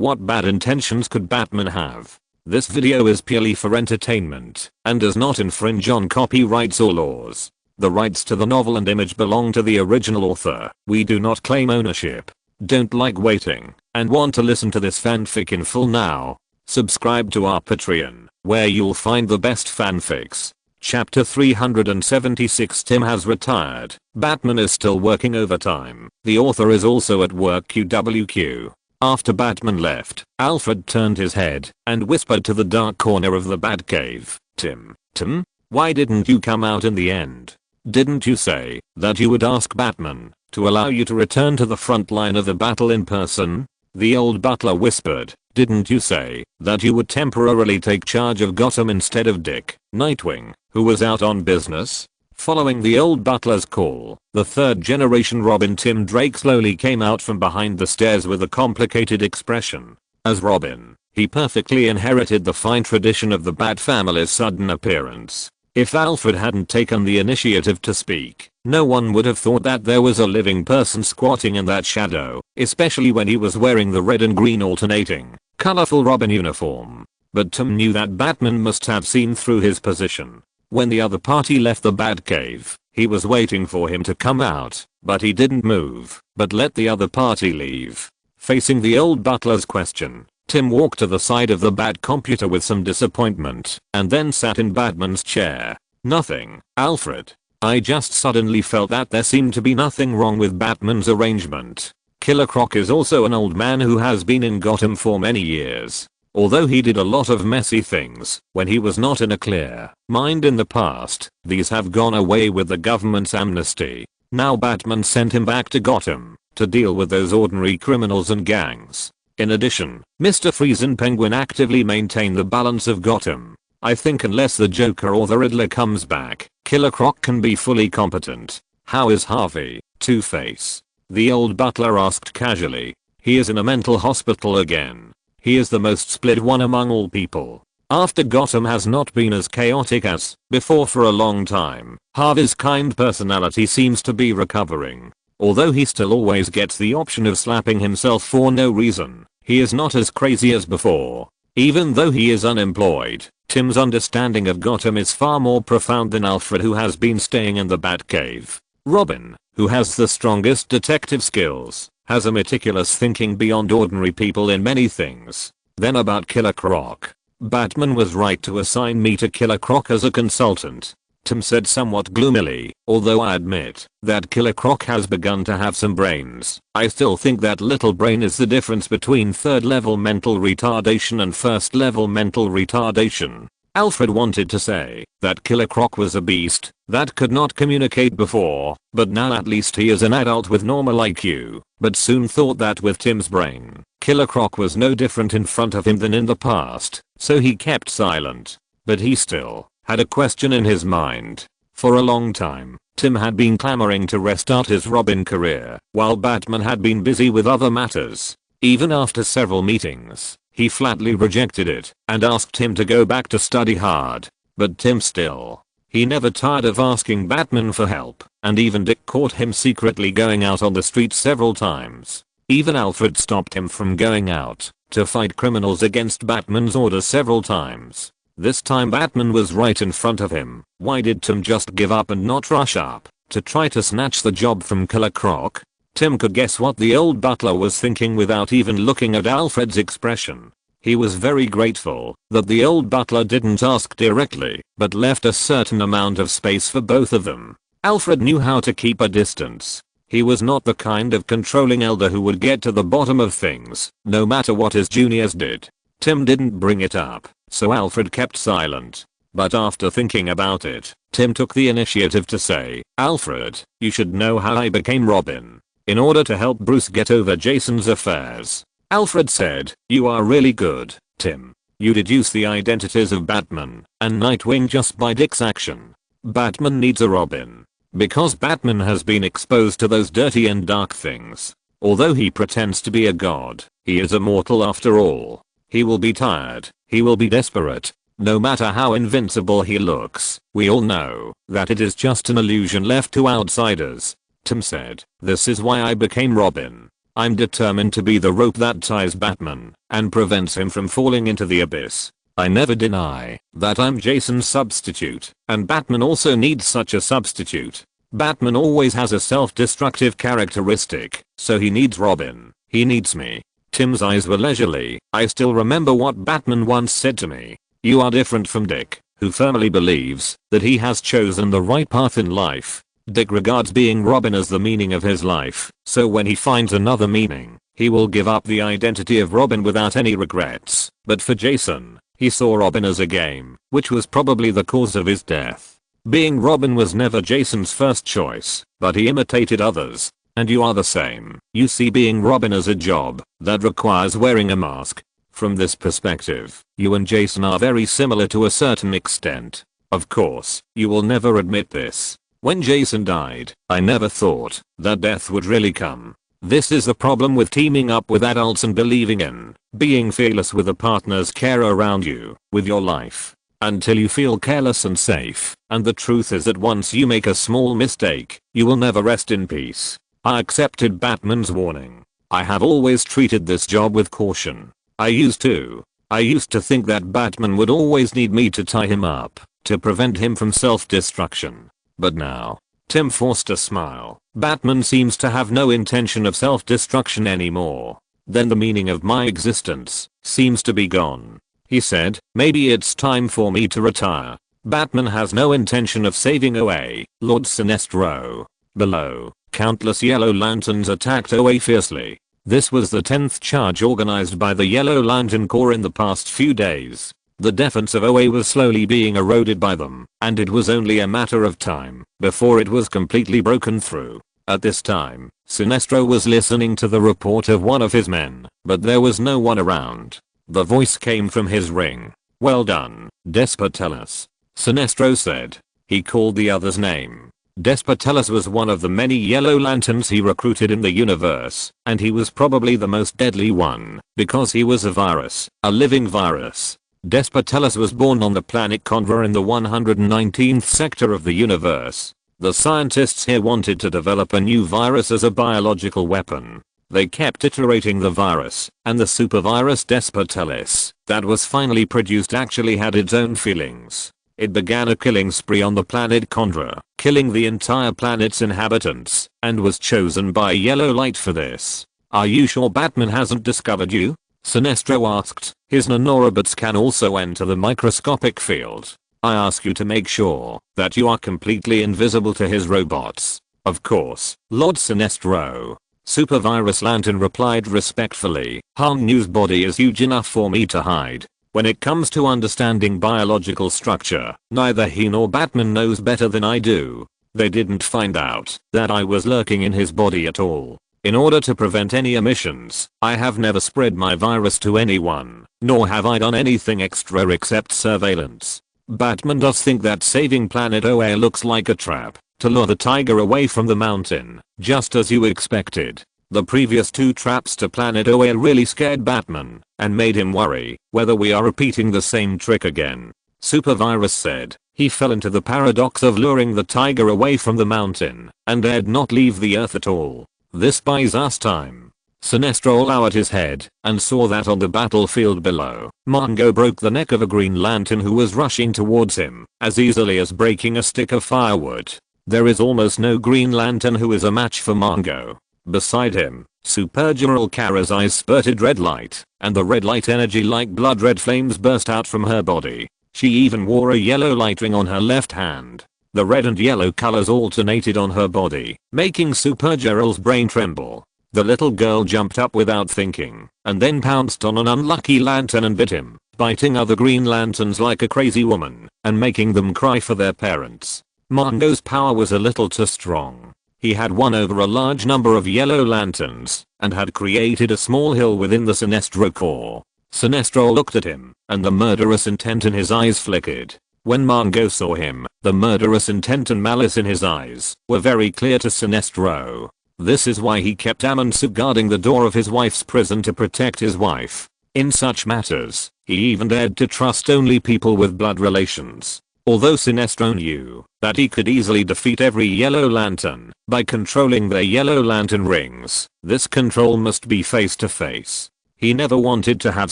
What bad intentions could Batman have? This video is purely for entertainment and does not infringe on copyrights or laws. The rights to the novel and image belong to the original author. We do not claim ownership. Don't like waiting and want to listen to this fanfic in full now? Subscribe to our Patreon, where you'll find the best fanfics. Chapter 376. Tim has retired. Batman is still working overtime. The author is also at work. QWQ. After Batman left, Alfred turned his head and whispered to the dark corner of the Batcave. Tim, why didn't you come out in the end? Didn't you say that you would ask Batman to allow you to return to the front line of the battle in person? The old butler whispered. Didn't you say that you would temporarily take charge of Gotham instead of Dick, Nightwing, who was out on business? Following the old butler's call, the third generation Robin Tim Drake slowly came out from behind the stairs with a complicated expression. As Robin, he perfectly inherited the fine tradition of the Bat family's sudden appearance. If Alfred hadn't taken the initiative to speak, no one would have thought that there was a living person squatting in that shadow, especially when he was wearing the red and green alternating, colorful Robin uniform. But Tim knew that Batman must have seen through his position. When the other party left the Batcave, he was waiting for him to come out, but he didn't move, but let the other party leave. Facing the old butler's question, Tim walked to the side of the Bat computer with some disappointment, and then sat in Batman's chair. Nothing, Alfred. I just suddenly felt that there seemed to be nothing wrong with Batman's arrangement. Killer Croc is also an old man who has been in Gotham for many years. Although he did a lot of messy things when he was not in a clear mind in the past, these have gone away with the government's amnesty. Now Batman sent him back to Gotham to deal with those ordinary criminals and gangs. In addition, Mr. Freeze and Penguin actively maintain the balance of Gotham. I think unless the Joker or the Riddler comes back, Killer Croc can be fully competent. How is Harvey, Two-Face? The old butler asked casually. He is in a mental hospital again. He is the most split one among all people. After Gotham has not been as chaotic as before for a long time, Harvey's kind personality seems to be recovering. Although he still always gets the option of slapping himself for no reason, he is not as crazy as before. Even though he is unemployed, Tim's understanding of Gotham is far more profound than Alfred, who has been staying in the Batcave. Robin, who has the strongest detective skills, has a meticulous thinking beyond ordinary people in many things. Then about Killer Croc. Batman was right to assign me to Killer Croc as a consultant, Tim said somewhat gloomily. Although I admit that Killer Croc has begun to have some brains, I still think that little brain is the difference between third level mental retardation and first level mental retardation. Alfred wanted to say that Killer Croc was a beast that could not communicate before, but now at least he is an adult with normal IQ, but soon thought that with Tim's brain, Killer Croc was no different in front of him than in the past, so he kept silent. But he still had a question in his mind. For a long time, Tim had been clamoring to restart his Robin career, while Batman had been busy with other matters. Even after several meetings, he flatly rejected it and asked him to go back to study hard. But Tim still. He never tired of asking Batman for help, and even Dick caught him secretly going out on the street several times. Even Alfred stopped him from going out to fight criminals against Batman's orders several times. This time Batman was right in front of him. Why did Tim just give up and not rush up to try to snatch the job from Killer Croc? Tim could guess what the old butler was thinking without even looking at Alfred's expression. He was very grateful that the old butler didn't ask directly, but left a certain amount of space for both of them. Alfred knew how to keep a distance. He was not the kind of controlling elder who would get to the bottom of things, no matter what his juniors did. Tim didn't bring it up, so Alfred kept silent. But after thinking about it, Tim took the initiative to say, Alfred, you should know how I became Robin. In order to help Bruce get over Jason's affairs. Alfred said, you are really good, Tim. You deduce the identities of Batman and Nightwing just by Dick's action. Batman needs a Robin. Because Batman has been exposed to those dirty and dark things. Although he pretends to be a god, he is a mortal after all. He will be tired, he will be desperate. No matter how invincible he looks, we all know that it is just an illusion left to outsiders. Tim said, this is why I became Robin. I'm determined to be the rope that ties Batman and prevents him from falling into the abyss. I never deny that I'm Jason's substitute, and Batman also needs such a substitute. Batman always has a self-destructive characteristic, so he needs Robin. He needs me. Tim's eyes were leisurely. I still remember what Batman once said to me. You are different from Dick, who firmly believes that he has chosen the right path in life. Dick regards being Robin as the meaning of his life, so when he finds another meaning, he will give up the identity of Robin without any regrets. But for Jason, he saw Robin as a game, which was probably the cause of his death. Being Robin was never Jason's first choice, but he imitated others. And you are the same. You see being Robin as a job that requires wearing a mask. From this perspective, you and Jason are very similar to a certain extent. Of course, you will never admit this. When Jason died, I never thought that death would really come. This is the problem with teaming up with adults and believing in being fearless with a partner's care around you, with your life. Until you feel careless and safe, and the truth is that once you make a small mistake, you will never rest in peace. I accepted Batman's warning. I have always treated this job with caution. I used to think that Batman would always need me to tie him up, to prevent him from self-destruction. But now, Tim forced a smile. Batman seems to have no intention of self-destruction anymore. Then the meaning of my existence seems to be gone. He said, maybe it's time for me to retire. Batman has no intention of saving OA, Lord Sinestro. Below, countless Yellow Lanterns attacked OA fiercely. This was the 10th charge organized by the Yellow Lantern Corps in the past few days. The defense of OA was slowly being eroded by them, and it was only a matter of time before it was completely broken through. At this time, Sinestro was listening to the report of one of his men, but there was no one around. The voice came from his ring. Well done, Despotellis. Sinestro said. He called the other's name. Despotellis was one of the many Yellow Lanterns he recruited in the universe, and he was probably the most deadly one, because he was a virus, a living virus. Despotellis was born on the planet Convra in the 119th sector of the universe. The scientists here wanted to develop a new virus as a biological weapon. They kept iterating the virus, and the supervirus Despotellis that was finally produced actually had its own feelings. It began a killing spree on the planet Convra, killing the entire planet's inhabitants, and was chosen by Yellow Light for this. Are you sure Batman hasn't discovered you? Sinestro asked. His nanorobots can also enter the microscopic field. I ask you to make sure that you are completely invisible to his robots. Of course, Lord Sinestro. Supervirus Lantern replied respectfully. Han Yu's body is huge enough for me to hide. When it comes to understanding biological structure, neither he nor Batman knows better than I do. They didn't find out that I was lurking in his body at all. In order to prevent any emissions, I have never spread my virus to anyone, nor have I done anything extra except surveillance. Batman does think that saving Planet OA looks like a trap to lure the tiger away from the mountain, just as you expected. The previous 2 traps to Planet OA really scared Batman and made him worry whether we are repeating the same trick again. Supervirus said he fell into the paradox of luring the tiger away from the mountain and dared not leave the earth at all. This buys us time. Sinestro lowered his head and saw that on the battlefield below, Mongo broke the neck of a Green Lantern who was rushing towards him as easily as breaking a stick of firewood. There is almost no Green Lantern who is a match for Mongo. Beside him, Supergirl Kara's eyes spurted red light, and the red light energy like blood red flames burst out from her body. She even wore a yellow light ring on her left hand. The red and yellow colors alternated on her body, making Supergirl's brain tremble. The little girl jumped up without thinking, and then pounced on an unlucky lantern and bit him, biting other Green Lanterns like a crazy woman, and making them cry for their parents. Mongo's power was a little too strong. He had won over a large number of Yellow Lanterns, and had created a small hill within the Sinestro Corps. Sinestro looked at him, and the murderous intent in his eyes flickered. When Mongo saw him, the murderous intent and malice in his eyes were very clear to Sinestro. This is why he kept Amonsu guarding the door of his wife's prison to protect his wife. In such matters, he even dared to trust only people with blood relations. Although Sinestro knew that he could easily defeat every Yellow Lantern by controlling their Yellow Lantern rings, this control must be face to face. He never wanted to have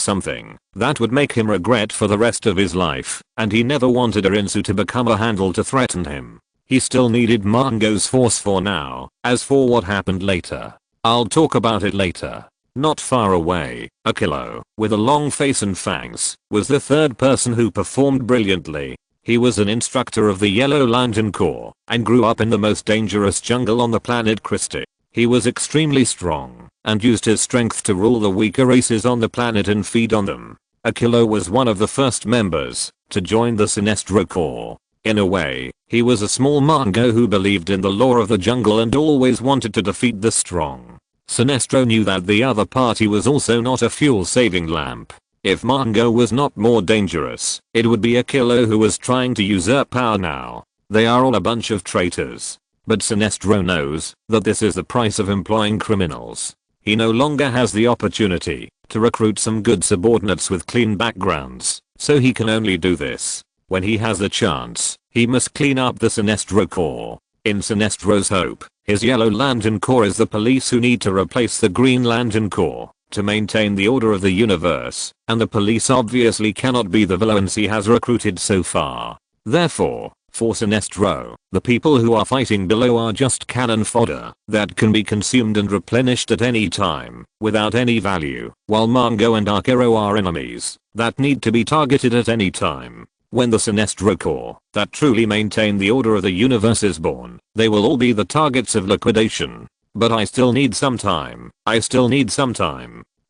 something that would make him regret for the rest of his life, and he never wanted Arinsu to become a handle to threaten him. He still needed Mango's force for now. As for what happened later, I'll talk about it later. Not far away, Akilo, with a long face and fangs, was the third person who performed brilliantly. He was an instructor of the Yellow Lantern Corps and grew up in the most dangerous jungle on the planet Christi. He was extremely strong and used his strength to rule the weaker races on the planet and feed on them. Akilo was one of the first members to join the Sinestro Corps. In a way, he was a small Mango who believed in the law of the jungle and always wanted to defeat the strong. Sinestro knew that the other party was also not a fuel-saving lamp. If Mango was not more dangerous, it would be Akilo who was trying to usurp power now. They are all a bunch of traitors. But Sinestro knows that this is the price of employing criminals. He no longer has the opportunity to recruit some good subordinates with clean backgrounds, so he can only do this. When he has the chance, he must clean up the Sinestro Corps. In Sinestro's hope, his Yellow Lantern Corps is the police who need to replace the Green Lantern Corps to maintain the order of the universe, and the police obviously cannot be the villains he has recruited so far. Therefore, for Sinestro, the people who are fighting below are just cannon fodder that can be consumed and replenished at any time without any value, while Mango and Akiro are enemies that need to be targeted at any time. When the Sinestro Corps that truly maintain the order of the universe is born, they will all be the targets of liquidation. But I still need some time.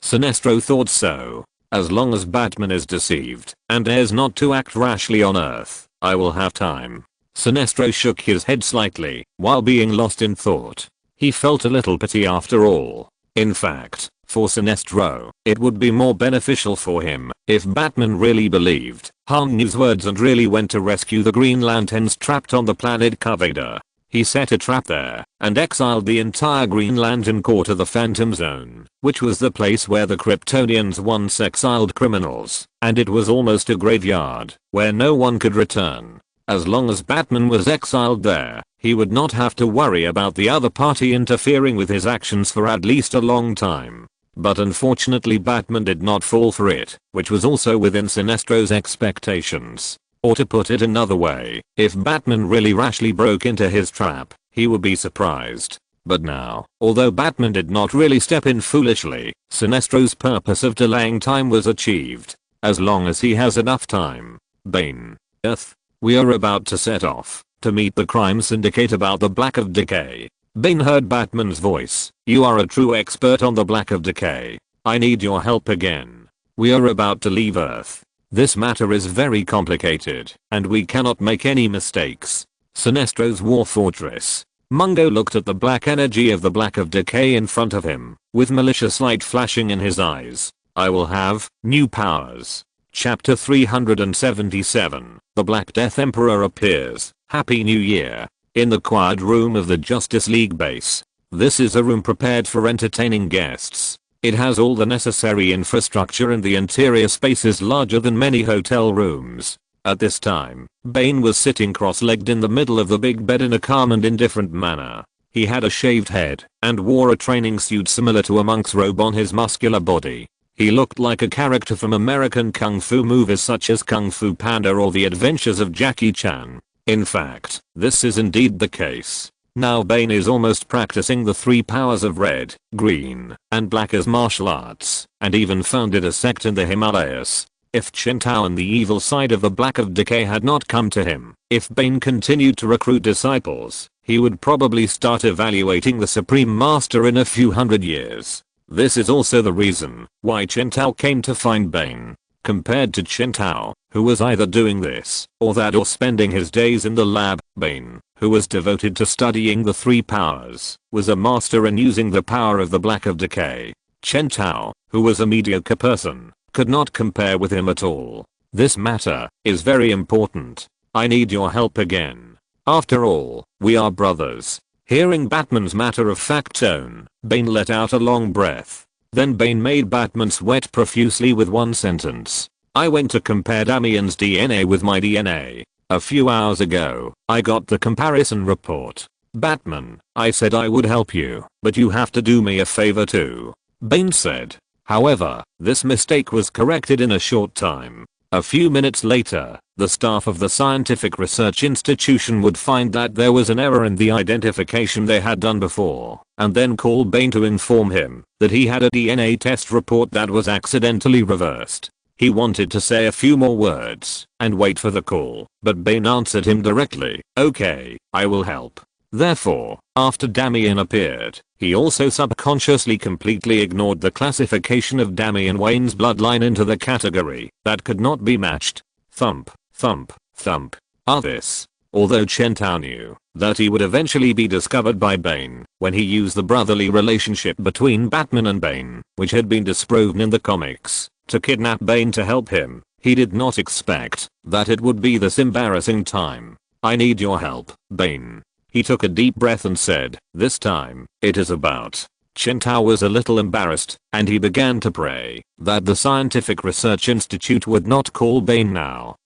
Sinestro thought so. As long as Batman is deceived and dares not to act rashly on Earth, I will have time. Sinestro shook his head slightly while being lost in thought. He felt a little pity after all. In fact, for Sinestro, it would be more beneficial for him if Batman really believed Hangnu's words and really went to rescue the Green Lanterns trapped on the planet Kavada. He set a trap there and exiled the entire Green Lantern Corps to the Phantom Zone, which was the place where the Kryptonians once exiled criminals, and it was almost a graveyard where no one could return. As long as Batman was exiled there, he would not have to worry about the other party interfering with his actions for at least a long time. But unfortunately Batman did not fall for it, which was also within Sinestro's expectations. Or to put it another way, if Batman really rashly broke into his trap, he would be surprised. But now, although Batman did not really step in foolishly, Sinestro's purpose of delaying time was achieved. As long as he has enough time. Bane. Earth. We are about to set off to meet the crime syndicate about the Black of Decay. Bane heard Batman's voice. You are a true expert on the Black of Decay. I need your help again. We are about to leave Earth. This matter is very complicated, and we cannot make any mistakes. Sinestro's War Fortress. Mungo looked at the black energy of the Black of Decay in front of him, with malicious light flashing in his eyes. I will have new powers. Chapter 377. The Black Death Emperor appears. Happy New Year. In the quiet room of the Justice League base. This is a room prepared for entertaining guests. It has all the necessary infrastructure and the interior space is larger than many hotel rooms. At this time, Bane was sitting cross-legged in the middle of the big bed in a calm and indifferent manner. He had a shaved head and wore a training suit similar to a monk's robe on his muscular body. He looked like a character from American kung fu movies such as Kung Fu Panda or The Adventures of Jackie Chan. In fact, this is indeed the case. Now Bane is almost practicing the three powers of red, green, and black as martial arts, and even founded a sect in the Himalayas. If Chen Tao and the evil side of the Black of Decay had not come to him, if Bane continued to recruit disciples, he would probably start evaluating the Supreme Master in a few hundred years. This is also the reason why Chen Tao came to find Bane. Compared to Chen Tao, who was either doing this or that or spending his days in the lab, Bane, who was devoted to studying the three powers, was a master in using the power of the Black of Decay. Chen Tao, who was a mediocre person, could not compare with him at all. This matter is very important. I need your help again. After all, we are brothers. Hearing Batman's matter-of-fact tone, Bane let out a long breath. Then Bane made Batman sweat profusely with one sentence. I went to compare Damian's DNA with my DNA. A few hours ago, I got the comparison report. Batman, I said I would help you, but you have to do me a favor too. Bane said. However, this mistake was corrected in a short time. A few minutes later, the staff of the scientific research institution would find that there was an error in the identification they had done before, and then call Bane to inform him that he had a DNA test report that was accidentally reversed. He wanted to say a few more words and wait for the call, but Bane answered him directly, "Okay, I will help." Therefore, after Damian appeared, he also subconsciously completely ignored the classification of Damian Wayne's bloodline into the category that could not be matched. Thump, thump, thump. This. Although Chen Tao knew that he would eventually be discovered by Bane when he used the brotherly relationship between Batman and Bane, which had been disproven in the comics, to kidnap Bane to help him, he did not expect that it would be this embarrassing time. "I need your help, Bane." He took a deep breath and said, "This time, it is about." Chen Tao was a little embarrassed, and he began to pray that the Scientific Research Institute would not call Bane now.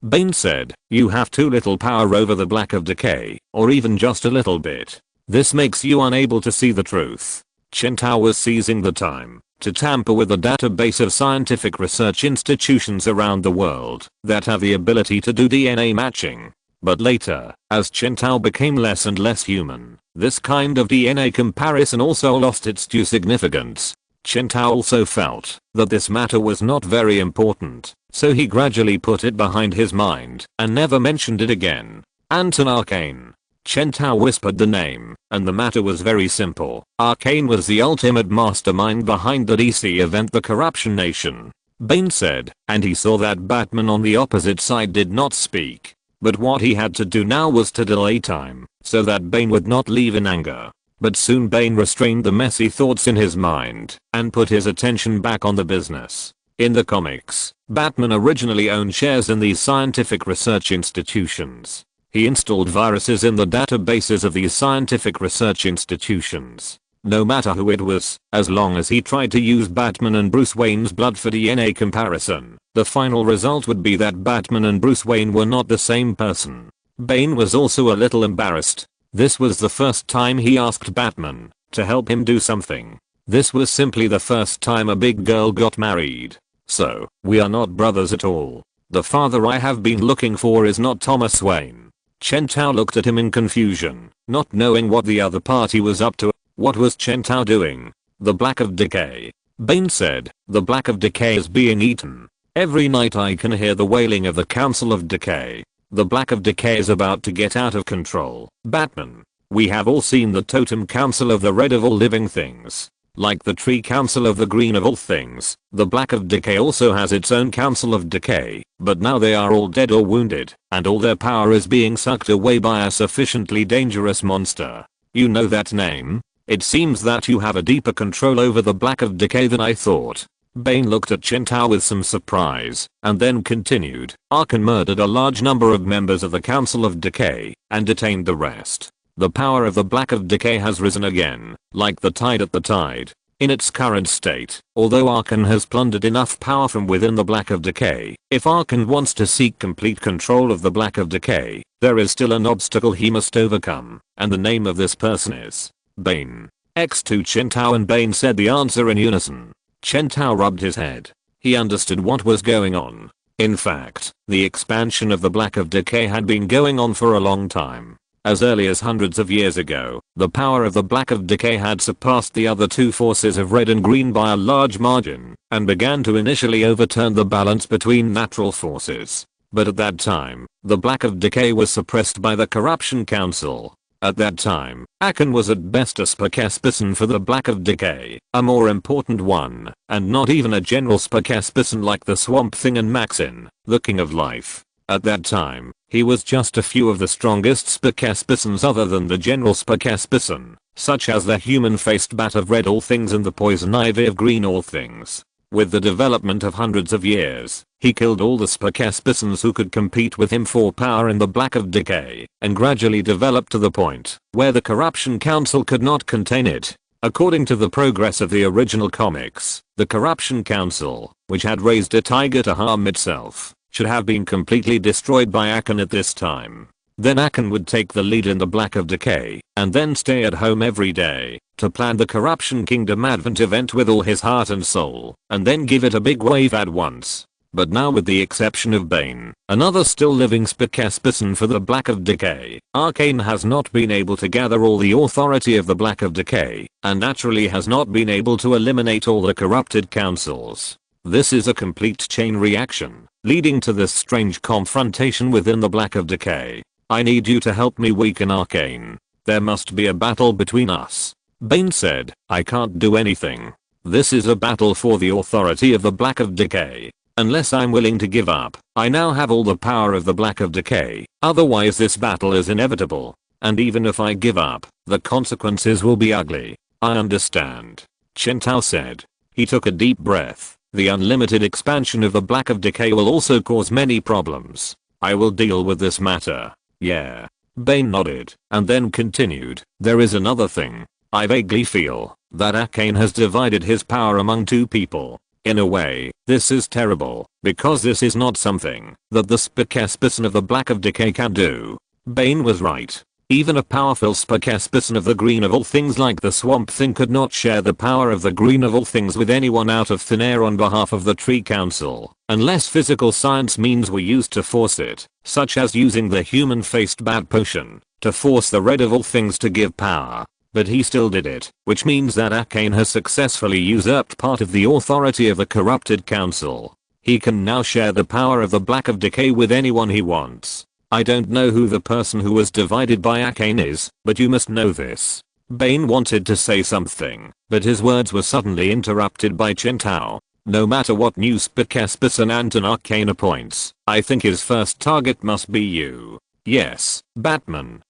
Bane said, "You have too little power over the Black of Decay, or even just a little bit. This makes you unable to see the truth." Chen Tao was seizing the time to tamper with the database of scientific research institutions around the world that have the ability to do DNA matching. But later, as Chen Tao became less and less human, this kind of DNA comparison also lost its due significance. Chen Tao also felt that this matter was not very important, so he gradually put it behind his mind and never mentioned it again. Anton Arcane. Chen Tao whispered the name, and the matter was very simple. Arcane was the ultimate mastermind behind the DC event The Corruption Nation. Bane said, and he saw that Batman on the opposite side did not speak. But what he had to do now was to delay time, so that Bane would not leave in anger. But soon Bane restrained the messy thoughts in his mind and put his attention back on the business. In the comics, Batman originally owned shares in these scientific research institutions. He installed viruses in the databases of these scientific research institutions. No matter who it was, as long as he tried to use Batman and Bruce Wayne's blood for DNA comparison, the final result would be that Batman and Bruce Wayne were not the same person. Bane was also a little embarrassed. This was the first time he asked Batman to help him do something. This was simply the first time a big girl got married. So, we are not brothers at all. The father I have been looking for is not Thomas Wayne. Chen Tao looked at him in confusion, not knowing what the other party was up to. What was Chen Tao doing? The Black of Decay. Bane said, "The Black of Decay is being eaten. Every night I can hear the wailing of the Council of Decay. The Black of Decay is about to get out of control. Batman. We have all seen the Totem Council of the Red of all living things. Like the Tree Council of the Green of all things, the Black of Decay also has its own Council of Decay, but now they are all dead or wounded, and all their power is being sucked away by a sufficiently dangerous monster. You know that name? It seems that you have a deeper control over the Black of Decay than I thought." Bane looked at Chen Tao with some surprise, and then continued, "Arkan murdered a large number of members of the Council of Decay, and detained the rest. The power of the Black of Decay has risen again, like the tide at the tide. In its current state, although Arkan has plundered enough power from within the Black of Decay, if Arkan wants to seek complete control of the Black of Decay, there is still an obstacle he must overcome, and the name of this person is Bane." X2 Chen Tao and Bane said the answer in unison. Chen Tao rubbed his head. He understood what was going on. In fact, the expansion of the Black of Decay had been going on for a long time. As early as hundreds of years ago, the power of the Black of Decay had surpassed the other two forces of Red and Green by a large margin, and began to initially overturn the balance between natural forces. But at that time, the Black of Decay was suppressed by the Corruption Council. At that time, Aken was at best a spokesperson for the Black of Decay, a more important one, and not even a general spokesperson like the Swamp Thing and Maxine, the King of Life. At that time, he was just a few of the strongest spokespersons other than the general spokesperson, such as the human-faced Bat of Red all things and the Poison Ivy of Green all things. With the development of hundreds of years, he killed all the spokespersons who could compete with him for power in the Black of Decay, and gradually developed to the point where the Corruption Council could not contain it. According to the progress of the original comics, the Corruption Council, which had raised a tiger to harm itself, should have been completely destroyed by Akan at this time. Then Akan would take the lead in the Black of Decay, and then stay at home every day to plan the Corruption Kingdom Advent event with all his heart and soul, and then give it a big wave at once. But now, with the exception of Bane, another still living spokesperson for the Black of Decay, Arcane has not been able to gather all the authority of the Black of Decay, and naturally has not been able to eliminate all the corrupted councils. This is a complete chain reaction, leading to this strange confrontation within the Black of Decay. I need you to help me weaken Arcane. There must be a battle between us. Bane said, I can't do anything. This is a battle for the authority of the Black of Decay. Unless I'm willing to give up, I now have all the power of the Black of Decay. Otherwise this battle is inevitable. And even if I give up, the consequences will be ugly. I understand. Chen Tao said. He took a deep breath. The unlimited expansion of the Black of Decay will also cause many problems. I will deal with this matter. Yeah. Bane nodded, and then continued, there is another thing. I vaguely feel that Arcane has divided his power among two people. In a way, this is terrible, because this is not something that the spokesperson of the Black of Decay can do. Bane was right. Even a powerful spokesperson of the Green of All Things like the Swamp Thing could not share the power of the Green of All Things with anyone out of thin air on behalf of the Tree Council, unless physical science means were used to force it, such as using the human-faced Bat Potion to force the Red of All Things to give power. But he still did it, which means that Arcane has successfully usurped part of the authority of the corrupted council. He can now share the power of the Black of Decay with anyone he wants. I don't know who the person who was divided by Arcane is, but you must know this. Bane wanted to say something, but his words were suddenly interrupted by Chen Tao. No matter what new spokesperson Anton Arcane appoints, I think his first target must be you. Yes, Batman,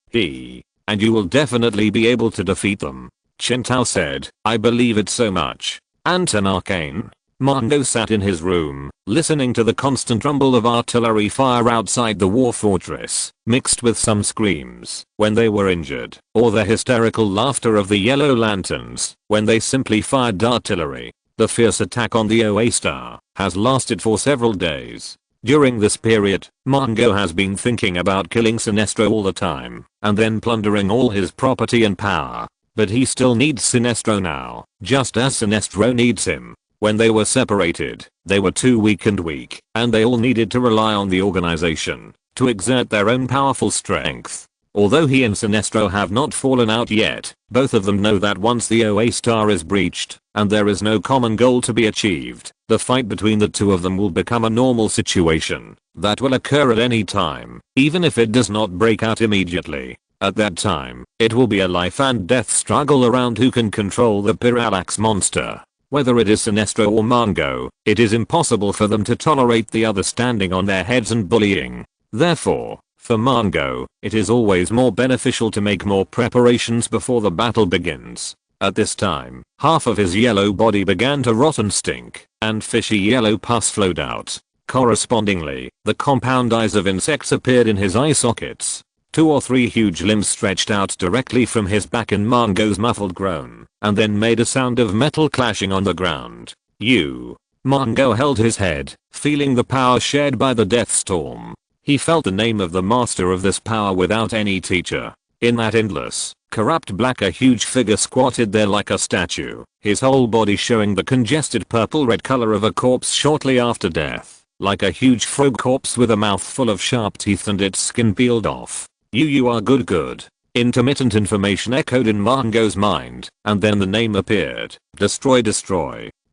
and you will definitely be able to defeat them. Chen Tao said, I believe it so much. Anton Arcane. Mongo sat in his room, listening to the constant rumble of artillery fire outside the war fortress, mixed with some screams when they were injured, or the hysterical laughter of the Yellow Lanterns when they simply fired artillery. The fierce attack on the OA Star has lasted for several days. During this period, Mongo has been thinking about killing Sinestro all the time, and then plundering all his property and power. But he still needs Sinestro now, just as Sinestro needs him. When they were separated, they were too weak, and they all needed to rely on the organization to exert their own powerful strength. Although he and Sinestro have not fallen out yet, both of them know that once the OA Star is breached, and there is no common goal to be achieved, the fight between the two of them will become a normal situation that will occur at any time, even if it does not break out immediately. At that time, it will be a life and death struggle around who can control the Parallax monster. Whether it is Sinestro or Mongo, it is impossible for them to tolerate the other standing on their heads and bullying. Therefore, for Mongo, it is always more beneficial to make more preparations before the battle begins. At this time, half of his yellow body began to rot and stink, and fishy yellow pus flowed out. Correspondingly, the compound eyes of insects appeared in his eye sockets. 2 or 3 huge limbs stretched out directly from his back in Mongo's muffled groan, and then made a sound of metal clashing on the ground. Mongo held his head, feeling the power shared by the Death Storm. He felt the name of the master of this power without any teacher. In that endless, corrupt black, a huge figure squatted there like a statue, his whole body showing the congested purple-red color of a corpse shortly after death, like a huge frog corpse with a mouth full of sharp teeth and its skin peeled off. You are good. Intermittent information echoed in Mongo's mind, and then the name appeared. Destroy.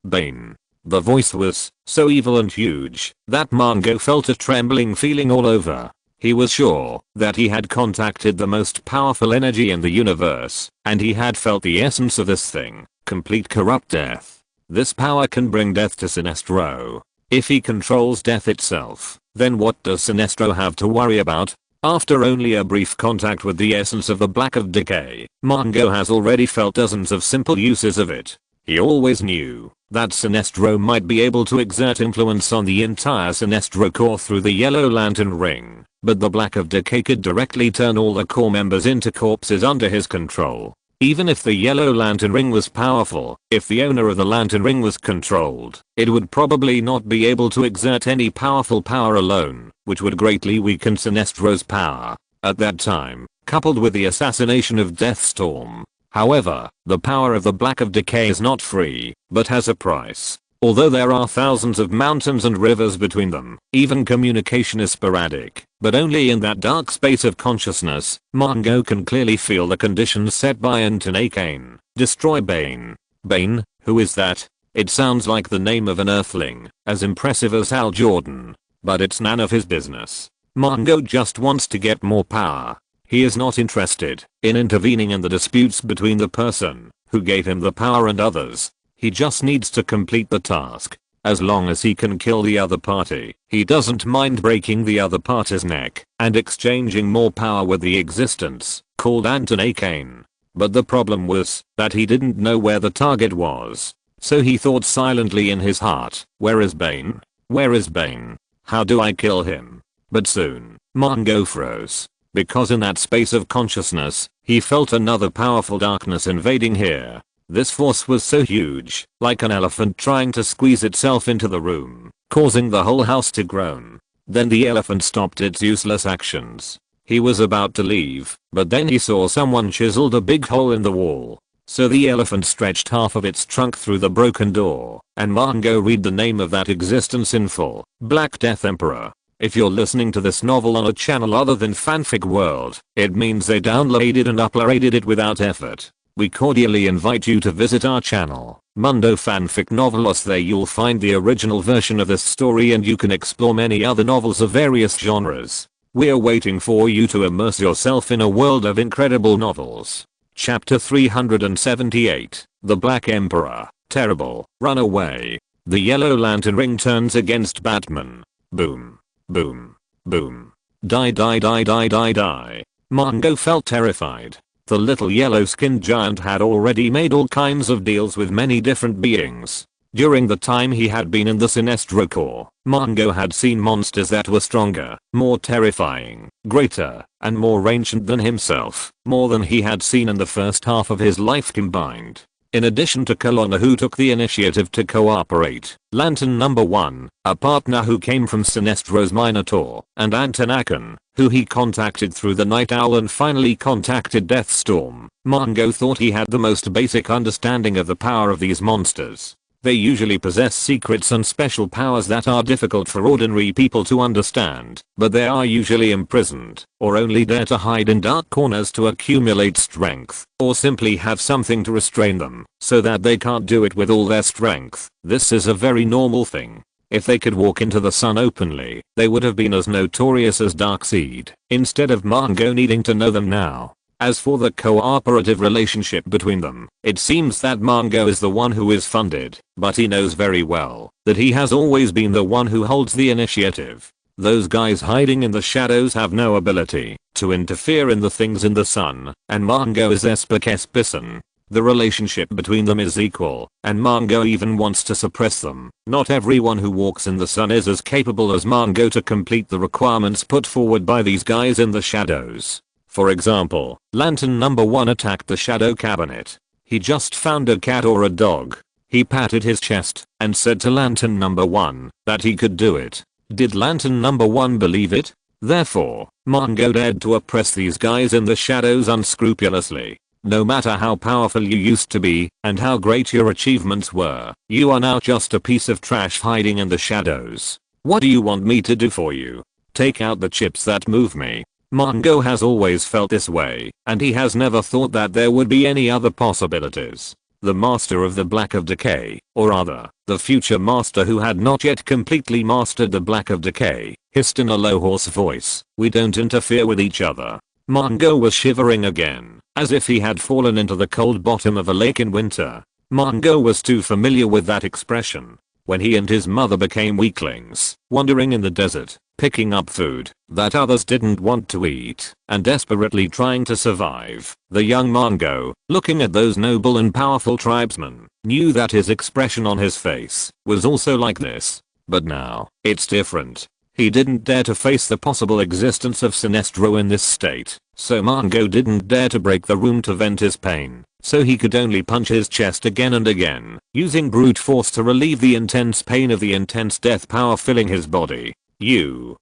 Bane. The voice was so evil and huge that Mongo felt a trembling feeling all over. He was sure that he had contacted the most powerful energy in the universe, and he had felt the essence of this thing, complete corrupt death. This power can bring death to Sinestro. If he controls death itself, then what does Sinestro have to worry about? After only a brief contact with the essence of the Black of Decay, Mongo has already felt dozens of simple uses of it. He always knew that Sinestro might be able to exert influence on the entire Sinestro core through the Yellow Lantern ring, but the Black of Decay could directly turn all the core members into corpses under his control. Even if the yellow lantern ring was powerful, if the owner of the lantern ring was controlled, it would probably not be able to exert any powerful power alone, which would greatly weaken Sinestro's power. At that time, coupled with the assassination of Deathstorm. However, the power of the Black of Decay is not free, but has a price. Although there are thousands of mountains and rivers between them, even communication is sporadic, but only in that dark space of consciousness, Mongo can clearly feel the conditions set by Antonakane. Destroy Bane. Bane, who is that? It sounds like the name of an earthling, as impressive as Hal Jordan. But it's none of his business. Mongo just wants to get more power. He is not interested in intervening in the disputes between the person who gave him the power and others. He just needs to complete the task. As long as he can kill the other party, he doesn't mind breaking the other party's neck and exchanging more power with the existence called Antonakane. But the problem was that he didn't know where the target was. So he thought silently in his heart, where is Bane? Where is Bane? How do I kill him? But soon, Mongo froze. Because in that space of consciousness, he felt another powerful darkness invading here. This force was so huge, like an elephant trying to squeeze itself into the room, causing the whole house to groan. Then the elephant stopped its useless actions. He was about to leave, but then he saw someone chiseled a big hole in the wall. So the elephant stretched half of its trunk through the broken door, and Mongo read the name of that existence in full, Black Death Emperor. If you're listening to this novel on a channel other than Fanfic World, it means they downloaded and uploaded it without effort. We cordially invite you to visit our channel, Mundo Fanfic Novelos. There you'll find the original version of this story and you can explore many other novels of various genres. We're waiting for you to immerse yourself in a world of incredible novels. Chapter 378, The Black Emperor. Terrible. Run away. The Yellow Lantern Ring turns against Batman. Boom. Boom. Boom. Die die die die die die. Mongo felt terrified. The little yellow-skinned giant had already made all kinds of deals with many different beings. During the time he had been in the Sinestro Corps, Mongo had seen monsters that were stronger, more terrifying, greater, and more ancient than himself, more than he had seen in the first half of his life combined. In addition to Colonna, who took the initiative to cooperate, Lantern Number 1, a partner who came from Sinestro's Minotaur, and Antonakane, who he contacted through the Night Owl and finally contacted Deathstorm, Mongo thought he had the most basic understanding of the power of these monsters. They usually possess secrets and special powers that are difficult for ordinary people to understand, but they are usually imprisoned, or only dare to hide in dark corners to accumulate strength, or simply have something to restrain them, so that they can't do it with all their strength. This is a very normal thing. If they could walk into the sun openly, they would have been as notorious as Darkseid, instead of Mongo needing to know them now. As for the cooperative relationship between them, it seems that Mongo is the one who is funded, but he knows very well that he has always been the one who holds the initiative. Those guys hiding in the shadows have no ability to interfere in the things in the sun, and Mongo is their spokesperson. The relationship between them is equal, and Mongo even wants to suppress them. Not everyone who walks in the sun is as capable as Mongo to complete the requirements put forward by these guys in the shadows. For example, Lantern Number 1 attacked the shadow cabinet. He just found a cat or a dog. He patted his chest and said to Lantern Number 1 that he could do it. Did Lantern Number 1 believe it? Therefore, Mongo dared to oppress these guys in the shadows unscrupulously. No matter how powerful you used to be and how great your achievements were, you are now just a piece of trash hiding in the shadows. What do you want me to do for you? Take out the chips that move me. Mongo has always felt this way, and he has never thought that there would be any other possibilities. The master of the Black of Decay, or rather, the future master who had not yet completely mastered the Black of Decay, hissed in a low hoarse voice, "We don't interfere with each other." Mongo was shivering again, as if he had fallen into the cold bottom of a lake in winter. Mongo was too familiar with that expression. When he and his mother became weaklings, wandering in the desert, picking up food that others didn't want to eat, and desperately trying to survive, the young Mongo, looking at those noble and powerful tribesmen, knew that his expression on his face was also like this. But now, it's different. He didn't dare to face the possible existence of Sinestro in this state, so Mongo didn't dare to break the room to vent his pain. so he could only punch his chest again and again, using brute force to relieve the intense pain of the intense death power filling his body. You.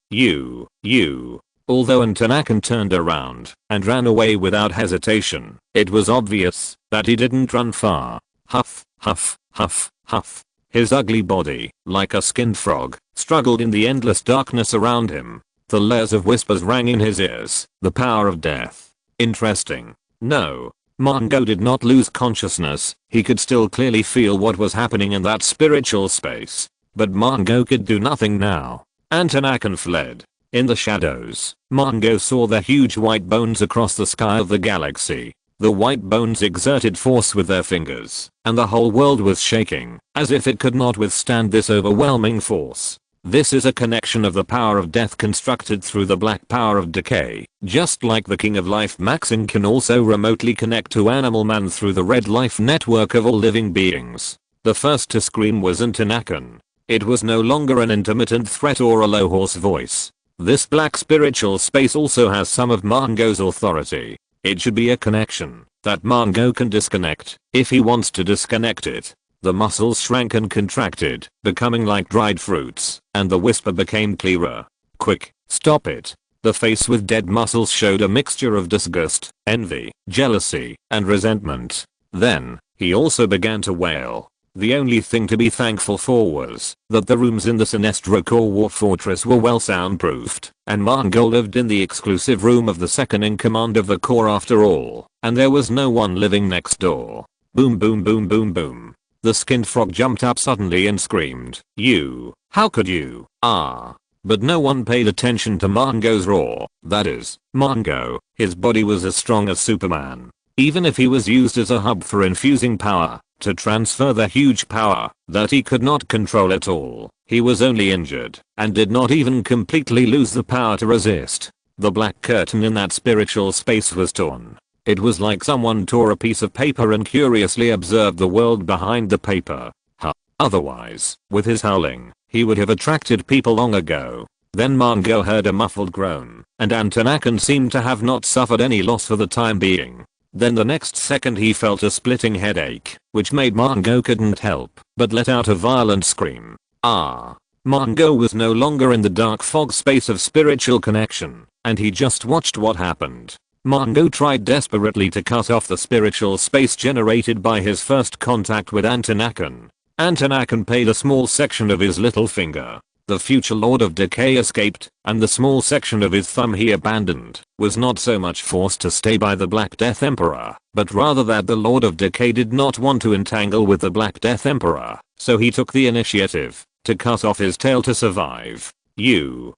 Although Antanakan turned around and ran away without hesitation, it was obvious that he didn't run far. Huff, huff, huff, huff. His ugly body, like a skinned frog, struggled in the endless darkness around him. The layers of whispers rang in his ears. The power of death. Interesting. No. Mongo did not lose consciousness. He could still clearly feel what was happening in that spiritual space. But Mongo could do nothing now. Antanakan fled. In the shadows, Mongo saw the huge white bones across the sky of the galaxy. The white bones exerted force with their fingers, and the whole world was shaking, as if it could not withstand this overwhelming force. This is a connection of the power of death constructed through the black power of decay, just like the King of Life Maxing can also remotely connect to Animal Man through the red life network of all living beings. The first to scream was Antanakan. It was no longer an intermittent threat or a low hoarse voice. This black spiritual space also has some of Mongo's authority. It should be a connection that Mongo can disconnect if he wants to disconnect it. The muscles shrank and contracted, becoming like dried fruits, and the whisper became clearer. Quick, stop it. The face with dead muscles showed a mixture of disgust, envy, jealousy, and resentment. Then, he also began to wail. The only thing to be thankful for was that the rooms in the Sinestro Core War Fortress were well soundproofed, and Mongo lived in the exclusive room of the second in command of the Corps after all, and there was no one living next door. Boom boom boom boom boom. The skinned frog jumped up suddenly and screamed, "You! How could you? Ah!" But no one paid attention to Mongo's roar. That is, Mongo, his body was as strong as Superman. Even if he was used as a hub for infusing power, to transfer the huge power that he could not control at all, he was only injured, and did not even completely lose the power to resist. The black curtain in that spiritual space was torn. It was like someone tore a piece of paper and curiously observed the world behind the paper. Otherwise, with his howling, he would have attracted people long ago. Then Mongo heard a muffled groan, and Antanakan seemed to have not suffered any loss for the time being. Then the next second he felt a splitting headache, which made Mongo couldn't help but let out a violent scream. Ah! Mongo was no longer in the dark fog space of spiritual connection, and he just watched what happened. Mongo tried desperately to cut off the spiritual space generated by his first contact with Antanakan. Antanakan paid a small section of his little finger. The future Lord of Decay escaped, and the small section of his thumb he abandoned was not so much forced to stay by the Black Death Emperor, but rather that the Lord of Decay did not want to entangle with the Black Death Emperor, so he took the initiative to cut off his tail to survive. You.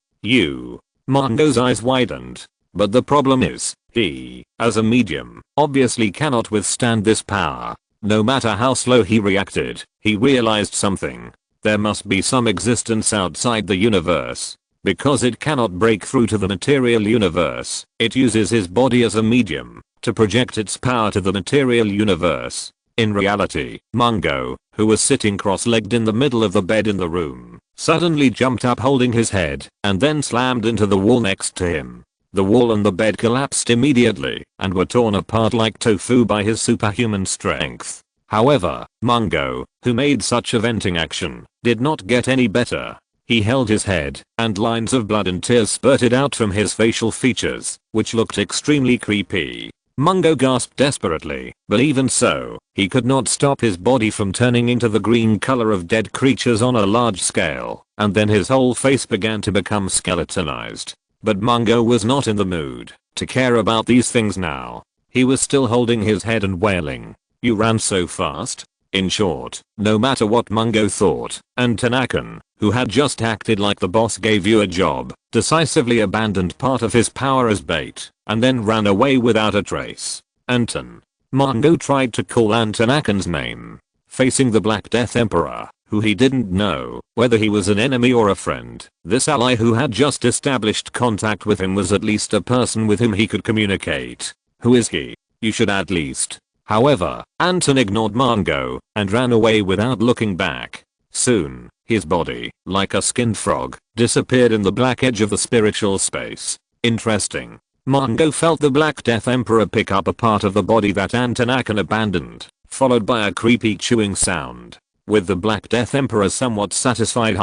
Mongo's eyes widened. But the problem is, he, as a medium, obviously cannot withstand this power. No matter how slow he reacted, he realized something. There must be some existence outside the universe. Because it cannot break through to the material universe, it uses his body as a medium to project its power to the material universe. In reality, Mongo, who was sitting cross-legged in the middle of the bed in the room, suddenly jumped up holding his head and then slammed into the wall next to him. The wall and the bed collapsed immediately and were torn apart like tofu by his superhuman strength. However, Mongo, who made such a venting action, did not get any better. He held his head, and lines of blood and tears spurted out from his facial features, which looked extremely creepy. Mongo gasped desperately, but even so, he could not stop his body from turning into the green color of dead creatures on a large scale, and then his whole face began to become skeletonized. But Mongo was not in the mood to care about these things now. He was still holding his head and wailing. "You ran so fast." In short, no matter what Mongo thought, Antanakan, who had just acted like the boss gave you a job, decisively abandoned part of his power as bait, and then ran away without a trace. Anton. Mongo tried to call Antanakan's name. Facing the Black Death Emperor, who he didn't know whether he was an enemy or a friend, this ally who had just established contact with him was at least a person with whom he could communicate. Who is he? You should at least. However, Anton ignored Mongo and ran away without looking back. Soon, his body, like a skinned frog, disappeared in the black edge of the spiritual space. Interesting. Mongo felt the Black Death Emperor pick up a part of the body that Antanakan abandoned, followed by a creepy chewing sound. With the Black Death Emperor somewhat satisfied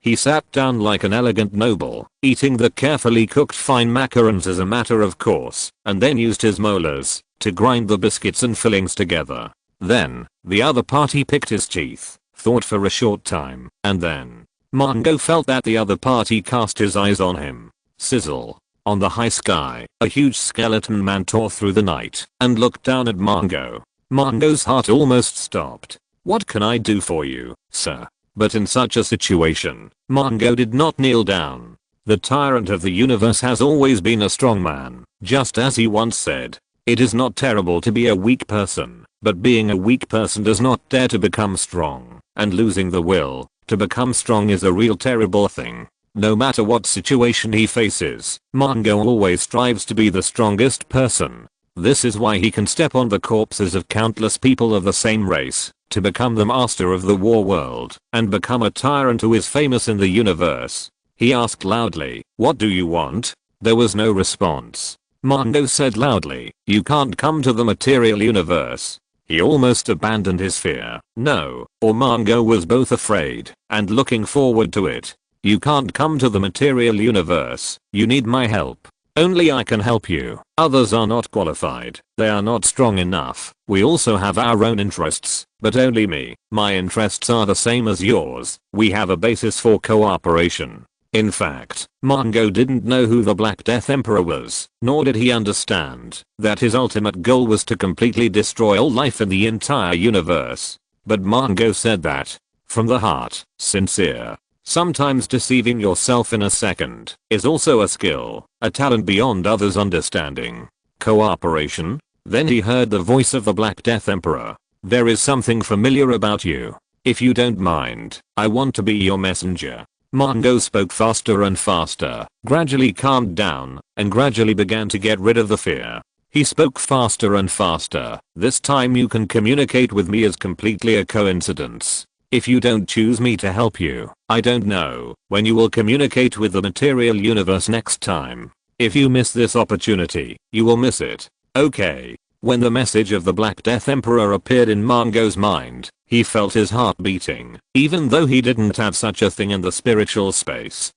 he sat down like an elegant noble, eating the carefully cooked fine macarons as a matter of course, and then used his molars to grind the biscuits and fillings together. Then, the other party picked his teeth, thought for a short time, and then Mongo felt that the other party cast his eyes on him. Sizzle. On the high sky, a huge skeleton man tore through the night and looked down at Mongo. Mongo's heart almost stopped. "What can I do for you, sir?" But in such a situation, Mongo did not kneel down. The tyrant of the universe has always been a strong man, just as he once said. It is not terrible to be a weak person, but being a weak person does not dare to become strong, and losing the will to become strong is a real terrible thing. No matter what situation he faces, Mongo always strives to be the strongest person. This is why he can step on the corpses of countless people of the same race, to become the master of the war world, and become a tyrant who is famous in the universe. He asked loudly, "What do you want?" There was no response. Mongo said loudly, "You can't come to the material universe." He almost abandoned his fear. No, or Mongo was both afraid and looking forward to it. "You can't come to the material universe. You need my help. Only I can help you. Others are not qualified. They are not strong enough. We also have our own interests, but only me. My interests are the same as yours. We have a basis for cooperation." In fact, Mongo didn't know who the Black Death Emperor was, nor did he understand that his ultimate goal was to completely destroy all life in the entire universe. But Mongo said that, from the heart, sincere. Sometimes deceiving yourself in a second is also a skill, a talent beyond others' understanding. Cooperation? Then he heard the voice of the Black Death Emperor. "There is something familiar about you. If you don't mind, I want to be your messenger." Mongo spoke faster and faster, gradually calmed down, and gradually began to get rid of the fear. He spoke faster and faster. "This time you can communicate with me is completely a coincidence. If you don't choose me to help you, I don't know when you will communicate with the material universe next time. If you miss this opportunity, you will miss it. Okay?" When the message of the Black Death Emperor appeared in Mongo's mind, he felt his heart beating, even though he didn't have such a thing in the spiritual space.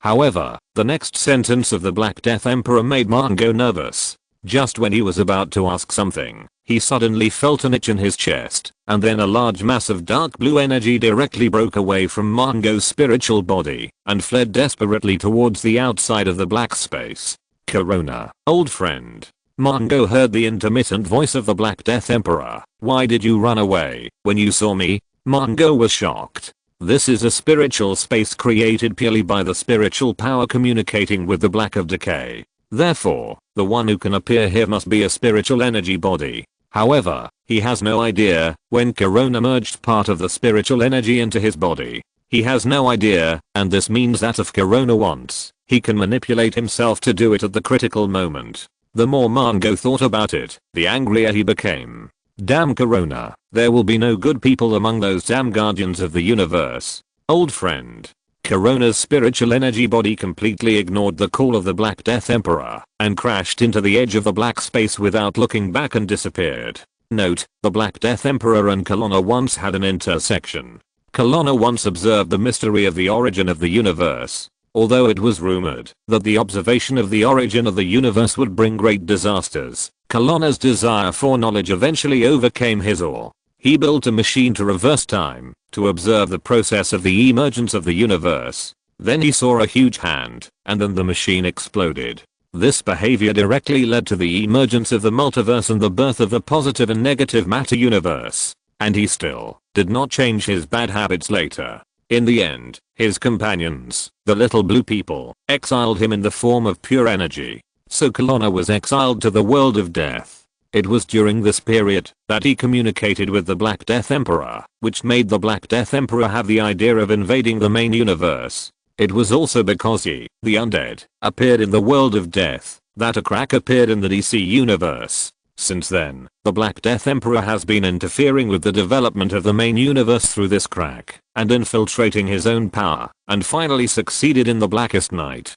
However, the next sentence of the Black Death Emperor made Mongo nervous. Just when he was about to ask something, he suddenly felt an itch in his chest, and then a large mass of dark blue energy directly broke away from Mongo's spiritual body, and fled desperately towards the outside of the black space. "Corona, old friend." Mongo heard the intermittent voice of the Black Death Emperor. "Why did you run away when you saw me?" Mongo was shocked. This is a spiritual space created purely by the spiritual power communicating with the Black of Decay. Therefore, the one who can appear here must be a spiritual energy body. However, he has no idea when Corona merged part of the spiritual energy into his body. He has no idea, and this means that if Corona wants, he can manipulate himself to do it at the critical moment. The more Mongo thought about it, the angrier he became. Damn Corona, there will be no good people among those damn guardians of the universe. Old friend. Corona's spiritual energy body completely ignored the call of the Black Death Emperor and crashed into the edge of the black space without looking back and disappeared. Note, the Black Death Emperor and Corona once had an intersection. Corona once observed the mystery of the origin of the universe. Although it was rumored that the observation of the origin of the universe would bring great disasters, Corona's desire for knowledge eventually overcame his awe. He built a machine to reverse time, to observe the process of the emergence of the universe. Then he saw a huge hand, and then the machine exploded. This behavior directly led to the emergence of the multiverse and the birth of the positive and negative matter universe. And he still did not change his bad habits later. In the end, his companions, the little blue people, exiled him in the form of pure energy. So Corona was exiled to the world of death. It was during this period that he communicated with the Black Death Emperor, which made the Black Death Emperor have the idea of invading the main universe. It was also because he, the undead, appeared in the world of death, that a crack appeared in the DC universe. Since then, the Black Death Emperor has been interfering with the development of the main universe through this crack, and infiltrating his own power, and finally succeeded in the Blackest Night.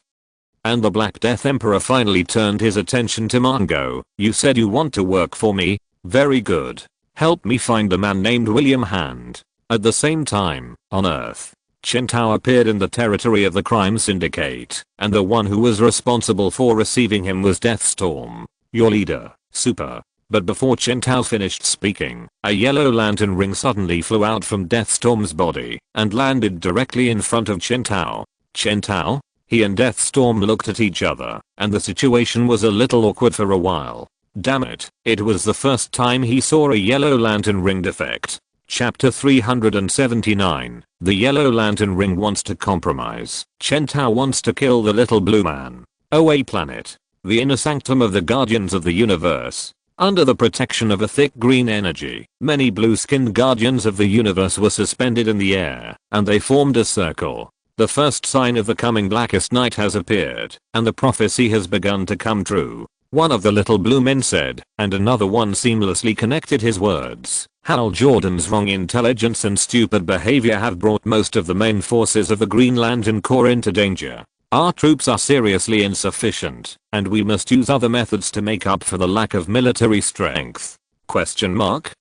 and the Black Death Emperor finally turned his attention to Mongo. "You said you want to work for me? Very good. Help me find a man named William Hand." At the same time, on Earth, Chen Tao appeared in the territory of the crime syndicate, and the one who was responsible for receiving him was Deathstorm. "Your leader, Super." But before Chen Tao finished speaking, a yellow lantern ring suddenly flew out from Deathstorm's body and landed directly in front of Chen Tao. "Chen Tao?" He and Deathstorm looked at each other, and the situation was a little awkward for a while. Damn it, it was the first time he saw a yellow lantern ring defect. Chapter 379. The Yellow Lantern Ring wants to compromise. Chen Tao wants to kill the little blue man. OA planet. The inner sanctum of the Guardians of the Universe. Under the protection of a thick green energy, many blue-skinned Guardians of the Universe were suspended in the air, and they formed a circle. The first sign of the coming blackest night has appeared, and the prophecy has begun to come true. One of the little blue men said, and another one seamlessly connected his words. Hal Jordan's wrong intelligence and stupid behavior have brought most of the main forces of the Green Lantern Corps into danger. Our troops are seriously insufficient, and we must use other methods to make up for the lack of military strength. Question mark?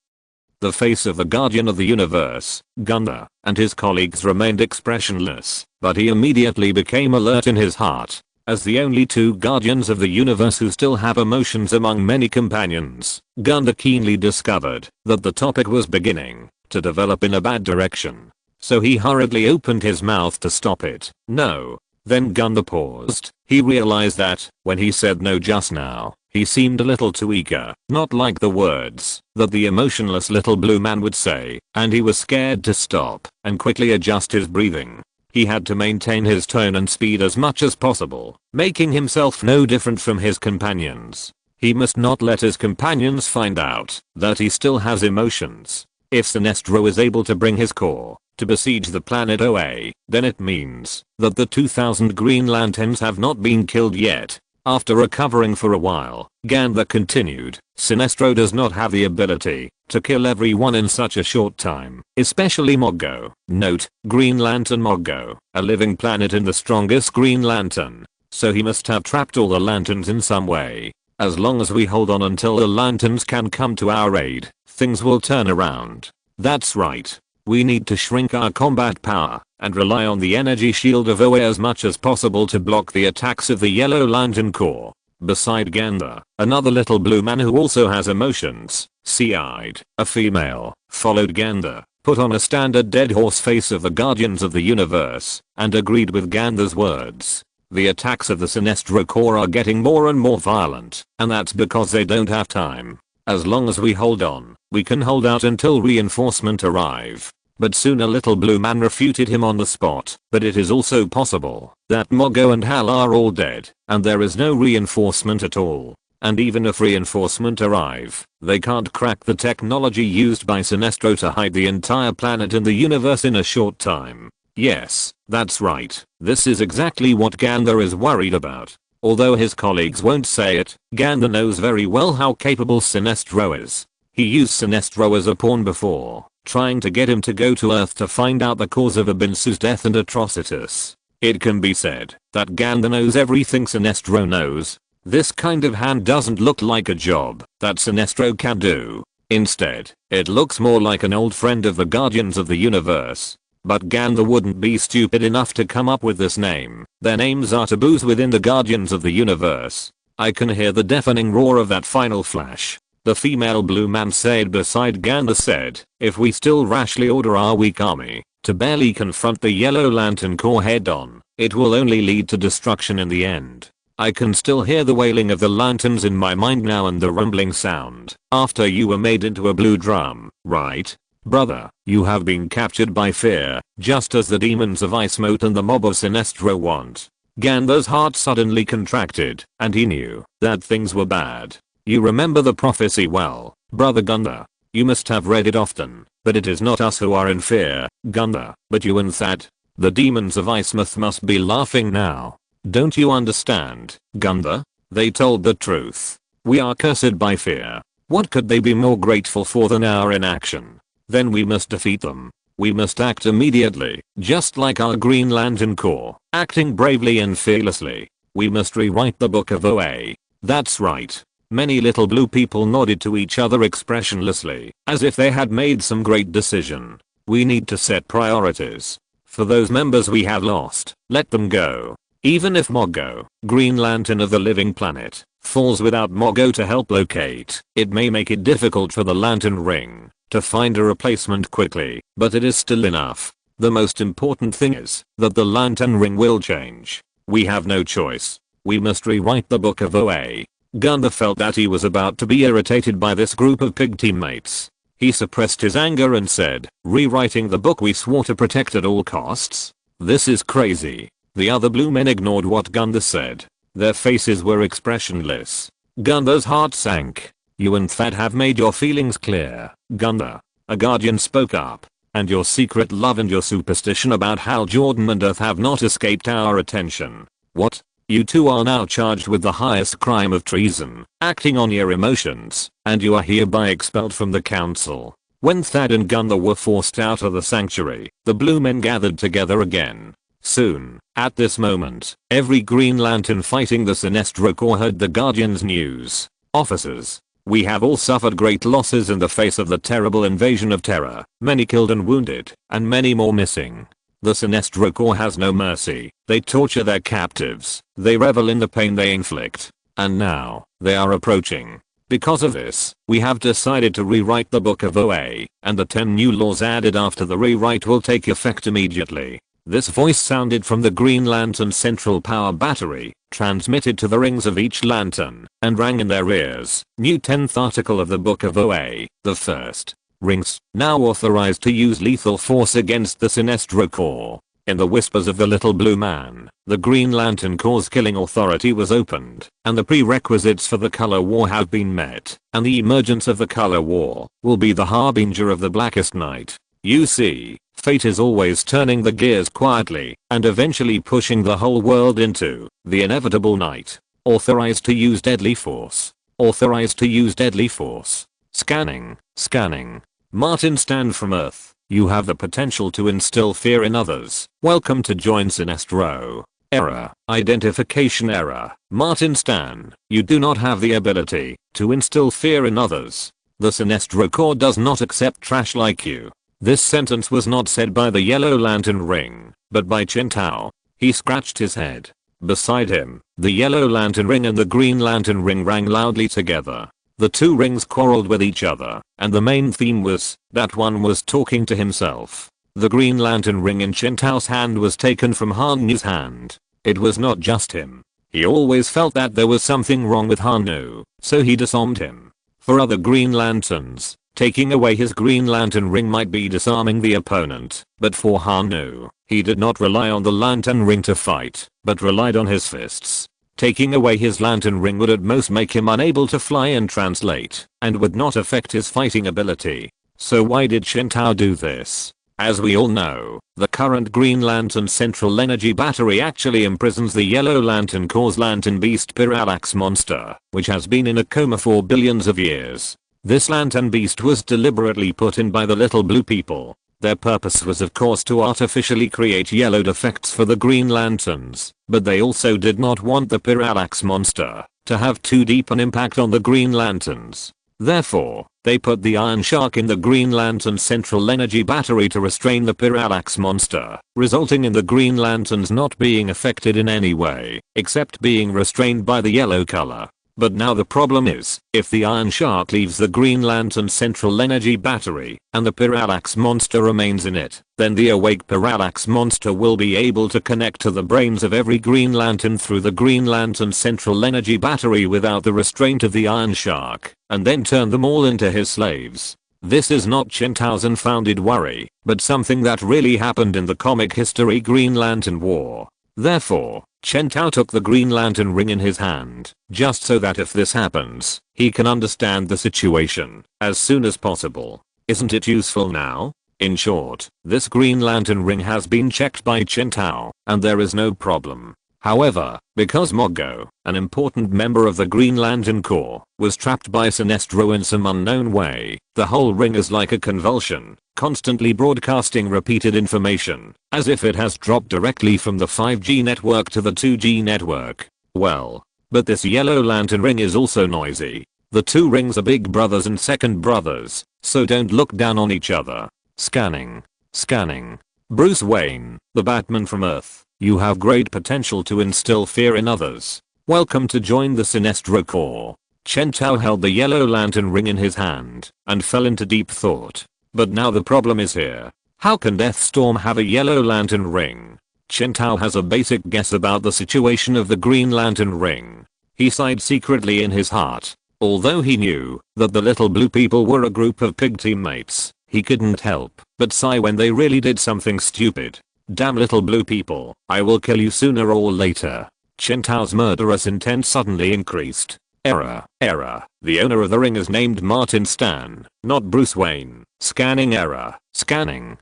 The face of the Guardian of the Universe, Gunther, and his colleagues remained expressionless, but he immediately became alert in his heart. As the only two Guardians of the Universe who still have emotions among many companions, Gunther keenly discovered that the topic was beginning to develop in a bad direction. So he hurriedly opened his mouth to stop it. "No." Then Gunther paused. He realized that, when he said no just now, he seemed a little too eager, not like the words that the emotionless little blue man would say, and he was scared to stop and quickly adjust his breathing. He had to maintain his tone and speed as much as possible, making himself no different from his companions. He must not let his companions find out that he still has emotions. If Sinestro is able to bring his corps to besiege the planet OA, then it means that the 2000 Green Lanterns have not been killed yet. After recovering for a while, Gunther continued, "Sinestro does not have the ability to kill everyone in such a short time, especially Mogo." Note, Green Lantern Mogo, a living planet in the strongest Green Lantern. So he must have trapped all the lanterns in some way. As long as we hold on until the lanterns can come to our aid, things will turn around. That's right. We need to shrink our combat power and rely on the energy shield of OA as much as possible to block the attacks of the Yellow Lantern Corps. Beside Gunther, another little blue man who also has emotions, Sea-eyed, a female, followed Gunther, put on a standard dead horse face of the Guardians of the Universe, and agreed with Gunther's words. The attacks of the Sinestro Corps are getting more and more violent, and that's because they don't have time. As long as we hold on, we can hold out until reinforcement arrive. But soon a little blue man refuted him on the spot, but it is also possible that Mogo and Hal are all dead, and there is no reinforcement at all. And even if reinforcement arrive, they can't crack the technology used by Sinestro to hide the entire planet in the universe in a short time. Yes, that's right, this is exactly what Gunther is worried about. Although his colleagues won't say it, Gunther knows very well how capable Sinestro is. He used Sinestro as a pawn before, trying to get him to go to Earth to find out the cause of Abinsu's death and atrocities. It can be said that Gunther knows everything Sinestro knows. This kind of hand doesn't look like a job that Sinestro can do. Instead, it looks more like an old friend of the Guardians of the Universe. But Gunther wouldn't be stupid enough to come up with this name. Their names are taboos within the Guardians of the Universe. I can hear the deafening roar of that final flash. The female blue man said beside Gunther said, "If we still rashly order our weak army to barely confront the Yellow Lantern Corps head on, it will only lead to destruction in the end." I can still hear the wailing of the lanterns in my mind now and the rumbling sound. "After you were made into a blue drum, right? Brother, you have been captured by fear, just as the demons of Ice Mote and the mob of Sinestro want." Gunther's heart suddenly contracted, and he knew that things were bad. "You remember the prophecy well, Brother Gunther. You must have read it often, but it is not us who are in fear, Gunther, but you and Thad. The demons of Icemoth must be laughing now. Don't you understand, Gunther? They told the truth. We are cursed by fear. What could they be more grateful for than our inaction? Then we must defeat them. We must act immediately, just like our Green Lantern Corps, acting bravely and fearlessly. We must rewrite the book of OA. That's right. Many little blue people nodded to each other expressionlessly, as if they had made some great decision. We need to set priorities. For those members we have lost, let them go. Even if Moggo, Green Lantern of the living planet, falls without Moggo to help locate, it may make it difficult for the Lantern Ring to find a replacement quickly, but it is still enough. The most important thing is that the Lantern Ring will change. We have no choice. We must rewrite the book of OA. Gunther felt that he was about to be irritated by this group of pig teammates. He suppressed his anger and said, rewriting the book we swore to protect at all costs? This is crazy. The other blue men ignored what Gunther said. Their faces were expressionless. Gunther's heart sank. You and Thad have made your feelings clear, Gunther. A guardian spoke up. And your secret love and your superstition about Hal Jordan and Earth have not escaped our attention. What? You two are now charged with the highest crime of treason, acting on your emotions, and you are hereby expelled from the council. When Thad and Gunther were forced out of the sanctuary, the blue men gathered together again. Soon, at this moment, every Green Lantern fighting the Sinestro Corps heard the Guardian's news. Officers, we have all suffered great losses in the face of the terrible invasion of Terra, many killed and wounded, and many more missing. The Sinestro Corps has no mercy. They torture their captives. They revel in the pain they inflict. And now, they are approaching. Because of this, we have decided to rewrite the book of OA, and the 10 new laws added after the rewrite will take effect immediately. This voice sounded from the Green Lantern Central Power Battery, transmitted to the rings of each lantern, and rang in their ears. New 10th article of the book of OA, the first. Rings, now authorized to use lethal force against the Sinestro Corps. In the whispers of the little blue man, the Green Lantern Corps' killing authority was opened, and the prerequisites for the color war have been met, and the emergence of the color war will be the harbinger of the blackest night. You see, fate is always turning the gears quietly, and eventually pushing the whole world into the inevitable night. Authorized to use deadly force. Authorized to use deadly force. Scanning. Scanning. Martin Stan from Earth. You have the potential to instill fear in others. Welcome to join Sinestro. Error. Identification error. Martin Stan. You do not have the ability to instill fear in others. The Sinestro Corps does not accept trash like you. This sentence was not said by the Yellow Lantern Ring, but by Chen Tao. He scratched his head. Beside him, the Yellow Lantern Ring and the Green Lantern Ring rang loudly together. The two rings quarreled with each other, and the main theme was that one was talking to himself. The Green Lantern Ring in Chen Tao's hand was taken from Hanu's hand. It was not just him. He always felt that there was something wrong with Hanu, so he disarmed him. For other Green Lanterns, taking away his Green Lantern Ring might be disarming the opponent, but for Hanu, he did not rely on the Lantern Ring to fight, but relied on his fists. Taking away his Lantern Ring would at most make him unable to fly and translate, and would not affect his fighting ability. So why did Chen Tao do this? As we all know, the current Green Lantern Central Energy Battery actually imprisons the Yellow Lantern Corps' Lantern Beast Parallax Monster, which has been in a coma for billions of years. This Lantern Beast was deliberately put in by the little blue people. Their purpose was of course to artificially create yellow defects for the Green Lanterns, but they also did not want the Parallax Monster to have too deep an impact on the Green Lanterns. Therefore, they put the Iron Shark in the Green Lantern Central Energy Battery to restrain the Parallax Monster, resulting in the Green Lanterns not being affected in any way, except being restrained by the yellow color. But now the problem is, if the Iron Shark leaves the Green Lantern Central Energy Battery, and the Parallax Monster remains in it, then the awake Parallax Monster will be able to connect to the brains of every Green Lantern through the Green Lantern Central Energy Battery without the restraint of the Iron Shark, and then turn them all into his slaves. This is not Chen Tao's unfounded worry, but something that really happened in the comic history Green Lantern War. Therefore, Chen Tao took the Green Lantern Ring in his hand, just so that if this happens, he can understand the situation as soon as possible. Isn't it useful now? In short, this Green Lantern Ring has been checked by Chen Tao, and there is no problem. However, because Moggo, an important member of the Green Lantern Corps, was trapped by Sinestro in some unknown way, the whole ring is like a convulsion, constantly broadcasting repeated information, as if it has dropped directly from the 5G network to the 2G network. Well, but this yellow lantern ring is also noisy. The two rings are big brothers and second brothers, so don't look down on each other. Scanning. Scanning. Bruce Wayne, the Batman from Earth, you have great potential to instill fear in others. Welcome to join the Sinestro Corps. Chen Tao held the yellow lantern ring in his hand and fell into deep thought. But now the problem is here. How can Deathstorm have a yellow lantern ring? Chen Tao has a basic guess about the situation of the Green Lantern ring. He sighed secretly in his heart. Although he knew that the little blue people were a group of pig teammates, he couldn't help but sigh when they really did something stupid. Damn little blue people, I will kill you sooner or later. Chen Tao's murderous intent suddenly increased. Error. The owner of the ring is named Martin Stan, not Bruce Wayne. Scanning error. Scanning.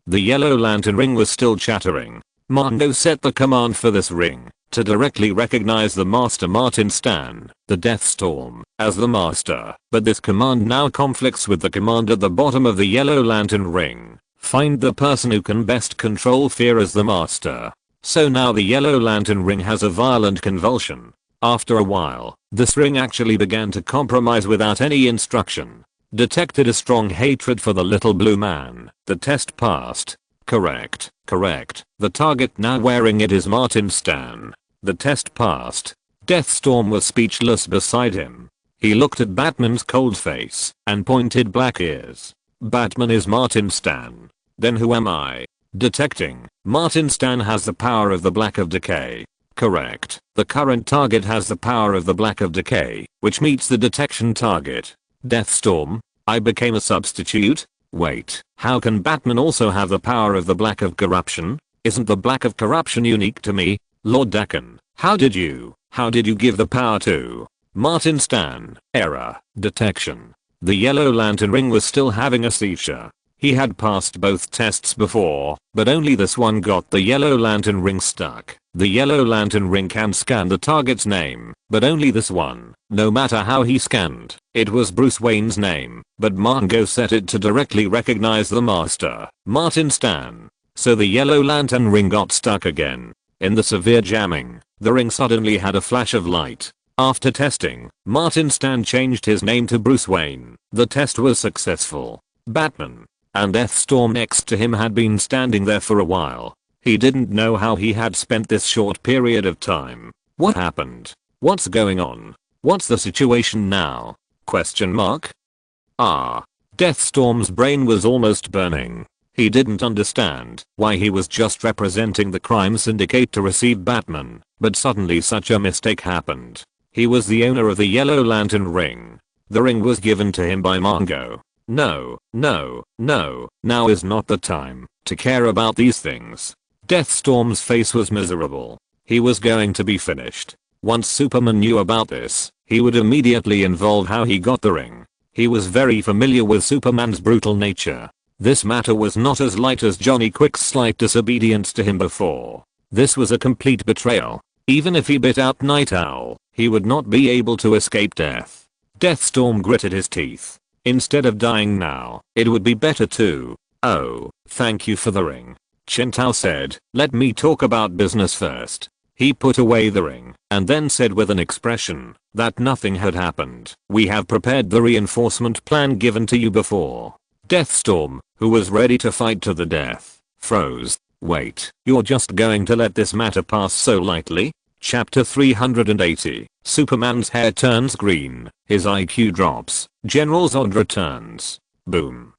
The yellow lantern ring was still chattering. Mondo set the command for this ring to directly recognize the master Martin Stan, the Deathstorm, as the master, but this command now conflicts with the command at the bottom of the yellow lantern ring. Find the person who can best control fear as the master. So now the yellow lantern ring has a violent convulsion. After a while, this ring actually began to compromise without any instruction. Detected a strong hatred for the little blue man. The test passed. Correct. The target now wearing it is Martin Stan. The test passed. Deathstorm was speechless beside him. He looked at Batman's cold face and pointed black ears. Batman is Martin Stan. Then who am I? Detecting. Martin Stan has the power of the Black of Decay. Correct. The current target has the power of the Black of Decay, which meets the detection target. Deathstorm, I became a substitute? Wait, how can Batman also have the power of the Black of Corruption? Isn't the Black of Corruption unique to me? Lord Dakan, how did you give the power to Martin Stan? Error. Detection. The yellow lantern ring was still having a seizure. He had passed both tests before, but only this one got the yellow lantern ring stuck. The yellow lantern ring can scan the target's name, but only this one. No matter how he scanned, it was Bruce Wayne's name, but Mongo set it to directly recognize the master, Martin Stan. So the yellow lantern ring got stuck again. In the severe jamming, the ring suddenly had a flash of light. After testing, Martin Stan changed his name to Bruce Wayne. The test was successful. Batman and Deathstorm next to him had been standing there for a while. He didn't know how he had spent this short period of time. What happened? What's going on? What's the situation now? Question mark? Deathstorm's brain was almost burning. He didn't understand why he was just representing the crime syndicate to receive Batman, but suddenly such a mistake happened. He was the owner of the yellow lantern ring. The ring was given to him by Mongo. No, now is not the time to care about these things. Deathstorm's face was miserable. He was going to be finished. Once Superman knew about this, he would immediately involve how he got the ring. He was very familiar with Superman's brutal nature. This matter was not as light as Johnny Quick's slight disobedience to him before. This was a complete betrayal. Even if he bit out Night Owl, he would not be able to escape death. Deathstorm gritted his teeth. Instead of dying now, it would be better to. Oh, thank you for the ring. Chen Tao said, let me talk about business first. He put away the ring and then said with an expression that nothing had happened. We have prepared the reinforcement plan given to you before. Deathstorm, who was ready to fight to the death, froze. Wait, you're just going to let this matter pass so lightly? Chapter 380. Superman's hair turns green, his IQ drops, General Zod returns. Boom.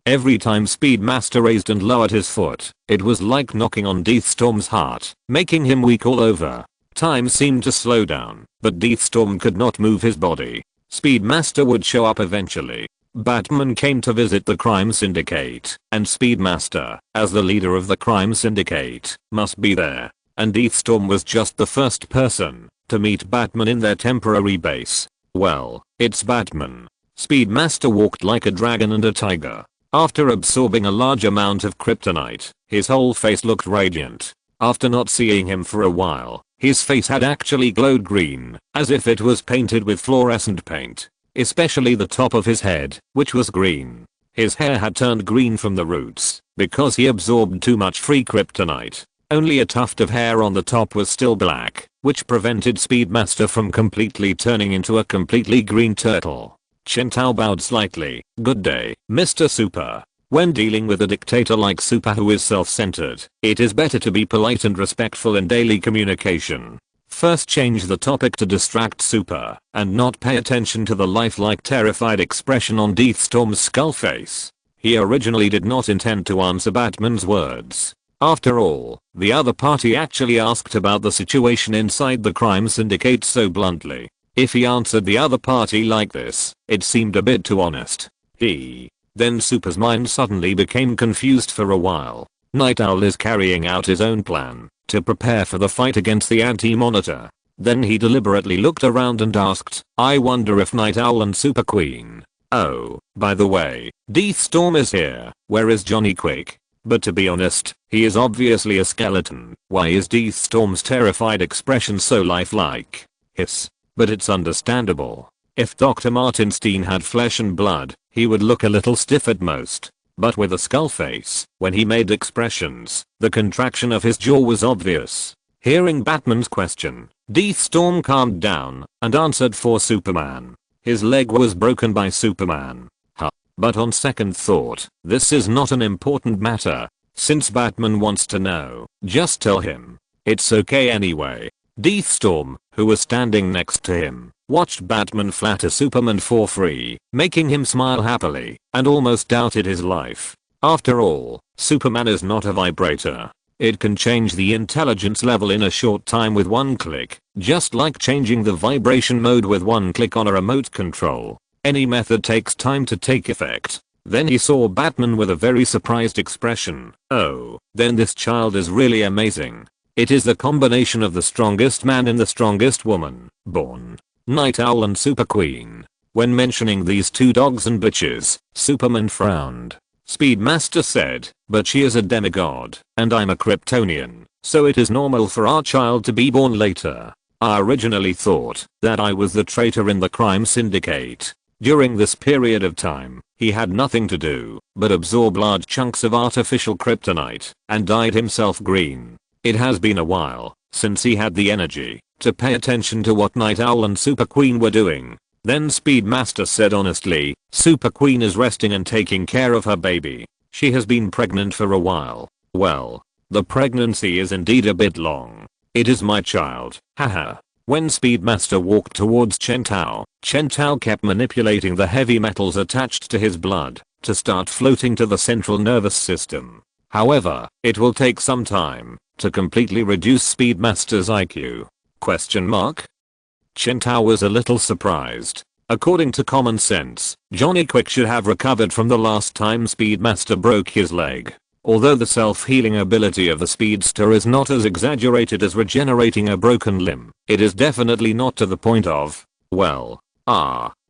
Every time Speedmaster raised and lowered his foot, it was like knocking on Deathstorm's heart, making him weak all over. Time seemed to slow down, but Deathstorm could not move his body. Speedmaster would show up eventually. Batman came to visit the crime syndicate, and Speedmaster, as the leader of the crime syndicate, must be there. And Deathstorm was just the first person to meet Batman in their temporary base. Well, it's Batman. Speedmaster walked like a dragon and a tiger. After absorbing a large amount of kryptonite, his whole face looked radiant. After not seeing him for a while, his face had actually glowed green, as if it was painted with fluorescent paint. Especially the top of his head, which was green. His hair had turned green from the roots, because he absorbed too much free kryptonite. Only a tuft of hair on the top was still black, which prevented Speedmaster from completely turning into a completely green turtle. Chen Tao bowed slightly. Good day, Mr. Super. When dealing with a dictator like Super who is self-centered, it is better to be polite and respectful in daily communication. First change the topic to distract Super, and not pay attention to the lifelike terrified expression on Deathstorm's skull face. He originally did not intend to answer Batman's words. After all, the other party actually asked about the situation inside the crime syndicate so bluntly. If he answered the other party like this, it seemed a bit too honest. Then Super's mind suddenly became confused for a while. Night Owl is carrying out his own plan to prepare for the fight against the Anti-Monitor. Then he deliberately looked around and asked, I wonder if Night Owl and Super Queen. Oh, by the way, Deathstorm is here. Where is Johnny Quick? But to be honest, he is obviously a skeleton. Why is Deathstorm's terrified expression so lifelike? Hiss. But it's understandable. If Dr. Martinstein had flesh and blood, he would look a little stiff at most. But with a skull face, when he made expressions, the contraction of his jaw was obvious. Hearing Batman's question, Deathstorm calmed down and answered for Superman. His leg was broken by Superman. But on second thought, this is not an important matter. Since Batman wants to know, just tell him. It's okay anyway. Deathstorm, who was standing next to him, watched Batman flatter Superman for free, making him smile happily, and almost doubted his life. After all, Superman is not a vibrator. It can change the intelligence level in a short time with one click, just like changing the vibration mode with one click on a remote control. Any method takes time to take effect. Then he saw Batman with a very surprised expression. Oh, then this child is really amazing. It is the combination of the strongest man and the strongest woman born. Night Owl and Super Queen. When mentioning these two dogs and bitches, Superman frowned. Speedmaster said, but she is a demigod, and I'm a Kryptonian, so it is normal for our child to be born later. I originally thought that I was the traitor in the crime syndicate. During this period of time, he had nothing to do but absorb large chunks of artificial kryptonite and dyed himself green. It has been a while since he had the energy to pay attention to what Night Owl and Super Queen were doing. Then Speedmaster said honestly, Super Queen is resting and taking care of her baby. She has been pregnant for a while. Well, the pregnancy is indeed a bit long. It is my child, haha. When Speedmaster walked towards Chen Tao kept manipulating the heavy metals attached to his blood to start floating to the central nervous system. However, it will take some time to completely reduce Speedmaster's IQ. Question mark? Chen Tao was a little surprised. According to common sense, Johnny Quick should have recovered from the last time Speedmaster broke his leg. Although the self-healing ability of the speedster is not as exaggerated as regenerating a broken limb, it is definitely not to the point of, well,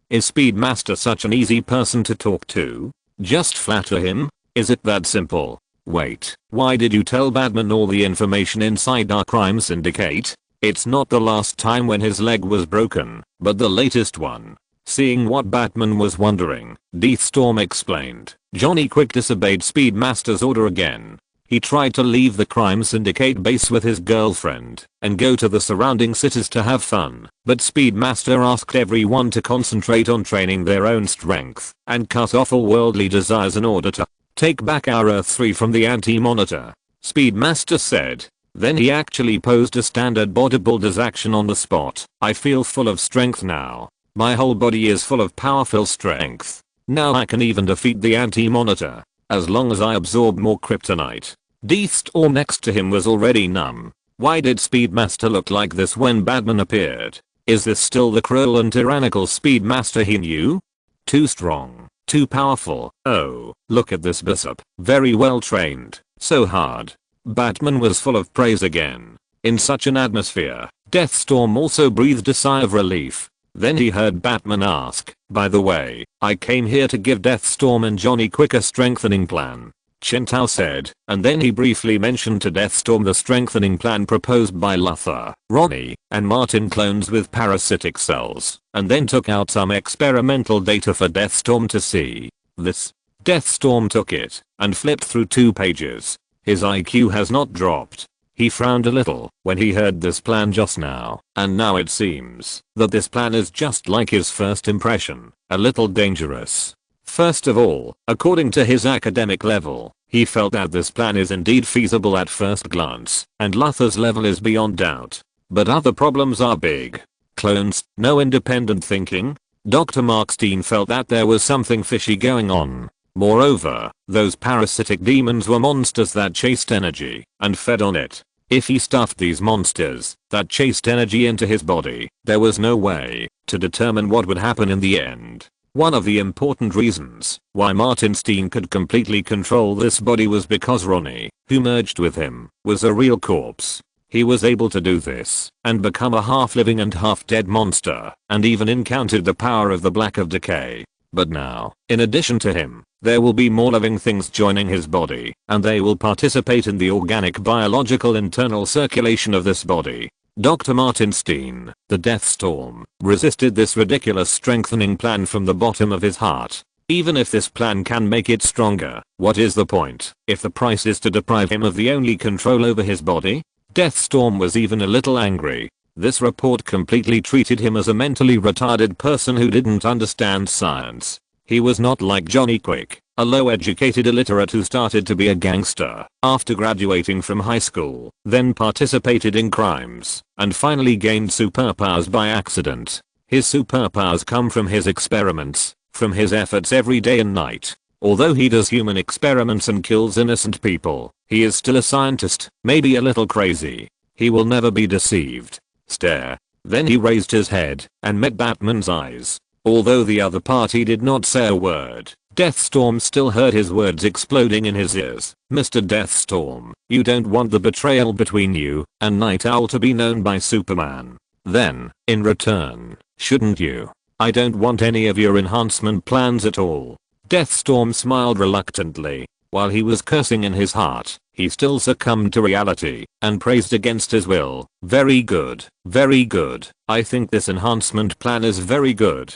is Speedmaster such an easy person to talk to? Just flatter him? Is it that simple? Wait, why did you tell Batman all the information inside our crime syndicate? It's not the last time when his leg was broken, but the latest one. Seeing what Batman was wondering, Deathstorm explained. Johnny Quick disobeyed Speedmaster's order again. He tried to leave the crime syndicate base with his girlfriend and go to the surrounding cities to have fun, but Speedmaster asked everyone to concentrate on training their own strength and cut off all worldly desires in order to take back our Earth-3 from the Anti-Monitor. Speedmaster said. Then he actually posed a standard bodybuilder's action on the spot. I feel full of strength now. My whole body is full of powerful strength. Now I can even defeat the Anti-Monitor, as long as I absorb more kryptonite. Deathstorm next to him was already numb. Why did Speedmaster look like this when Batman appeared? Is this still the cruel and tyrannical Speedmaster he knew? Too strong, too powerful. Oh, look at this bishop. Very well trained, so hard. Batman was full of praise again. In such an atmosphere, Deathstorm also breathed a sigh of relief. Then he heard Batman ask, by the way, I came here to give Deathstorm and Johnny Quick a strengthening plan. Chen Tao said, and then he briefly mentioned to Deathstorm the strengthening plan proposed by Luthor, Ronnie, and Martin clones with parasitic cells, and then took out some experimental data for Deathstorm to see. This. Deathstorm took it and flipped through 2 pages. His IQ has not dropped. He frowned a little when he heard this plan just now, and now it seems that this plan is just like his first impression, a little dangerous. First of all, according to his academic level, he felt that this plan is indeed feasible at first glance, and Luther's level is beyond doubt. But other problems are big. Clones, no independent thinking. Dr. Markstein felt that there was something fishy going on. Moreover, those parasitic demons were monsters that chased energy and fed on it. If he stuffed these monsters that chased energy into his body, there was no way to determine what would happen in the end. One of the important reasons why Martinstein could completely control this body was because Ronnie, who merged with him, was a real corpse. He was able to do this and become a half-living and half-dead monster, and even encountered the power of the Black of Decay. But now, in addition to him, there will be more living things joining his body, and they will participate in the organic biological internal circulation of this body. Dr. Martinstein, the Death Storm, resisted this ridiculous strengthening plan from the bottom of his heart. Even if this plan can make it stronger, what is the point if the price is to deprive him of the only control over his body? Deathstorm was even a little angry. This report completely treated him as a mentally retarded person who didn't understand science. He was not like Johnny Quick, a low-educated illiterate who started to be a gangster after graduating from high school, then participated in crimes, and finally gained superpowers by accident. His superpowers come from his experiments, from his efforts every day and night. Although he does human experiments and kills innocent people, he is still a scientist, maybe a little crazy. He will never be deceived. Stare. Then he raised his head and met Batman's eyes. Although the other party did not say a word, Deathstorm still heard his words exploding in his ears. Mr. Deathstorm, you don't want the betrayal between you and Night Owl to be known by Superman. Then, in return, shouldn't you? I don't want any of your enhancement plans at all. Deathstorm smiled reluctantly. While he was cursing in his heart, he still succumbed to reality and praised against his will. Very good. Very good. I think this enhancement plan is very good.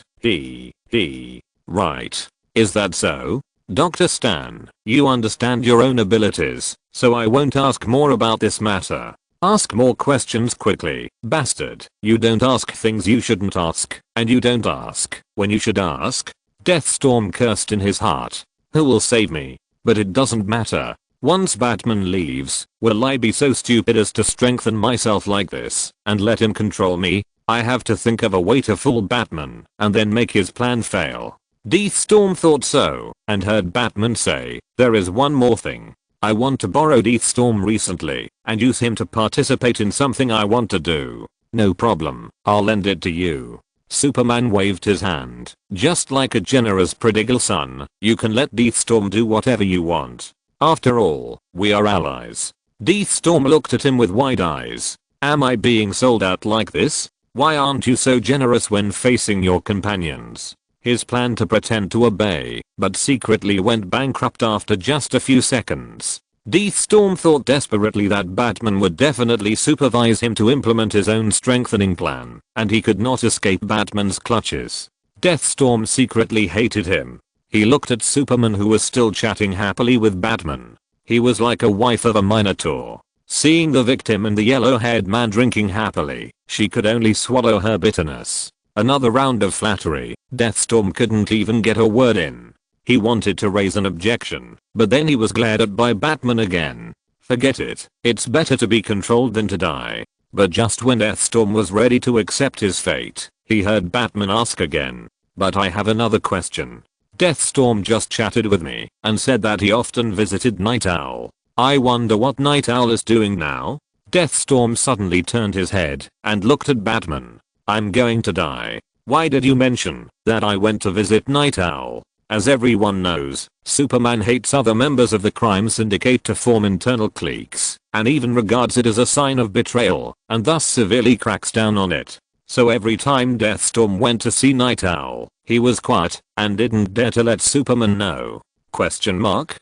Right. Is that so? Dr. Stan, you understand your own abilities, so I won't ask more about this matter. Ask more questions quickly, bastard. You don't ask things you shouldn't ask, and you don't ask when you should ask. Deathstorm cursed in his heart. Who will save me? But it doesn't matter. Once Batman leaves, will I be so stupid as to strengthen myself like this and let him control me? I have to think of a way to fool Batman and then make his plan fail. Deathstorm thought so and heard Batman say, there is one more thing. I want to borrow Deathstorm recently and use him to participate in something I want to do. No problem, I'll lend it to you. Superman waved his hand. Just like a generous prodigal son, you can let Deathstorm do whatever you want. After all, we are allies. Deathstorm looked at him with wide eyes. Am I being sold out like this? Why aren't you so generous when facing your companions? His plan to pretend to obey, but secretly went bankrupt after just a few seconds. Deathstorm thought desperately that Batman would definitely supervise him to implement his own strengthening plan, and he could not escape Batman's clutches. Deathstorm secretly hated him. He looked at Superman, who was still chatting happily with Batman. He was like a wife of a minotaur. Seeing the victim and the yellow-haired man drinking happily, she could only swallow her bitterness. Another round of flattery. Deathstorm couldn't even get a word in. He wanted to raise an objection, but then he was glared at by Batman again. Forget it. It's better to be controlled than to die. But just when Deathstorm was ready to accept his fate, he heard Batman ask again. But I have another question. Deathstorm just chatted with me and said that he often visited Night Owl. I wonder what Night Owl is doing now? Deathstorm suddenly turned his head and looked at Batman. I'm going to die. Why did you mention that I went to visit Night Owl? As everyone knows, Superman hates other members of the crime syndicate to form internal cliques, and even regards it as a sign of betrayal, and thus severely cracks down on it. So every time Deathstorm went to see Night Owl, he was quiet and didn't dare to let Superman know. Question mark?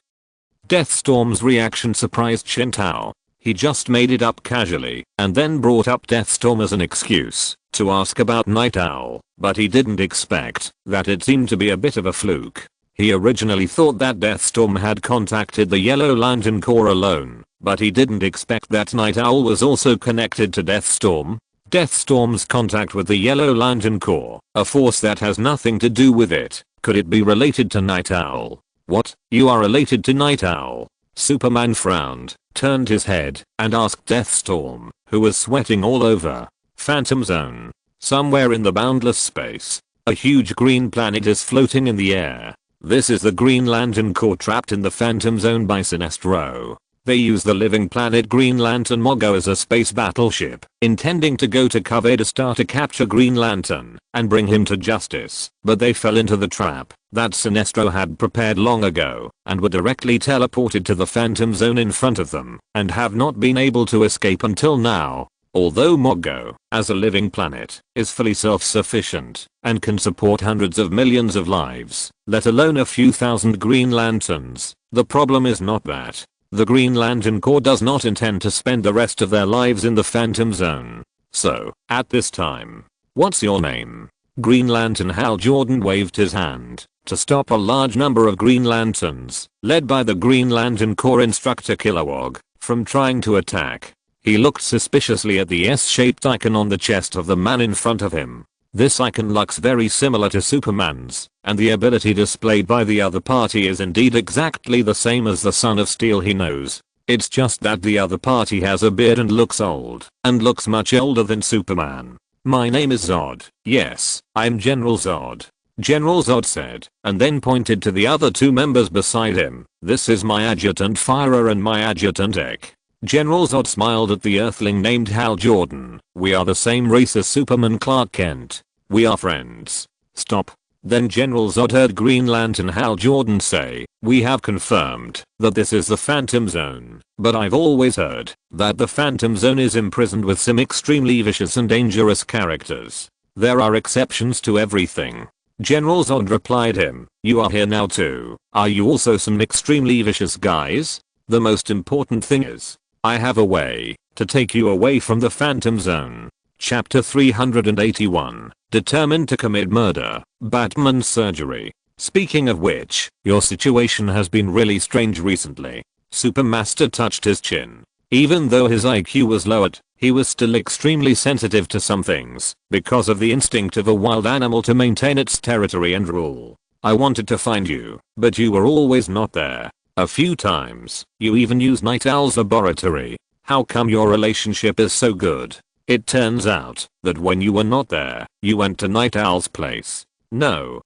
Deathstorm's reaction surprised Chen Tao. He just made it up casually and then brought up Deathstorm as an excuse to ask about Night Owl, but he didn't expect that it seemed to be a bit of a fluke. He originally thought that Deathstorm had contacted the Yellow Lantern Corps alone, but he didn't expect that Night Owl was also connected to Deathstorm. Deathstorm's contact with the Yellow Lantern Corps, a force that has nothing to do with it. Could it be related to Night Owl? What? You are related to Night Owl? Superman frowned, turned his head, and asked Deathstorm, who was sweating all over. Phantom Zone. Somewhere in the boundless space, a huge green planet is floating in the air. This is the Green Lantern Corps trapped in the Phantom Zone by Sinestro. They use the living planet Green Lantern Mogo as a space battleship, intending to go to Cavada Star to capture Green Lantern and bring him to justice, but they fell into the trap that Sinestro had prepared long ago and were directly teleported to the Phantom Zone in front of them and have not been able to escape until now. Although Mogo, as a living planet, is fully self-sufficient and can support hundreds of millions of lives, let alone a few thousand Green Lanterns, the problem is not that. The Green Lantern Corps does not intend to spend the rest of their lives in the Phantom Zone. So, at this time, what's your name? Green Lantern Hal Jordan waved his hand to stop a large number of Green Lanterns, led by the Green Lantern Corps instructor Kilowog, from trying to attack. He looked suspiciously at the S-shaped icon on the chest of the man in front of him. This icon looks very similar to Superman's, and the ability displayed by the other party is indeed exactly the same as the Son of Steel he knows. It's just that the other party has a beard and looks old, and looks much older than Superman. My name is Zod. Yes, I'm General Zod. General Zod said, and then pointed to the other two members beside him. This is my adjutant Fyra and my adjutant Ek. General Zod smiled at the earthling named Hal Jordan. We are the same race as Superman Clark Kent. We are friends. Stop. Then General Zod heard Green Lantern Hal Jordan say, we have confirmed that this is the Phantom Zone, but I've always heard that the Phantom Zone is imprisoned with some extremely vicious and dangerous characters. There are exceptions to everything. General Zod replied him, you are here now too. Are you also some extremely vicious guys? The most important thing is, I have a way to take you away from the Phantom Zone. Chapter 381. Determined to commit murder. Batman's surgery. Speaking of which, your situation has been really strange recently. Supermaster touched his chin. Even though his IQ was lowered, he was still extremely sensitive to some things because of the instinct of a wild animal to maintain its territory and rule. I wanted to find you, but you were always not there. A few times, you even used Night Owl's laboratory. How come your relationship is so good? It turns out that when you were not there, you went to Night Owl's place. No,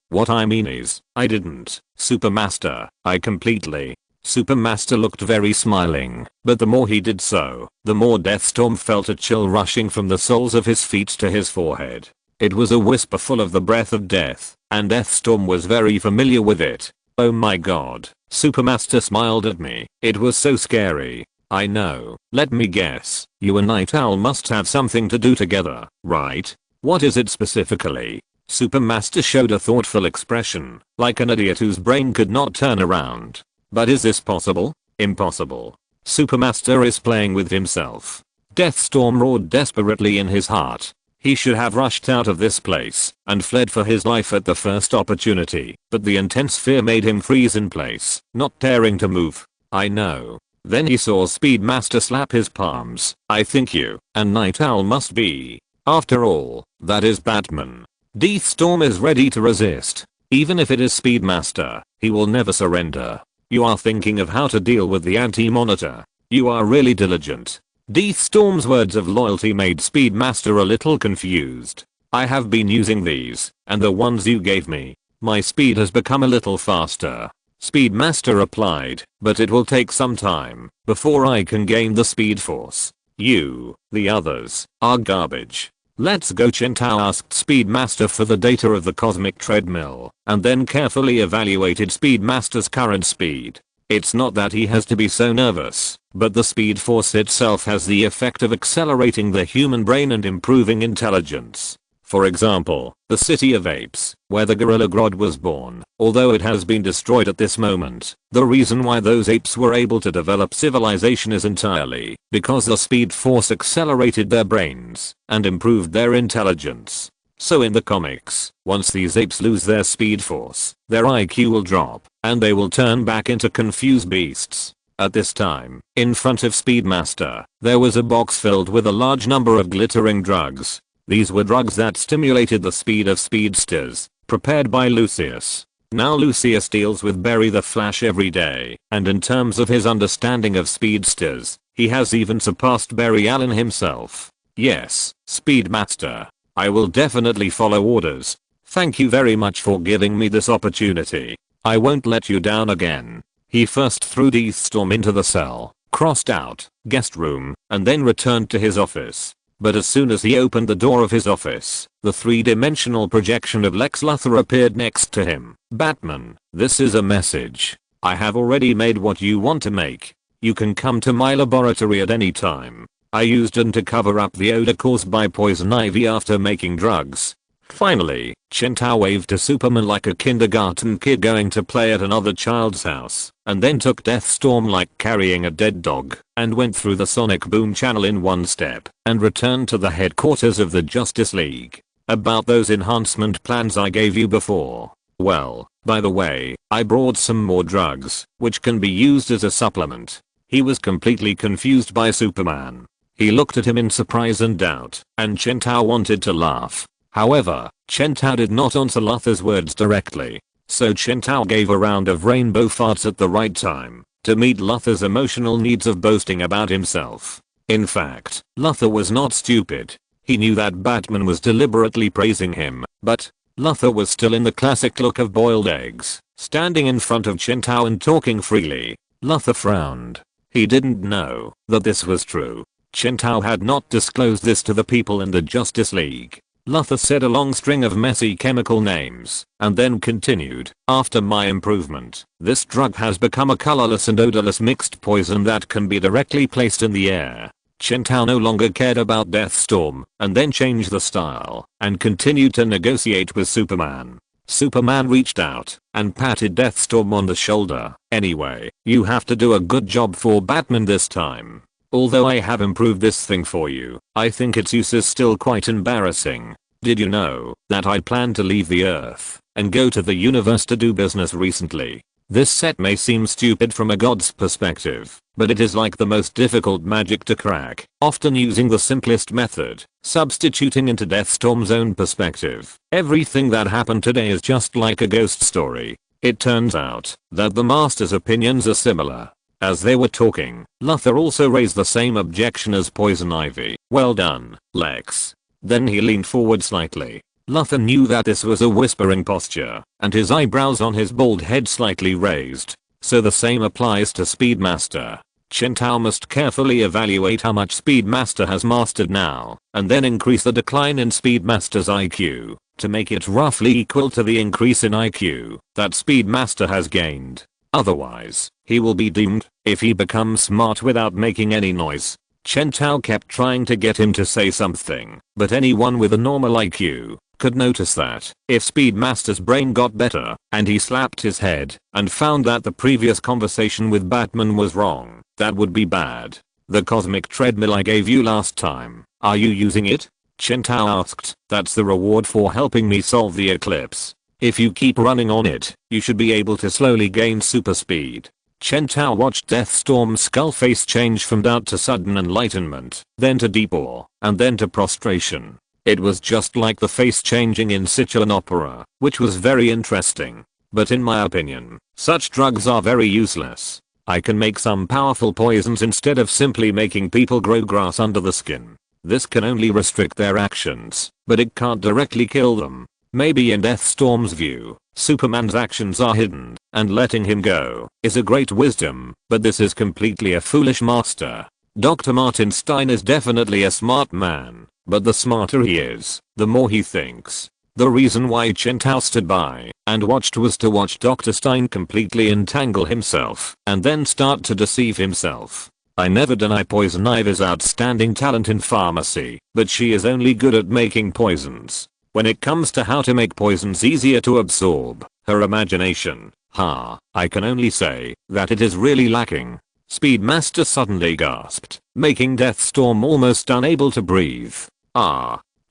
what I mean is, I didn't. Supermaster, I completely. Supermaster looked very smiling, but the more he did so, the more Deathstorm felt a chill rushing from the soles of his feet to his forehead. It was a whisper full of the breath of death, and Deathstorm was very familiar with it. Oh my god. Supermaster smiled at me. It was so scary. I know. Let me guess. You and Night Owl must have something to do together, right? What is it specifically? Supermaster showed a thoughtful expression, like an idiot whose brain could not turn around. But is this possible? Impossible. Supermaster is playing with himself. Deathstorm roared desperately in his heart. He should have rushed out of this place and fled for his life at the first opportunity, but the intense fear made him freeze in place, not daring to move. I know. Then he saw Speedmaster slap his palms. I think you and Night Owl must be. After all, that is Batman. Deathstorm is ready to resist. Even if it is Speedmaster, he will never surrender. You are thinking of how to deal with the anti-monitor. You are really diligent. Deathstorm's words of loyalty made Speedmaster a little confused. I have been using these, and the ones you gave me. My speed has become a little faster. Speedmaster replied, but it will take some time before I can gain the speed force. You, the others, are garbage. Let's go. Chen Tao asked Speedmaster for the data of the cosmic treadmill, and then carefully evaluated Speedmaster's current speed. It's not that he has to be so nervous, but the speed force itself has the effect of accelerating the human brain and improving intelligence. For example, the City of Apes, where the Gorilla Grodd was born, although it has been destroyed at this moment, the reason why those apes were able to develop civilization is entirely because the speed force accelerated their brains and improved their intelligence. So in the comics, once these apes lose their speed force, their IQ will drop, and they will turn back into confused beasts. At this time, in front of Speedmaster, there was a box filled with a large number of glittering drugs. These were drugs that stimulated the speed of speedsters, prepared by Lucius. Now Lucius deals with Barry the Flash every day, and in terms of his understanding of speedsters, he has even surpassed Barry Allen himself. Yes, Speedmaster. I will definitely follow orders. Thank you very much for giving me this opportunity. I won't let you down again. He first threw Deathstorm into the cell, crossed out, guest room, and then returned to his office. But as soon as he opened the door of his office, the three-dimensional projection of Lex Luthor appeared next to him. Batman, this is a message. I have already made what you want to make. You can come to my laboratory at any time. I used it to cover up the odor caused by poison ivy after making drugs. Finally, Chen Tao waved to Superman like a kindergarten kid going to play at another child's house, and then took Deathstorm like carrying a dead dog, and went through the sonic boom channel in one step, and returned to the headquarters of the Justice League. About those enhancement plans I gave you before. Well, by the way, I brought some more drugs, which can be used as a supplement. He was completely confused by Superman. He looked at him in surprise and doubt, and Chen Tao wanted to laugh. However, Chen Tao did not answer Luthor's words directly, so Chen Tao gave a round of rainbow farts at the right time, to meet Luthor's emotional needs of boasting about himself. In fact, Luthor was not stupid. He knew that Batman was deliberately praising him, but Luthor was still in the classic look of boiled eggs, standing in front of Chen Tao and talking freely. Luthor frowned. He didn't know that this was true. Chen Tao had not disclosed this to the people in the Justice League. Luthor said a long string of messy chemical names, and then continued, after my improvement, this drug has become a colorless and odorless mixed poison that can be directly placed in the air. Chen Tao no longer cared about Deathstorm, and then changed the style, and continued to negotiate with Superman. Superman reached out, and patted Deathstorm on the shoulder. Anyway, you have to do a good job for Batman this time. Although I have improved this thing for you, I think its use is still quite embarrassing. Did you know that I plan to leave the Earth and go to the universe to do business recently? This set may seem stupid from a god's perspective, but it is like the most difficult magic to crack, often using the simplest method, substituting into Deathstorm's own perspective. Everything that happened today is just like a ghost story. It turns out that the Master's opinions are similar. As they were talking, Luthor also raised the same objection as Poison Ivy. Well done, Lex. Then he leaned forward slightly. Luthor knew that this was a whispering posture, and his eyebrows on his bald head slightly raised. So the same applies to Speedmaster. Chen Tao must carefully evaluate how much Speedmaster has mastered now, and then increase the decline in Speedmaster's IQ, to make it roughly equal to the increase in IQ that Speedmaster has gained. Otherwise, he will be doomed if he becomes smart without making any noise. Chen Tao kept trying to get him to say something, but anyone with a normal IQ could notice that if Speedmaster's brain got better, and he slapped his head and found that the previous conversation with Batman was wrong, that would be bad. The cosmic treadmill I gave you last time, are you using it? Chen Tao asked. That's the reward for helping me solve the eclipse. If you keep running on it, you should be able to slowly gain super speed. Chen Tao watched Deathstorm's skull face change from doubt to sudden enlightenment, then to deep awe, and then to prostration. It was just like the face changing in Sichuan opera, which was very interesting. But in my opinion, such drugs are very useless. I can make some powerful poisons instead of simply making people grow grass under the skin. This can only restrict their actions, but it can't directly kill them. Maybe in Deathstorm's view, Superman's actions are hidden, and letting him go is a great wisdom, but this is completely a foolish master. Dr. Martin Stein is definitely a smart man, but the smarter he is, the more he thinks. The reason why Chen Tao stood by and watched was to watch Dr. Stein completely entangle himself and then start to deceive himself. I never deny Poison Ivy's outstanding talent in pharmacy, but she is only good at making poisons. When it comes to how to make poisons easier to absorb, her imagination, I can only say that it is really lacking. Speedmaster suddenly gasped, making Deathstorm almost unable to breathe.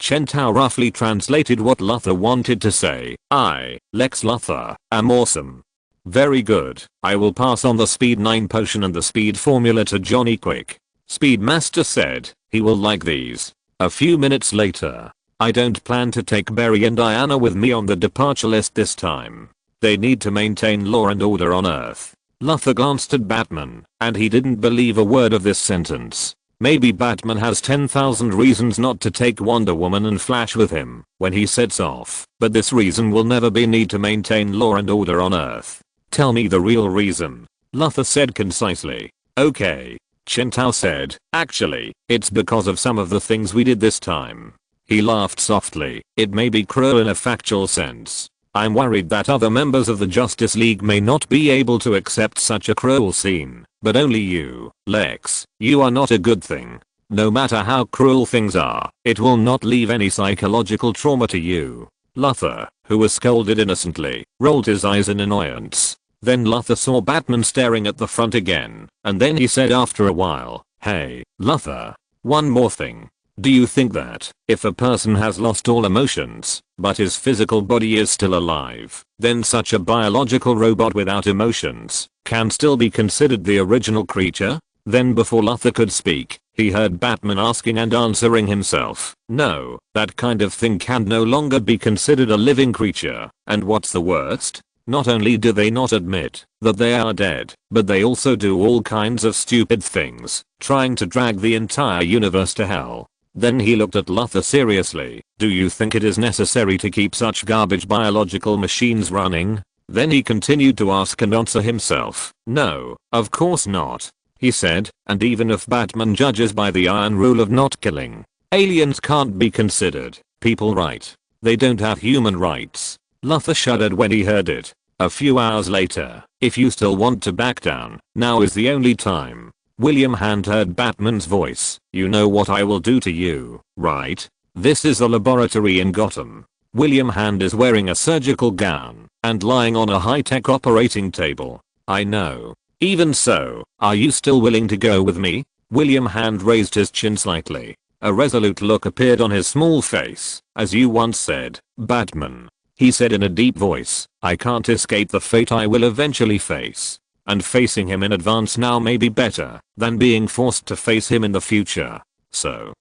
Chen Tao roughly translated what Luthor wanted to say. I, Lex Luthor, am awesome. Very good. I will pass on the Speed 9 potion and the speed formula to Johnny Quick. Speedmaster said he will like these. A few minutes later. I don't plan to take Barry and Diana with me on the departure list this time. They need to maintain law and order on Earth. Luthor glanced at Batman, and he didn't believe a word of this sentence. Maybe Batman has 10,000 reasons not to take Wonder Woman and Flash with him when he sets off, but this reason will never be need to maintain law and order on Earth. Tell me the real reason, Luthor said concisely. Okay, Chen Tao said, actually, it's because of some of the things we did this time. He laughed softly. It may be cruel in a factual sense. I'm worried that other members of the Justice League may not be able to accept such a cruel scene, but only you, Lex. You are not a good thing. No matter how cruel things are, it will not leave any psychological trauma to you. Luthor, who was scolded innocently, rolled his eyes in annoyance. Then Luthor saw Batman staring at the front again, and then he said after a while, hey, Luthor, one more thing. Do you think that, if a person has lost all emotions, but his physical body is still alive, then such a biological robot without emotions can still be considered the original creature? Then before Luthor could speak, he heard Batman asking and answering himself. No, that kind of thing can no longer be considered a living creature. And what's the worst? Not only do they not admit that they are dead, but they also do all kinds of stupid things, trying to drag the entire universe to hell. Then he looked at Luthor seriously. Do you think it is necessary to keep such garbage biological machines running? Then he continued to ask and answer himself. No, of course not. He said, and even if Batman judges by the iron rule of not killing, aliens can't be considered people, right? They don't have human rights. Luthor shuddered when he heard it. A few hours later, if you still want to back down, now is the only time. William Hand heard Batman's voice. You know what I will do to you, right? This is the laboratory in Gotham. William Hand is wearing a surgical gown and lying on a high-tech operating table. I know. Even so, are you still willing to go with me? William Hand raised his chin slightly. A resolute look appeared on his small face. As you once said, Batman. He said in a deep voice, I can't escape the fate I will eventually face. And facing him in advance now may be better than being forced to face him in the future. So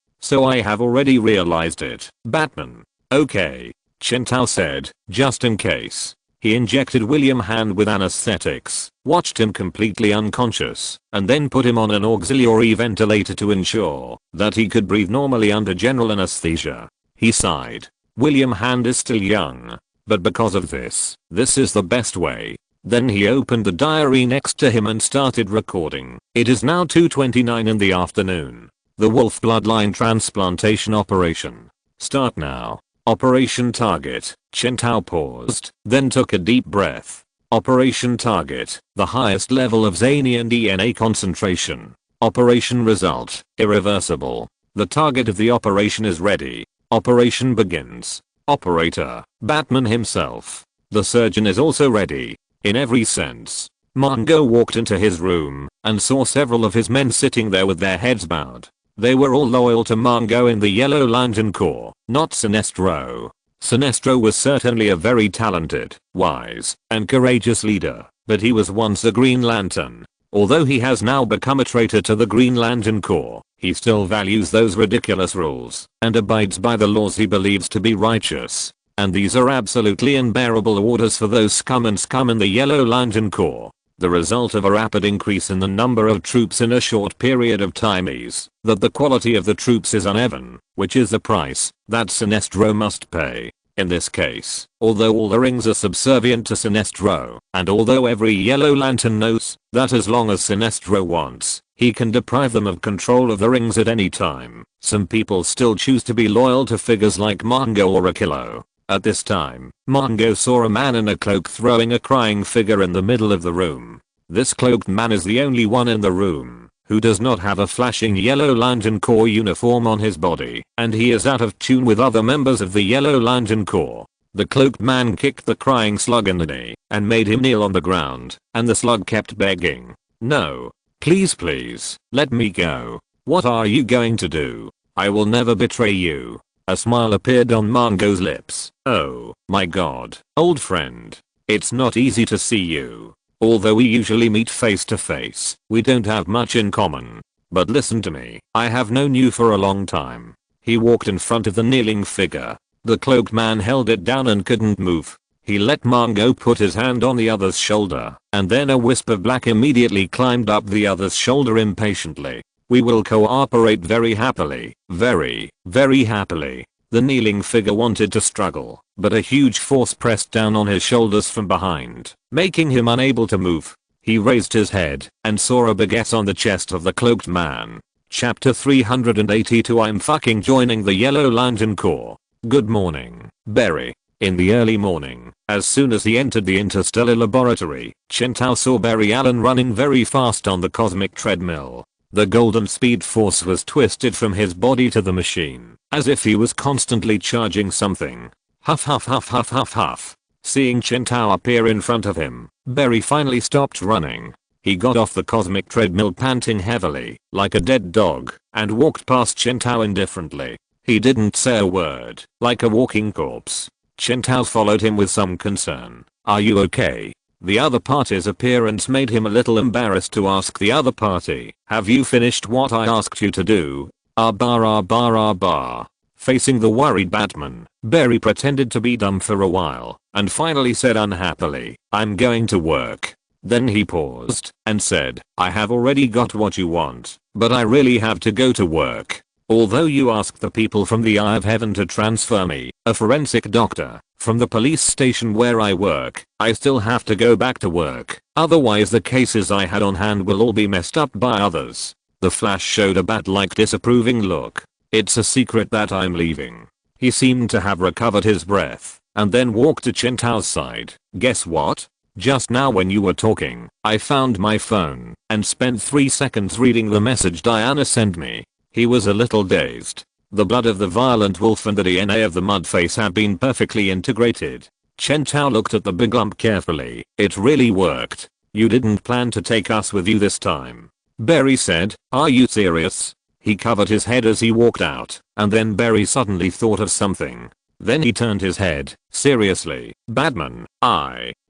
I have already realized it, Batman. Okay, Chen Tao said, just in case. He injected William Hand with anesthetics, watched him completely unconscious, and then put him on an auxiliary ventilator to ensure that he could breathe normally under general anesthesia. He sighed. William Hand is still young, but because of this is the best way. Then he opened the diary next to him and started recording. It is now 2:29 in the afternoon. The Wolf Bloodline Transplantation Operation. Start now. Operation Target. Chen Tao paused, then took a deep breath. Operation Target. The highest level of Xanian DNA concentration. Operation Result. Irreversible. The target of the operation is ready. Operation begins. Operator. Batman himself. The surgeon is also ready. In every sense. Mongo walked into his room and saw several of his men sitting there with their heads bowed. They were all loyal to Mongo in the Yellow Lantern Corps, not Sinestro. Sinestro was certainly a very talented, wise, and courageous leader, but he was once a Green Lantern. Although he has now become a traitor to the Green Lantern Corps, he still values those ridiculous rules and abides by the laws he believes to be righteous. And these are absolutely unbearable orders for those scum in the Yellow Lantern Corps. The result of a rapid increase in the number of troops in a short period of time is that the quality of the troops is uneven, which is the price that Sinestro must pay. In this case, although all the rings are subservient to Sinestro, and although every Yellow Lantern knows that as long as Sinestro wants, he can deprive them of control of the rings at any time, some people still choose to be loyal to figures like Mongo or Akilo. At this time, Mongo saw a man in a cloak throwing a crying figure in the middle of the room. This cloaked man is the only one in the room who does not have a flashing Yellow Lantern Corps uniform on his body, and he is out of tune with other members of the Yellow Lantern Corps. The cloaked man kicked the crying slug in the knee and made him kneel on the ground, and the slug kept begging. No. Please, let me go. What are you going to do? I will never betray you. A smile appeared on Mango's lips. Oh my god, old friend. It's not easy to see you. Although we usually meet face to face, we don't have much in common. But listen to me, I have known you for a long time. He walked in front of the kneeling figure. The cloaked man held it down and couldn't move. He let Mango put his hand on the other's shoulder, and then a wisp of black immediately climbed up the other's shoulder impatiently. We will cooperate very happily, very, very happily. The kneeling figure wanted to struggle, but a huge force pressed down on his shoulders from behind, making him unable to move. He raised his head and saw a baguette on the chest of the cloaked man. Chapter 382 I'm fucking joining the Yellow Lantern Corps. Good morning, Barry. In the early morning, as soon as he entered the interstellar laboratory, Chen Tao saw Barry Allen running very fast on the cosmic treadmill. The golden speed force was twisted from his body to the machine, as if he was constantly charging something. Huff huff huff huff huff huff. Seeing Chen Tao appear in front of him, Barry finally stopped running. He got off the cosmic treadmill panting heavily, like a dead dog, and walked past Chen Tao indifferently. He didn't say a word, like a walking corpse. Chen Tao followed him with some concern. Are you okay? The other party's appearance made him a little embarrassed to ask the other party, have you finished what I asked you to do? Ah. Facing the worried Batman, Barry pretended to be dumb for a while, and finally said unhappily, I'm going to work. Then he paused, and said, I have already got what you want, but I really have to go to work. Although you asked the people from the Eye of Heaven to transfer me, a forensic doctor, from the police station where I work, I still have to go back to work, otherwise the cases I had on hand will all be messed up by others. The Flash showed a bat-like disapproving look. It's a secret that I'm leaving. He seemed to have recovered his breath, and then walked to Chen Tao's side. Guess what? Just now when you were talking, I found my phone, and spent 3 seconds reading the message Diana sent me. He was a little dazed. The blood of the violent wolf and the DNA of the mudface had been perfectly integrated. Chen Tao looked at the big lump carefully. It really worked. You didn't plan to take us with you this time. Barry said, are you serious? He covered his head as he walked out, and then Barry suddenly thought of something. Then he turned his head. Seriously, Batman,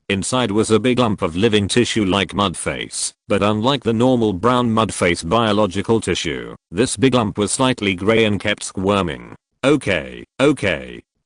Inside was a big lump of living tissue like mudface, but unlike the normal brown mudface biological tissue, this big lump was slightly grey and kept squirming. Okay.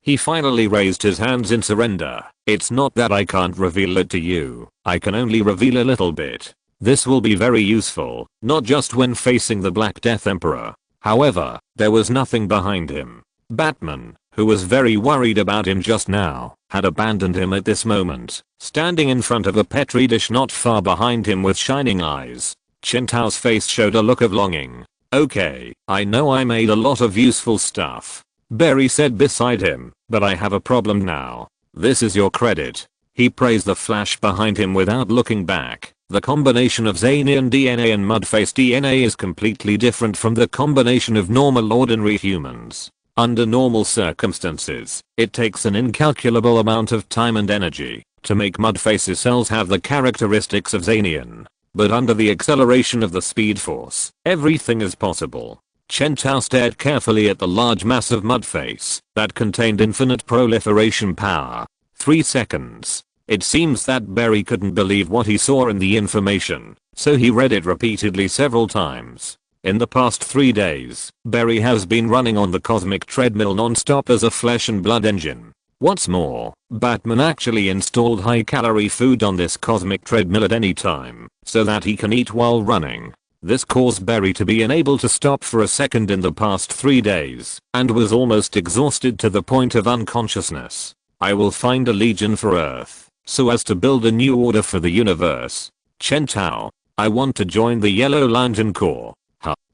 He finally raised his hands in surrender. It's not that I can't reveal it to you, I can only reveal a little bit. This will be very useful, not just when facing the Black Death Emperor. However, there was nothing behind him. Batman, who was very worried about him just now, had abandoned him at this moment, standing in front of a petri dish not far behind him with shining eyes. Chen Tao's face showed a look of longing. Okay, I know I made a lot of useful stuff, Barry said beside him, but I have a problem now. This is your credit. He praised the Flash behind him without looking back. The combination of Xanian DNA and Mudface DNA is completely different from the combination of normal ordinary humans. Under normal circumstances, it takes an incalculable amount of time and energy to make Mudface's cells have the characteristics of Xanian. But under the acceleration of the Speed Force, everything is possible. Chen Tao stared carefully at the large mass of Mudface that contained infinite proliferation power. 3 seconds. It seems that Barry couldn't believe what he saw in the information, so he read it repeatedly several times. In the past 3 days, Barry has been running on the cosmic treadmill non-stop as a flesh and blood engine. What's more, Batman actually installed high-calorie food on this cosmic treadmill at any time, so that he can eat while running. This caused Barry to be unable to stop for a second in the past 3 days, and was almost exhausted to the point of unconsciousness. I will find a legion for Earth, so as to build a new order for the universe. Chen Tao, I want to join the Yellow Lantern Corps.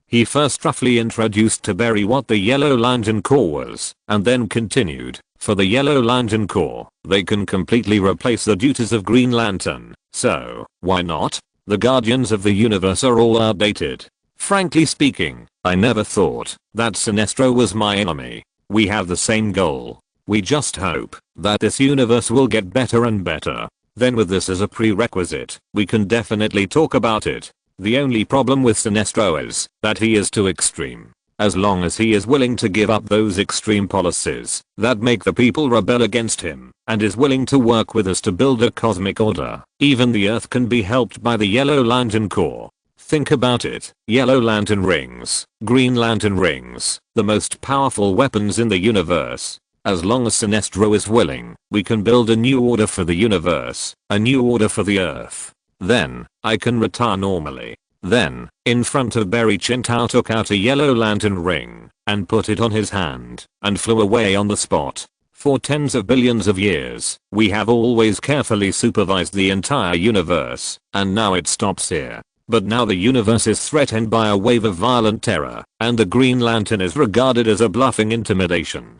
He first roughly introduced to Barry what the Yellow Lantern Corps was, and then continued, for the Yellow Lantern Corps, they can completely replace the duties of Green Lantern, so, why not? The Guardians of the Universe are all outdated. Frankly speaking, I never thought that Sinestro was my enemy. We have the same goal. We just hope that this universe will get better and better. Then with this as a prerequisite, we can definitely talk about it. The only problem with Sinestro is that he is too extreme. as long as he is willing to give up those extreme policies that make the people rebel against him, and is willing to work with us to build a cosmic order, even the Earth can be helped by the Yellow Lantern Corps. Think about it, Yellow Lantern rings, Green Lantern rings, the most powerful weapons in the universe. As long as Sinestro is willing, we can build a new order for the universe, a new order for the Earth. Then, I can retire normally. Then, in front of Barry, Chen Tao took out a Yellow Lantern ring, and put it on his hand, and flew away on the spot. For tens of billions of years, we have always carefully supervised the entire universe, and now it stops here. But now the universe is threatened by a wave of violent terror, and the Green Lantern is regarded as a bluffing intimidation.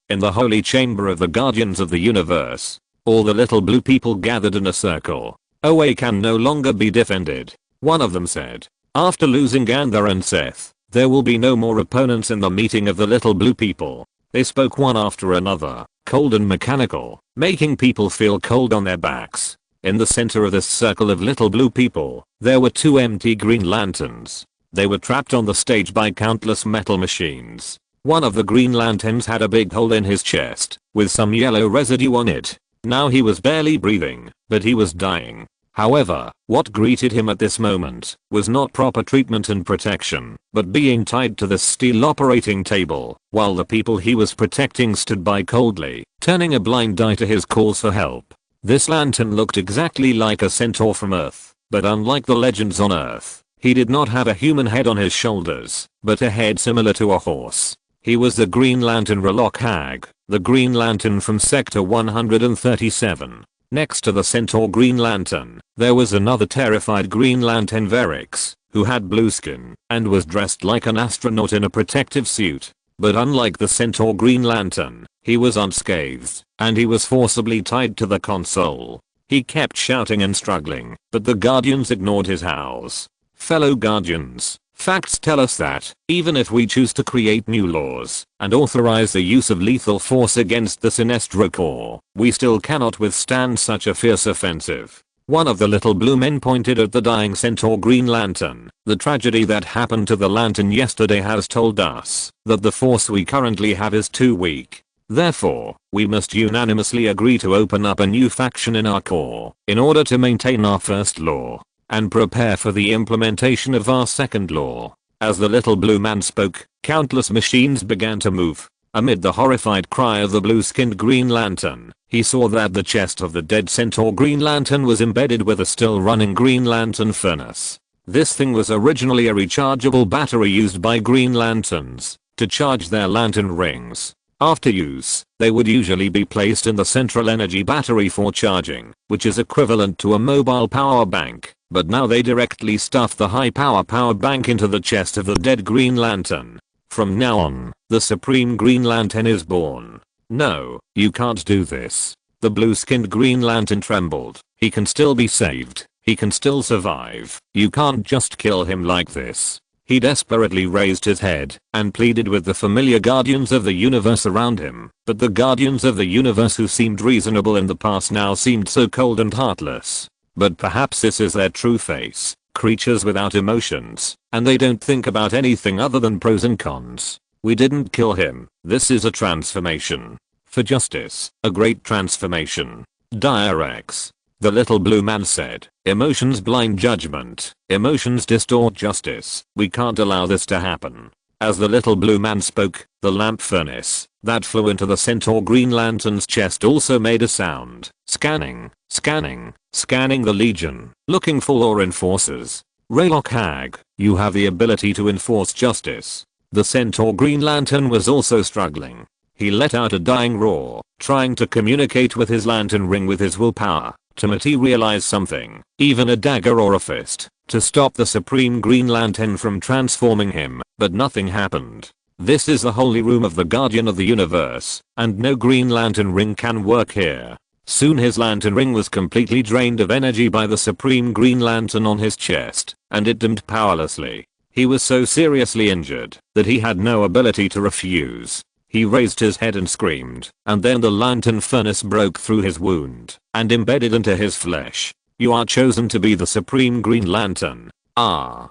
In the holy chamber of the Guardians of the Universe, all the little blue people gathered in a circle. Can no longer be defended. One of them said. After losing Gandhar and Seth, there will be no more opponents in the meeting of the little blue people. They spoke one after another, cold and mechanical, making people feel cold on their backs. In the center of this circle of little blue people, there were 2 empty Green Lanterns. They were trapped on the stage by countless metal machines. One of the Green Lanterns had a big hole in his chest, with some yellow residue on it. Now he was barely breathing, but he was dying. However, what greeted him at this moment was not proper treatment and protection, but being tied to the steel operating table, while the people he was protecting stood by coldly, turning a blind eye to his calls for help. This lantern looked exactly like a centaur from Earth, but unlike the legends on Earth, he did not have a human head on his shoulders, but a head similar to a horse. He was the Green Lantern Relok Hag, the Green Lantern from Sector 137. Next to the Centaur Green Lantern, there was another terrified Green Lantern Verix, who had blue skin and was dressed like an astronaut in a protective suit. But unlike the Centaur Green Lantern, he was unscathed, and he was forcibly tied to the console. He kept shouting and struggling, but the Guardians ignored his howls. Fellow Guardians, facts tell us that, even if we choose to create new laws and authorize the use of lethal force against the Sinestro Corps, we still cannot withstand such a fierce offensive. One of the little blue men pointed at the dying Centaur Green Lantern. The tragedy that happened to the lantern yesterday has told us that the force we currently have is too weak. Therefore, we must unanimously agree to open up a new faction in our Corps in order to maintain our first law and prepare for the implementation of our second law. As the little blue man spoke, countless machines began to move. Amid the horrified cry of the blue-skinned Green Lantern, he saw that the chest of the dead Centaur Green Lantern was embedded with a still-running Green Lantern furnace. This thing was originally a rechargeable battery used by Green Lanterns to charge their lantern rings. After use, they would usually be placed in the central energy battery for charging, which is equivalent to a mobile power bank. But now they directly stuff the high-power power bank into the chest of the dead Green Lantern. From now on, the Supreme Green Lantern is born. No, you can't do this. The blue-skinned Green Lantern trembled. He can still be saved. He can still survive. You can't just kill him like this. He desperately raised his head and pleaded with the familiar Guardians of the Universe around him, but the Guardians of the Universe who seemed reasonable in the past now seemed so cold and heartless. But perhaps this is their true face, creatures without emotions, and they don't think about anything other than pros and cons. We didn't kill him. This is a transformation. For justice, a great transformation. Direx. The little blue man said, emotions blind judgment. Emotions distort justice. We can't allow this to happen. As the little blue man spoke, the lamp furnace that flew into the Centaur Green Lantern's chest also made a sound. Scanning, scanning, scanning the Legion, looking for law enforcers. Relok Hag, you have the ability to enforce justice. The Centaur Green Lantern was also struggling. He let out a dying roar, trying to communicate with his lantern ring with his willpower, to materialize something, even a dagger or a fist, to stop the Supreme Green Lantern from transforming him, but nothing happened. This is the holy room of the Guardian of the Universe, and no Green Lantern ring can work here. Soon his lantern ring was completely drained of energy by the Supreme Green Lantern on his chest, and it dimmed powerlessly. He was so seriously injured that he had no ability to refuse. He raised his head and screamed, and then the lantern furnace broke through his wound and embedded into his flesh. You are chosen to be the Supreme Green Lantern. Ah.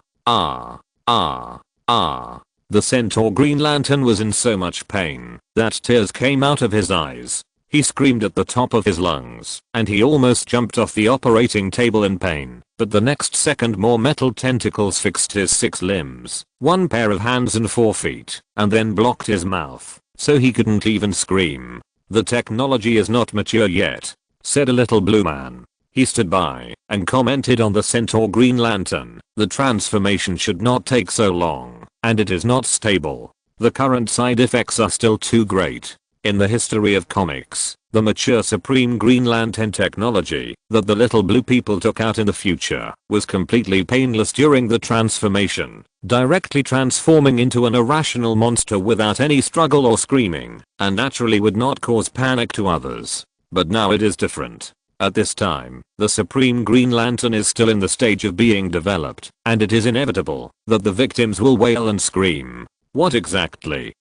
The The Centaur Green Lantern was in so much pain that tears came out of his eyes. He screamed at the top of his lungs, and he almost jumped off the operating table in pain, but the next second more metal tentacles fixed his 6 limbs, 1 pair of hands and 4 feet, and then blocked his mouth, so he couldn't even scream. "The technology is not mature yet," said a little blue man. He stood by and commented on the Centaur Green Lantern. "The transformation should not take so long, and it is not stable. The current side effects are still too great." In the history of comics, the mature Supreme Green Lantern technology that the little blue people took out in the future was completely painless during the transformation, directly transforming into an irrational monster without any struggle or screaming, and naturally would not cause panic to others. But now it is different. At this time, the Supreme Green Lantern is still in the stage of being developed, and it is inevitable that the victims will wail and scream. What exactly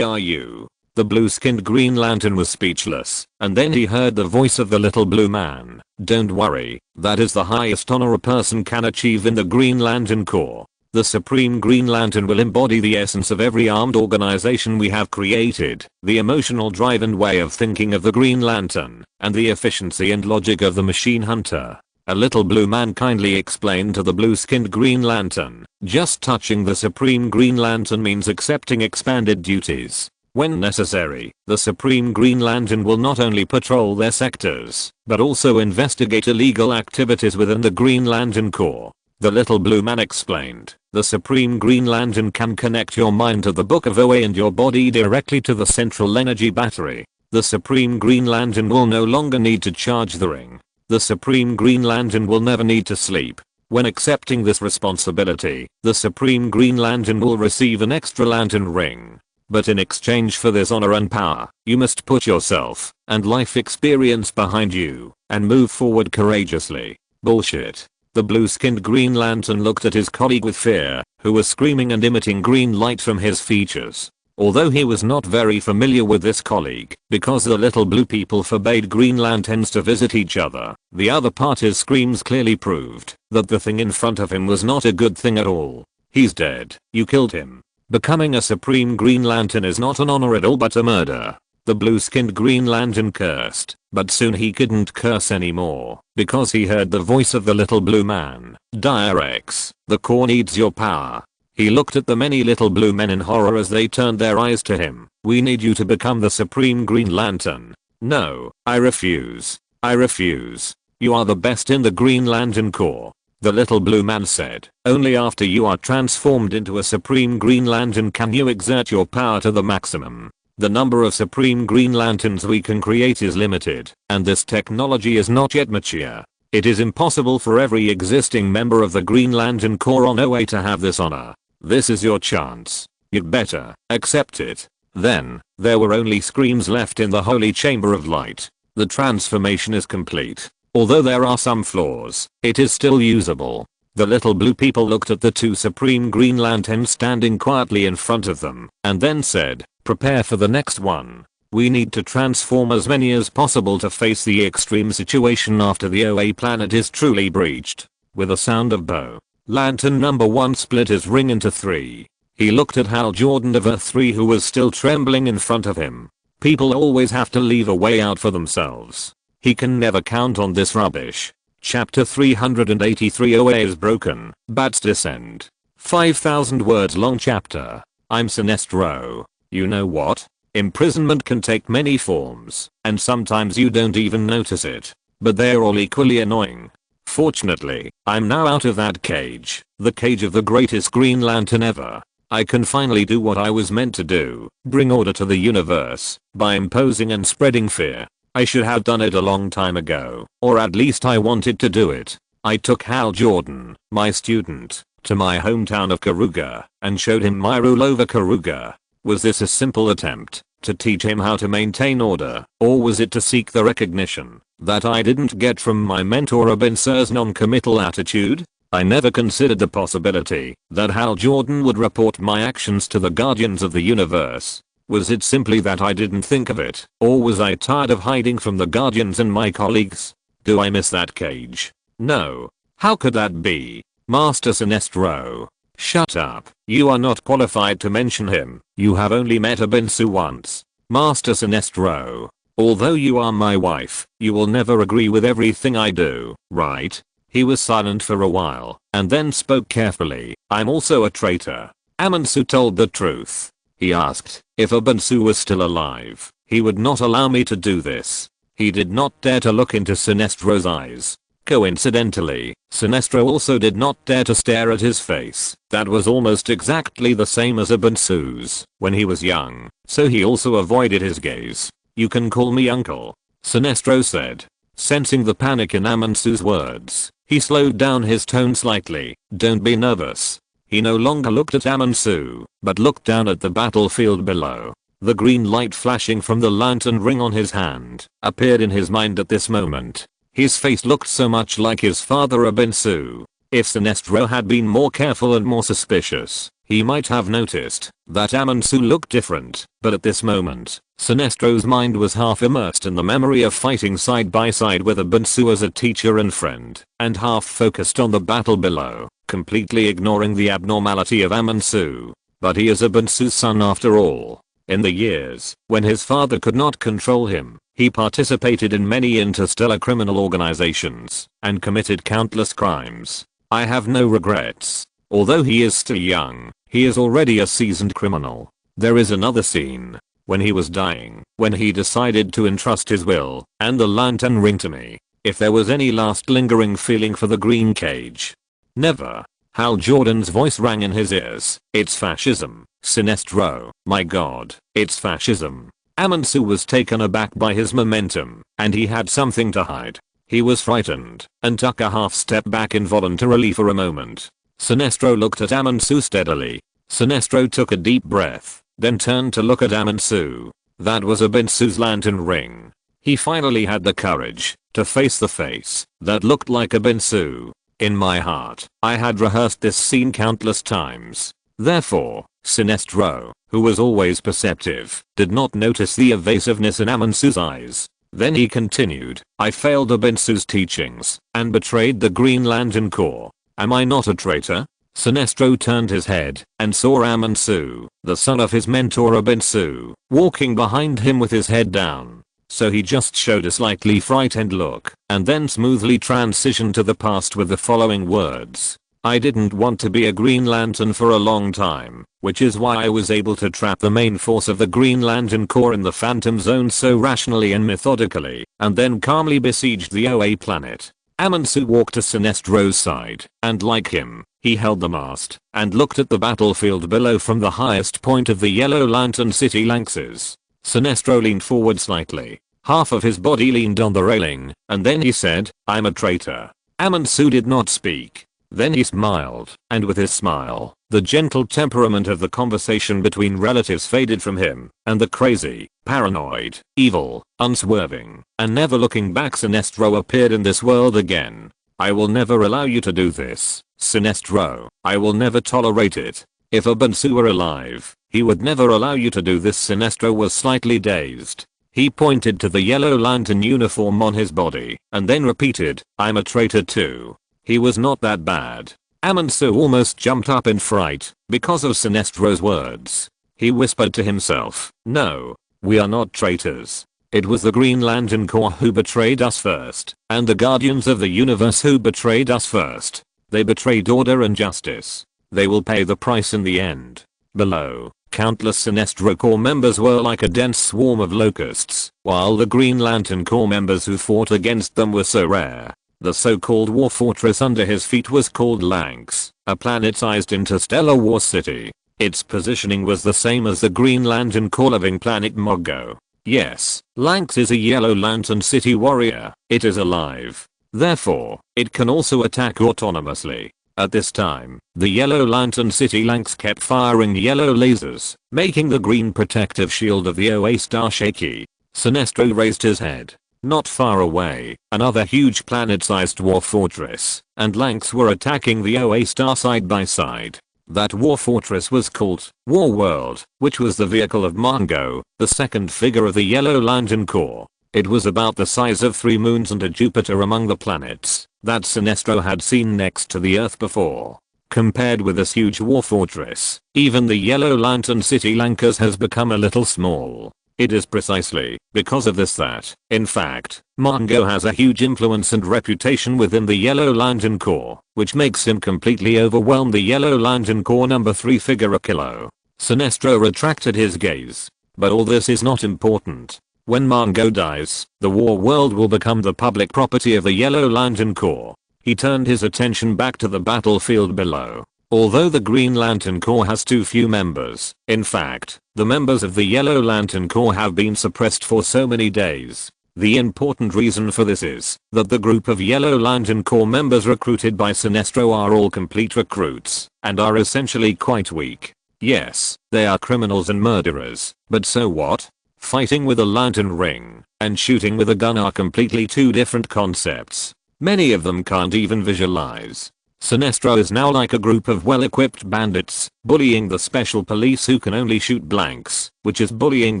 are you?" The blue-skinned Green Lantern was speechless, and then he heard the voice of the little blue man. "Don't worry, that is the highest honor a person can achieve in the Green Lantern Corps. The Supreme Green Lantern will embody the essence of every armed organization we have created, the emotional drive and way of thinking of the Green Lantern, and the efficiency and logic of the machine hunter." A little blue man kindly explained to the blue-skinned Green Lantern, "Just touching the Supreme Green Lantern means accepting expanded duties. When necessary, the Supreme Green Lantern will not only patrol their sectors, but also investigate illegal activities within the Green Lantern Corps." The little blue man explained, "The Supreme Green Lantern can connect your mind to the Book of OA and your body directly to the central energy battery. The Supreme Green Lantern will no longer need to charge the ring. The Supreme Green Lantern will never need to sleep. When accepting this responsibility, the Supreme Green Lantern will receive an extra lantern ring. But in exchange for this honor and power, you must put yourself and life experience behind you and move forward courageously." Bullshit. The blue-skinned Green Lantern looked at his colleague with fear, who was screaming and emitting green light from his features. Although he was not very familiar with this colleague, because the little blue people forbade Green Lanterns to visit each other, the other party's screams clearly proved that the thing in front of him was not a good thing at all. "He's dead. You killed him. Becoming a Supreme Green Lantern is not an honor at all but a murder." The blue-skinned Green Lantern cursed, but soon he couldn't curse anymore, because he heard the voice of the little blue man. "Dire-X, the Corps needs your power." He looked at the many little blue men in horror as they turned their eyes to him. "We need you to become the Supreme Green Lantern." "No, I refuse. I refuse. You are the best in the Green Lantern Corps," the little blue man said. "Only after you are transformed into a Supreme Green Lantern can you exert your power to the maximum. The number of Supreme Green Lanterns we can create is limited, and this technology is not yet mature. It is impossible for every existing member of the Green Lantern Corps on OA to have this honor. This is your chance. You'd better accept it." Then, there were only screams left in the Holy Chamber of Light. The transformation is complete. Although there are some flaws, it is still usable. The little blue people looked at the 2 Supreme Green Lanterns standing quietly in front of them, and then said, "Prepare for the next one. We need to transform as many as possible to face the extreme situation after the OA planet is truly breached." With a sound of bow, Lantern number 1 split his ring into 3. He looked at Hal Jordan of Earth 3 who was still trembling in front of him. People always have to leave a way out for themselves. He can never count on this rubbish. Chapter 383 OA is broken. Bats descend. 5,000 words long chapter. I'm Sinestro. You know what? Imprisonment can take many forms, and sometimes you don't even notice it. But they're all equally annoying. Fortunately, I'm now out of that cage, the cage of the greatest Green Lantern ever. I can finally do what I was meant to do, bring order to the universe, by imposing and spreading fear. I should have done it a long time ago, or at least I wanted to do it. I took Hal Jordan, my student, to my hometown of Karuga, and showed him my rule over Karuga. Was this a simple attempt to teach him how to maintain order, or was it to seek the recognition that I didn't get from my mentor Abinsur's non-committal attitude? I never considered the possibility that Hal Jordan would report my actions to the Guardians of the Universe. Was it simply that I didn't think of it, or was I tired of hiding from the Guardians and my colleagues? Do I miss that cage? No. How could that be? Master Sinestro. Shut up. You are not qualified to mention him. You have only met Abinsu once. Master Sinestro. Although you are my wife, you will never agree with everything I do, right? He was silent for a while, and then spoke carefully. I'm also a traitor. Amansu told the truth. He asked, if Abinsu was still alive, he would not allow me to do this. He did not dare to look into Sinestro's eyes. Coincidentally, Sinestro also did not dare to stare at his face. That was almost exactly the same as Abinsu's when he was young, so he also avoided his gaze. You can call me uncle, Sinestro said. Sensing the panic in Amansu's words, he slowed down his tone slightly. Don't be nervous. He no longer looked at Amansu, but looked down at the battlefield below. The green light flashing from the lantern ring on his hand appeared in his mind at this moment. His face looked so much like his father Abinsu. If Sinestro had been more careful and more suspicious, he might have noticed that Amansu looked different, but at this moment, Sinestro's mind was half immersed in the memory of fighting side by side with Abinsu as a teacher and friend, and half focused on the battle below, completely ignoring the abnormality of Amansu. But he is Abinsu's son after all. In the years when his father could not control him, he participated in many interstellar criminal organizations and committed countless crimes. I have no regrets. Although he is still young, he is already a seasoned criminal. There is another scene when he was dying, when he decided to entrust his will and the lantern ring to me. If there was any last lingering feeling for the green cage. Never. Hal Jordan's voice rang in his ears. It's fascism, Sinestro. My god, it's fascism. Amansu was taken aback by his momentum, and he had something to hide. He was frightened and took a half step back involuntarily for a moment. Sinestro looked at Amansu steadily. Sinestro took a deep breath, then turned to look at Amansu. That was Abinsu's lantern ring. He finally had the courage to face the face that looked like Abinsu. In my heart, I had rehearsed this scene countless times. Therefore, Sinestro, who was always perceptive, did not notice the evasiveness in Amansu's eyes. Then he continued, I failed Abinsu's teachings and betrayed the Green Lantern Corps. Am I not a traitor? Sinestro turned his head and saw Amansu, the son of his mentor Abinsu, walking behind him with his head down. So he just showed a slightly frightened look and then smoothly transitioned to the past with the following words. I didn't want to be a Green Lantern for a long time, which is why I was able to trap the main force of the Green Lantern Corps in the Phantom Zone so rationally and methodically, and then calmly besieged the OA planet. Amansu walked to Sinestro's side, and like him, he held the mast and looked at the battlefield below from the highest point of the Yellow Lantern City Lanxes. Sinestro leaned forward slightly. Half of his body leaned on the railing, and then he said, I'm a traitor. Amansu did not speak. Then he smiled, and with his smile, the gentle temperament of the conversation between relatives faded from him, and the crazy, paranoid, evil, unswerving, and never looking back Sinestro appeared in this world again. I will never allow you to do this, Sinestro. I will never tolerate it. If Abinsu were alive, he would never allow you to do this. Sinestro was slightly dazed. He pointed to the Yellow Lantern uniform on his body, and then repeated, I'm a traitor too. He was not that bad. Amansu almost jumped up in fright because of Sinestro's words. He whispered to himself, no, we are not traitors. It was the Green Lantern Corps who betrayed us first, and the Guardians of the Universe who betrayed us first. They betrayed order and justice. They will pay the price in the end. Below, countless Sinestro Corps members were like a dense swarm of locusts, while the Green Lantern Corps members who fought against them were so rare. The so-called war fortress under his feet was called Lanx, a planet-sized interstellar war city. Its positioning was the same as the Green Lantern Corps living planet Mogo. Yes, Lanx is a Yellow Lantern City warrior. It is alive. Therefore, it can also attack autonomously. At this time, the Yellow Lantern City Lanx kept firing yellow lasers, making the green protective shield of the OA star shaky. Sinestro raised his head. Not far away, another huge planet-sized war fortress and Lanx were attacking the OA star side by side. That war fortress was called War World, which was the vehicle of Mongo, the second figure of the Yellow Lantern Corps. It was about the size of 3 moons and a Jupiter among the planets that Sinestro had seen next to the Earth before. Compared with this huge war fortress, even the Yellow Lantern City Lankers has become a little small. It is precisely because of this that, in fact, Mongo has a huge influence and reputation within the Yellow Lantern Corps, which makes him completely overwhelm the Yellow Lantern Corps number 3 figure a kilo. Sinestro retracted his gaze. But all this is not important. When Mongo dies, the war world will become the public property of the Yellow Lantern Corps. He turned his attention back to the battlefield below. Although the Green Lantern Corps has too few members, in fact, the members of the Yellow Lantern Corps have been suppressed for so many days. The important reason for this is that the group of Yellow Lantern Corps members recruited by Sinestro are all complete recruits and are essentially quite weak. Yes, they are criminals and murderers, but so what? Fighting with a lantern ring and shooting with a gun are completely two different concepts. Many of them can't even visualize. Sinestro is now like a group of well-equipped bandits, bullying the special police who can only shoot blanks, which is bullying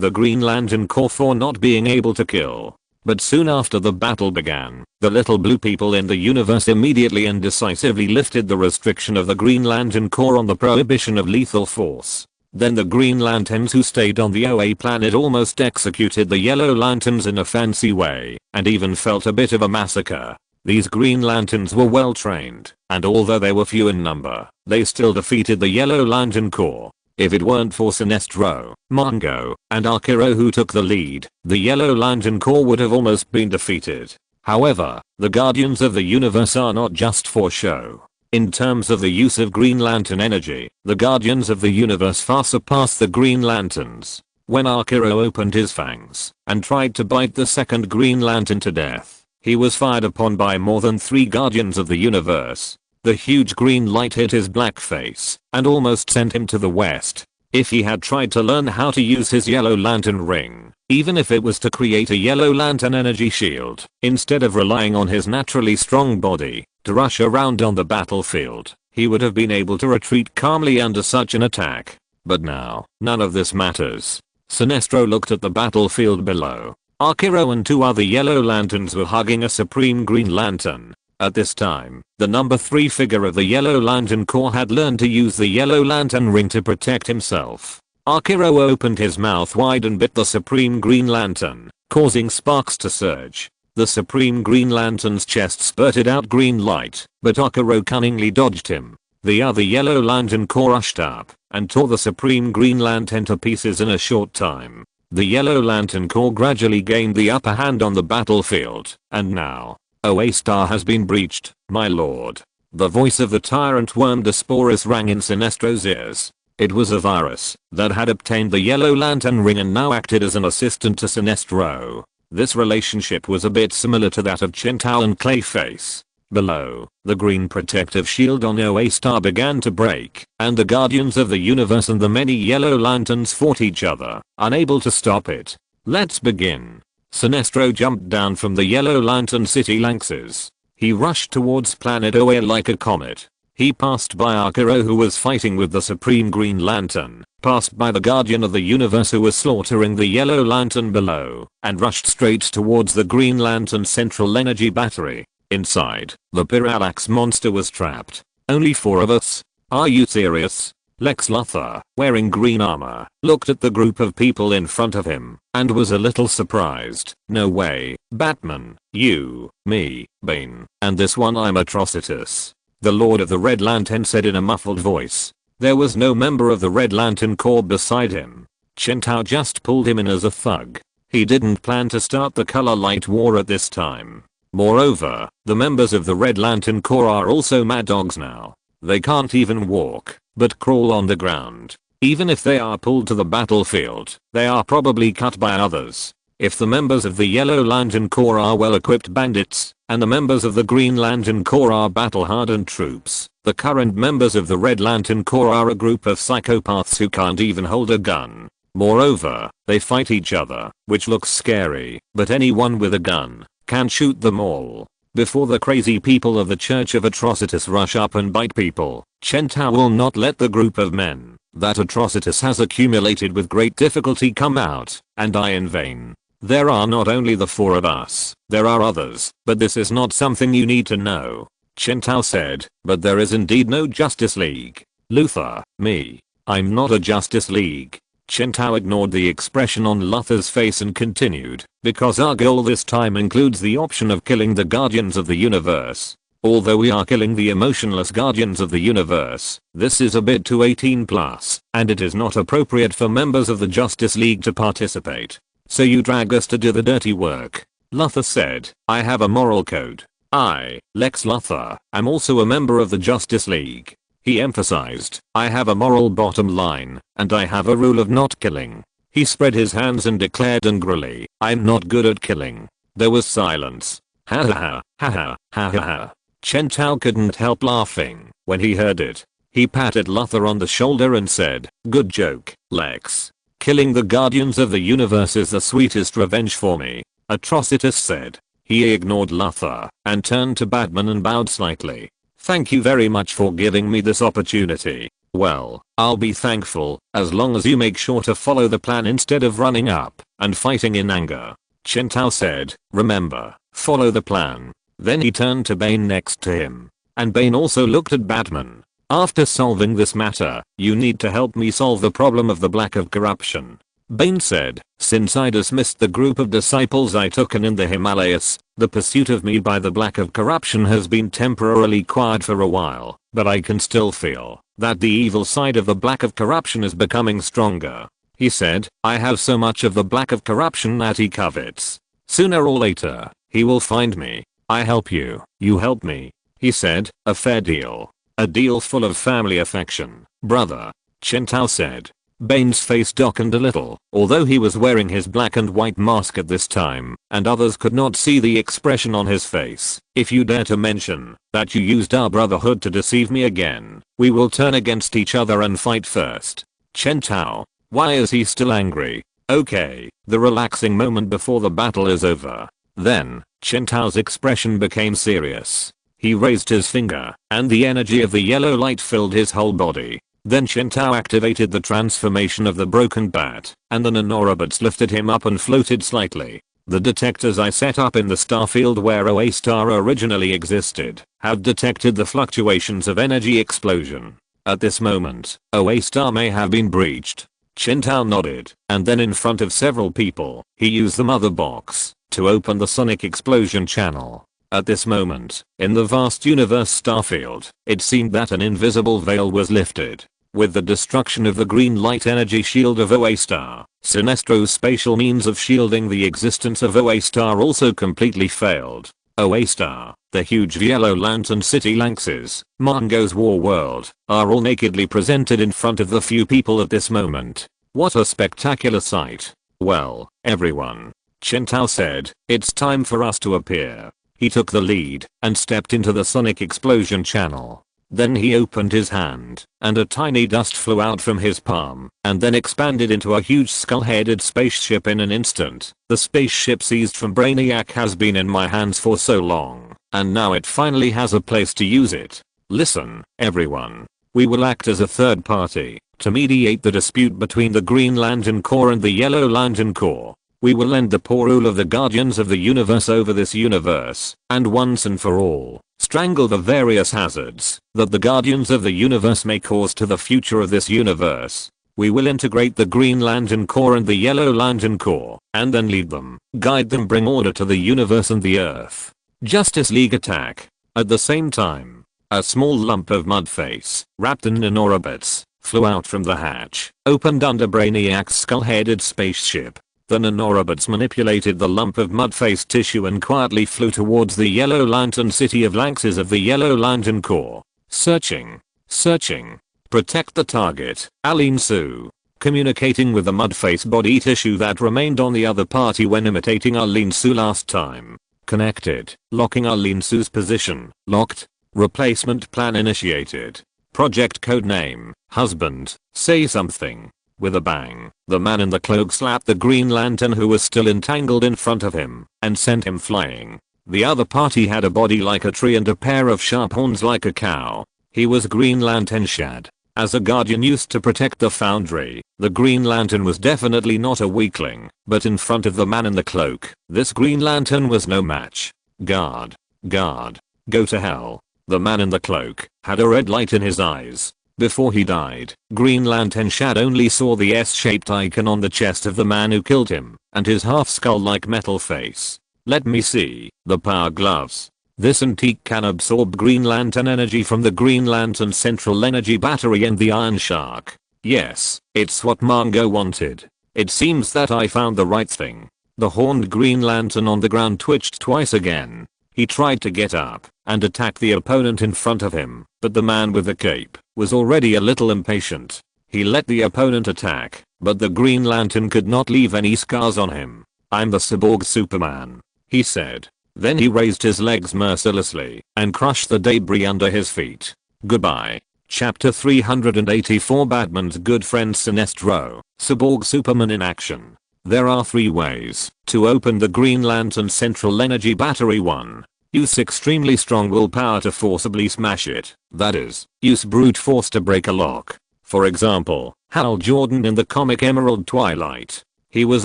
the Green Lantern Corps for not being able to kill. But soon after the battle began, the little blue people in the universe immediately and decisively lifted the restriction of the Green Lantern Corps on the prohibition of lethal force. Then the Green Lanterns who stayed on the OA planet almost executed the Yellow Lanterns in a fancy way, and even felt a bit of a massacre. These Green Lanterns were well trained, and although they were few in number, they still defeated the Yellow Lantern Corps. If it weren't for Sinestro, Mongo, and Akira who took the lead, the Yellow Lantern Corps would have almost been defeated. However, the Guardians of the Universe are not just for show. In terms of the use of Green Lantern energy, the Guardians of the Universe far surpass the Green Lanterns. When Akira opened his fangs and tried to bite the second Green Lantern to death, he was fired upon by more than 3 Guardians of the Universe. The huge green light hit his black face and almost sent him to the west. If he had tried to learn how to use his Yellow Lantern ring, even if it was to create a Yellow Lantern energy shield, instead of relying on his naturally strong body to rush around on the battlefield, he would have been able to retreat calmly under such an attack. But now, none of this matters. Sinestro looked at the battlefield below. Akira and 2 other Yellow Lanterns were hugging a Supreme Green Lantern. At this time, the number 3 figure of the Yellow Lantern Corps had learned to use the Yellow Lantern ring to protect himself. Akira opened his mouth wide and bit the Supreme Green Lantern, causing sparks to surge. The Supreme Green Lantern's chest spurted out green light, but Akira cunningly dodged him. The other Yellow Lantern Corps rushed up and tore the Supreme Green Lantern to pieces in a short time. The Yellow Lantern Corps gradually gained the upper hand on the battlefield, and now, OA Star has been breached, my lord. The voice of the tyrant worm Disporus rang in Sinestro's ears. It was a virus that had obtained the Yellow Lantern ring and now acted as an assistant to Sinestro. This relationship was a bit similar to that of Chen Tao and Clayface. Below, the green protective shield on OA Star began to break, and the Guardians of the Universe and the many Yellow Lanterns fought each other, unable to stop it. Let's begin. Sinestro jumped down from the Yellow Lantern City Lanxes. He rushed towards planet OA like a comet. He passed by Akira who was fighting with the Supreme Green Lantern, passed by the Guardian of the Universe who was slaughtering the Yellow Lantern below, and rushed straight towards the Green Lantern Central Energy Battery. Inside, the Parallax monster was trapped. Only 4 of us? Are you serious? Lex Luthor, wearing green armor, looked at the group of people in front of him, and was a little surprised. No way, Batman, you, me, Bane, and this one I'm Atrocitus. The Lord of the Red Lantern said in a muffled voice. There was no member of the Red Lantern Corps beside him. Chen Tao just pulled him in as a thug. He didn't plan to start the color light war at this time. Moreover, the members of the Red Lantern Corps are also mad dogs now. They can't even walk, but crawl on the ground. Even if they are pulled to the battlefield, they are probably cut by others. If the members of the Yellow Lantern Corps are well-equipped bandits, and the members of the Green Lantern Corps are battle-hardened troops, the current members of the Red Lantern Corps are a group of psychopaths who can't even hold a gun. Moreover, they fight each other, which looks scary, but anyone with a gun can shoot them all. Before the crazy people of the Church of Atrocitus rush up and bite people, Chen Tao will not let the group of men that Atrocitus has accumulated with great difficulty come out and die in vain. There are not only the 4 of us, there are others, but this is not something you need to know. Chen Tao said, but there is indeed no Justice League. Luthor, me. I'm not a Justice League. Chen Tao ignored the expression on Luthor's face and continued, because our goal this time includes the option of killing the Guardians of the Universe. Although we are killing the emotionless Guardians of the Universe, this is a bit too 18+, and it is not appropriate for members of the Justice League to participate. So you drag us to do the dirty work. Luthor said, I have a moral code. I, Lex Luthor, am also a member of the Justice League. He emphasized, I have a moral bottom line, and I have a rule of not killing. He spread his hands and declared angrily, I'm not good at killing. There was silence. Ha ha ha, ha ha, ha ha ha. Chen Tao couldn't help laughing when he heard it. He patted Luthor on the shoulder and said, good joke, Lex. Killing the Guardians of the Universe is the sweetest revenge for me. Atrocitus said. He ignored Luthor and turned to Batman and bowed slightly. Thank you very much for giving me this opportunity. Well, I'll be thankful as long as you make sure to follow the plan instead of running up and fighting in anger. Chen Tao said, remember, follow the plan. Then he turned to Bane next to him. And Bane also looked at Batman. After solving this matter, you need to help me solve the problem of the Black of Corruption. Bane said, since I dismissed the group of disciples I took in the Himalayas, the pursuit of me by the Black of Corruption has been temporarily quiet for a while, but I can still feel that the evil side of the Black of Corruption is becoming stronger. He said, I have so much of the Black of Corruption that he covets. Sooner or later, he will find me. I help you, you help me. He said, a fair deal. A deal full of family affection, brother. Chen Tao said. Bane's face darkened a little, although he was wearing his black and white mask at this time, and others could not see the expression on his face. If you dare to mention that you used our brotherhood to deceive me again, we will turn against each other and fight first. Chen Tao. Why is he still angry? Okay, the relaxing moment before the battle is over. Then, Chen Tao's expression became serious. He raised his finger, and the energy of the yellow light filled his whole body. Then Chen Tao activated the transformation of the broken bat, and the nanorobots lifted him up and floated slightly. The detectors I set up in the starfield where OA Star originally existed have detected the fluctuations of energy explosion. At this moment, OA Star may have been breached. Chen Tao nodded, and then in front of several people, he used the mother box to open the sonic explosion channel. At this moment, in the vast universe starfield, it seemed that an invisible veil was lifted. With the destruction of the green light energy shield of OA Star, Sinestro's spatial means of shielding the existence of OA Star also completely failed. OA Star, the huge yellow lantern city Lanxes, Mongo's war world, are all nakedly presented in front of the few people at this moment. What a spectacular sight. Well, everyone. Chen Tao said, it's time for us to appear. He took the lead and stepped into the sonic explosion channel. Then he opened his hand, and a tiny dust flew out from his palm, and then expanded into a huge skull-headed spaceship in an instant. The spaceship seized from Brainiac has been in my hands for so long, and now it finally has a place to use it. Listen, everyone. We will act as a third party to mediate the dispute between the Green Lantern Corps and the Yellow Lantern Corps. We will end the poor rule of the Guardians of the Universe over this universe, and once and for all, strangle the various hazards that the Guardians of the Universe may cause to the future of this universe. We will integrate the Green Lantern Corps and the Yellow Lantern Corps, and then lead them, guide them, bring order to the universe and the Earth. Justice League attack. At the same time, a small lump of mudface, wrapped in nanorobots, flew out from the hatch, opened under Brainiac's skull-headed spaceship. The nanorobots manipulated the lump of mudface tissue and quietly flew towards the Yellow Lantern city of Lanxes of the Yellow Lantern Corps. Searching. Searching. Protect the target, Aline Su. Communicating with the mudface body tissue that remained on the other party when imitating Aline Su last time. Connected. Locking Aline Su's position. Locked. Replacement plan initiated. Project codename, husband, say something. With a bang, the man in the cloak slapped the Green Lantern who was still entangled in front of him, and sent him flying. The other party had a body like a tree and a pair of sharp horns like a cow. He was Green Lantern Shad. As a guardian used to protect the Foundry, the Green Lantern was definitely not a weakling, but in front of the man in the cloak, this Green Lantern was no match. Guard. Guard. Go to hell. The man in the cloak had a red light in his eyes. Before he died, Green Lantern Shad only saw the S-shaped icon on the chest of the man who killed him, and his half-skull-like metal face. Let me see. The power gloves. This antique can absorb Green Lantern energy from the Green Lantern Central Energy Battery and the Iron Shark. Yes, it's what Mongo wanted. It seems that I found the right thing. The horned Green Lantern on the ground twitched twice again. He tried to get up and attack the opponent in front of him, but the man with the cape was already a little impatient. He let the opponent attack, but the Green Lantern could not leave any scars on him. "I'm the Cyborg Superman," he said. Then he raised his legs mercilessly and crushed the debris under his feet. Goodbye. Chapter 384 Batman's good friend Sinestro, Cyborg Superman in action. There are 3 ways to open the Green Lantern Central Energy Battery. 1. Use extremely strong willpower to forcibly smash it. That is, use brute force to break a lock. For example, Hal Jordan in the comic Emerald Twilight. He was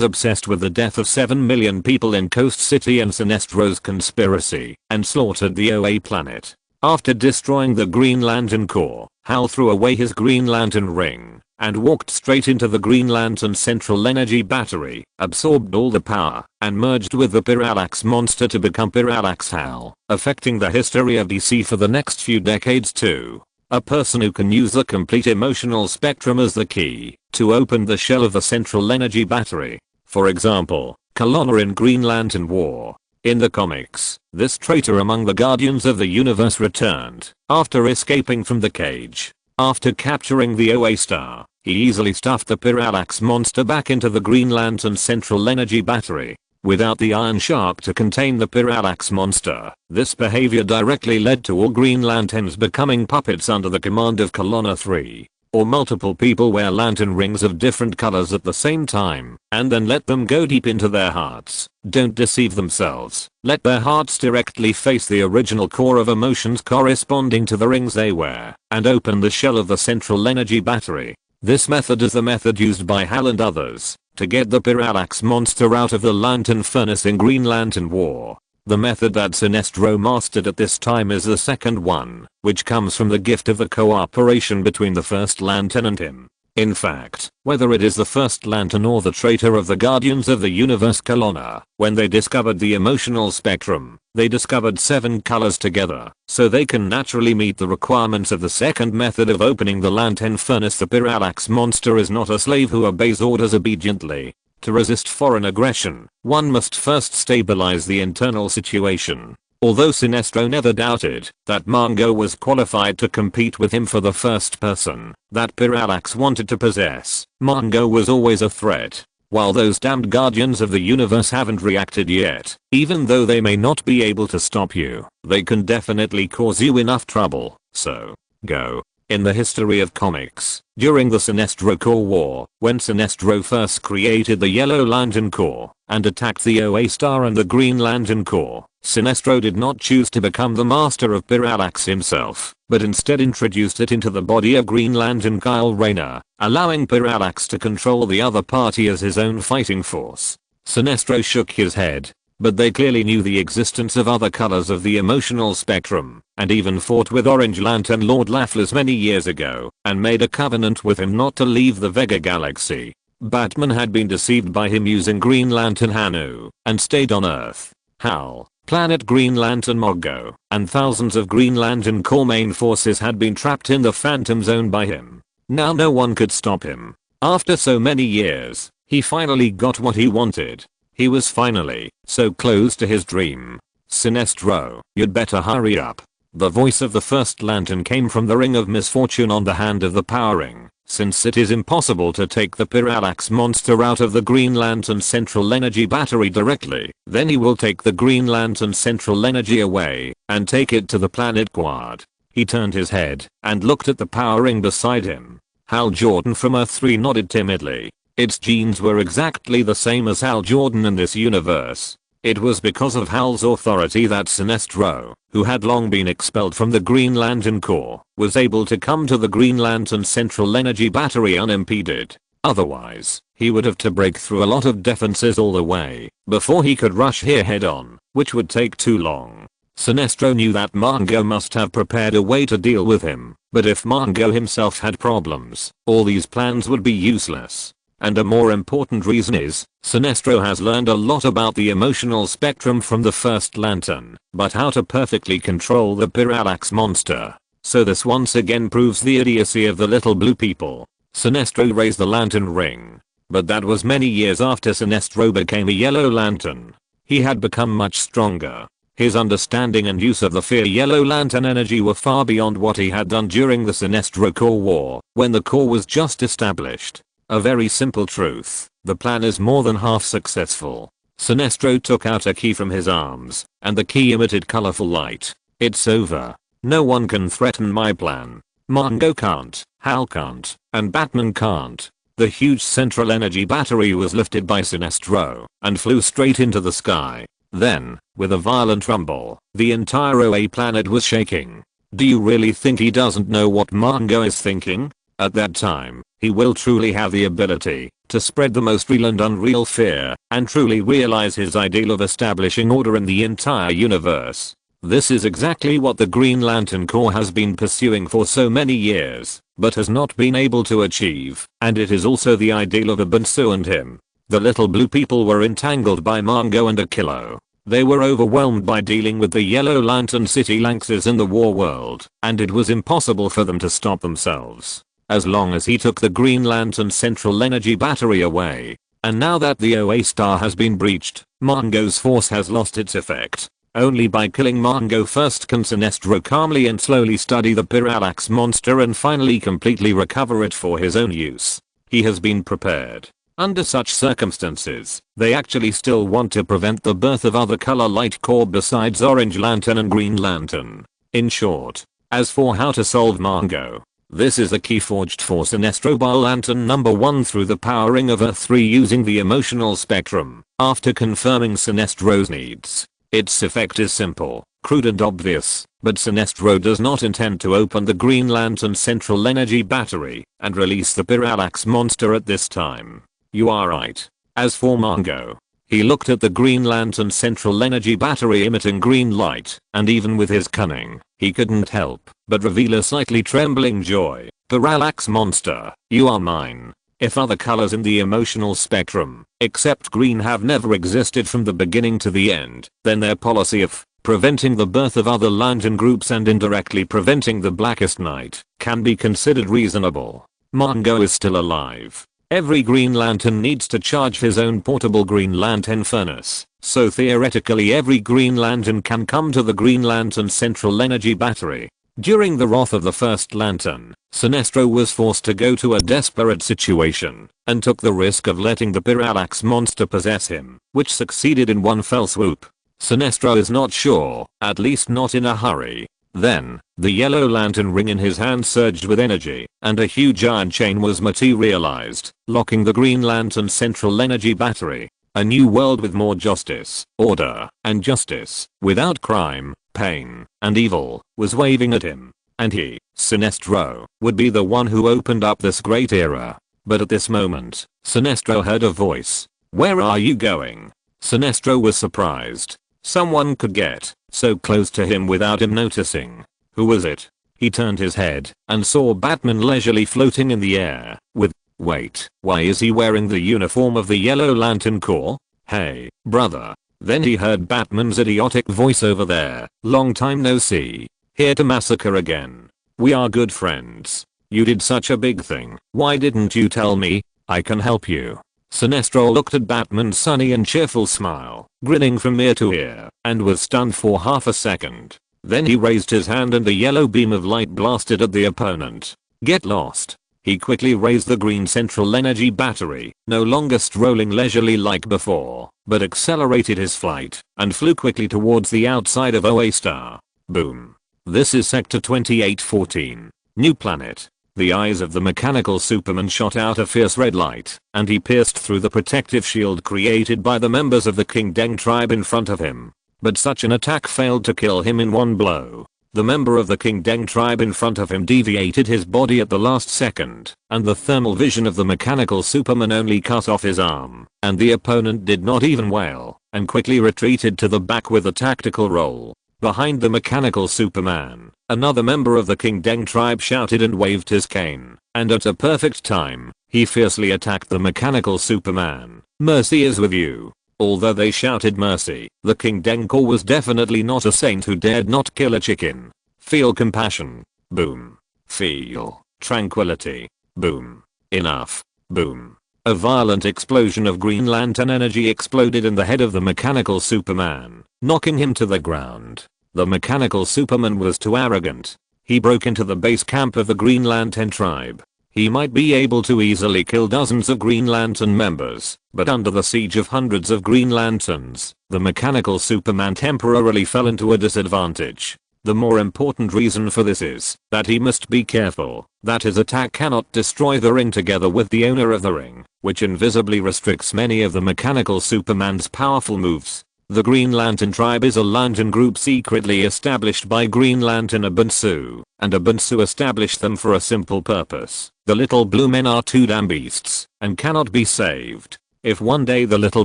obsessed with the death of 7 million people in Coast City and Sinestro's conspiracy, and slaughtered the OA planet. After destroying the Green Lantern core, Hal threw away his Green Lantern ring, and walked straight into the Green Lantern Central Energy Battery, absorbed all the power, and merged with the Parallax monster to become Parallax Hal, affecting the history of DC for the next few decades too. A person who can use the complete emotional spectrum as the key to open the shell of the Central Energy Battery. For example, Kalona in Green Lantern War. In the comics, this traitor among the Guardians of the Universe returned after escaping from the cage. After capturing the OA star, he easily stuffed the Parallax monster back into the Green Lantern Central Energy Battery. Without the Iron Shark to contain the Parallax monster, this behavior directly led to all Green Lanterns becoming puppets under the command of Kalona 3. Or multiple people wear lantern rings of different colors at the same time, and then let them go deep into their hearts. Don't deceive themselves. Let their hearts directly face the original core of emotions corresponding to the rings they wear, and open the shell of the Central Energy Battery. This method is the method used by Hal and others to get the Parallax monster out of the Lantern Furnace in Green Lantern War. The method that Sinestro mastered at this time is the second one, which comes from the gift of the cooperation between the First Lantern and him. In fact, whether it is the First Lantern or the traitor of the Guardians of the Universe Kalona, when they discovered the emotional spectrum, they discovered 7 colors together, so they can naturally meet the requirements of the second method of opening the Lantern Furnace. The Parallax monster is not a slave who obeys orders obediently. To resist foreign aggression, one must first stabilize the internal situation. Although Sinestro never doubted that Mongo was qualified to compete with him for the first person that Parallax wanted to possess, Mongo was always a threat. While those damned Guardians of the Universe haven't reacted yet, even though they may not be able to stop you, they can definitely cause you enough trouble, so go. In the history of comics, during the Sinestro Corps War, when Sinestro first created the Yellow Lantern Corps and attacked the OA Star and the Green Lantern Corps, Sinestro did not choose to become the master of Parallax himself, but instead introduced it into the body of Green Lantern Kyle Rayner, allowing Parallax to control the other party as his own fighting force. Sinestro shook his head, but they clearly knew the existence of other colors of the emotional spectrum, and even fought with Orange Lantern Lord Laffles many years ago, and made a covenant with him not to leave the Vega Galaxy. Batman had been deceived by him using Green Lantern Hanu, and stayed on Earth. Hal, Planet Green Lantern Mongo, and thousands of Green Lantern Corps main forces had been trapped in the Phantom Zone by him. Now no one could stop him. After so many years, he finally got what he wanted. He was finally so close to his dream. Sinestro, you'd better hurry up. The voice of the First Lantern came from the Ring of Misfortune on the hand of the Power Ring. Since it is impossible to take the Parallax monster out of the Green Lantern Central Energy Battery directly, then he will take the Green Lantern Central Energy away and take it to the planet Quad. He turned his head and looked at the Power Ring beside him. Hal Jordan from Earth 3 nodded timidly. Its genes were exactly the same as Hal Jordan in this universe. It was because of Hal's authority that Sinestro, who had long been expelled from the Green Lantern Corps, was able to come to the Green Lantern Central Energy Battery unimpeded. Otherwise, he would have to break through a lot of defenses all the way before he could rush here head on, which would take too long. Sinestro knew that Mongo must have prepared a way to deal with him, but if Mongo himself had problems, all these plans would be useless. And a more important reason is, Sinestro has learned a lot about the emotional spectrum from the first lantern, but how to perfectly control the parallax monster. So this once again proves the idiocy of the little blue people. Sinestro raised the lantern ring. But that was many years after Sinestro became a yellow lantern. He had become much stronger. His understanding and use of the Fear Yellow Lantern energy were far beyond what he had done during the Sinestro Core War, when the core was just established. A very simple truth, the plan is more than half successful. Sinestro took out a key from his arms, and the key emitted colorful light. It's over. No one can threaten my plan. Mongo can't, Hal can't, and Batman can't. The huge central energy battery was lifted by Sinestro, and flew straight into the sky. Then, with a violent rumble, the entire OA planet was shaking. Do you really think he doesn't know what Mongo is thinking? At that time, he will truly have the ability to spread the most real and unreal fear, and truly realize his ideal of establishing order in the entire universe. This is exactly what the Green Lantern Corps has been pursuing for so many years, but has not been able to achieve, and it is also the ideal of Abansu and him. The little blue people were entangled by Mongo and Akilo. They were overwhelmed by dealing with the Yellow Lantern City Lanxes in the war world, and it was impossible for them to stop themselves. As long as he took the Green Lantern Central Energy Battery away. And now that the OA star has been breached, Mongo's force has lost its effect. Only by killing Mongo first can Sinestro calmly and slowly study the parallax monster and finally completely recover it for his own use. He has been prepared. Under such circumstances, they actually still want to prevent the birth of other color light core besides Orange Lantern and Green Lantern. In short, as for how to solve Mongo, this is the key forged for Sinestro by Lantern number 1 through the powering of Earth 3 using the emotional spectrum. After confirming Sinestro's needs, its effect is simple, crude and obvious, but Sinestro does not intend to open the Green Lantern Central Energy Battery and release the parallax monster at this time. You are right. As for Mongo, he looked at the Green Lantern Central Energy Battery emitting green light, and even with his cunning, he couldn't help but reveal a slightly trembling joy. Parallax monster, you are mine. If other colors in the emotional spectrum, except green, have never existed from the beginning to the end, then their policy of preventing the birth of other lantern groups and indirectly preventing the Blackest Night can be considered reasonable. Mongo is still alive. Every Green Lantern needs to charge his own portable Green Lantern furnace, so theoretically every Green Lantern can come to the Green Lantern Central Energy Battery. During the wrath of the first lantern, Sinestro was forced to go to a desperate situation, and took the risk of letting the parallax monster possess him, which succeeded in one fell swoop. Sinestro is not sure, at least not in a hurry. Then, the yellow lantern ring in his hand surged with energy, and a huge iron chain was materialized, locking the Green Lantern Central Energy Battery. A new world with more justice, order, and justice, without crime, pain, and evil, was waving at him. And he, Sinestro, would be the one who opened up this great era. But at this moment, Sinestro heard a voice. Where are you going? Sinestro was surprised. Someone could get so close to him without him noticing. Who was it? He turned his head and saw Batman leisurely floating in the air with, wait, why is he wearing the uniform of the Yellow Lantern Corps? Hey, brother. Then he heard Batman's idiotic voice over there. Long time no see. Here to massacre again. We are good friends. You did such a big thing. Why didn't you tell me? I can help you. Sinestro looked at Batman's sunny and cheerful smile, grinning from ear to ear, and was stunned for half a second. Then he raised his hand and a yellow beam of light blasted at the opponent. Get lost. He quickly raised the Green Central Energy Battery, no longer strolling leisurely like before, but accelerated his flight, and flew quickly towards the outside of OA Star. Boom. This is Sector 2814. New planet. The eyes of the mechanical Superman shot out a fierce red light, and he pierced through the protective shield created by the members of the King Deng tribe in front of him. But such an attack failed to kill him in one blow. The member of the King Deng tribe in front of him deviated his body at the last second, and the thermal vision of the mechanical Superman only cut off his arm, and the opponent did not even wail, and quickly retreated to the back with a tactical roll. Behind the mechanical Superman, another member of the King Deng tribe shouted and waved his cane, and at a perfect time, he fiercely attacked the mechanical Superman. "Mercy is with you." Although they shouted mercy, the King Deng core was definitely not a saint who dared not kill a chicken. Feel compassion. Boom. Feel tranquility. Boom. Enough. Boom. A violent explosion of Green Lantern energy exploded in the head of the mechanical Superman, knocking him to the ground. The mechanical Superman was too arrogant. He broke into the base camp of the Green Lantern tribe. He might be able to easily kill dozens of Green Lantern members, but under the siege of hundreds of Green Lanterns, the mechanical Superman temporarily fell into a disadvantage. The more important reason for this is that he must be careful that his attack cannot destroy the ring together with the owner of the ring, which invisibly restricts many of the mechanical Superman's powerful moves. The Green Lantern tribe is a lantern group secretly established by Green Lantern Abunsu, and Abunsu established them for a simple purpose. The little blue men are too damn beasts, and cannot be saved. If one day the little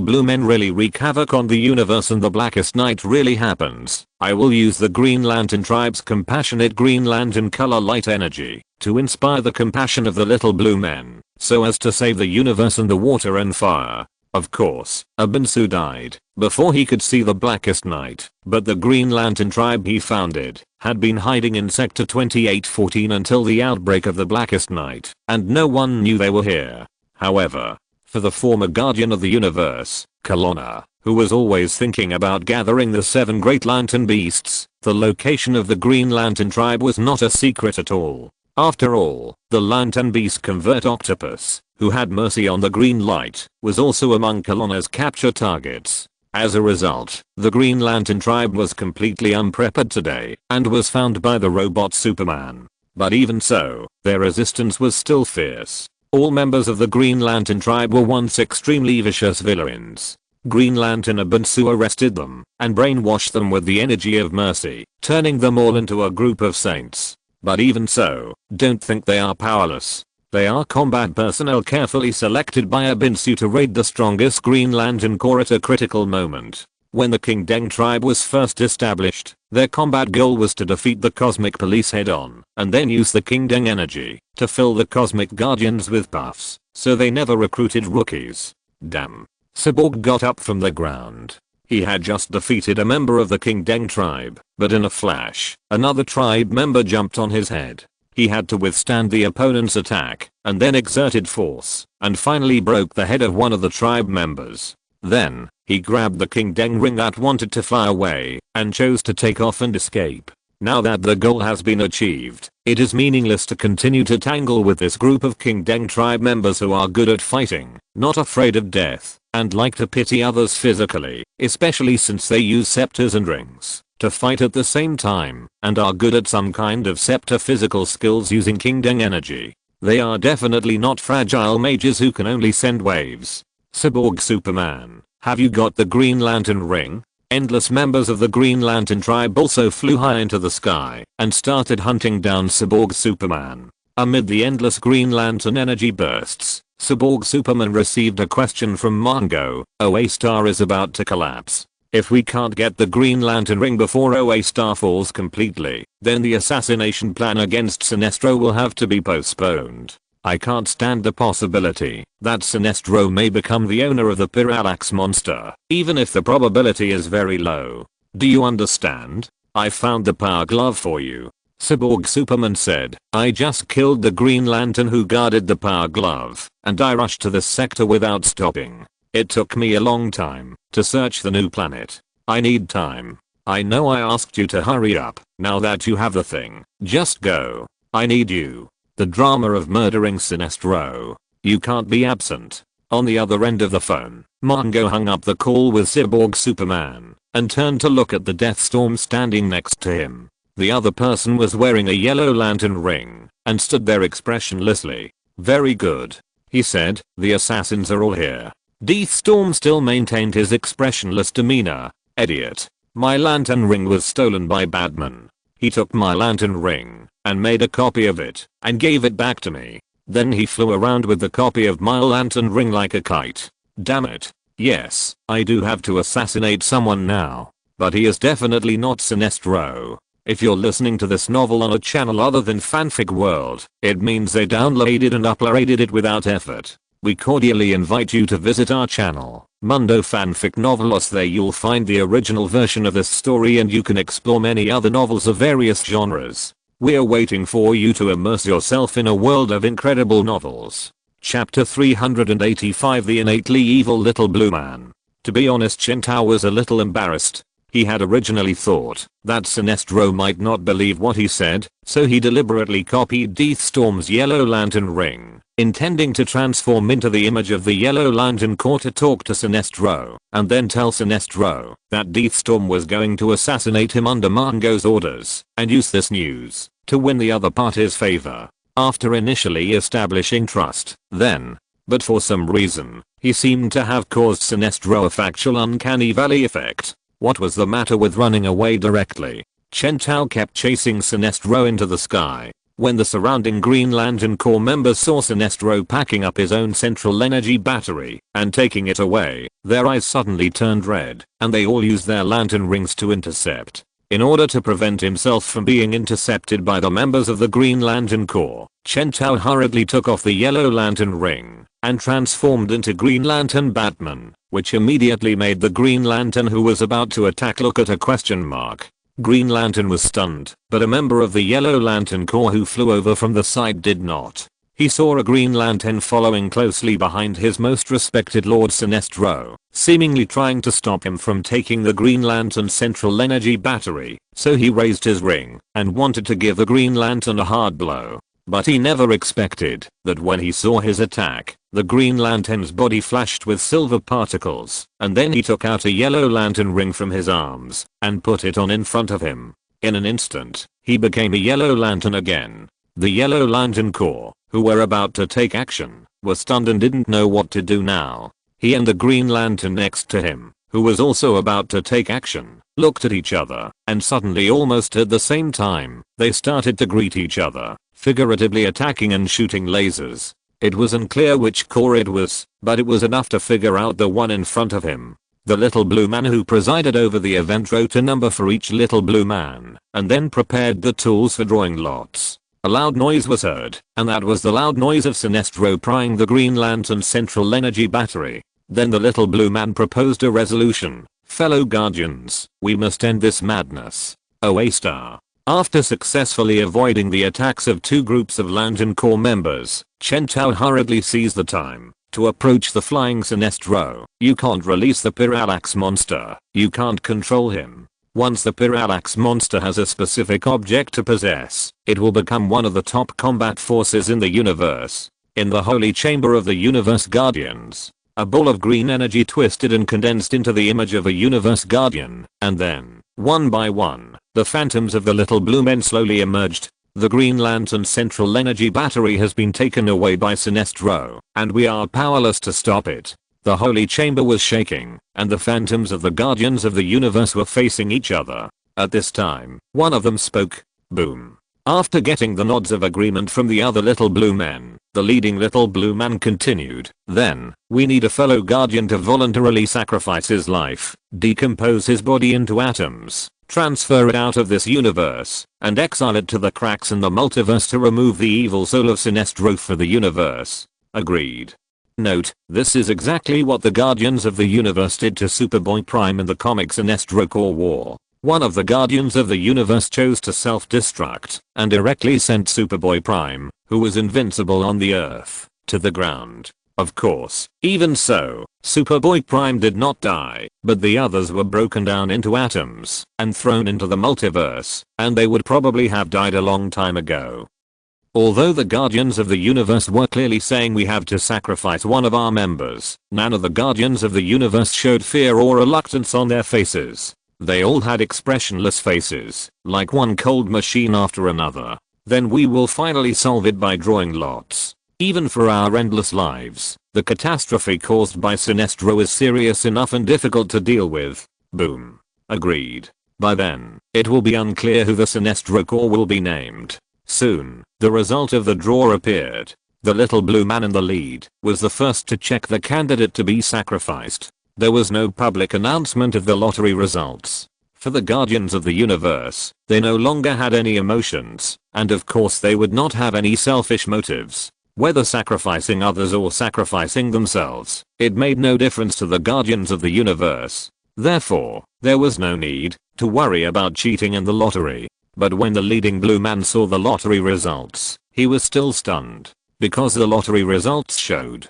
blue men really wreak havoc on the universe and the blackest night really happens, I will use the Green Lantern tribe's compassionate Green Lantern color light energy to inspire the compassion of the little blue men, so as to save the universe and the water and fire. Of course, Abunsu died before he could see the blackest night, but the Green Lantern tribe he founded had been hiding in Sector 2814 until the outbreak of the blackest night, and no one knew they were here. However, for the former guardian of the universe, Kelowna, who was always thinking about gathering the 7 Great Lantern Beasts, the location of the Green Lantern tribe was not a secret at all. After all, the Lantern Beast Convert Octopus, who had mercy on the green light, was also among Kelowna's capture targets. As a result, the Green Lantern tribe was completely unprepared today and was found by the robot Superman. But even so, their resistance was still fierce. All members of the Green Lantern tribe were once extremely vicious villains. Green Lantern Abunsu arrested them and brainwashed them with the energy of mercy, turning them all into a group of saints. But even so, don't think they are powerless. They are combat personnel carefully selected by Abunsu to raid the strongest Green Lantern Corps at a critical moment. When the King Deng tribe was first established, their combat goal was to defeat the Cosmic Police head-on, and then use the King Deng energy to fill the Cosmic Guardians with buffs, so they never recruited rookies. Damn. Cyborg got up from the ground. He had just defeated a member of the King Deng tribe, but in a flash, another tribe member jumped on his head. He had to withstand the opponent's attack, and then exerted force, and finally broke the head of one of the tribe members. Then, he grabbed the King Deng ring that wanted to fly away, and chose to take off and escape. Now that the goal has been achieved, it is meaningless to continue to tangle with this group of King Deng tribe members who are good at fighting, not afraid of death, and like to pity others physically, especially since they use scepters and rings to fight at the same time, and are good at some kind of scepter physical skills using King Deng energy. They are definitely not fragile mages who can only send waves. Cyborg Superman, have you got the Green Lantern ring? Endless members of the Green Lantern tribe also flew high into the sky and started hunting down Cyborg Superman. Amid the endless Green Lantern energy bursts, Cyborg Superman received a question from Mongo. OA Star is about to collapse. If we can't get the Green Lantern ring before OA Star falls completely, then the assassination plan against Sinestro will have to be postponed. I can't stand the possibility that Sinestro may become the owner of the Parallax monster, even if the probability is very low. Do you understand? I found the power glove for you. Cyborg Superman said, I just killed the Green Lantern who guarded the power glove, and I rushed to this sector without stopping. It took me a long time to search the new planet. I need time. I know I asked you to hurry up. Now that you have the thing, just go. I need you. The drama of murdering Sinestro. You can't be absent. On the other end of the phone, Mongo hung up the call with Cyborg Superman and turned to look at the Deathstorm standing next to him. The other person was wearing a yellow lantern ring and stood there expressionlessly. Very good, he said, the assassins are all here. Deathstorm still maintained his expressionless demeanor. Idiot. My lantern ring was stolen by Batman. He took my lantern ring and made a copy of it and gave it back to me. Then he flew around with the copy of my lantern ring like a kite. Damn it. Yes, I do have to assassinate someone now. but he is definitely not Sinestro. If you're listening to this novel on a channel other than Fanfic World, it means they downloaded and uploaded it without effort. We cordially invite you to visit our channel, Mundo Fanfic Novelos. There you'll find the original version of this story and you can explore many other novels of various genres. We're waiting for you to immerse yourself in a world of incredible novels. Chapter 385, The Innately Evil Little Blue Man. To be honest, Chen Tao was a little embarrassed. He had originally thought that Sinestro might not believe what he said, so he deliberately copied Deathstorm's Yellow Lantern ring, intending to transform into the image of the Yellow Lantern Corps to talk to Sinestro, and then tell Sinestro that Deathstorm was going to assassinate him under Mango's orders, and use this news to win the other party's favor. After initially establishing trust, then, but for some reason, he seemed to have caused Sinestro a factual uncanny valley effect. What was the matter with running away directly? Chen Tao kept chasing Sinestro into the sky. When the surrounding Green Lantern Corps members saw Sinestro packing up his own central energy battery and taking it away, their eyes suddenly turned red, and they all used their lantern rings to intercept. In order to prevent himself from being intercepted by the members of the Green Lantern Corps, Chen Tao hurriedly took off the Yellow Lantern ring and transformed into Green Lantern Batman, which immediately made the Green Lantern who was about to attack look at a question mark. Green Lantern was stunned, but a member of the Yellow Lantern Corps who flew over from the side did not. He saw a Green Lantern following closely behind his most respected Lord Sinestro, seemingly trying to stop him from taking the Green Lantern's central energy battery, so he raised his ring and wanted to give the Green Lantern a hard blow. But he never expected that when he saw his attack, the Green Lantern's body flashed with silver particles, and then he took out a Yellow Lantern ring from his arms and put it on in front of him. In an instant, he became a Yellow Lantern again. The Yellow Lantern Corps, who were about to take action, were stunned and didn't know what to do now. He and the Green Lantern next to him, who was also about to take action, looked at each other, and suddenly almost at the same time, they started to greet each other, figuratively attacking and shooting lasers. It was unclear which corps it was, but it was enough to figure out the one in front of him. The little blue man who presided over the event wrote a number for each little blue man, and then prepared the tools for drawing lots. A loud noise was heard, and that was the loud noise of Sinestro prying the Green Lantern's central energy battery. Then the little blue man proposed a resolution. Fellow Guardians, we must end this madness. A-star. After successfully avoiding the attacks of two groups of Lantern Corps members, Chen Tao hurriedly seized the time to approach the flying Sinestro. You can't release the Parallax monster. You can't control him. Once the Parallax monster has a specific object to possess, it will become one of the top combat forces in the universe. In the Holy Chamber of the Universe Guardians, a ball of green energy twisted and condensed into the image of a Universe Guardian, and then, one by one, the phantoms of the little blue men slowly emerged. The Green Lantern's central energy battery has been taken away by Sinestro, and we are powerless to stop it. The Holy Chamber was shaking, and the phantoms of the Guardians of the Universe were facing each other. At this time, one of them spoke. Boom. After getting the nods of agreement from the other little blue men, the leading little blue man continued. Then, we need a fellow Guardian to voluntarily sacrifice his life, decompose his body into atoms, transfer it out of this universe, and exile it to the cracks in the multiverse to remove the evil soul of Sinestro for the universe. Agreed. Note, this is exactly what the Guardians of the Universe did to Superboy Prime in the comic Sinestro Corps War. One of the Guardians of the Universe chose to self-destruct and directly sent Superboy Prime, who was invincible on the Earth, to the ground. Of course, even so, Superboy Prime did not die, but the others were broken down into atoms and thrown into the multiverse, and they would probably have died a long time ago. Although the Guardians of the Universe were clearly saying we have to sacrifice one of our members, none of the Guardians of the Universe showed fear or reluctance on their faces. They all had expressionless faces, like one cold machine after another. Then we will finally solve it by drawing lots. Even for our endless lives, the catastrophe caused by Sinestro is serious enough and difficult to deal with. Boom. Agreed. By then, it will be unclear who the Sinestro Corps will be named. Soon, the result of the draw appeared. The little blue man in the lead was the first to check the candidate to be sacrificed. There was no public announcement of the lottery results. For the Guardians of the Universe, they no longer had any emotions, and of course they would not have any selfish motives. Whether sacrificing others or sacrificing themselves, it made no difference to the Guardians of the Universe. Therefore, there was no need to worry about cheating in the lottery. But when the leading blue man saw the lottery results, he was still stunned, because the lottery results showed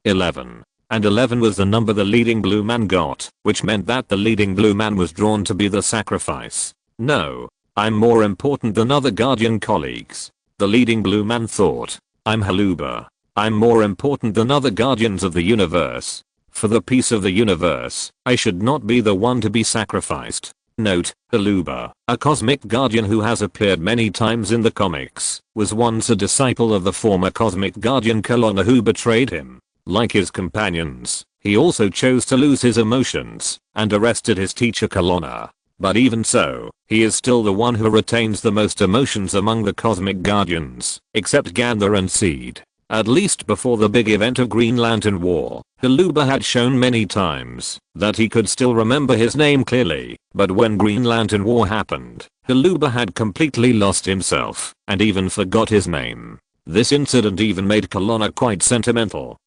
11. And 11 was the number the leading blue man got, which meant that the leading blue man was drawn to be the sacrifice. No, I'm more important than other Guardian colleagues. The leading blue man thought. I'm Haluba. I'm more important than other Guardians of the Universe. For the peace of the universe, I should not be the one to be sacrificed. Note, Haluba, a cosmic guardian who has appeared many times in the comics, was once a disciple of the former cosmic guardian Kalona who betrayed him. Like his companions, he also chose to lose his emotions and arrested his teacher Kalona. But even so, he is still the one who retains the most emotions among the cosmic guardians, except Gandha and Seed. At least before the big event of Green Lantern War, Haluba had shown many times that he could still remember his name clearly, but when Green Lantern War happened, Haluba had completely lost himself and even forgot his name. This incident even made Kalona quite sentimental.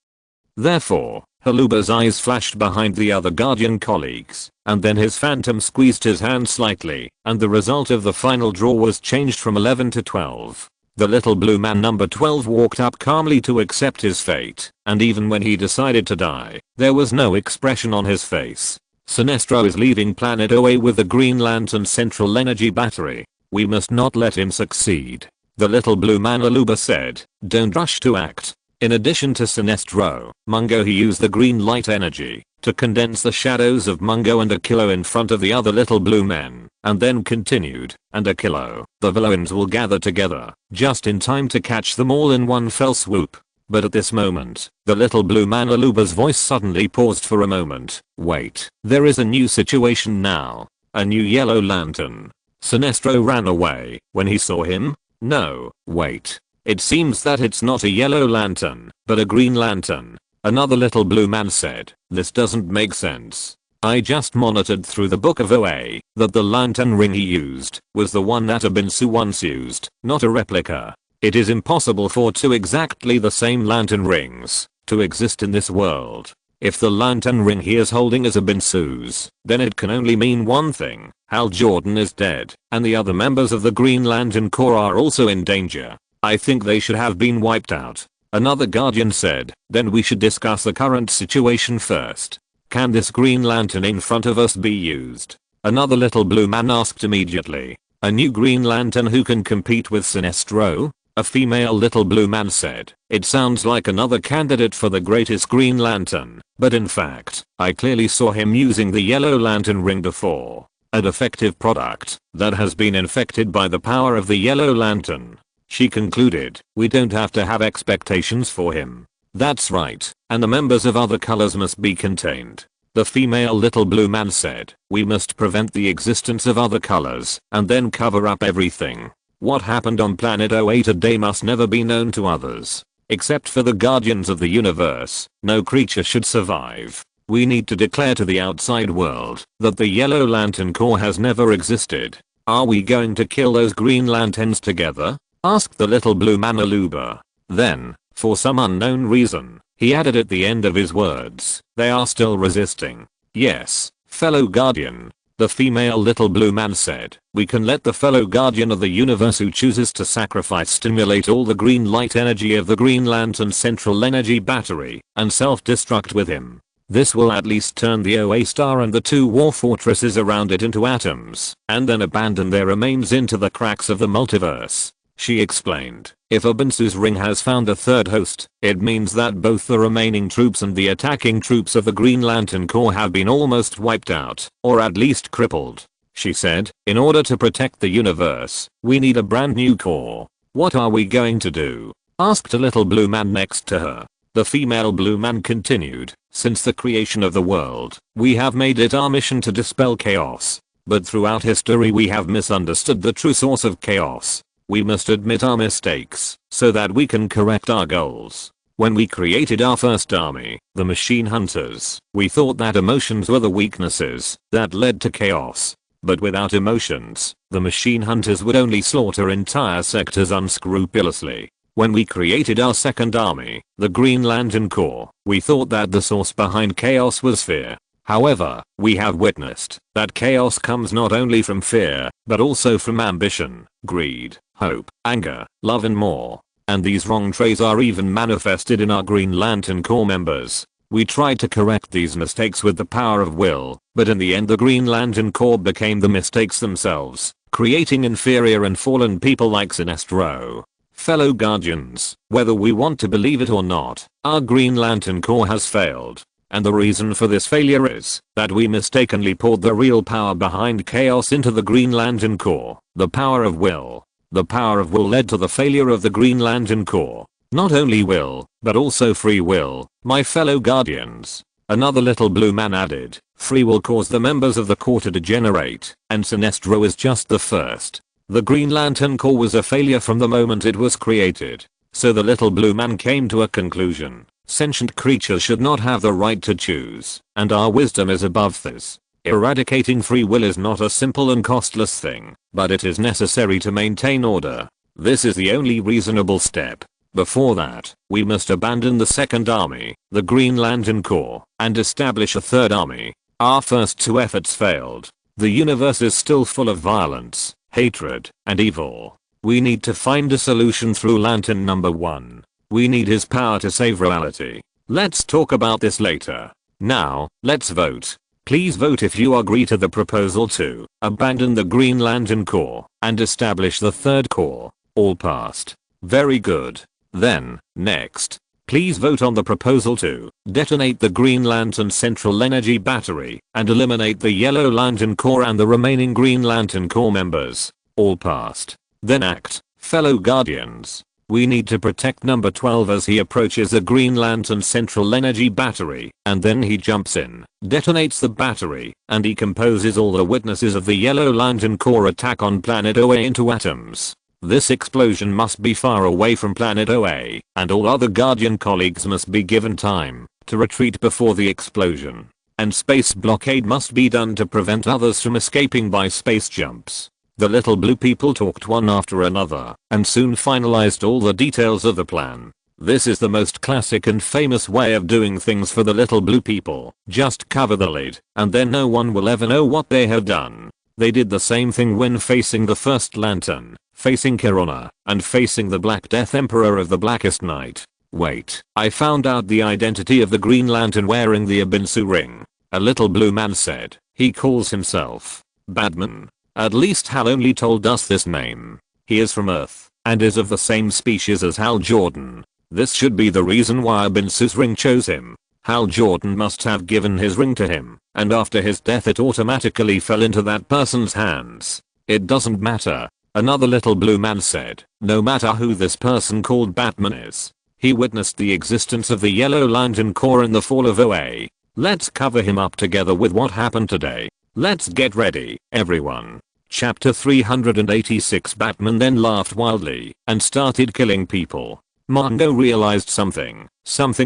Therefore, Haluba's eyes flashed behind the other Guardian colleagues, and then his phantom squeezed his hand slightly, and the result of the final draw was changed from 11 to 12. The little blue man number 12 walked up calmly to accept his fate, and even when he decided to die, there was no expression on his face. Sinestro is leaving planet OA with the Green Lantern Central Energy Battery. We must not let him succeed. The little blue man Haluba said, don't rush to act. In addition to Sinestro, Mungo he used the green light energy to condense the shadows of Mungo and Akilo in front of the other little blue men, and then continued, and Akilo, the villains will gather together, just in time to catch them all in one fell swoop. But at this moment, the little blue man Haluba's voice suddenly paused for a moment. Wait, there is a new situation now. A new yellow lantern. Sinestro ran away when he saw him. No, wait. It seems that it's not a yellow lantern, but a green lantern. Another little blue man said, this doesn't make sense. I just monitored through the book of OA that the lantern ring he used was the one that Abinsu once used, not a replica. It is impossible for two exactly the same lantern rings to exist in this world. If the lantern ring he is holding is Abinsu's, then it can only mean one thing. Hal Jordan is dead, and the other members of the Green Lantern Corps are also in danger. I think they should have been wiped out. Another Guardian said, then we should discuss the current situation first. Can this Green Lantern in front of us be used? Another little blue man asked immediately. A new Green Lantern who can compete with Sinestro? A female little blue man said, it sounds like another candidate for the greatest Green Lantern, but in fact, I clearly saw him using the yellow lantern ring before. A defective product that has been infected by the power of the yellow lantern. She concluded, we don't have to have expectations for him. That's right, and the members of other colors must be contained. The female little blue man said, we must prevent the existence of other colors and then cover up everything. What happened on planet OA today must never be known to others. Except for the Guardians of the Universe, no creature should survive. We need to declare to the outside world that the Yellow Lantern Corps has never existed. Are we going to kill those Green Lanterns together? Asked the little blue man Haluba. Then, for some unknown reason, he added at the end of his words, they are still resisting. Yes, fellow Guardian. The female little blue man said, we can let the fellow Guardian of the universe who chooses to sacrifice stimulate all the green light energy of the Green Lantern Central Energy Battery and self-destruct with him. This will at least turn the OA star and the two war fortresses around it into atoms, and then abandon their remains into the cracks of the multiverse. She explained, if Abinsu's ring has found a third host, it means that both the remaining troops and the attacking troops of the Green Lantern Corps have been almost wiped out, or at least crippled. She said, in order to protect the universe, we need a brand new corps. What are we going to do? Asked a little blue man next to her. The female blue man continued, since the creation of the world, we have made it our mission to dispel chaos. But throughout history we have misunderstood the true source of chaos. We must admit our mistakes, so that we can correct our goals. When we created our first army, the Machine Hunters, we thought that emotions were the weaknesses that led to chaos. But without emotions, the machine hunters would only slaughter entire sectors unscrupulously. When we created our second army, the Green Lantern Corps, we thought that the source behind chaos was fear. However, we have witnessed that chaos comes not only from fear, but also from ambition, greed, hope, anger, love and more. And these wrong traits are even manifested in our Green Lantern Corps members. We tried to correct these mistakes with the power of will, but in the end the Green Lantern Corps became the mistakes themselves, creating inferior and fallen people like Sinestro. Fellow Guardians, whether we want to believe it or not, our Green Lantern Corps has failed. And the reason for this failure is that we mistakenly poured the real power behind chaos into the Green Lantern Corps, the power of will. The power of will led to the failure of the Green Lantern Corps. Not only will, but also free will, my fellow Guardians. Another little blue man added, free will caused the members of the Corps to degenerate, and Sinestro is just the first. The Green Lantern Corps was a failure from the moment it was created. So the little blue man came to a conclusion. Sentient creatures should not have the right to choose, and our wisdom is above this. Eradicating free will is not a simple and costless thing, but it is necessary to maintain order. This is the only reasonable step. Before that, we must abandon the second army, the Green Lantern Corps, and establish a third army. Our first two efforts failed. The universe is still full of violence, hatred, and evil. We need to find a solution through Lantern number 1. We need his power to save reality. Let's talk about this later. Now, let's vote. Please vote if you agree to the proposal to abandon the Green Lantern Corps and establish the third corps. All passed. Very good. Then, next, please vote on the proposal to detonate the Green Lantern Central Energy Battery and eliminate the Yellow Lantern Corps and the remaining Green Lantern Corps members. All passed. Then act, fellow Guardians. We need to protect number 12 as he approaches the Green Lantern Central Energy Battery, and then he jumps in, detonates the battery, and decomposes all the witnesses of the Yellow Lantern Corps attack on Planet OA into atoms. This explosion must be far away from Planet OA, and all other Guardian colleagues must be given time to retreat before the explosion. And space blockade must be done to prevent others from escaping by space jumps. The little blue people talked one after another, and soon finalized all the details of the plan. This is the most classic and famous way of doing things for the little blue people. Just cover the lid, and then no one will ever know what they have done. They did the same thing when facing the First Lantern, facing Kirona, and facing the Black Death Emperor of the Blackest Night. Wait, I found out the identity of the Green Lantern wearing the Abinsu ring. A little blue man said. He calls himself Batman. At least Hal only told us this name. He is from Earth, and is of the same species as Hal Jordan. This should be the reason why Abinsu's ring chose him. Hal Jordan must have given his ring to him, and after his death it automatically fell into that person's hands. It doesn't matter. Another little blue man said, no matter who this person called Batman is. He witnessed the existence of the Yellow Lantern Corps in the fall of OA. Let's cover him up together with what happened today. Let's get ready, everyone. Chapter 386. Batman then laughed wildly and started killing people. Mongo realized something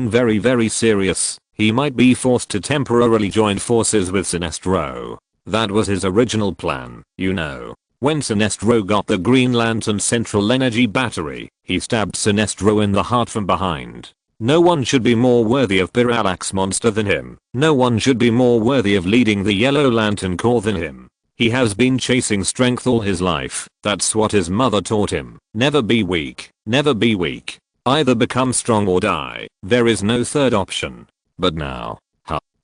very serious. He might be forced to temporarily join forces with Sinestro. That was his original plan, you know. When Sinestro got the Green Lantern Central Energy Battery, he stabbed Sinestro in the heart from behind. No one should be more worthy of Parallax Monster than him. No one should be more worthy of leading the Yellow Lantern Corps than him. He has been chasing strength all his life. That's what his mother taught him. Never be weak. Never be weak. Either become strong or die. There is no third option. But now,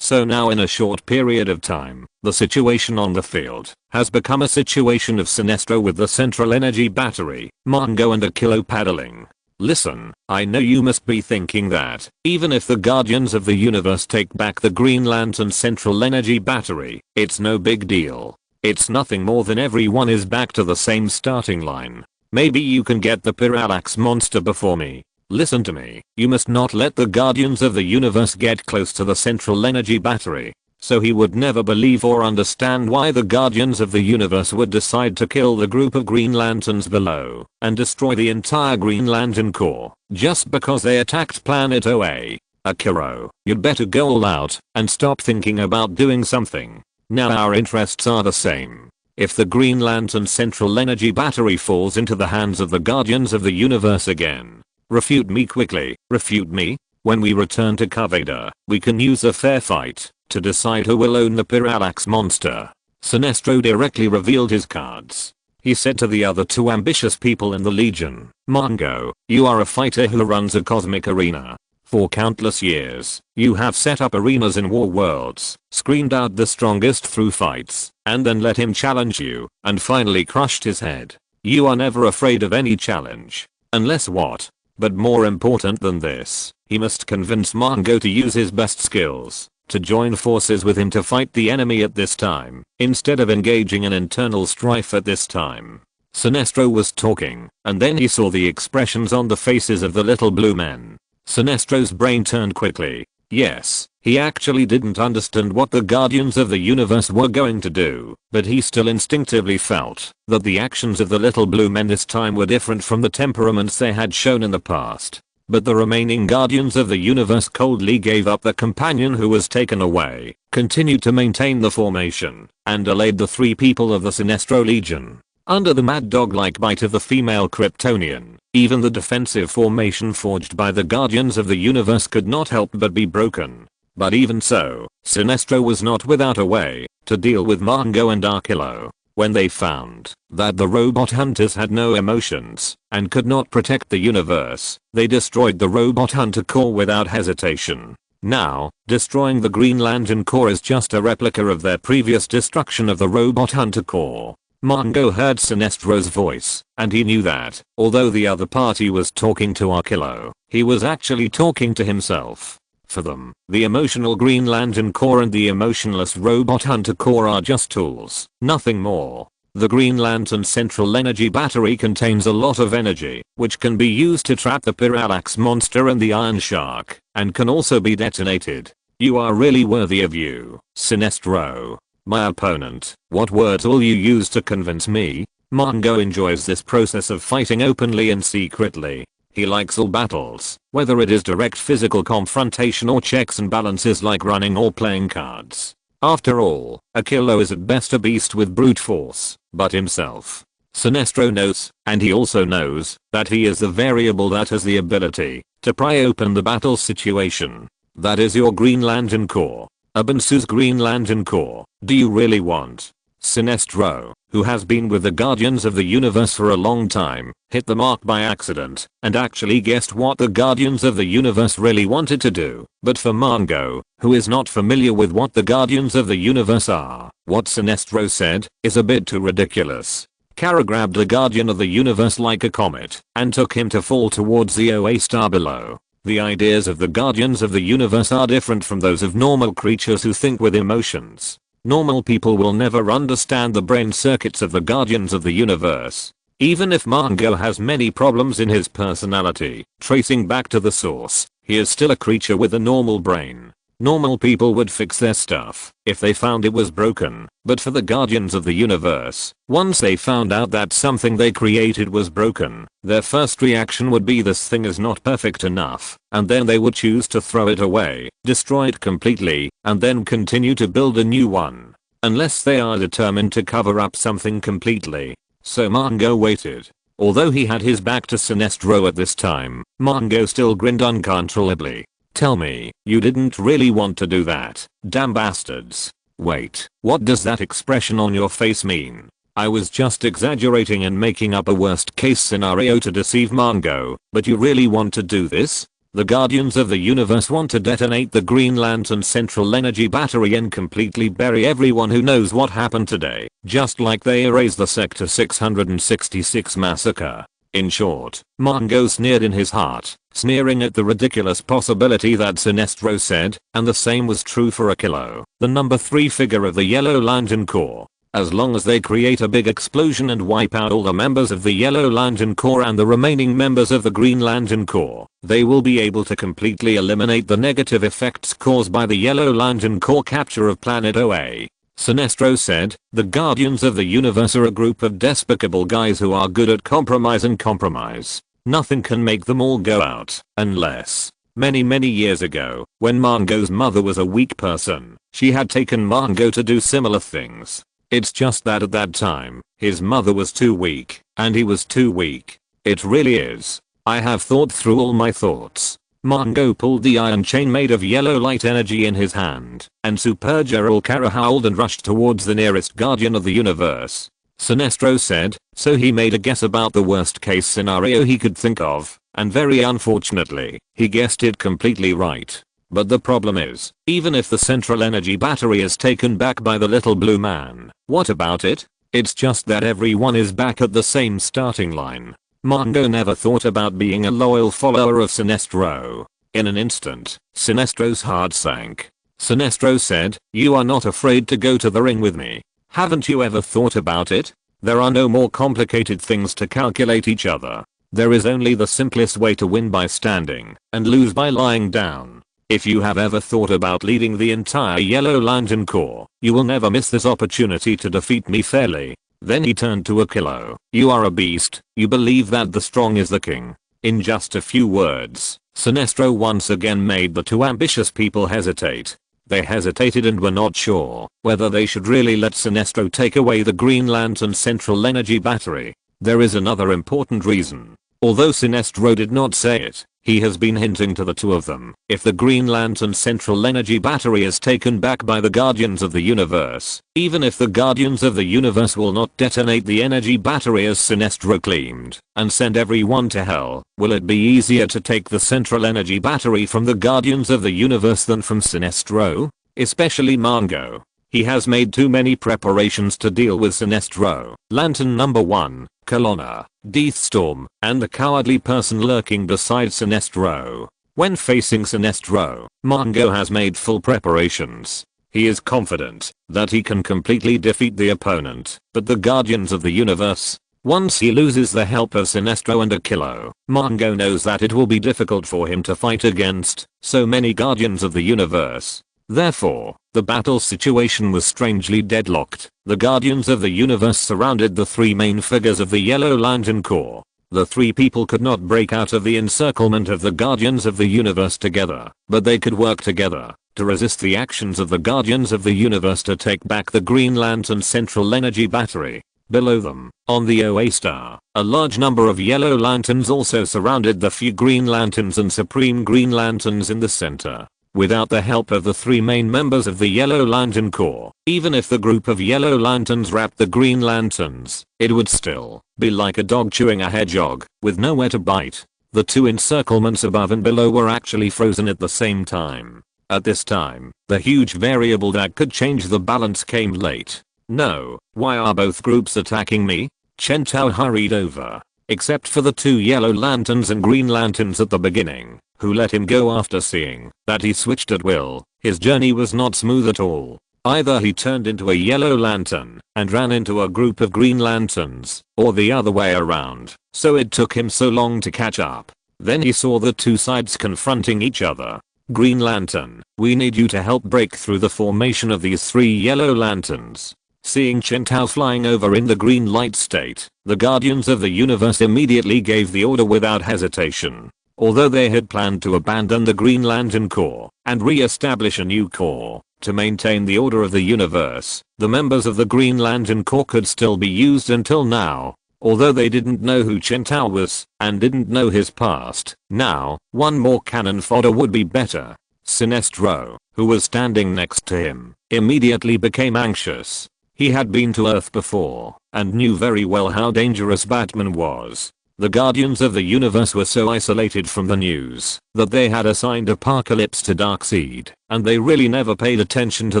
So now in a short period of time, the situation on the field has become a situation of Sinestro with the Central Energy Battery, Mongo and a kilo paddling. Listen, I know you must be thinking that, even if the Guardians of the Universe take back the Green Lantern Central Energy Battery, it's no big deal. It's nothing more than everyone is back to the same starting line. Maybe you can get the Parallax Monster before me. Listen to me, you must not let the Guardians of the Universe get close to the Central Energy Battery. So he would never believe or understand why the Guardians of the Universe would decide to kill the group of Green Lanterns below and destroy the entire Green Lantern Corps just because they attacked Planet OA. Akiro, you'd better go all out and stop thinking about doing something. Now our interests are the same. if the Green Lantern Central Energy Battery falls into the hands of the Guardians of the Universe again. Refute me quickly, refute me? When we return to Kavada, we can use a fair fight to decide who will own the Parallax monster. Sinestro directly revealed his cards. He said to the other two ambitious people in the Legion, Mongo, you are a fighter who runs a cosmic arena. For countless years, you have set up arenas in war worlds, screened out the strongest through fights, and then let him challenge you, and finally crushed his head. You are never afraid of any challenge. Unless what? But more important than this, he must convince Mongo to use his best skills, to join forces with him to fight the enemy at this time, instead of engaging in internal strife at this time. Sinestro was talking, and then he saw the expressions on the faces of the little blue men. Sinestro's brain turned quickly. Yes, he actually didn't understand what the Guardians of the Universe were going to do, but he still instinctively felt that the actions of the little blue men this time were different from the temperaments they had shown in the past. But the remaining Guardians of the Universe coldly gave up the companion who was taken away, continued to maintain the formation, and delayed the three people of the Sinestro Legion. Under the mad dog-like bite of the female Kryptonian, even the defensive formation forged by the Guardians of the Universe could not help but be broken. But even so, Sinestro was not without a way to deal with Mongo and Arkillo. When they found that the robot hunters had no emotions and could not protect the universe, they destroyed the robot hunter core without hesitation. Now, destroying the Green Lantern core is just a replica of their previous destruction of the robot hunter core. Mongo heard Sinestro's voice, and he knew that, although the other party was talking to Arkillo, he was actually talking to himself. For them, the emotional Green Lantern core and the emotionless robot hunter core are just tools, nothing more. The Green Lantern Central Energy Battery contains a lot of energy, which can be used to trap the Parallax monster and the Iron Shark, and can also be detonated. You are really worthy of you, Sinestro. My opponent, what words will you use to convince me? Mongo enjoys this process of fighting openly and secretly. He likes all battles, whether it is direct physical confrontation or checks and balances like running or playing cards. After all, Arkillo is at best a beast with brute force, but himself. Sinestro knows, and he also knows, that he is the variable that has the ability to pry open the battle situation. That is your Green Lantern core. Abansu's Green Lantern core. Do you really want? Sinestro, who has been with the Guardians of the Universe for a long time, hit the mark by accident, and actually guessed what the Guardians of the Universe really wanted to do. But for Mongo, who is not familiar with what the Guardians of the Universe are, what Sinestro said is a bit too ridiculous. Kara grabbed the Guardian of the Universe like a comet, and took him to fall towards the OA star below. The ideas of the Guardians of the Universe are different from those of normal creatures who think with emotions. Normal people will never understand the brain circuits of the Guardians of the Universe. Even if Mongo has many problems in his personality, tracing back to the source, he is still a creature with a normal brain. Normal people would fix their stuff if they found it was broken, but for the Guardians of the Universe, once they found out that something they created was broken, their first reaction would be this thing is not perfect enough, and then they would choose to throw it away, destroy it completely, and then continue to build a new one. Unless they are determined to cover up something completely. So Mongo waited. Although he had his back to Sinestro at this time, Mongo still grinned uncontrollably. Tell me, you didn't really want to do that, damn bastards. Wait, what does that expression on your face mean? I was just exaggerating and making up a worst case scenario to deceive Mongo, but you really want to do this? The Guardians of the Universe want to detonate the Green Lantern Central Energy Battery and completely bury everyone who knows what happened today, just like they erased the Sector 666 massacre. In short, Mongo sneered in his heart, sneering at the ridiculous possibility that Sinestro said, and the same was true for Arkillo, the number 3 figure of the Yellow Lantern Corps. As long as they create a big explosion and wipe out all the members of the Yellow Lantern Corps and the remaining members of the Green Lantern Corps, they will be able to completely eliminate the negative effects caused by the Yellow Lantern Corps capture of planet OA. Sinestro said, the Guardians of the Universe are a group of despicable guys who are good at compromise and compromise. Nothing can make them all go out, unless, many years ago, when Mongo's mother was a weak person, she had taken Mongo to do similar things. It's just that at that time, his mother was too weak, and he was too weak. It really is. I have thought through all my thoughts. Mongo pulled the iron chain made of yellow light energy in his hand, and Super Gerald Kara howled and rushed towards the nearest guardian of the universe. Sinestro said, so he made a guess about the worst case scenario he could think of, and very unfortunately, he guessed it completely right. But the problem is, even if the central energy battery is taken back by the little blue man, what about it? It's just that everyone is back at the same starting line. Mongo never thought about being a loyal follower of Sinestro. In an instant, Sinestro's heart sank. Sinestro said, you are not afraid to go to the ring with me. Haven't you ever thought about it? There are no more complicated things to calculate each other. There is only the simplest way to win by standing, and lose by lying down. If you have ever thought about leading the entire Yellow Lantern Corps, you will never miss this opportunity to defeat me fairly. Then he turned to Akilo. You are a beast. You believe that the strong is the king. In just a few words, Sinestro once again made the two ambitious people hesitate. They hesitated and were not sure whether they should really let Sinestro take away the Green Lantern's central energy battery. There is another important reason. Although Sinestro did not say it, he has been hinting to the two of them. If the Green Lantern's central energy battery is taken back by the Guardians of the Universe, even if the Guardians of the Universe will not detonate the energy battery as Sinestro claimed, and send everyone to hell, will it be easier to take the central energy battery from the Guardians of the Universe than from Sinestro? Especially Mongo. He has made too many preparations to deal with Sinestro. Lantern number 1, Kelowna, Deathstorm, and the cowardly person lurking beside Sinestro. When facing Sinestro, Mongo has made full preparations. He is confident that he can completely defeat the opponent, but the Guardians of the Universe, once he loses the help of Sinestro and Akilo, Mongo knows that it will be difficult for him to fight against so many Guardians of the Universe. Therefore, the battle situation was strangely deadlocked. The Guardians of the Universe surrounded the three main figures of the Yellow Lantern Corps. The three people could not break out of the encirclement of the Guardians of the Universe together, but they could work together to resist the actions of the Guardians of the Universe to take back the Green Lantern central energy battery. Below them, on the OA star, a large number of Yellow Lanterns also surrounded the few Green Lanterns and Supreme Green Lanterns in the center. Without the help of the three main members of the Yellow Lantern Corps, even if the group of Yellow Lanterns wrapped the Green Lanterns, it would still be like a dog chewing a hedgehog, with nowhere to bite. The two encirclements above and below were actually frozen at the same time. At this time, the huge variable that could change the balance came late. No, why are both groups attacking me? Chen Tao hurried over. Except for the two Yellow Lanterns and Green Lanterns at the beginning, who let him go after seeing that he switched at will. His journey was not smooth at all. Either he turned into a Yellow Lantern and ran into a group of Green Lanterns, or the other way around, so it took him so long to catch up. Then he saw the two sides confronting each other. Green Lantern, we need you to help break through the formation of these three Yellow Lanterns. Seeing Chen Tao flying over in the green light state, the Guardians of the Universe immediately gave the order without hesitation. Although they had planned to abandon the Green Lantern Corps and re-establish a new corps to maintain the order of the universe, the members of the Green Lantern Corps could still be used until now. Although they didn't know who Chen Tao was and didn't know his past, now, one more cannon fodder would be better. Sinestro, who was standing next to him, immediately became anxious. He had been to Earth before and knew very well how dangerous Batman was. The Guardians of the Universe were so isolated from the news that they had assigned Apocalypse to Darkseid, and they really never paid attention to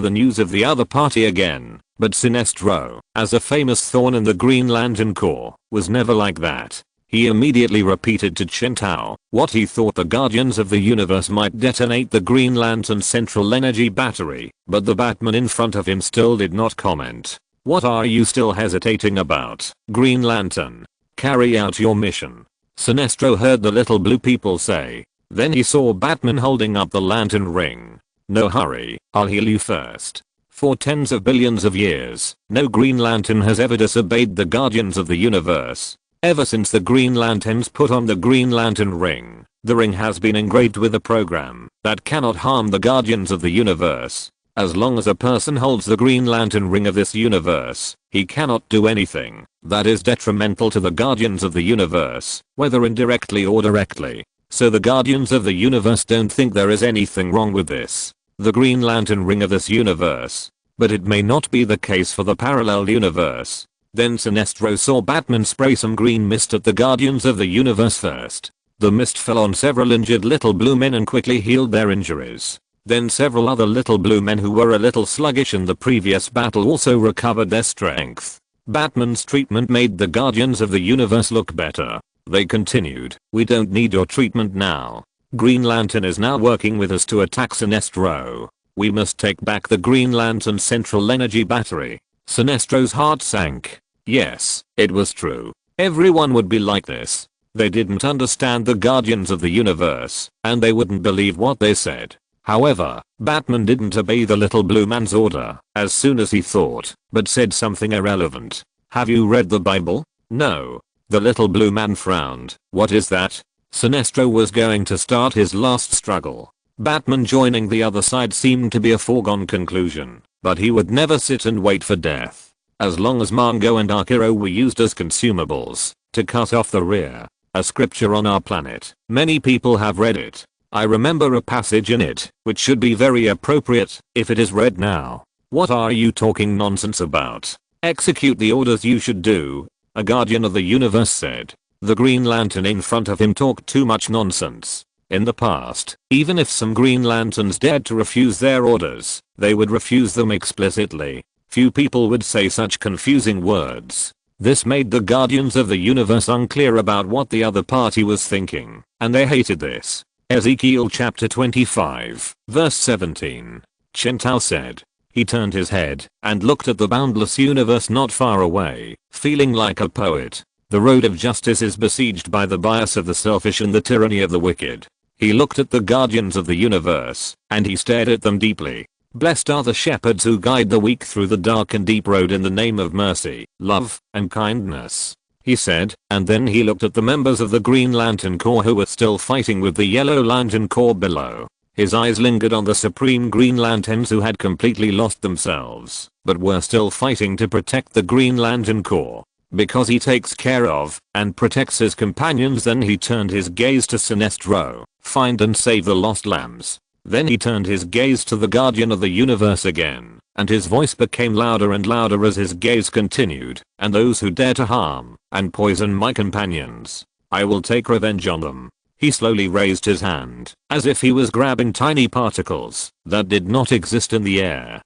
the news of the other party again. But Sinestro, as a famous thorn in the Green Lantern Corps, was never like that. He immediately repeated to Chen Tao what he thought the Guardians of the Universe might detonate the Green Lantern central energy battery, but the Batman in front of him still did not comment. What are you still hesitating about, Green Lantern? Carry out your mission. Sinestro heard the little blue people say. Then he saw Batman holding up the lantern ring. No hurry, I'll heal you first. For tens of billions of years, no Green Lantern has ever disobeyed the Guardians of the Universe. Ever since the Green Lanterns put on the Green Lantern ring, the ring has been engraved with a program that cannot harm the Guardians of the Universe. As long as a person holds the Green Lantern ring of this universe, he cannot do anything that is detrimental to the Guardians of the Universe, whether indirectly or directly. So the Guardians of the Universe don't think there is anything wrong with this, the Green Lantern ring of this universe. But it may not be the case for the parallel universe. Then Sinestro saw Batman spray some green mist at the Guardians of the Universe first. The mist fell on several injured little blue men and quickly healed their injuries. Then several other little blue men who were a little sluggish in the previous battle also recovered their strength. Batman's treatment made the Guardians of the Universe look better. They continued, "We don't need your treatment now. Green Lantern is now working with us to attack Sinestro. We must take back the Green Lantern central energy battery." Sinestro's heart sank. Yes, it was true. Everyone would be like this. They didn't understand the Guardians of the Universe, and they wouldn't believe what they said. However, Batman didn't obey the little blue man's order as soon as he thought, but said something irrelevant. "Have you read the Bible?" "No." The little blue man frowned. "What is that?" Sinestro was going to start his last struggle. Batman joining the other side seemed to be a foregone conclusion, but he would never sit and wait for death. As long as Margot and Akiro were used as consumables to cut off the rear, a scripture on our planet. Many people have read it. I remember a passage in it, which should be very appropriate if it is read now. "What are you talking nonsense about? Execute the orders you should do," a Guardian of the Universe said. The Green Lantern in front of him talked too much nonsense. In the past, even if some Green Lanterns dared to refuse their orders, they would refuse them explicitly. Few people would say such confusing words. This made the Guardians of the Universe unclear about what the other party was thinking, and they hated this. Ezekiel chapter 25, verse 17. Chen Tao said. He turned his head and looked at the boundless universe not far away, feeling like a poet. The road of justice is besieged by the bias of the selfish and the tyranny of the wicked. He looked at the Guardians of the Universe, and he stared at them deeply. Blessed are the shepherds who guide the weak through the dark and deep road in the name of mercy, love, and kindness, he said, and then he looked at the members of the Green Lantern Corps who were still fighting with the Yellow Lantern Corps below. His eyes lingered on the Supreme Green Lanterns who had completely lost themselves, but were still fighting to protect the Green Lantern Corps. Because he takes care of and protects his companions. Then he turned his gaze to Sinestro, find and save the lost lambs. Then he turned his gaze to the Guardian of the Universe again, and his voice became louder and louder as his gaze continued, and those who dare to harm and poison my companions, I will take revenge on them. He slowly raised his hand, as if he was grabbing tiny particles that did not exist in the air.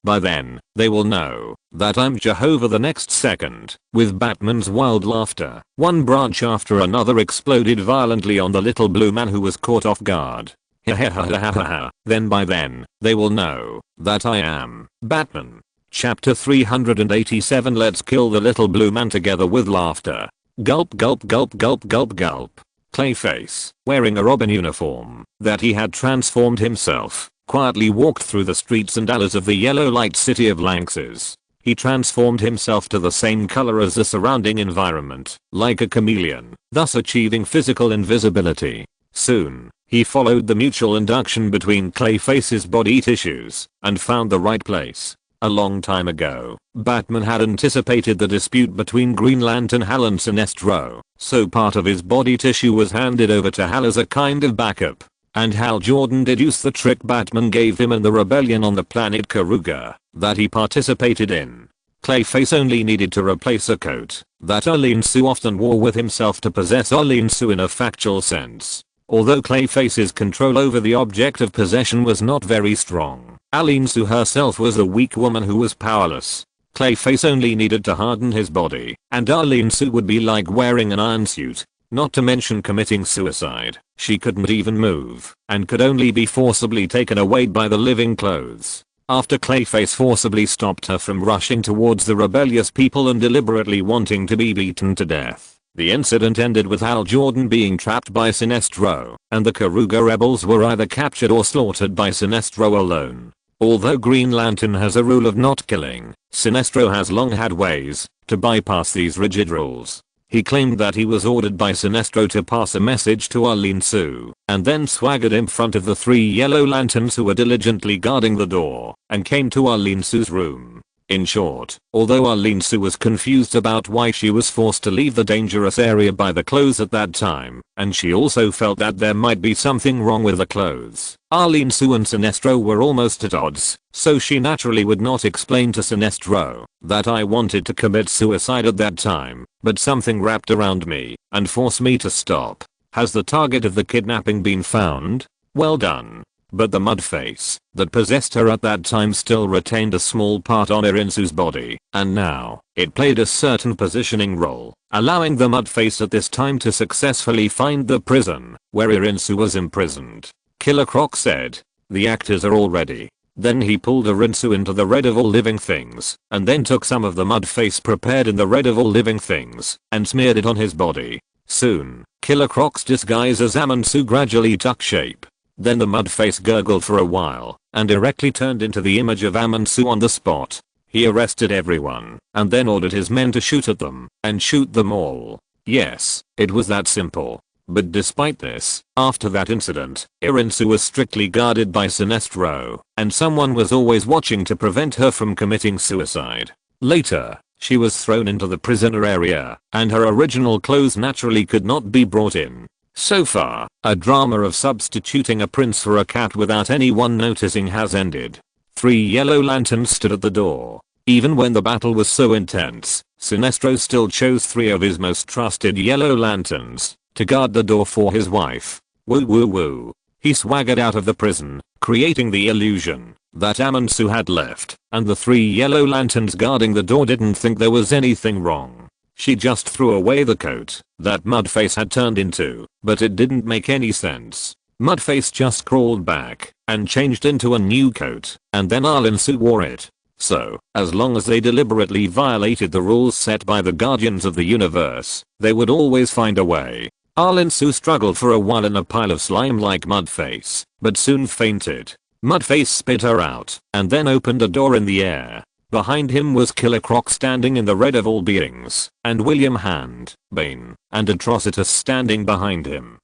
By then, they will know that I'm Jehovah. The next second, with Batman's wild laughter, one branch after another exploded violently on the little blue man who was caught off guard. Then by then, they will know that I am Batman. Chapter 387. Let's kill the little blue man together with laughter. Gulp gulp gulp gulp gulp gulp. Clayface, wearing a Robin uniform that he had transformed himself, quietly walked through the streets and alleys of the yellow light city of Lanxess. He transformed himself to the same color as the surrounding environment, like a chameleon, thus achieving physical invisibility. Soon, he followed the mutual induction between Clayface's body tissues and found the right place. A long time ago, Batman had anticipated the dispute between Green Lantern Hal and Sinestro, so part of his body tissue was handed over to Hal as a kind of backup. And Hal Jordan deduced the trick Batman gave him in the rebellion on the planet Karuga that he participated in. Clayface only needed to replace a coat that Arlene Sue often wore with himself to possess Arlene Sue in a factual sense. Although Clayface's control over the object of possession was not very strong, Arlene Sue herself was a weak woman who was powerless. Clayface only needed to harden his body, and Arlene Sue would be like wearing an iron suit. Not to mention committing suicide. She couldn't even move, and could only be forcibly taken away by the living clothes. After Clayface forcibly stopped her from rushing towards the rebellious people and deliberately wanting to be beaten to death, the incident ended with Hal Jordan being trapped by Sinestro, and the Karuga rebels were either captured or slaughtered by Sinestro alone. Although Green Lantern has a rule of not killing, Sinestro has long had ways to bypass these rigid rules. He claimed that he was ordered by Sinestro to pass a message to Arlene Sue, and then swaggered in front of the 3 yellow lanterns who were diligently guarding the door, and came to Arlene Sue's room. In short, although Arlene Sue was confused about why she was forced to leave the dangerous area by the clothes at that time, and she also felt that there might be something wrong with the clothes, Arlene Sue and Sinestro were almost at odds, so she naturally would not explain to Sinestro that I wanted to commit suicide at that time, but something wrapped around me and forced me to stop. Has the target of the kidnapping been found? Well done. But the mudface that possessed her at that time still retained a small part on Irinsu's body, and now it played a certain positioning role, allowing the mudface at this time to successfully find the prison where Irinsu was imprisoned. Killer Croc said, "The actors are all ready." Then he pulled Irinsu into the red of all living things, and then took some of the mudface prepared in the red of all living things, and smeared it on his body. Soon, Killer Croc's disguise as Amansu gradually took shape. Then the mudface gurgled for a while, and directly turned into the image of Amansu on the spot. He arrested everyone, and then ordered his men to shoot at them, and shoot them all. Yes, it was that simple. But despite this, after that incident, Irinsu was strictly guarded by Sinestro, and someone was always watching to prevent her from committing suicide. Later, she was thrown into the prisoner area, and her original clothes naturally could not be brought in. So far, a drama of substituting a prince for a cat without anyone noticing has ended. 3 yellow lanterns stood at the door. Even when the battle was so intense, Sinestro still chose 3 of his most trusted yellow lanterns to guard the door for his wife. Woo woo woo. He swaggered out of the prison, creating the illusion that Amansu had left, and the 3 yellow lanterns guarding the door didn't think there was anything wrong. She just threw away the coat that Mudface had turned into, but it didn't make any sense. Mudface just crawled back and changed into a new coat, and then Arlene Sue wore it. So, as long as they deliberately violated the rules set by the Guardians of the Universe, they would always find a way. Arlene Sue struggled for a while in a pile of slime like Mudface, but soon fainted. Mudface spit her out, and then opened a door in the air. Behind him was Killer Croc standing in the red of all beings, and William Hand, Bane, and Atrocitus standing behind him.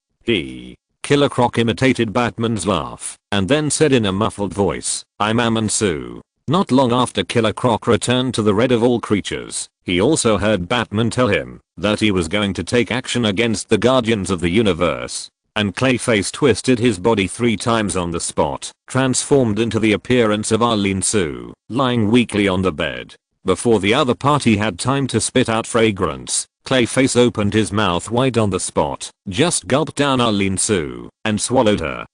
Killer Croc imitated Batman's laugh, and then said in a muffled voice, "I'm Amansu." Not long after Killer Croc returned to the red of all creatures, he also heard Batman tell him that he was going to take action against the Guardians of the Universe. And Clayface twisted his body 3 times on the spot, transformed into the appearance of Arlene Sue, lying weakly on the bed. Before the other party had time to spit out fragrance, Clayface opened his mouth wide on the spot, just gulped down Arlene Sue, and swallowed her.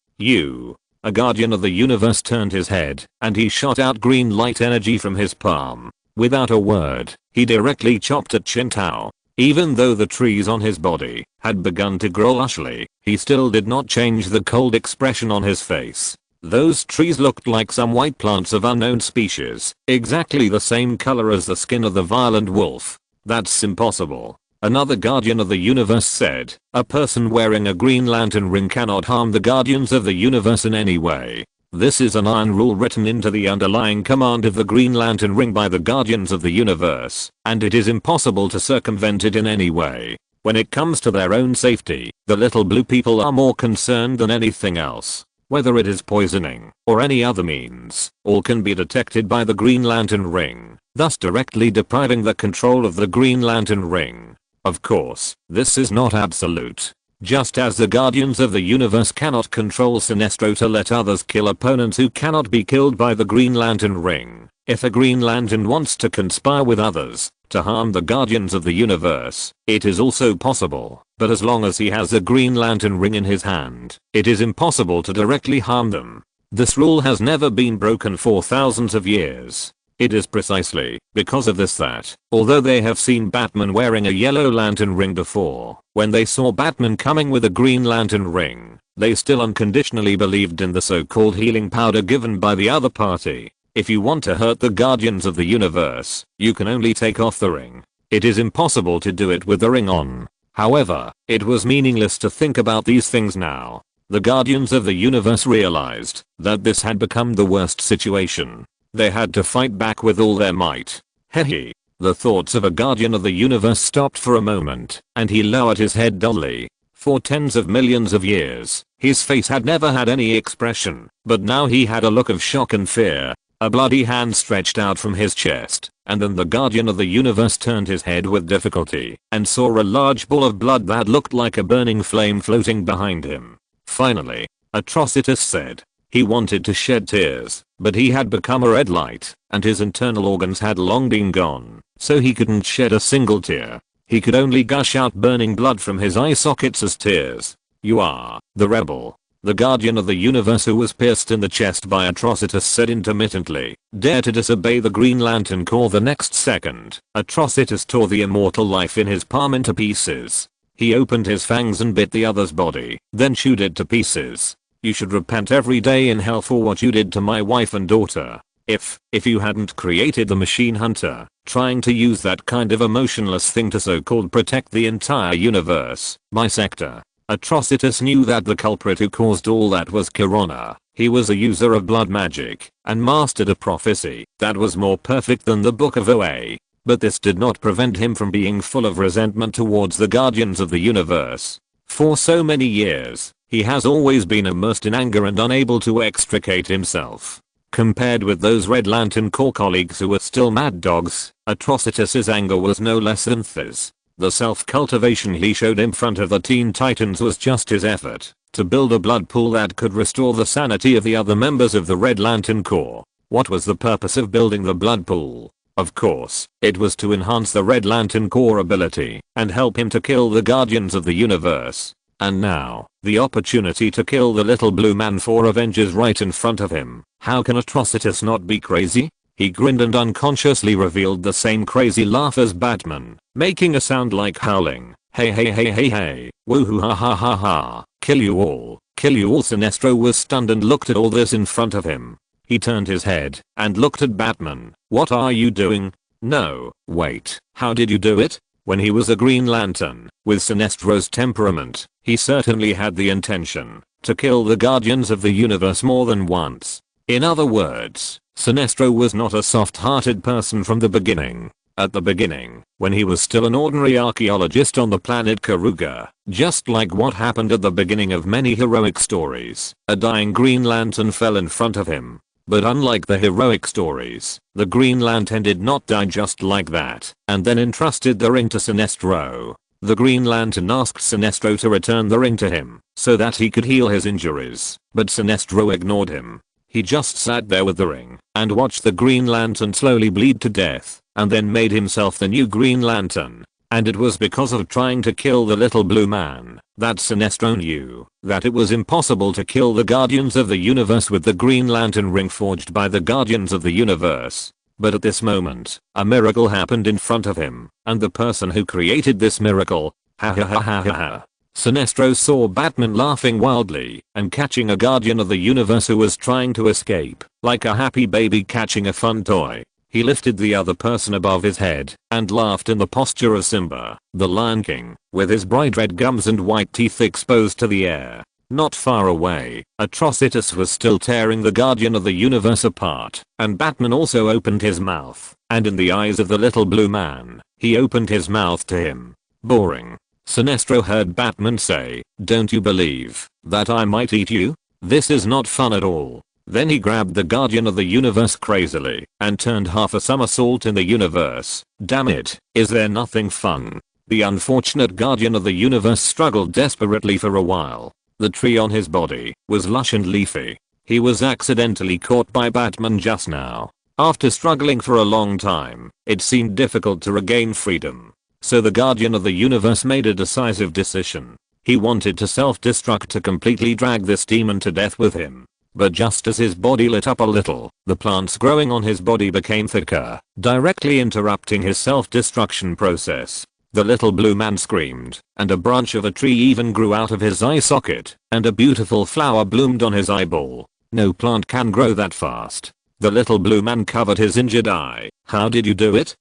A Guardian of the Universe turned his head, and he shot out green light energy from his palm. Without a word, he directly chopped at Chen Tao. Even though the trees on his body had begun to grow lushly, he still did not change the cold expression on his face. Those trees looked like some white plants of unknown species, exactly the same color as the skin of the violent wolf. That's impossible. Another Guardian of the Universe said, "A person wearing a Green Lantern ring cannot harm the Guardians of the Universe in any way. This is an iron rule written into the underlying command of the Green Lantern ring by the Guardians of the Universe, and it is impossible to circumvent it in any way. When it comes to their own safety, the little blue people are more concerned than anything else. Whether it is poisoning or any other means, all can be detected by the Green Lantern ring, thus directly depriving the control of the Green Lantern ring. Of course, this is not absolute. Just as the Guardians of the Universe cannot control Sinestro to let others kill opponents who cannot be killed by the Green Lantern ring, if a Green Lantern wants to conspire with others to harm the Guardians of the Universe, it is also possible, but as long as he has a Green Lantern ring in his hand, it is impossible to directly harm them. This rule has never been broken for thousands of years. It is precisely because of this that, although they have seen Batman wearing a yellow lantern ring before, when they saw Batman coming with a Green Lantern ring, they still unconditionally believed in the so-called healing powder given by the other party. If you want to hurt the Guardians of the Universe, you can only take off the ring. It is impossible to do it with the ring on. However, it was meaningless to think about these things now. The Guardians of the Universe realized that this had become the worst situation. They had to fight back with all their might. Hehe. The thoughts of a guardian of the universe stopped for a moment, and he lowered his head dully. For tens of millions of years, his face had never had any expression, but now he had a look of shock and fear. A bloody hand stretched out from his chest, and then the guardian of the universe turned his head with difficulty and saw a large ball of blood that looked like a burning flame floating behind him. Finally, Atrocitus said. He wanted to shed tears, but he had become a red light, and his internal organs had long been gone, so he couldn't shed a single tear. He could only gush out burning blood from his eye sockets as tears. You are the rebel. The guardian of the universe who was pierced in the chest by Atrocitus said intermittently. Dare to disobey the Green Lantern Corps the next second. Atrocitus tore the immortal life in his palm into pieces. He opened his fangs and bit the other's body, then chewed it to pieces. You should repent every day in hell for what you did to my wife and daughter. If you hadn't created the machine hunter, trying to use that kind of emotionless thing to so-called protect the entire universe, bisector. Atrocitus knew that the culprit who caused all that was Kirana. He was a user of blood magic, and mastered a prophecy that was more perfect than the Book of OA. But this did not prevent him from being full of resentment towards the guardians of the universe. For so many years, he has always been immersed in anger and unable to extricate himself. Compared with those Red Lantern Corps colleagues who were still mad dogs, Atrocitus's anger was no less than his. The self-cultivation he showed in front of the Teen Titans was just his effort to build a blood pool that could restore the sanity of the other members of the Red Lantern Corps. What was the purpose of building the blood pool? Of course, it was to enhance the Red Lantern Corps ability and help him to kill the Guardians of the Universe. And now, the opportunity to kill the little blue man for revenge is right in front of him. How can Atrocitus not be crazy? He grinned and unconsciously revealed the same crazy laugh as Batman, making a sound like howling. Hey hey hey hey hey, woohoo ha ha ha ha, kill you all, kill you all. Sinestro was stunned and looked at all this in front of him. He turned his head and looked at Batman. What are you doing? No, wait, how did you do it? When he was a Green Lantern, with Sinestro's temperament, he certainly had the intention to kill the Guardians of the Universe more than once. In other words, Sinestro was not a soft-hearted person from the beginning. At the beginning, when he was still an ordinary archaeologist on the planet Karuga, just like what happened at the beginning of many heroic stories, a dying Green Lantern fell in front of him. But unlike the heroic stories, the Green Lantern did not die just like that, and then entrusted the ring to Sinestro. The Green Lantern asked Sinestro to return the ring to him, so that he could heal his injuries, but Sinestro ignored him. He just sat there with the ring, and watched the Green Lantern slowly bleed to death, and then made himself the new Green Lantern. And it was because of trying to kill the little blue man that Sinestro knew that it was impossible to kill the Guardians of the Universe with the Green Lantern ring forged by the Guardians of the Universe. But at this moment, a miracle happened in front of him, and the person who created this miracle, ha ha ha ha ha ha. Sinestro saw Batman laughing wildly and catching a Guardian of the Universe who was trying to escape, like a happy baby catching a fun toy. He lifted the other person above his head and laughed in the posture of Simba, the Lion King, with his bright red gums and white teeth exposed to the air. Not far away, Atrocitus was still tearing the Guardian of the Universe apart, and Batman also opened his mouth, and in the eyes of the little blue man, he opened his mouth to him. Boring. Sinestro heard Batman say, "Don't you believe that I might eat you? This is not fun at all." Then he grabbed the Guardian of the Universe crazily and turned half a somersault in the universe. Damn it, is there nothing fun? The unfortunate Guardian of the Universe struggled desperately for a while. The tree on his body was lush and leafy. He was accidentally caught by Batman just now. After struggling for a long time, it seemed difficult to regain freedom. So the Guardian of the Universe made a decisive decision. He wanted to self-destruct to completely drag this demon to death with him. But just as his body lit up a little, the plants growing on his body became thicker, directly interrupting his self-destruction process. The little blue man screamed, and a branch of a tree even grew out of his eye socket, and a beautiful flower bloomed on his eyeball. No plant can grow that fast. The little blue man covered his injured eye. How did you do it?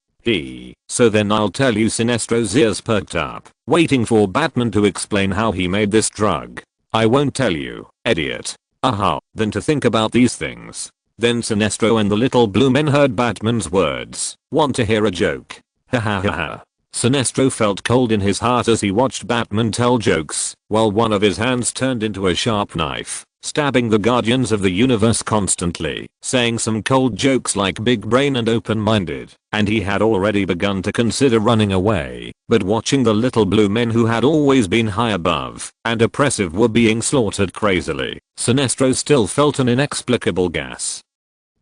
So then I'll tell you. Sinestro's ears perked up, waiting for Batman to explain how he made this drug. I won't tell you, idiot. Aha, then to think about these things. Then Sinestro and the little blue men heard Batman's words. Want to hear a joke? Ha ha ha ha. Sinestro felt cold in his heart as he watched Batman tell jokes, while one of his hands turned into a sharp knife, stabbing the Guardians of the Universe constantly, saying some cold jokes like big brain and open-minded, and he had already begun to consider running away, but watching the little blue men who had always been high above and oppressive were being slaughtered crazily, Sinestro still felt an inexplicable gas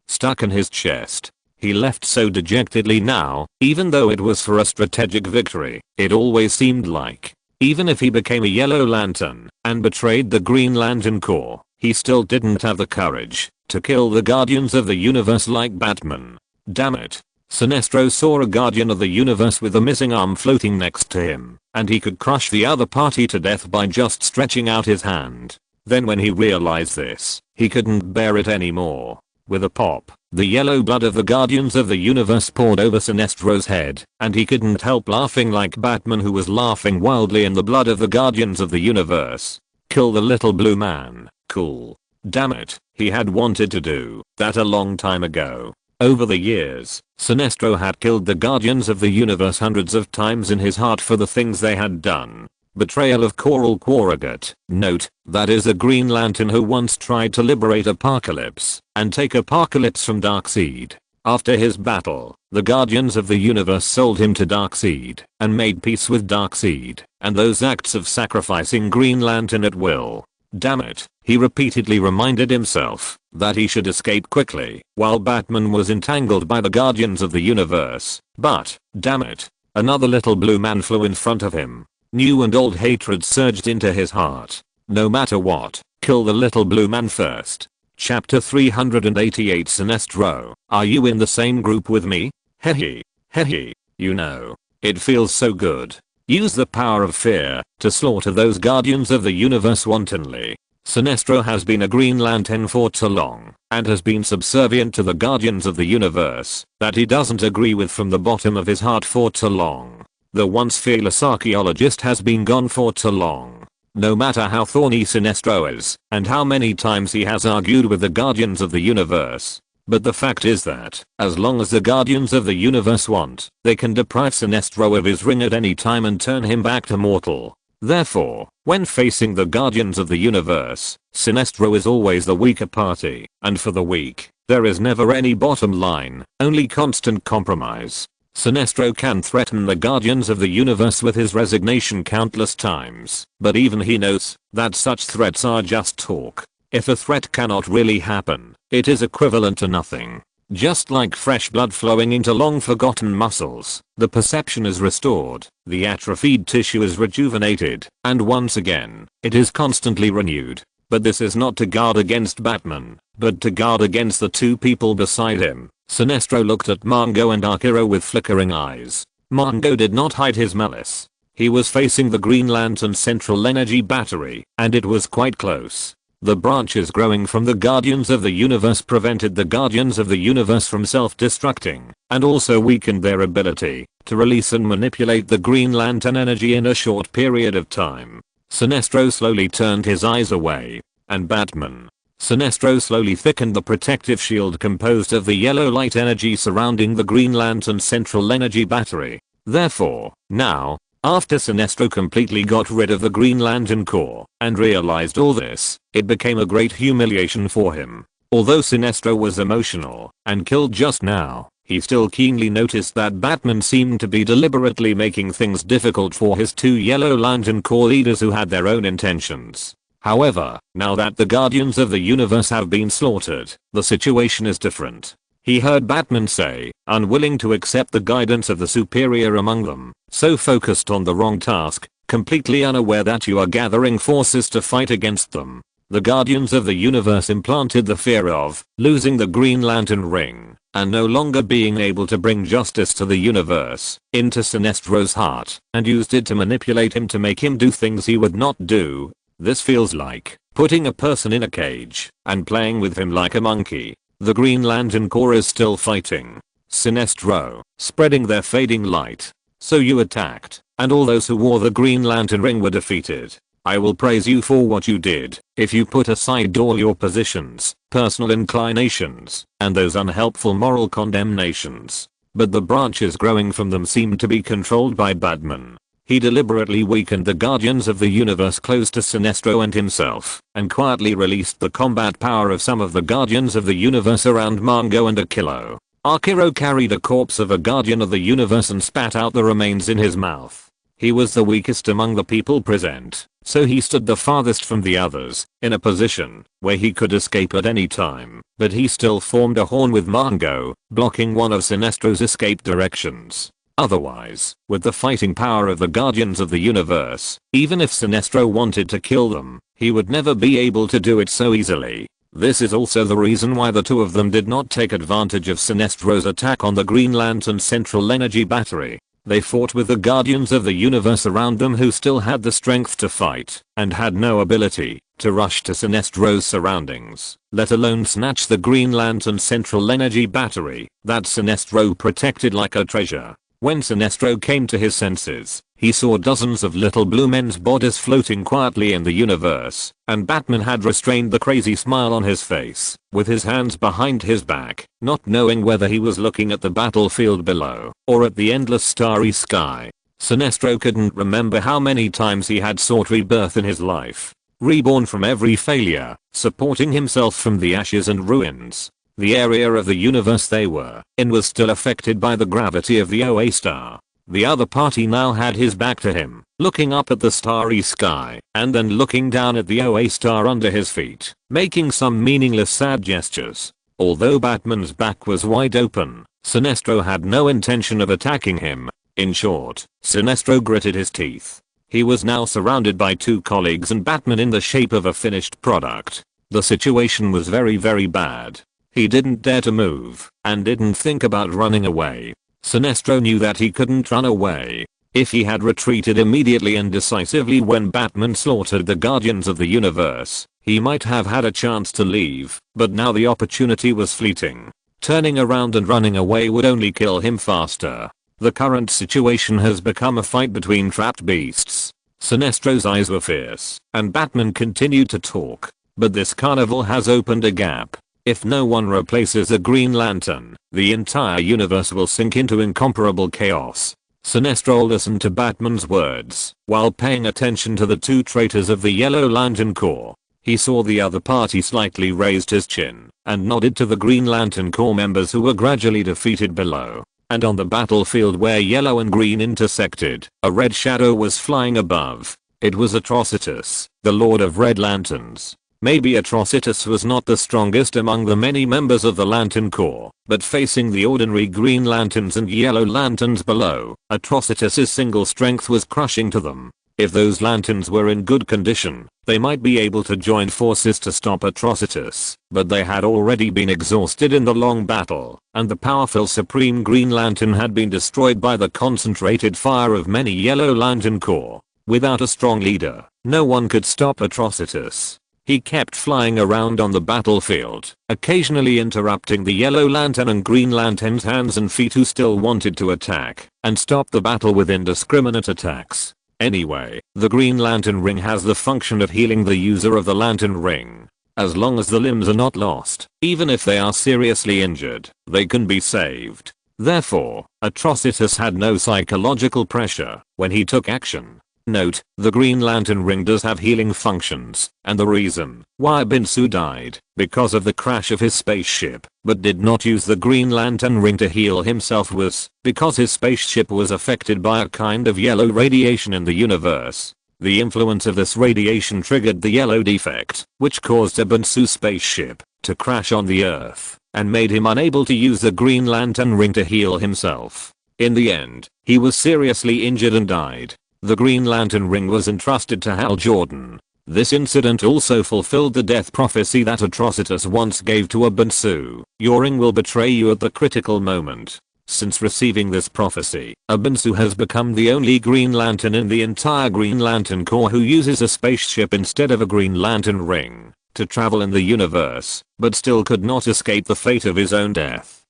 stuck in his chest. He left so dejectedly now, even though it was for a strategic victory. It always seemed like, even if he became a Yellow Lantern and betrayed the Green Lantern Corps, he still didn't have the courage to kill the Guardians of the Universe like Batman. Damn it. Sinestro saw a Guardian of the Universe with a missing arm floating next to him, and he could crush the other party to death by just stretching out his hand. Then when he realized this, he couldn't bear it anymore. With a pop, the yellow blood of the Guardians of the Universe poured over Sinestro's head, and he couldn't help laughing like Batman, who was laughing wildly in the blood of the Guardians of the Universe. Kill the little blue man. Cool. Damn it, he had wanted to do that a long time ago. Over the years, Sinestro had killed the Guardians of the Universe hundreds of times in his heart for the things they had done. Betrayal of Coral Quarrigat. Note, that is a Green Lantern who once tried to liberate Apocalypse and take Apocalypse from Darkseid. After his battle, the Guardians of the Universe sold him to Darkseid and made peace with Darkseid, and those acts of sacrificing Green Lantern at will. Damn it, he repeatedly reminded himself that he should escape quickly while Batman was entangled by the Guardians of the Universe, but, damn it, another little blue man flew in front of him. New and old hatred surged into his heart. No matter what, kill the little blue man first. Chapter 388 Sinestro, are you in the same group with me? Hehe. Hehe. You know, it feels so good. Use the power of fear to slaughter those Guardians of the Universe wantonly. Sinestro has been a Green Lantern for too long and has been subservient to the Guardians of the Universe that he doesn't agree with from the bottom of his heart for too long. The once fearless archaeologist has been gone for too long. No matter how thorny Sinestro is and how many times he has argued with the Guardians of the Universe. But the fact is that, as long as the Guardians of the Universe want, they can deprive Sinestro of his ring at any time and turn him back to mortal. Therefore, when facing the Guardians of the Universe, Sinestro is always the weaker party, and for the weak, there is never any bottom line, only constant compromise. Sinestro can threaten the Guardians of the Universe with his resignation countless times, but even he knows that such threats are just talk. If a threat cannot really happen, it is equivalent to nothing. Just like fresh blood flowing into long forgotten muscles, the perception is restored, the atrophied tissue is rejuvenated, and once again, it is constantly renewed. But this is not to guard against Batman, but to guard against the two people beside him. Sinestro looked at Mongo and Akira with flickering eyes. Mongo did not hide his malice. He was facing the Green Lantern Central Energy Battery, and it was quite close. The branches growing from the Guardians of the Universe prevented the Guardians of the Universe from self-destructing, and also weakened their ability to release and manipulate the Green Lantern energy in a short period of time. Sinestro slowly turned his eyes away. And Batman. Sinestro slowly thickened the protective shield composed of the yellow light energy surrounding the Green Lantern Central Energy Battery. Therefore, now, after Sinestro completely got rid of the Green Lantern Corps and realized all this, it became a great humiliation for him. Although Sinestro was emotional and killed just now, he still keenly noticed that Batman seemed to be deliberately making things difficult for his two Yellow Lantern Corps leaders who had their own intentions. However, now that the Guardians of the Universe have been slaughtered, the situation is different. He heard Batman say, unwilling to accept the guidance of the superior among them, so focused on the wrong task, completely unaware that you are gathering forces to fight against them. The Guardians of the Universe implanted the fear of losing the Green Lantern ring and no longer being able to bring justice to the universe into Sinestro's heart and used it to manipulate him to make him do things he would not do. This feels like putting a person in a cage and playing with him like a monkey. The Green Lantern Corps is still fighting. Sinestro, spreading their fading light. So you attacked, and all those who wore the Green Lantern ring were defeated. I will praise you for what you did, if you put aside all your positions, personal inclinations, and those unhelpful moral condemnations. but the branches growing from them seemed to be controlled by Batman. He deliberately weakened the Guardians of the Universe close to Sinestro and himself, and quietly released the combat power of some of the Guardians of the Universe around Mongo and Akilo. Akiro carried a corpse of a Guardian of the Universe and spat out the remains in his mouth. He was the weakest among the people present, so he stood the farthest from the others, in a position where he could escape at any time, but he still formed a horn with Mongo, blocking one of Sinestro's escape directions. Otherwise, with the fighting power of the Guardians of the Universe, even if Sinestro wanted to kill them, he would never be able to do it so easily. This is also the reason why the two of them did not take advantage of Sinestro's attack on the Green Lantern Central Energy Battery. They fought with the Guardians of the Universe around them who still had the strength to fight, and had no ability to rush to Sinestro's surroundings, let alone snatch the Green Lantern Central Energy Battery that Sinestro protected like a treasure. When Sinestro came to his senses, he saw dozens of little blue men's bodies floating quietly in the universe, and Batman had restrained the crazy smile on his face, with his hands behind his back, not knowing whether he was looking at the battlefield below, or at the endless starry sky. Sinestro couldn't remember how many times he had sought rebirth in his life. Reborn from every failure, supporting himself from the ashes and ruins. The area of the universe they were in was still affected by the gravity of the OA star. The other party now had his back to him, looking up at the starry sky, and then looking down at the OA star under his feet, making some meaningless sad gestures. Although Batman's back was wide open, Sinestro had no intention of attacking him. In short, Sinestro gritted his teeth. He was now surrounded by two colleagues and Batman in the shape of a finished product. The situation was very bad. He didn't dare to move, and didn't think about running away. Sinestro knew that he couldn't run away. If he had retreated immediately and decisively when Batman slaughtered the Guardians of the Universe, he might have had a chance to leave, but now the opportunity was fleeting. Turning around and running away would only kill him faster. The current situation has become a fight between trapped beasts. Sinestro's eyes were fierce, and Batman continued to talk. But this carnival has opened a gap. If no one replaces a Green Lantern, the entire universe will sink into incomparable chaos. Sinestro listened to Batman's words while paying attention to the two traitors of the Yellow Lantern Corps. He saw the other party slightly raised his chin and nodded to the Green Lantern Corps members who were gradually defeated below. And on the battlefield where yellow and green intersected, a red shadow was flying above. It was Atrocitus, the Lord of Red Lanterns. Maybe Atrocitus was not the strongest among the many members of the Lantern Corps, but facing the ordinary Green Lanterns and Yellow Lanterns below, Atrocitus's single strength was crushing to them. If those lanterns were in good condition, they might be able to join forces to stop Atrocitus, but they had already been exhausted in the long battle, and the powerful Supreme Green Lantern had been destroyed by the concentrated fire of many Yellow Lantern Corps. Without a strong leader, no one could stop Atrocitus. He kept flying around on the battlefield, occasionally interrupting the Yellow Lantern and Green Lantern's hands and feet who still wanted to attack, and stop the battle with indiscriminate attacks. Anyway, the Green Lantern Ring has the function of healing the user of the Lantern Ring. As long as the limbs are not lost, even if they are seriously injured, they can be saved. Therefore, Atrocitus had no psychological pressure when he took action. Note, the Green Lantern Ring does have healing functions, and the reason why Binsu died because of the crash of his spaceship, but did not use the Green Lantern Ring to heal himself was because his spaceship was affected by a kind of yellow radiation in the universe. The influence of this radiation triggered the yellow defect, which caused a Binsu spaceship to crash on the Earth, and made him unable to use the Green Lantern Ring to heal himself. In the end, he was seriously injured and died. The Green Lantern Ring was entrusted to Hal Jordan. This incident also fulfilled the death prophecy that Atrocitus once gave to a Binsu. Your ring will betray you at the critical moment. Since receiving this prophecy, a Binsu has become the only Green Lantern in the entire Green Lantern Corps who uses a spaceship instead of a Green Lantern Ring to travel in the universe, but still could not escape the fate of his own death.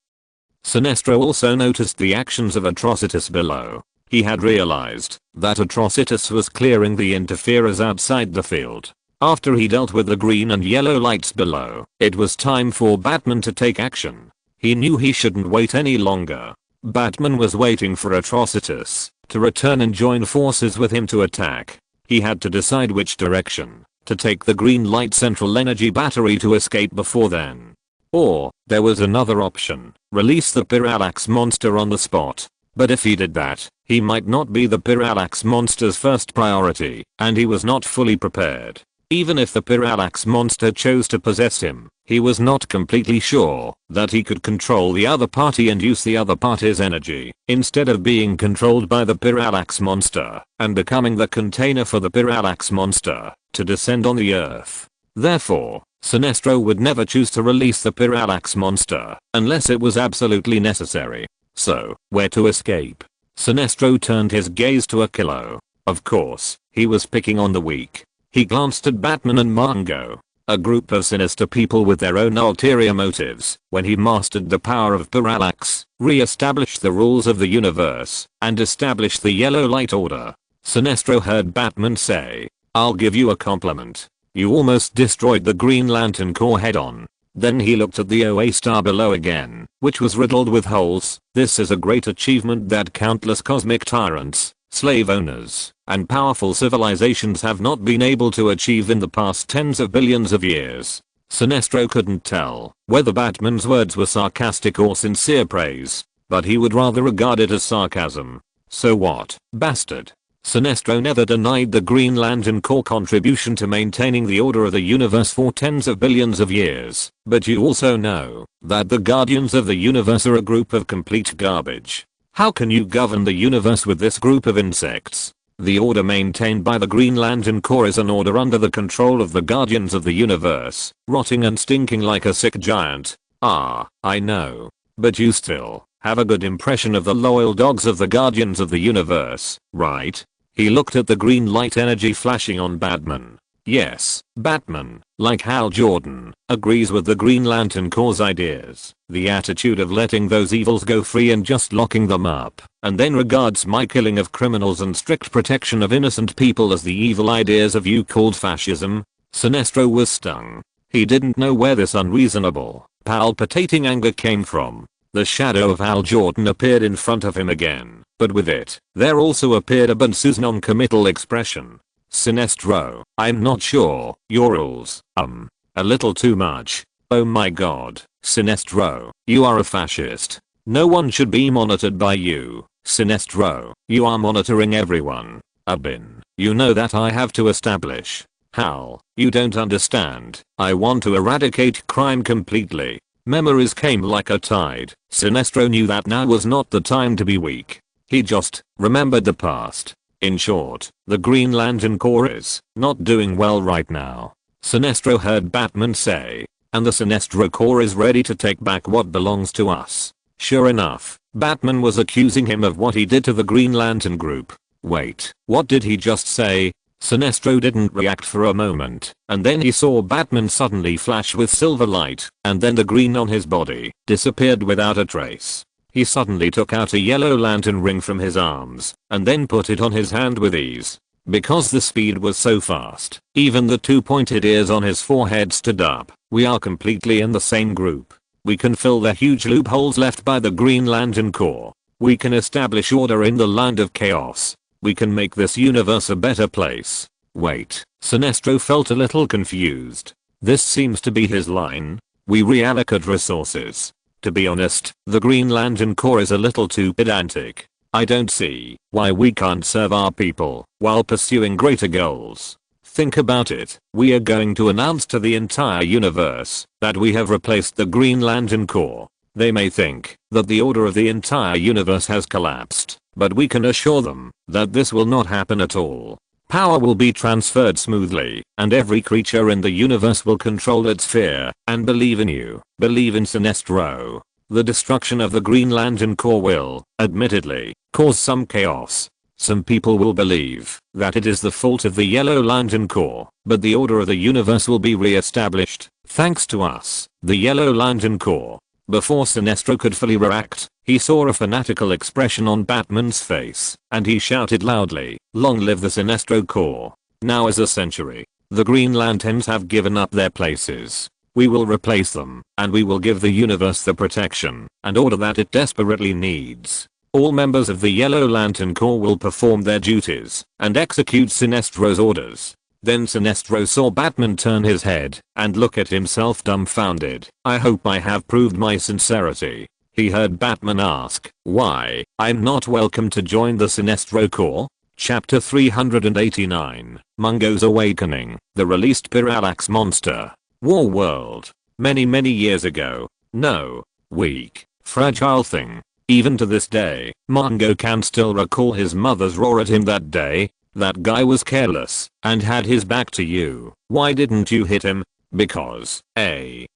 Sinestro also noticed the actions of Atrocitus below. He had realized that Atrocitus was clearing the interferers outside the field. After he dealt with the green and yellow lights below, it was time for Batman to take action. He knew he shouldn't wait any longer. Batman was waiting for Atrocitus to return and join forces with him to attack. He had to decide which direction to take the green light central energy battery to escape before then. Or, there was another option, release the Parallax monster on the spot. But if he did that, he might not be the Parallax monster's first priority, and he was not fully prepared. Even if the Parallax monster chose to possess him, he was not completely sure that he could control the other party and use the other party's energy, instead of being controlled by the Parallax monster and becoming the container for the Parallax monster to descend on the earth. Therefore, Sinestro would never choose to release the Parallax monster unless it was absolutely necessary. So, where to escape? Sinestro turned his gaze to Akilo. Of course, he was picking on the weak. He glanced at Batman and Mongo, a group of sinister people with their own ulterior motives. When he mastered the power of Parallax, re-established the rules of the universe, and established the Yellow Light Order, Sinestro heard Batman say, "I'll give you a compliment. You almost destroyed the Green Lantern Corps head-on." Then he looked at the OA star below again, which was riddled with holes. This is a great achievement that countless cosmic tyrants, slave owners, and powerful civilizations have not been able to achieve in the past tens of billions of years. Sinestro couldn't tell whether Batman's words were sarcastic or sincere praise, but he would rather regard it as sarcasm. So what, bastard? Sinestro never denied the Green Lantern Corps' contribution to maintaining the order of the universe for tens of billions of years, but you also know that the Guardians of the Universe are a group of complete garbage. How can you govern the universe with this group of insects? The order maintained by the Green Lantern Corps is an order under the control of the Guardians of the Universe, rotting and stinking like a sick giant. Ah, I know. But you still have a good impression of the loyal dogs of the Guardians of the Universe, right? He looked at the green light energy flashing on Batman. Yes, Batman, like Hal Jordan, agrees with the Green Lantern Corps' ideas. The attitude of letting those evils go free and just locking them up, and then regards my killing of criminals and strict protection of innocent people as the evil ideas of you called fascism. Sinestro was stung. He didn't know where this unreasonable, palpitating anger came from. The shadow of Hal Jordan appeared in front of him again, but with it, there also appeared Abansu's non-committal expression. Sinestro, I'm not sure, your rules, a little too much. Oh my god, Sinestro, you are a fascist. No one should be monitored by you, Sinestro, you are monitoring everyone. Abin, you know that I have to establish. Hal, you don't understand, I want to eradicate crime completely. Memories came like a tide. Sinestro knew that now was not the time to be weak. He just remembered the past. In short, the Green Lantern Corps is not doing well right now. Sinestro heard Batman say, and the Sinestro Corps is ready to take back what belongs to us. Sure enough, Batman was accusing him of what he did to the Green Lantern group. Wait, what did he just say? Sinestro didn't react for a moment, and then he saw Batman suddenly flash with silver light, and then the green on his body disappeared without a trace. He suddenly took out a yellow lantern ring from his arms, and then put it on his hand with ease. Because the speed was so fast, even the two pointed ears on his forehead stood up. We are completely in the same group. We can fill the huge loopholes left by the Green Lantern Corps. We can establish order in the land of chaos. We can make this universe a better place. Wait, Sinestro felt a little confused. This seems to be his line. We reallocate resources. To be honest, the Green Lantern Corps is a little too pedantic. I don't see why we can't serve our people while pursuing greater goals. Think about it. We are going to announce to the entire universe that we have replaced the Green Lantern Corps. They may think that the order of the entire universe has collapsed, but we can assure them that this will not happen at all. Power will be transferred smoothly, and every creature in the universe will control its fear and believe in you. Believe in Sinestro. The destruction of the Green Lantern Corps will, admittedly, cause some chaos. Some people will believe that it is the fault of the Yellow Lantern Corps, but the order of the universe will be re-established, thanks to us, the Yellow Lantern Corps. Before Sinestro could fully react, he saw a fanatical expression on Batman's face, and he shouted loudly, "Long live the Sinestro Corps! Now is a century. The Green Lanterns have given up their places. We will replace them, and we will give the universe the protection and order that it desperately needs. All members of the Yellow Lantern Corps will perform their duties and execute Sinestro's orders." Then Sinestro saw Batman turn his head and look at himself dumbfounded. "I hope I have proved my sincerity." He heard Batman ask, "Why, I'm not welcome to join the Sinestro Corps?" Chapter 389, Mungo's Awakening, the released Parallax Monster. War World. Many years ago. No. Weak, fragile thing. Even to this day, Mungo can still recall his mother's roar at him that day. "That guy was careless and had his back to you. Why didn't you hit him?" Because, the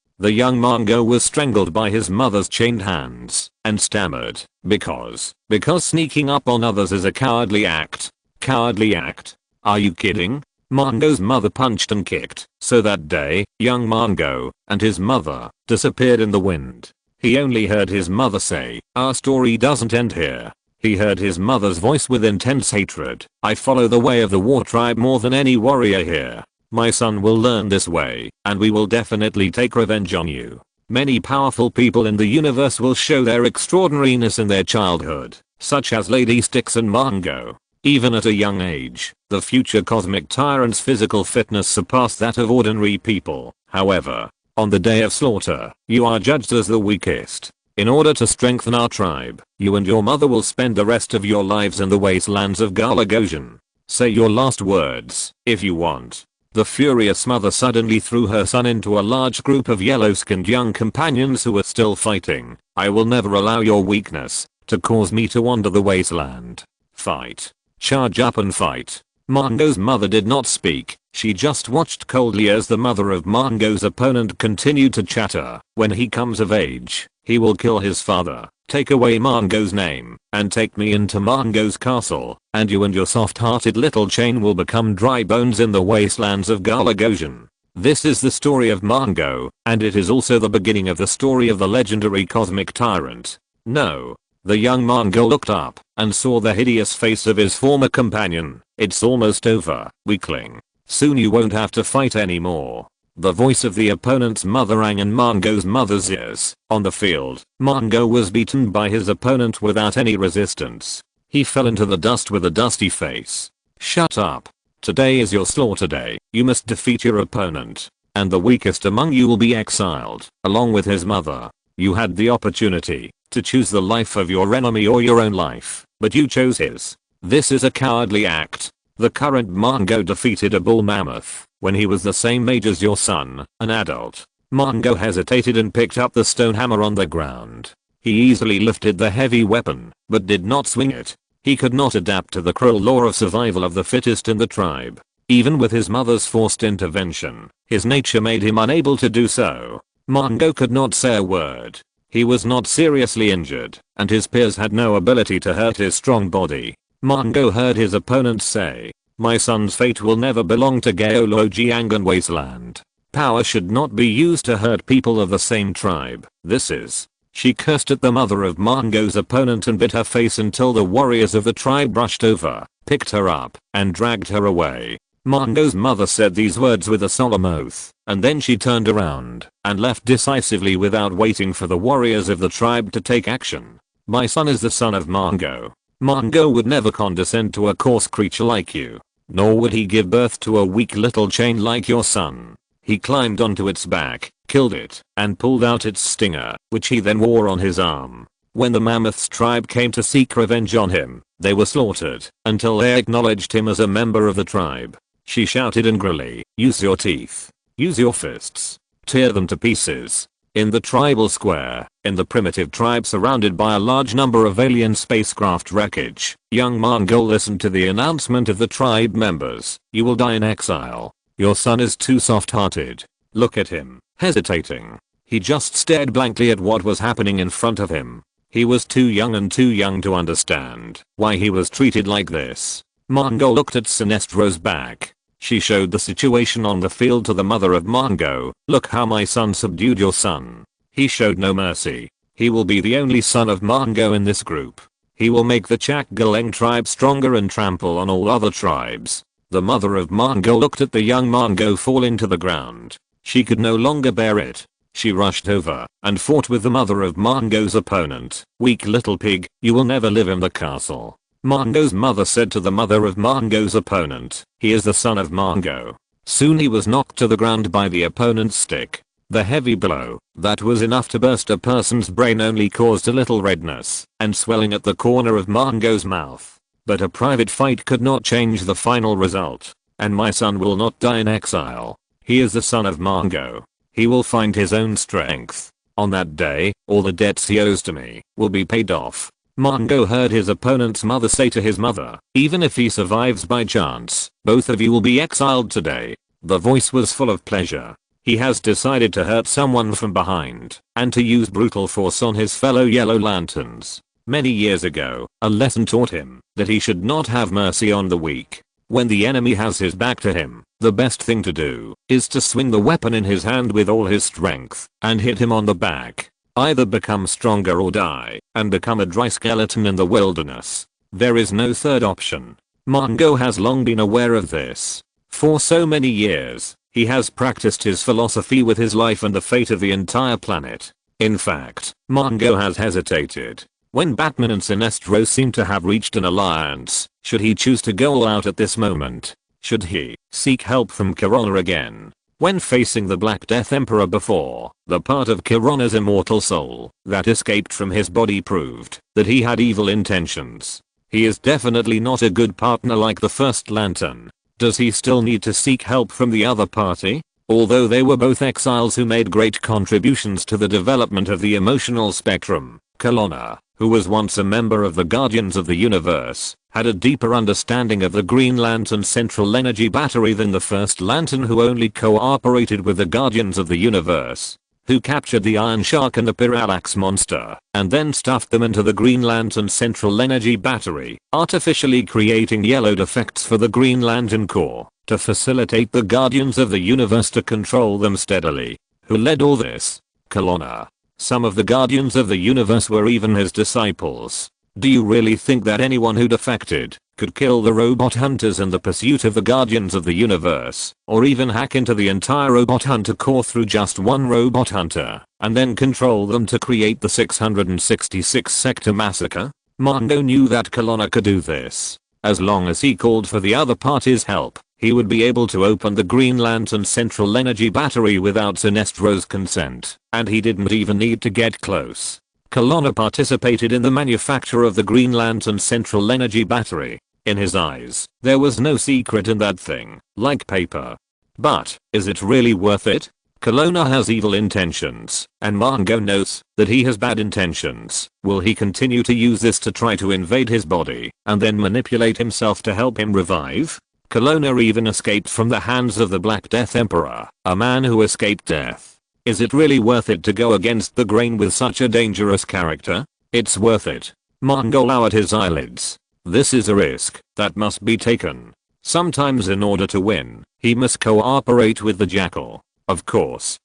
young Mungo was strangled by his mother's chained hands and stammered, because sneaking up on others is a cowardly act." Cowardly act? Are you kidding? Mungo's mother punched and kicked, so that day, young Mungo and his mother disappeared in the wind. He only heard his mother say, "Our story doesn't end here." He heard his mother's voice with intense hatred. "I follow the way of the war tribe more than any warrior here. My son will learn this way, and we will definitely take revenge on you." Many powerful people in the universe will show their extraordinariness in their childhood, such as Lady Styx and Mungo. Even at a young age, the future cosmic tyrant's physical fitness surpassed that of ordinary people. However, on the day of slaughter, you are judged as the weakest. In order to strengthen our tribe, you and your mother will spend the rest of your lives in the wastelands of Galagosian. Say your last words, if you want. The furious mother suddenly threw her son into a large group of yellow-skinned young companions who were still fighting. "I will never allow your weakness to cause me to wander the wasteland. Fight. Charge up and fight." Mungo's mother did not speak. She just watched coldly as the mother of Mungo's opponent continued to chatter. "When he comes of age, he will kill his father, take away Mungo's name, and take me into Mungo's castle, and you and your soft-hearted little chain will become dry bones in the wastelands of Galagosian." This is the story of Mungo, and it is also the beginning of the story of the legendary cosmic tyrant. No. The young Mungo looked up and saw the hideous face of his former companion. "It's almost over, weakling. Soon you won't have to fight anymore." The voice of the opponent's mother rang in Mungo's mother's ears. On the field, Mungo was beaten by his opponent without any resistance. He fell into the dust with a dusty face. "Shut up. Today is your slaughter day. You must defeat your opponent, and the weakest among you will be exiled, along with his mother. You had the opportunity to choose the life of your enemy or your own life, but you chose his. This is a cowardly act." The current Mungo defeated a bull mammoth when he was the same age as your son, an adult. Mungo hesitated and picked up the stone hammer on the ground. He easily lifted the heavy weapon, but did not swing it. He could not adapt to the cruel law of survival of the fittest in the tribe. Even with his mother's forced intervention, his nature made him unable to do so. Mungo could not say a word. He was not seriously injured, and his peers had no ability to hurt his strong body. Mungo heard his opponent say, "My son's fate will never belong to Gaolojiangan Wasteland. Power should not be used to hurt people of the same tribe. This is." She cursed at the mother of Mungo's opponent and bit her face until the warriors of the tribe rushed over, picked her up, and dragged her away. Mungo's mother said these words with a solemn oath, and then she turned around and left decisively without waiting for the warriors of the tribe to take action. "My son is the son of Mungo. Mungo would never condescend to a coarse creature like you, nor would he give birth to a weak little chain like your son." He climbed onto its back, killed it, and pulled out its stinger, which he then wore on his arm. When the mammoth's tribe came to seek revenge on him, they were slaughtered until they acknowledged him as a member of the tribe. She shouted angrily, "Use your teeth. Use your fists. Tear them to pieces." In the tribal square, in the primitive tribe surrounded by a large number of alien spacecraft wreckage, young Mungo listened to the announcement of the tribe members. "You will die in exile. Your son is too soft-hearted. Look at him, hesitating." He just stared blankly at what was happening in front of him. He was too young to understand why he was treated like this. Mungo looked at Sinestro's back. She showed the situation on the field to the mother of Mungo. "Look how my son subdued your son. He showed no mercy. He will be the only son of Mungo in this group. He will make the Chak-Galeng tribe stronger and trample on all other tribes." The mother of Mungo looked at the young Mungo falling to the ground. She could no longer bear it. She rushed over and fought with the mother of Margot's opponent. "Weak little pig, you will never live in the castle." Margot's mother said to the mother of Margot's opponent. "He is the son of Margot." Soon he was knocked to the ground by the opponent's stick. The heavy blow that was enough to burst a person's brain only caused a little redness and swelling at the corner of Margot's mouth. But a private fight could not change the final result. "And my son will not die in exile. He is the son of Margot. He will find his own strength. On that day, all the debts he owes to me will be paid off." Margot heard his opponent's mother say to his mother, "Even if he survives by chance, both of you will be exiled today." The voice was full of pleasure. He has decided to hurt someone from behind and to use brutal force on his fellow Yellow Lanterns. Many years ago, a lesson taught him that he should not have mercy on the weak. When the enemy has his back to him, the best thing to do is to swing the weapon in his hand with all his strength and hit him on the back. Either become stronger or die and become a dry skeleton in the wilderness. There is no third option. Margot has long been aware of this. For so many years, he has practiced his philosophy with his life and the fate of the entire planet. In fact, Margot has hesitated. When Batman and Sinestro seem to have reached an alliance, should he choose to go all out at this moment? Should he seek help from Corona again? When facing the Black Death Emperor before, the part of Corona's immortal soul that escaped from his body proved that he had evil intentions. He is definitely not a good partner like the First Lantern. Does he still need to seek help from the other party? Although they were both exiles who made great contributions to the development of the emotional spectrum, Corona, who was once a member of the Guardians of the Universe, had a deeper understanding of the Green Lantern Central Energy Battery than the First Lantern, who only cooperated with the Guardians of the Universe, who captured the Iron Shark and the Parallax Monster, and then stuffed them into the Green Lantern Central Energy Battery, artificially creating yellow defects for the Green Lantern Corps, to facilitate the Guardians of the Universe to control them steadily. Who led all this? Corona. Some of the Guardians of the Universe were even his disciples. Do you really think that anyone who defected could kill the robot hunters in the pursuit of the Guardians of the Universe, or even hack into the entire robot hunter corps through just one robot hunter, and then control them to create the 666 Sector Massacre? Margot knew that Corona could do this. As long as he called for the other party's help, he would be able to open the Green Lantern Central Energy Battery without Sinestro's consent, and he didn't even need to get close. Corona participated in the manufacture of the Green Lantern Central Energy Battery. In his eyes, there was no secret in that thing, like paper. But, is it really worth it? Corona has evil intentions, and Margot knows that he has bad intentions. Will he continue to use this to try to invade his body, and then manipulate himself to help him revive? Corona even escaped from the hands of the Black Death Emperor, a man who escaped death. Is it really worth it to go against the grain with such a dangerous character? It's worth it. Margot lowered his eyelids. This is a risk that must be taken. Sometimes in order to win, he must cooperate with the Jackal. Of course,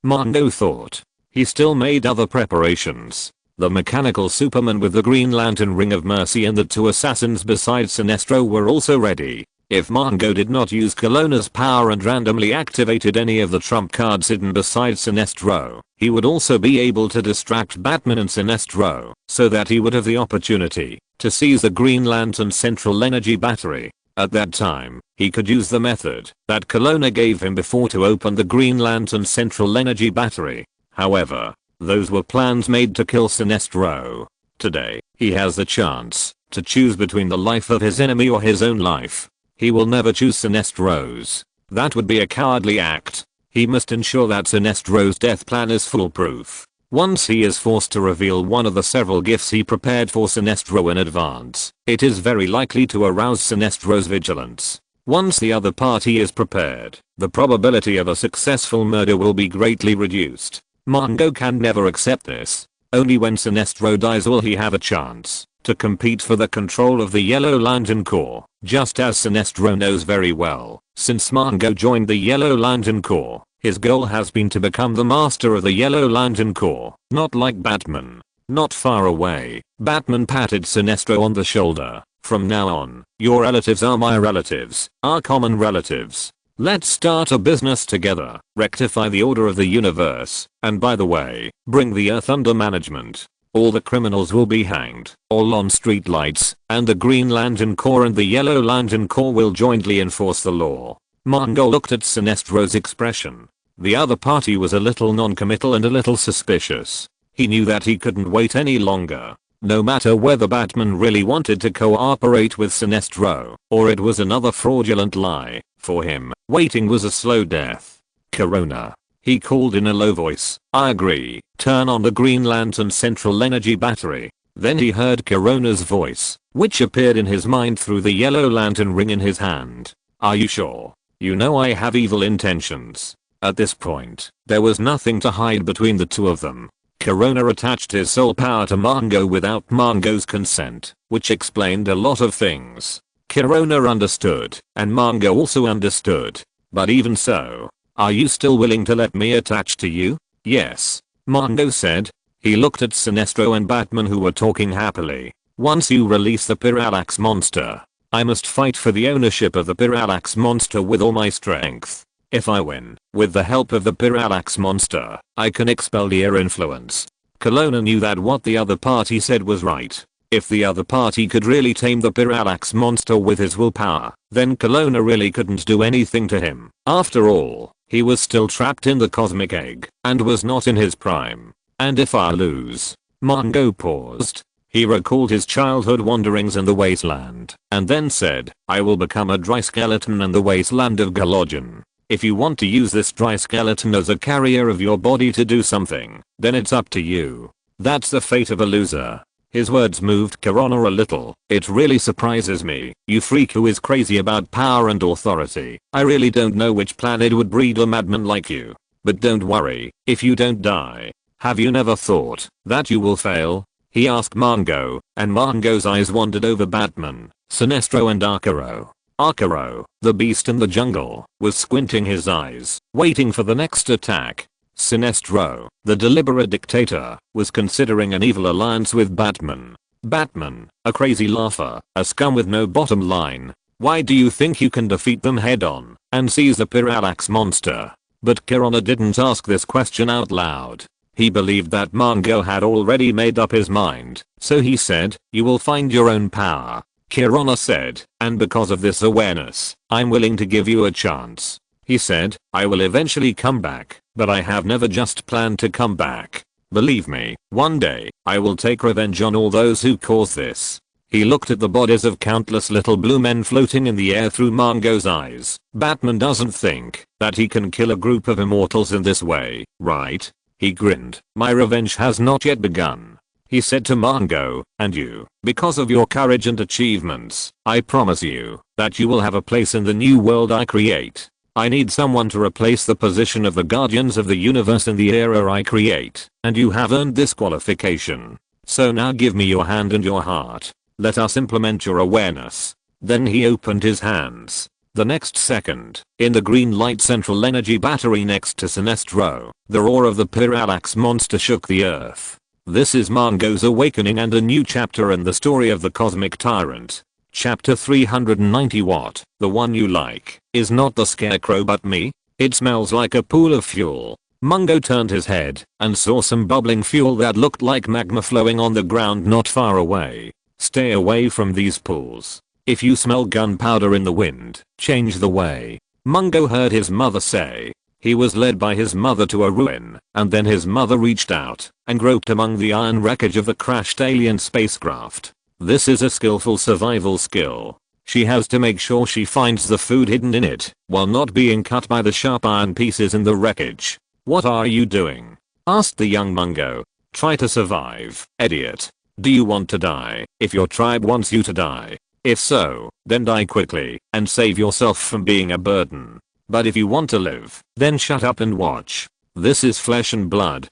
Margot thought. He still made other preparations. The mechanical Superman with the Green Lantern Ring of Mercy and the two assassins besides Sinestro were also ready. If Margot did not use Corona's power and randomly activated any of the trump cards hidden beside Sinestro, he would also be able to distract Batman and Sinestro, so that he would have the opportunity to seize the Green Lantern Central Energy Battery. At that time, he could use the method that Corona gave him before to open the Green Lantern Central Energy Battery. However, those were plans made to kill Sinestro. Today, he has the chance to choose between the life of his enemy or his own life. He will never choose Sinestro's. That would be a cowardly act. He must ensure that Sinestro's death plan is foolproof. Once he is forced to reveal one of the several gifts he prepared for Sinestro in advance, it is very likely to arouse Sinestro's vigilance. Once the other party is prepared, the probability of a successful murder will be greatly reduced. Margot can never accept this. Only when Sinestro dies will he have a chance to compete for the control of the Yellow Lantern Corps, just as Sinestro knows very well. Since Margot joined the Yellow Lantern Corps, his goal has been to become the master of the Yellow Lantern Corps, not like Batman. Not far away, Batman patted Sinestro on the shoulder. From now on, your relatives are my relatives, our common relatives. Let's start a business together, rectify the order of the universe, and by the way, bring the Earth under management. All the criminals will be hanged, all on streetlights, and the Green Lantern Corps and the Yellow Lantern Corps will jointly enforce the law. Mongo looked at Sinestro's expression. The other party was a little non-committal and a little suspicious. He knew that he couldn't wait any longer. No matter whether Batman really wanted to cooperate with Sinestro, or it was another fraudulent lie, for him, waiting was a slow death. Corona. He called in a low voice. I agree. Turn on the Green Lantern Central Energy Battery. Then he heard Corona's voice, which appeared in his mind through the yellow lantern ring in his hand. Are you sure? You know I have evil intentions. At this point, there was nothing to hide between the two of them. Corona attached his soul power to Mongo without Mongo's consent, which explained a lot of things. Corona understood, and Mongo also understood. But even so, are you still willing to let me attach to you? Yes, Mongo said. He looked at Sinestro and Batman who were talking happily. Once you release the Parallax monster, I must fight for the ownership of the Parallax monster with all my strength. If I win, with the help of the Parallax monster, I can expel the air influence. Corona knew that what the other party said was right. If the other party could really tame the Parallax monster with his willpower, then Corona really couldn't do anything to him. After all, he was still trapped in the cosmic egg, and was not in his prime. And if I lose? Mongo paused. He recalled his childhood wanderings in the wasteland, and then said, I will become a dry skeleton in the wasteland of Galogin. If you want to use this dry skeleton as a carrier of your body to do something, then it's up to you. That's the fate of a loser. His words moved Corona a little. It really surprises me, you freak who is crazy about power and authority. I really don't know which planet would breed a madman like you. But don't worry, if you don't die. Have you never thought that you will fail? He asked Mongo, and Mongo's eyes wandered over Batman, Sinestro and Akaro. Akaro, the beast in the jungle, was squinting his eyes, waiting for the next attack. Sinestro, the deliberate dictator, was considering an evil alliance with Batman. Batman, a crazy laugher, a scum with no bottom line. Why do you think you can defeat them head on and seize the Parallax monster? But Corona didn't ask this question out loud. He believed that Mongo had already made up his mind, so he said, you will find your own power. Corona said, and because of this awareness, I'm willing to give you a chance. He said, I will eventually come back, but I have never just planned to come back. Believe me, one day, I will take revenge on all those who caused this. He looked at the bodies of countless little blue men floating in the air through Mongo's eyes. Batman doesn't think that he can kill a group of immortals in this way, right? He grinned. My revenge has not yet begun. He said to Mongo, and you, because of your courage and achievements, I promise you that you will have a place in the new world I create. I need someone to replace the position of the Guardians of the Universe in the era I create, and you have earned this qualification. So now give me your hand and your heart. Let us implement your awareness. Then he opened his hands. The next second, in the green light central energy battery next to Sinestro, the roar of the Parallax monster shook the earth. This is Mongo's awakening and a new chapter in the story of the Cosmic Tyrant. Chapter 390. What, the one you like, is not the scarecrow but me? It smells like a pool of fuel. Mongo turned his head and saw some bubbling fuel that looked like magma flowing on the ground not far away. Stay away from these pools. If you smell gunpowder in the wind, change the way. Mongo heard his mother say. He was led by his mother to a ruin, and then his mother reached out and groped among the iron wreckage of the crashed alien spacecraft. This is a skillful survival skill. She has to make sure she finds the food hidden in it, while not being cut by the sharp iron pieces in the wreckage. What are you doing? Asked the young Mongo. Try to survive, idiot. Do you want to die if your tribe wants you to die? If so, then die quickly and save yourself from being a burden. But if you want to live, then shut up and watch. This is flesh and blood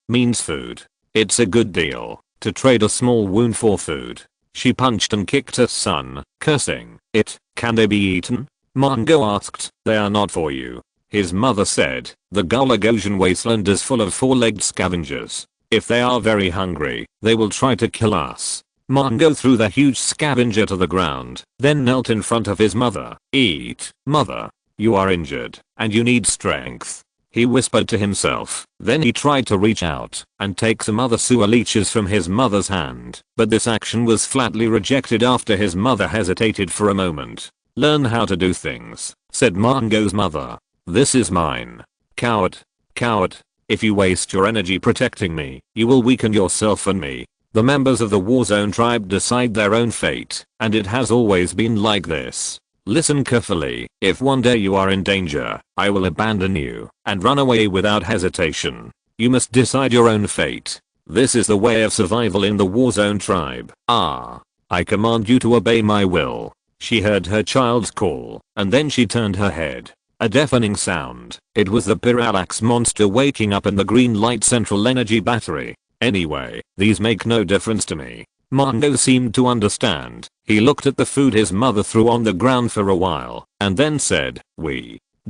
means food. It's a good deal to trade a small wound for food. She punched and kicked her son, cursing. Can they be eaten? Mongo asked. They are not for you. His mother said, the Galagosian wasteland is full of four-legged scavengers. If they are very hungry, they will try to kill us. Mongo threw the huge scavenger to the ground, then knelt in front of his mother. "Eat, mother. You are injured, and you need strength," he whispered to himself. Then he tried to reach out and take some other sewer leeches from his mother's hand, but this action was flatly rejected after his mother hesitated for a moment. "Learn how to do things," said Mongo's mother. "This is mine." "Coward. Coward. If you waste your energy protecting me, you will weaken yourself and me. The members of the Warzone tribe decide their own fate, and it has always been like this. Listen carefully. If one day you are in danger, I will abandon you and run away without hesitation. You must decide your own fate. This is the way of survival in the Warzone tribe. I command you to obey my will." She heard her child's call, and then she turned her head. A deafening sound. It was the Parallax monster waking up in the green light central energy battery. "Anyway, these make no difference to me." Mongo seemed to understand. He looked at the food his mother threw on the ground for a while, and then said,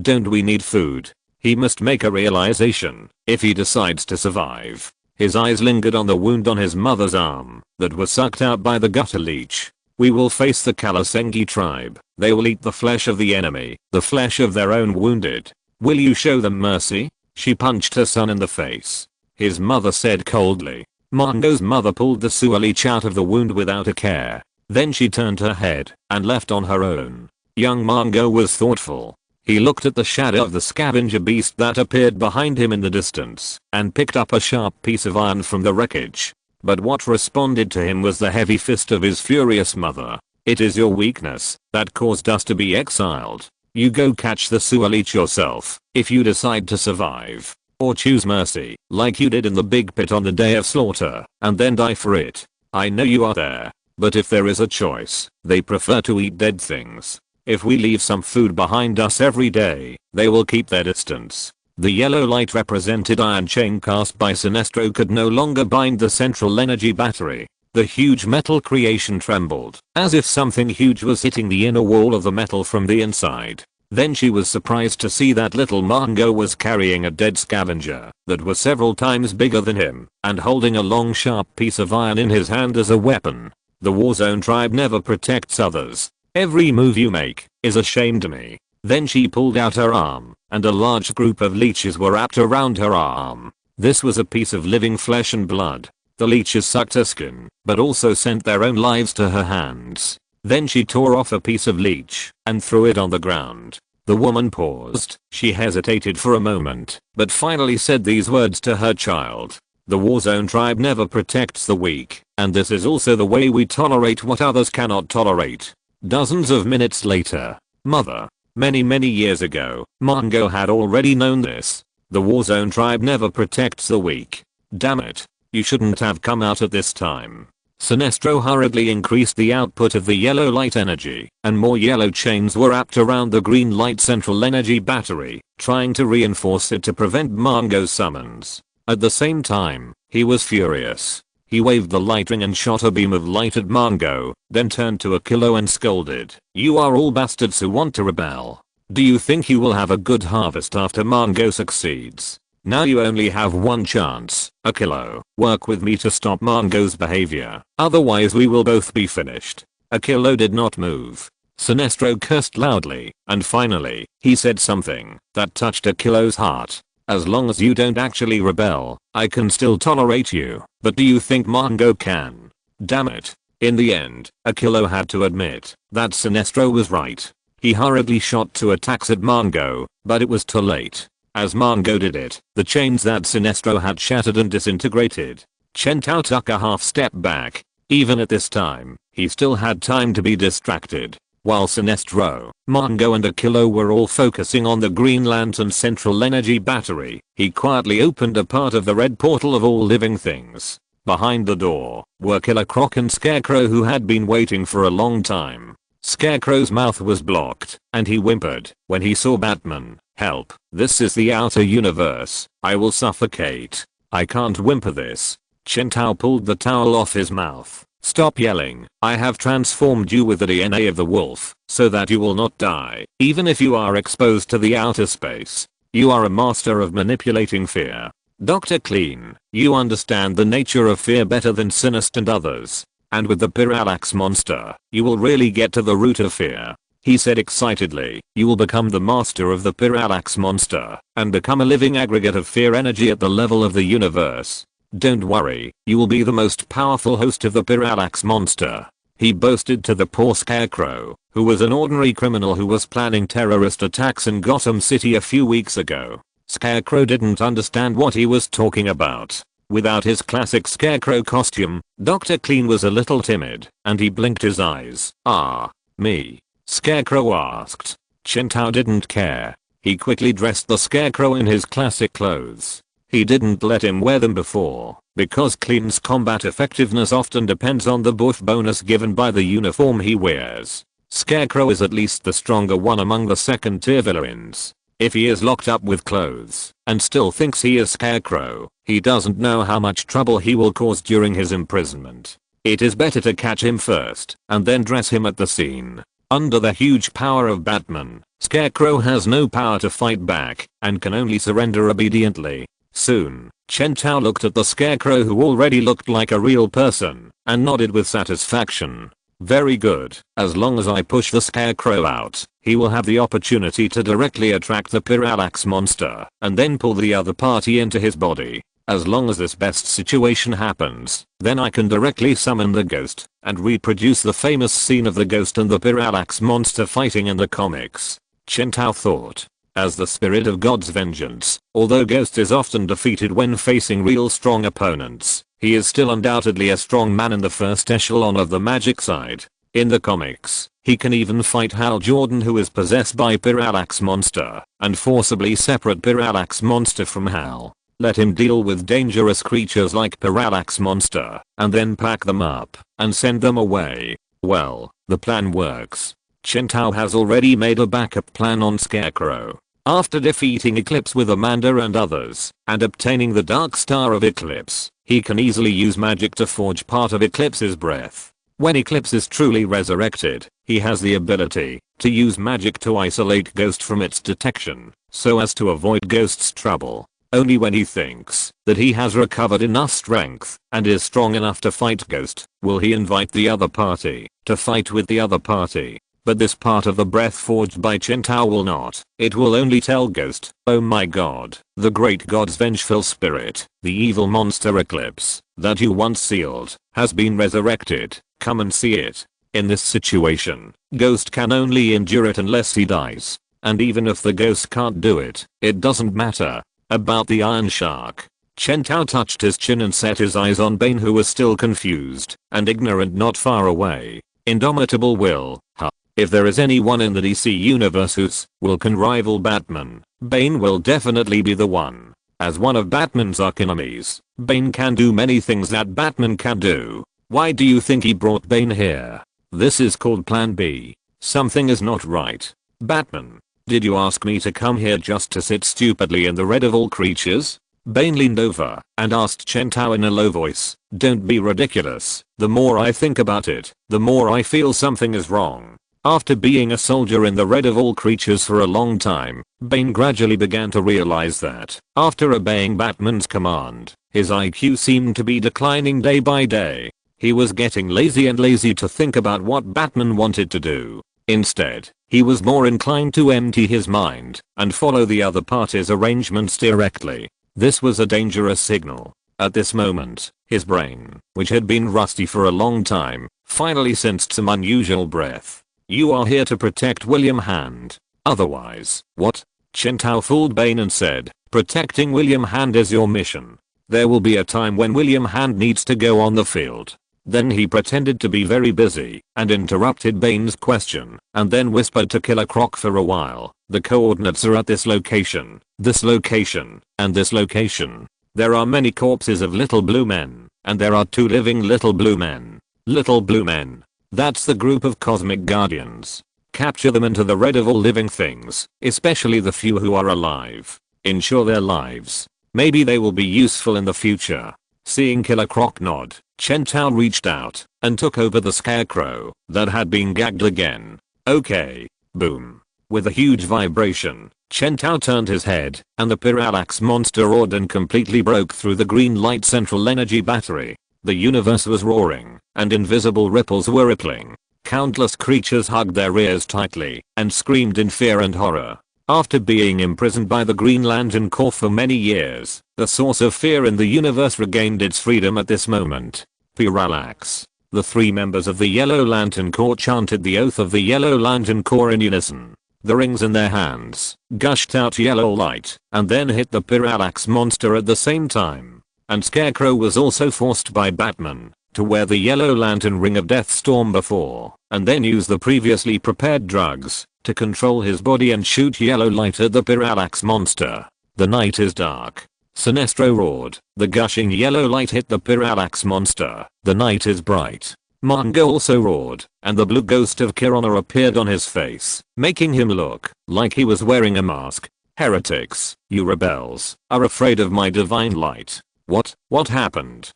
Don't we need food?" He must make a realization if he decides to survive. His eyes lingered on the wound on his mother's arm that was sucked out by the gutter leech. "We will face the Kalasengi tribe. They will eat the flesh of the enemy, the flesh of their own wounded. Will you show them mercy?" She punched her son in the face. His mother said coldly. Mongo's mother pulled the sewer leech out of the wound without a care. Then she turned her head and left on her own. Young Mongo was thoughtful. He looked at the shadow of the scavenger beast that appeared behind him in the distance and picked up a sharp piece of iron from the wreckage. But what responded to him was the heavy fist of his furious mother. "It is your weakness that caused us to be exiled. You go catch the sewer leech yourself if you decide to survive. Or choose mercy, like you did in the big pit on the day of slaughter, and then die for it. I know you are there. But if there is a choice, they prefer to eat dead things. If we leave some food behind us every day, they will keep their distance." The yellow light represented iron chain cast by Sinestro could no longer bind the central energy battery. The huge metal creation trembled, as if something huge was hitting the inner wall of the metal from the inside. Then she was surprised to see that little Mongo was carrying a dead scavenger that was several times bigger than him and holding a long sharp piece of iron in his hand as a weapon. The Warzone tribe never protects others. Every move you make is a shame to me. Then she pulled out her arm, and a large group of leeches were wrapped around her arm. This was a piece of living flesh and blood. The leeches sucked her skin, but also sent their own lives to her hands. Then she tore off a piece of leech and threw it on the ground. The woman paused. She hesitated for a moment, but finally said these words to her child. "The Warzone tribe never protects the weak, and this is also the way we tolerate what others cannot tolerate." Dozens of minutes later. "Mother." Many years ago, Mongo had already known this. The Warzone tribe never protects the weak. Damn it. You shouldn't have come out at this time. Sinestro hurriedly increased the output of the yellow light energy, and more yellow chains were wrapped around the green light central energy battery, trying to reinforce it to prevent Mongo's summons. At the same time, he was furious. He waved the light ring and shot a beam of light at Mongo, then turned to Akilo and scolded. "You are all bastards who want to rebel. Do you think you will have a good harvest after Mongo succeeds? Now you only have one chance, Akilo. Work with me to stop Mongo's behavior, otherwise we will both be finished." Akilo did not move. Sinestro cursed loudly, and finally, he said something that touched Akilo's heart. "As long as you don't actually rebel, I can still tolerate you, but do you think Mongo can? Damn it." In the end, Akilo had to admit that Sinestro was right. He hurriedly shot 2 attacks at Mongo, but it was too late. As Mongo did it, the chains that Sinestro had shattered and disintegrated. Chen Tao took a half step back. Even at this time, he still had time to be distracted. While Sinestro, Mongo and Akilo were all focusing on the Green Lantern central energy battery, he quietly opened a part of the red portal of all living things. Behind the door were Killer Croc and Scarecrow, who had been waiting for a long time. Scarecrow's mouth was blocked, and he whimpered when he saw Batman. "Help, this is the outer universe. I will suffocate. I can't whimper this." Chen Tao pulled the towel off his mouth. "Stop yelling. I have transformed you with the DNA of the wolf, so that you will not die, even if you are exposed to the outer space. You are a master of manipulating fear. Dr. Clean, you understand the nature of fear better than Sinist and others. And with the parallax monster, you will really get to the root of fear. He said excitedly, you will become the master of the parallax monster and become a living aggregate of fear energy at the level of the universe. Don't worry, you will be the most powerful host of the parallax monster. He boasted to the poor Scarecrow, who was an ordinary criminal who was planning terrorist attacks in Gotham City a few weeks ago. Scarecrow didn't understand what he was talking about. Without his classic Scarecrow costume, Dr. Clean was a little timid, and he blinked his eyes. "Ah, me?" Scarecrow asked. Chen Tao didn't care. He quickly dressed the Scarecrow in his classic clothes. He didn't let him wear them before, because Clean's combat effectiveness often depends on the buff bonus given by the uniform he wears. Scarecrow is at least the stronger one among the second tier villains. If he is locked up with clothes and still thinks he is Scarecrow, he doesn't know how much trouble he will cause during his imprisonment. It is better to catch him first and then dress him at the scene. Under the huge power of Batman, Scarecrow has no power to fight back and can only surrender obediently. Soon, Chen Tao looked at the Scarecrow, who already looked like a real person, and nodded with satisfaction. Very good. As long as I push the Scarecrow out, he will have the opportunity to directly attract the parallax monster and then pull the other party into his body. As long as this best situation happens, then I can directly summon the ghost and reproduce the famous scene of the ghost and the parallax monster fighting in the comics. Chen Tao thought. As the spirit of God's vengeance, although Ghost is often defeated when facing real strong opponents, he is still undoubtedly a strong man in the first echelon of the magic side. In the comics, he can even fight Hal Jordan, who is possessed by Parallax Monster, and forcibly separate Parallax Monster from Hal. Let him deal with dangerous creatures like Parallax Monster, and then pack them up and send them away. Well, the plan works. Chen Tao has already made a backup plan on Scarecrow. After defeating Eclipse with Amanda and others, and obtaining the Dark Star of Eclipse, he can easily use magic to forge part of Eclipse's breath. When Eclipse is truly resurrected, he has the ability to use magic to isolate Ghost from its detection, so as to avoid Ghost's trouble. Only when he thinks that he has recovered enough strength and is strong enough to fight Ghost, will he invite the other party to fight with the other party. But this part of the breath forged by Chen Tao will not. It will only tell Ghost, oh my god, the great god's vengeful spirit, the evil monster Eclipse, that you once sealed, has been resurrected, come and see it. In this situation, Ghost can only endure it unless he dies. And even if the Ghost can't do it, it doesn't matter. About the Iron Shark. Chen Tao touched his chin and set his eyes on Bane, who was still confused and ignorant not far away. Indomitable will, huh? If there is anyone in the DC universe who can rival Batman, Bane will definitely be the one. As one of Batman's archenemies, Bane can do many things that Batman can do. Why do you think he brought Bane here? This is called Plan B. Something is not right. Batman, did you ask me to come here just to sit stupidly in the red of all creatures? Bane leaned over and asked Chen Tao in a low voice, don't be ridiculous. The more I think about it, the more I feel something is wrong. After being a soldier in the red of all creatures for a long time, Bane gradually began to realize that, after obeying Batman's command, his IQ seemed to be declining day by day. He was getting lazy to think about what Batman wanted to do. Instead, he was more inclined to empty his mind and follow the other party's arrangements directly. This was a dangerous signal. At this moment, his brain, which had been rusty for a long time, finally sensed some unusual breath. You are here to protect William Hand. Otherwise, what? Chen Tao fooled Bane and said, protecting William Hand is your mission. There will be a time when William Hand needs to go on the field. Then he pretended to be very busy and interrupted Bane's question and then whispered to Killer Croc for a while. The coordinates are at this location, and this location. There are many corpses of little blue men, and there are 2 living little blue men. Little blue men. That's the group of cosmic guardians. Capture them into the red of all living things, especially the few who are alive. Ensure their lives. Maybe they will be useful in the future. Seeing Killer Croc nod, Chen Tao reached out and took over the Scarecrow that had been gagged again. Okay. Boom. With a huge vibration, Chen Tao turned his head and the Parallax Monster roared and completely broke through the green light central energy battery. The universe was roaring and invisible ripples were rippling. Countless creatures hugged their ears tightly and screamed in fear and horror. After being imprisoned by the Green Lantern Corps for many years, the source of fear in the universe regained its freedom at this moment. Parallax. The 3 members of the Yellow Lantern Corps chanted the oath of the Yellow Lantern Corps in unison. The rings in their hands gushed out yellow light and then hit the Parallax monster at the same time. And Scarecrow was also forced by Batman to wear the Yellow Lantern Ring of Death Storm before, and then use the previously prepared drugs to control his body and shoot yellow light at the Parallax monster. The night is dark. Sinestro roared. The gushing yellow light hit the Parallax monster. The night is bright. Mongo also roared, and the blue ghost of Kirana appeared on his face, making him look like he was wearing a mask. Heretics, you rebels, are afraid of my divine light. What happened?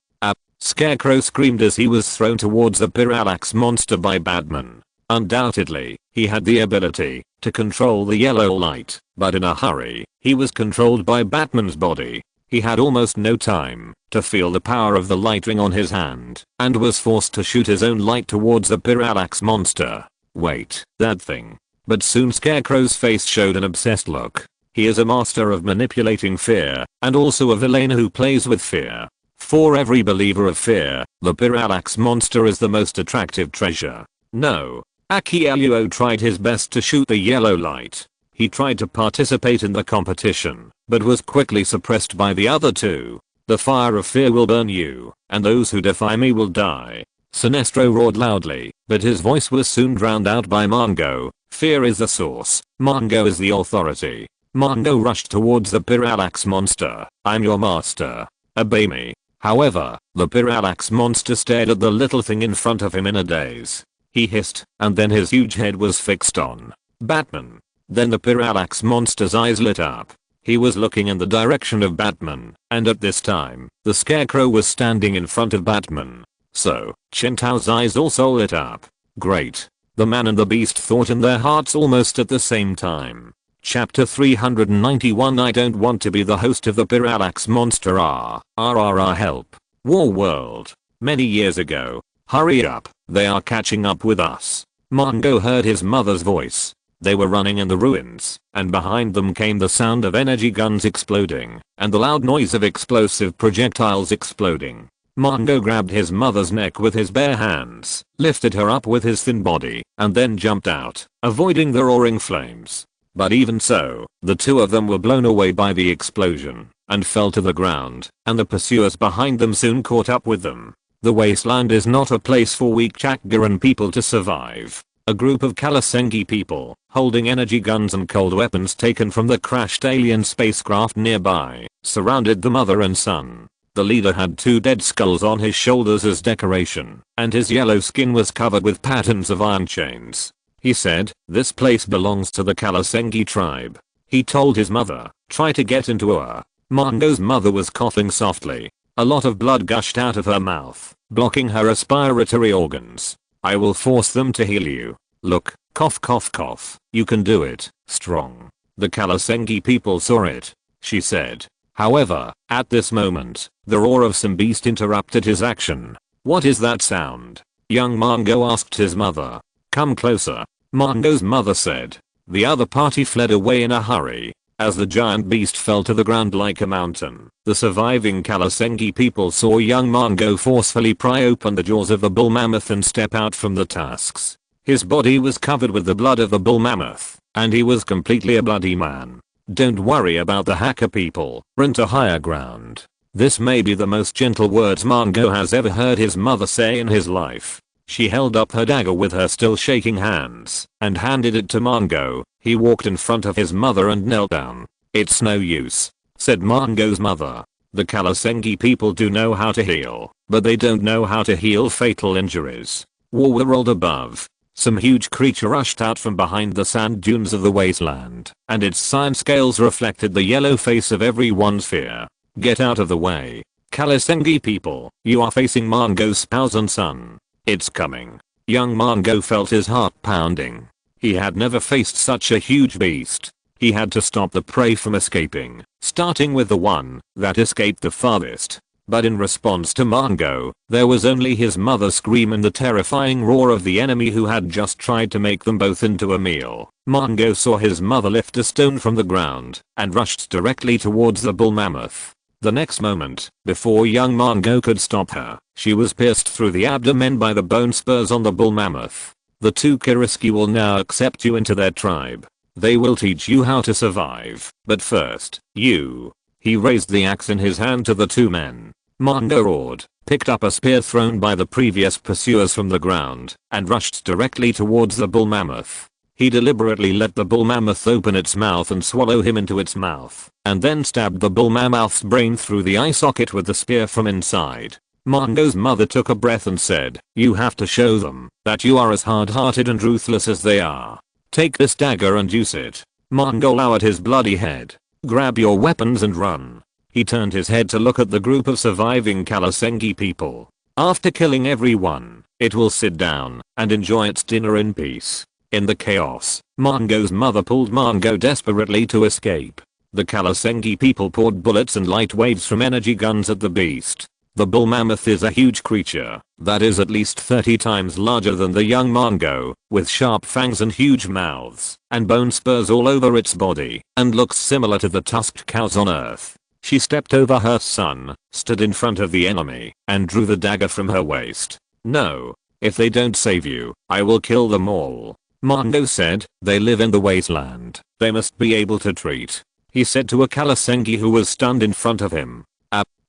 Scarecrow screamed as he was thrown towards the Parallax monster by Batman. Undoubtedly, he had the ability to control the yellow light, but in a hurry, he was controlled by Batman's body. He had almost no time to feel the power of the light ring on his hand, and was forced to shoot his own light towards the Parallax monster. Wait, that thing. But soon Scarecrow's face showed an obsessed look. He is a master of manipulating fear, and also a villain who plays with fear. For every believer of fear, the Parallax monster is the most attractive treasure. No. Akielio tried his best to shoot the yellow light. He tried to participate in the competition, but was quickly suppressed by the other 2. The fire of fear will burn you, and those who defy me will die. Sinestro roared loudly, but his voice was soon drowned out by Mongo. Fear is the source. Mongo is the authority. Mongo rushed towards the Parallax monster. I'm your master. Obey me. However, the Parallax monster stared at the little thing in front of him in a daze. He hissed, and then his huge head was fixed on Batman. Then the Parallax monster's eyes lit up. He was looking in the direction of Batman, and at this time, the Scarecrow was standing in front of Batman. So, Chen Tao's eyes also lit up. Great. The man and the beast thought in their hearts almost at the same time. Chapter 391 I don't want to be the host of the Parallax monster help. War World. Many years ago. Hurry up, they are catching up with us. Mongo heard his mother's voice. They were running in the ruins, and behind them came the sound of energy guns exploding, and the loud noise of explosive projectiles exploding. Mongo grabbed his mother's neck with his bare hands, lifted her up with his thin body, and then jumped out, avoiding the roaring flames. But even so, the 2 of them were blown away by the explosion, and fell to the ground, and the pursuers behind them soon caught up with them. The wasteland is not a place for weak Chakgaran people to survive. A group of Kalasengi people, holding energy guns and cold weapons taken from the crashed alien spacecraft nearby, surrounded the mother and son. The leader had 2 dead skulls on his shoulders as decoration, and his yellow skin was covered with patterns of iron chains. He said, this place belongs to the Kalasengi tribe. He told his mother, try to get into her. Mongo's mother was coughing softly. A lot of blood gushed out of her mouth, blocking her respiratory organs. I will force them to heal you. Look, cough cough cough. You can do it, strong. The Kalasengi people saw it, she said. However, at this moment, the roar of some beast interrupted his action. What is that sound? Young Mongo asked his mother. Come closer. Mongo's mother said. The other party fled away in a hurry. As the giant beast fell to the ground like a mountain, the surviving Kalasengi people saw young Mongo forcefully pry open the jaws of the bull mammoth and step out from the tusks. His body was covered with the blood of the bull mammoth, and he was completely a bloody man. Don't worry about the hacker people, run to higher ground. This may be the most gentle words Mongo has ever heard his mother say in his life. She held up her dagger with her still shaking hands, and handed it to Mongo. He walked in front of his mother and knelt down. It's no use, said Mongo's mother. The Kalasengi people do know how to heal, but they don't know how to heal fatal injuries. War rolled above. Some huge creature rushed out from behind the sand dunes of the wasteland, and its cyan scales reflected the yellow face of everyone's fear. Get out of the way. Kalasengi people, you are facing Mongo's spouse and son. It's coming. Young Mongo felt his heart pounding. He had never faced such a huge beast. He had to stop the prey from escaping, starting with the one that escaped the farthest. but in response to Mongo, there was only his mother scream and the terrifying roar of the enemy who had just tried to make them both into a meal. Mongo saw his mother lift a stone from the ground and rushed directly towards the bull mammoth. The next moment, before young Mongo could stop her, she was pierced through the abdomen by the bone spurs on the bull mammoth. The two Kiriski will now accept you into their tribe. They will teach you how to survive, but first, you. He raised the axe in his hand to the two men. Mongo roared, picked up a spear thrown by the previous pursuers from the ground, and rushed directly towards the bull mammoth. He deliberately let the bull mammoth open its mouth and swallow him into its mouth, and then stabbed the bull mammoth's brain through the eye socket with the spear from inside. Mongo's mother took a breath and said, "You have to show them that you are as hard-hearted and ruthless as they are. Take this dagger and use it." Mongo lowered his bloody head. "Grab your weapons and run." He turned his head to look at the group of surviving Kalasengi people. After killing everyone, it will sit down and enjoy its dinner in peace. In the chaos, Mongo's mother pulled Mongo desperately to escape. The Kalasengi people poured bullets and light waves from energy guns at the beast. The bull mammoth is a huge creature that is at least 30 times larger than the young Mongo, with sharp fangs and huge mouths, and bone spurs all over its body, and looks similar to the tusked cows on Earth. She stepped over her son, stood in front of the enemy, and drew the dagger from her waist. "No. If they don't save you, I will kill them all." Mongo said, "They live in the wasteland. They must be able to treat." He said to a Kalasengi who was stunned in front of him.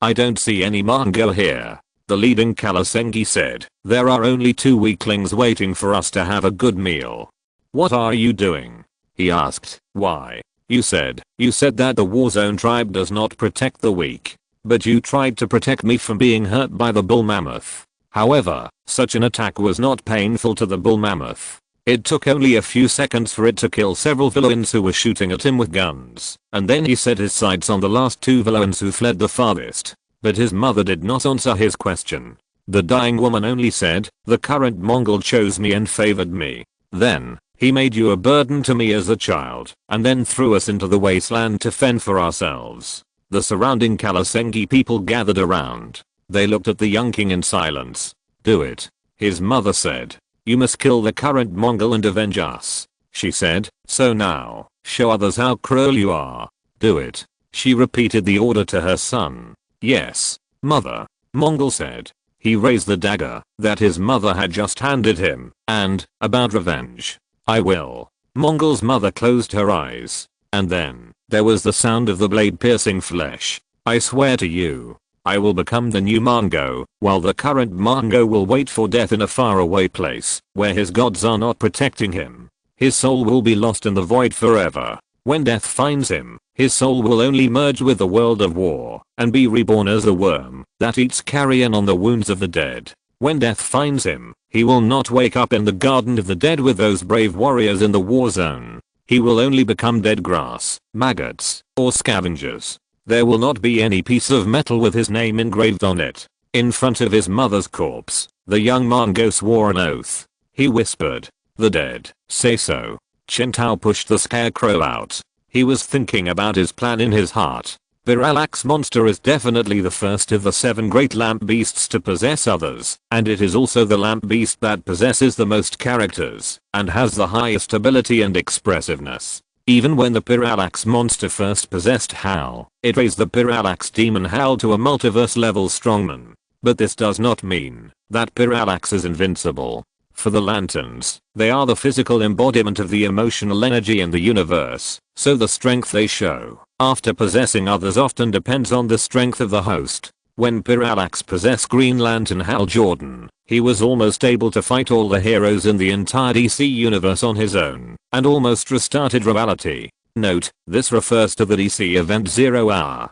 "I don't see any Mongo here." The leading Kalasengi said, "There are only 2 weaklings waiting for us to have a good meal." "What are you doing?" he asked. "Why? You said that the Warzone tribe does not protect the weak. But you tried to protect me from being hurt by the bull mammoth." However, such an attack was not painful to the bull mammoth. It took only a few seconds for it to kill several villains who were shooting at him with guns, and then he set his sights on the last 2 villains who fled the farthest. But his mother did not answer his question. The dying woman only said, "The current Mongol chose me and favored me. Then, he made you a burden to me as a child, and then threw us into the wasteland to fend for ourselves." The surrounding Kalasengi people gathered around. They looked at the young king in silence. "Do it," his mother said. "You must kill the current Mongol and avenge us," she said. "So now, show others how cruel you are. Do it." She repeated the order to her son. "Yes, mother," Mongol said. He raised the dagger that his mother had just handed him, and, about revenge. "I will." Mongol's mother closed her eyes. And then, there was the sound of the blade piercing flesh. "I swear to you, I will become the new Mongo, while the current Mongo will wait for death in a faraway place, where his gods are not protecting him. His soul will be lost in the void forever. When death finds him, his soul will only merge with the world of war, and be reborn as a worm that eats carrion on the wounds of the dead. When death finds him, he will not wake up in the garden of the dead with those brave warriors in the war zone. He will only become dead grass, maggots, or scavengers. There will not be any piece of metal with his name engraved on it." In front of his mother's corpse, the young Mongo swore an oath. He whispered, "The dead say so." Chen Tao pushed the scarecrow out. He was thinking about his plan in his heart. Parallax monster is definitely the first of the 7 great lamp beasts to possess others, and it is also the lamp beast that possesses the most characters, and has the highest ability and expressiveness. Even when the Parallax monster first possessed Hal, it raised the Parallax demon Hal to a multiverse level strongman. But this does not mean that Parallax is invincible. For the Lanterns, they are the physical embodiment of the emotional energy in the universe, so the strength they show after possessing others often depends on the strength of the host. When Parallax possessed Green Lantern Hal Jordan, he was almost able to fight all the heroes in the entire DC universe on his own, and almost restarted reality. Note, this refers to the DC event 0 Hour.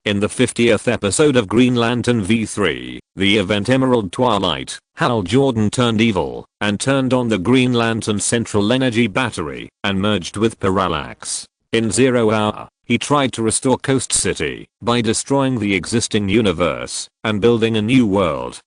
In the 50th episode of Green Lantern V3, the event Emerald Twilight, Hal Jordan turned evil, and turned on the Green Lantern Central Energy Battery, and merged with Parallax. In 0 Hour, he tried to restore Coast City by destroying the existing universe and building a new world.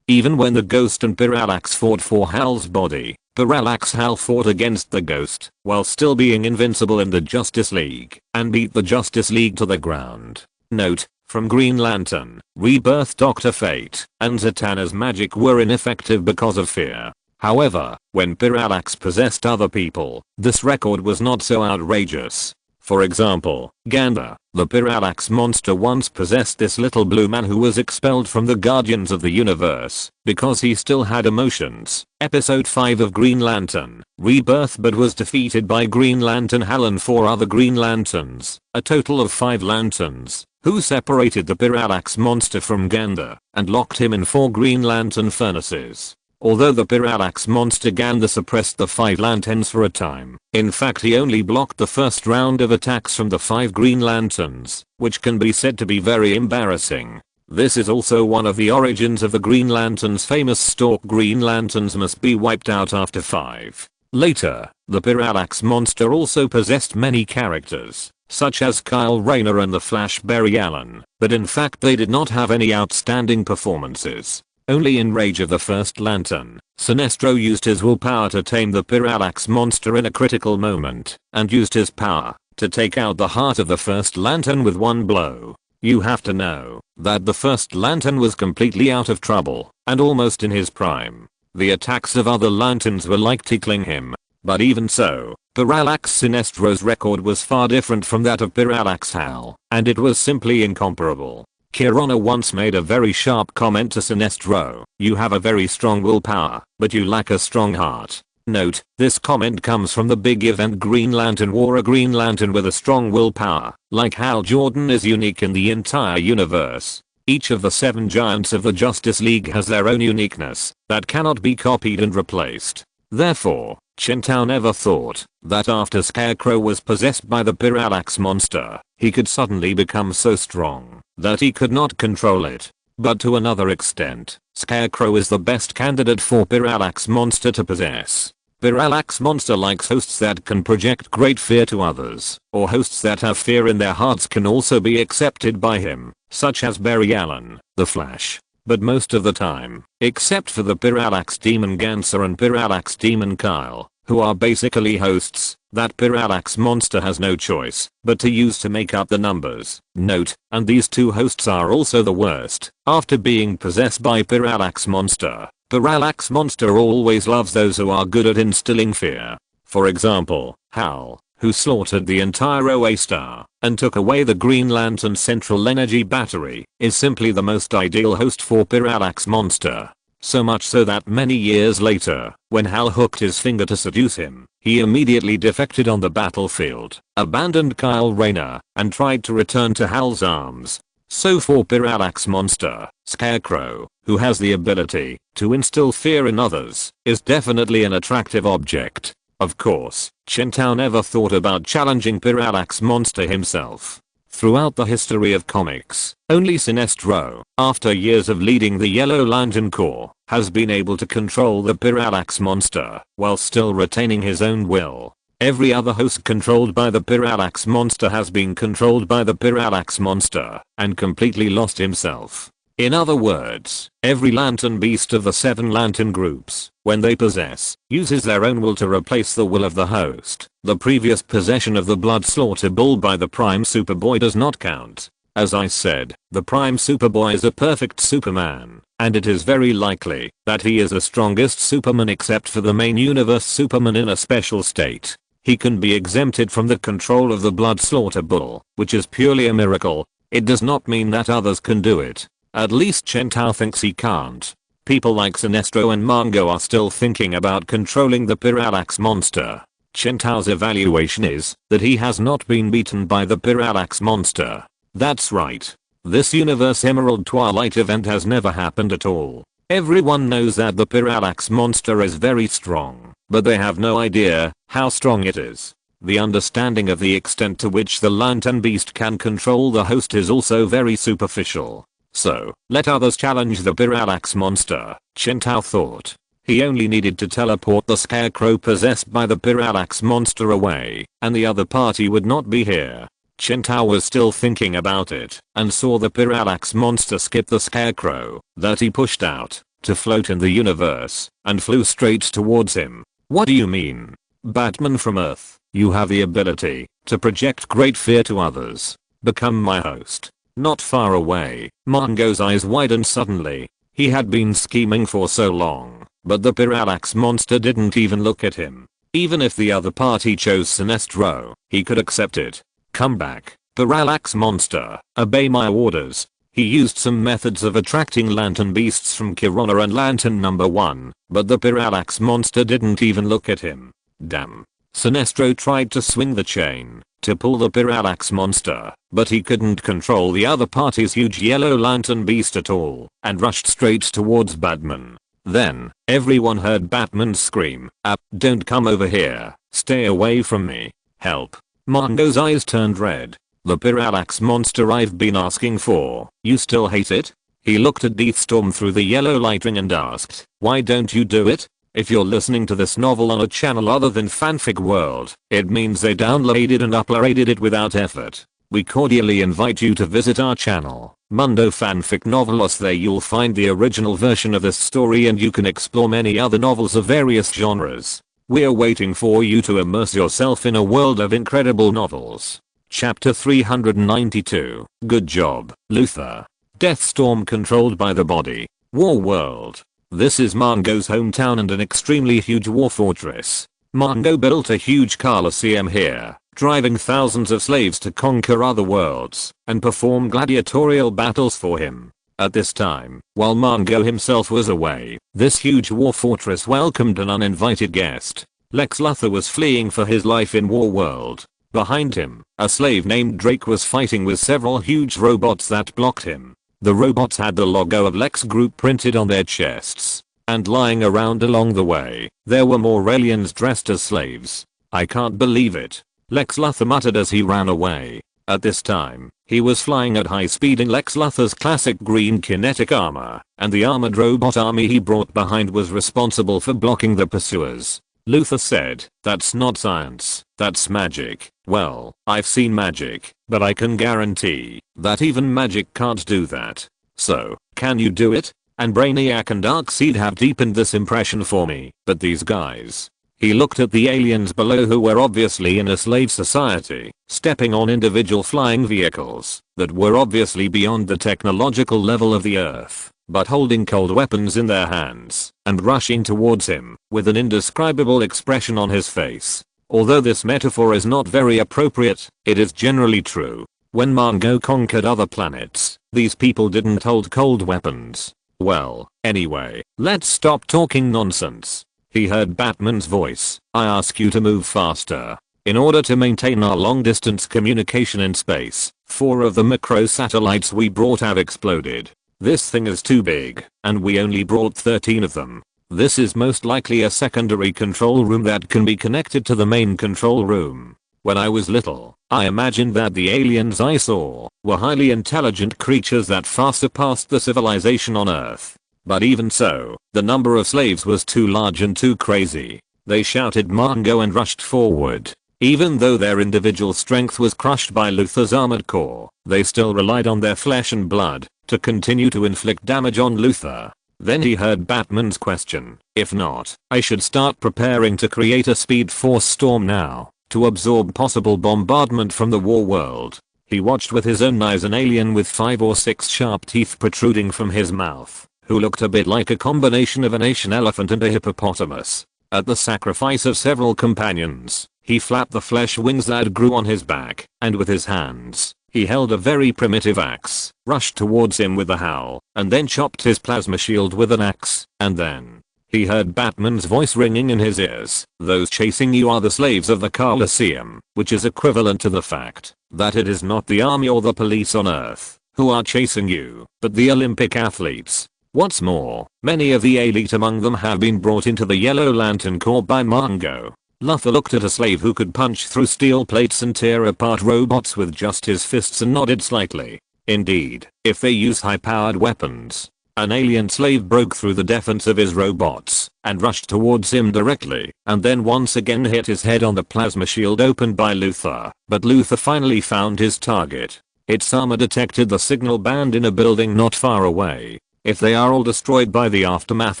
Even when the Ghost and Parallax fought for Hal's body, Parallax Hal fought against the Ghost while still being invincible in the Justice League and beat the Justice League to the ground. Note, from Green Lantern, Rebirth, Dr. Fate, and Zatanna's magic were ineffective because of fear. However, when Parallax possessed other people, this record was not so outrageous. For example, Gander, the Parallax monster, once possessed this little blue man who was expelled from the Guardians of the Universe because he still had emotions. Episode 5 of Green Lantern, Rebirth, but was defeated by Green Lantern Hal and 4 other Green Lanterns, a total of 5 Lanterns, who separated the Parallax monster from Gander and locked him in 4 Green Lantern furnaces. Although the Parallax monster Gander suppressed the 5 Lanterns for a time, in fact he only blocked the first round of attacks from the 5 Green Lanterns, which can be said to be very embarrassing. This is also one of the origins of the Green Lantern's famous stalk: Green Lanterns must be wiped out after 5. Later, the Parallax monster also possessed many characters, such as Kyle Rayner and the Flash Barry Allen, but in fact they did not have any outstanding performances. Only in Rage of the First Lantern, Sinestro used his willpower to tame the Parallax monster in a critical moment, and used his power to take out the heart of the First Lantern with one blow. You have to know that the First Lantern was completely out of trouble and almost in his prime. The attacks of other Lanterns were like tickling him, but even so, Parallax Sinestro's record was far different from that of Parallax Hal, and it was simply incomparable. Kirana once made a very sharp comment to Sinestro: "You have a very strong willpower, but you lack a strong heart." Note, this comment comes from the big event Green Lantern War. A Green Lantern with a strong willpower, like Hal Jordan, is unique in the entire universe. Each of the 7 giants of the Justice League has their own uniqueness that cannot be copied and replaced. Therefore, Chen Tao never thought that after Scarecrow was possessed by the Parallax monster, he could suddenly become so strong that he could not control it. But to another extent, Scarecrow is the best candidate for Parallax monster to possess. Parallax monster likes hosts that can project great fear to others, or hosts that have fear in their hearts can also be accepted by him, such as Barry Allen, the Flash. But most of the time, except for the Parallax Demon Ganser and Parallax Demon Kyle, who are basically hosts that Parallax monster has no choice but to use to make up the numbers. Note, and these 2 hosts are also the worst. After being possessed by Parallax monster, Parallax monster always loves those who are good at instilling fear. For example, Hal, who slaughtered the entire OA star and took away the Green Lantern Central Energy Battery, is simply the most ideal host for Parallax monster. So much so that many years later, when Hal hooked his finger to seduce him, he immediately defected on the battlefield, abandoned Kyle Rayner, and tried to return to Hal's arms. So for Parallax monster, Scarecrow, who has the ability to instill fear in others, is definitely an attractive object. Of course, Chen Tao never thought about challenging Parallax monster himself. Throughout the history of comics, only Sinestro, after years of leading the Yellow Lantern Corps, has been able to control the Parallax monster while still retaining his own will. Every other host controlled by the Parallax monster has been controlled by the Parallax monster and completely lost himself. In other words, every Lantern Beast of the 7 Lantern groups, when they possess, uses their own will to replace the will of the host. The previous possession of the Blood Slaughter Bull by the Prime Superboy does not count. As I said, the Prime Superboy is a perfect Superman, and it is very likely that he is the strongest Superman except for the main universe Superman in a special state. He can be exempted from the control of the Blood Slaughter Bull, which is purely a miracle. It does not mean that others can do it. At least Chen Tao thinks he can't. People like Sinestro and Mongo are still thinking about controlling the Parallax monster. Chen Tao's evaluation is that he has not been beaten by the Parallax monster. That's right. This Universe Emerald Twilight event has never happened at all. Everyone knows that the Parallax monster is very strong, but they have no idea how strong it is. The understanding of the extent to which the Lantern Beast can control the host is also very superficial. So, let others challenge the Parallax monster, Chen Tao thought. He only needed to teleport the Scarecrow possessed by the Parallax monster away, and the other party would not be here. Chen Tao was still thinking about it, and saw the Parallax monster skip the Scarecrow that he pushed out to float in the universe, and flew straight towards him. What do you mean? Batman from Earth, you have the ability to project great fear to others. Become my host. Not far away, Mongo's eyes widened suddenly. He had been scheming for so long, but the Parallax monster didn't even look at him. Even if the other party chose Sinestro, he could accept it. Come back, Parallax monster, obey my orders. He used some methods of attracting lantern beasts from Kirana and Lantern number 1, but the Parallax monster didn't even look at him. Damn. Sinestro tried to swing the chain to pull the Parallax monster, but he couldn't control the other party's huge yellow lantern beast at all, and rushed straight towards Batman. Then, everyone heard Batman scream, don't come over here, stay away from me, help. Mongo's eyes turned red. The Parallax monster I've been asking for, you still hate it? He looked at Deathstorm through the yellow lighting and asked, why don't you do it? If you're listening to this novel on a channel other than Fanfic World, it means they downloaded and uploaded it without effort. We cordially invite you to visit our channel, Mundo Fanfic Novelos. There you'll find the original version of this story and you can explore many other novels of various genres. We're waiting for you to immerse yourself in a world of incredible novels. Chapter 392. Good job, Luthor. Deathstorm controlled by the body. War World. This is Mongo's hometown and an extremely huge war fortress. Mongo built a huge coliseum here, driving thousands of slaves to conquer other worlds and perform gladiatorial battles for him. At this time, while Mongo himself was away, this huge war fortress welcomed an uninvited guest. Lex Luthor was fleeing for his life in War World. Behind him, a slave named Drake was fighting with several huge robots that blocked him. The robots had the logo of Lex Group printed on their chests. And lying around along the way, there were more aliens dressed as slaves. I can't believe it. Lex Luthor muttered as he ran away. At this time, he was flying at high speed in Lex Luthor's classic green kinetic armor, and the armored robot army he brought behind was responsible for blocking the pursuers. Luthor said, that's not science, that's magic. Well, I've seen magic, but I can guarantee that even magic can't do that. So, can you do it? And Brainiac and Darkseid have deepened this impression for me, but these guys. He looked at the aliens below who were obviously in a slave society, stepping on individual flying vehicles that were obviously beyond the technological level of the Earth, but holding cold weapons in their hands and rushing towards him with an indescribable expression on his face. Although this metaphor is not very appropriate, it is generally true. When Mongo conquered other planets, these people didn't hold cold weapons. Well, anyway, let's stop talking nonsense. He heard Batman's voice. I ask you to move faster. In order to maintain our long-distance communication in space, 4 of the macro satellites we brought have exploded. This thing is too big, and we only brought 13 of them. This is most likely a secondary control room that can be connected to the main control room. When I was little, I imagined that the aliens I saw were highly intelligent creatures that far surpassed the civilization on Earth. But even so, the number of slaves was too large and too crazy. They shouted Mongo and rushed forward. Even though their individual strength was crushed by Luthor's armored core, they still relied on their flesh and blood to continue to inflict damage on Luthor. Then he heard Batman's question. If not, I should start preparing to create a speed force storm now to absorb possible bombardment from the war world. He watched with his own eyes an alien with 5 or 6 sharp teeth protruding from his mouth, who looked a bit like a combination of an Asian elephant and a hippopotamus. At the sacrifice of several companions, he flapped the flesh wings that grew on his back, and with his hands, he held a very primitive axe, rushed towards him with a howl, and then chopped his plasma shield with an axe, and then he heard Batman's voice ringing in his ears. Those chasing you are the slaves of the Coliseum, which is equivalent to the fact that it is not the army or the police on Earth who are chasing you, but the Olympic athletes. What's more, many of the elite among them have been brought into the Yellow Lantern Corps by Mongo. Luthor looked at a slave who could punch through steel plates and tear apart robots with just his fists and nodded slightly. Indeed, if they use high-powered weapons. An alien slave broke through the defense of his robots and rushed towards him directly, and then once again hit his head on the plasma shield opened by Luthor. But Luthor finally found his target. Its armor detected the signal band in a building not far away. If they are all destroyed by the aftermath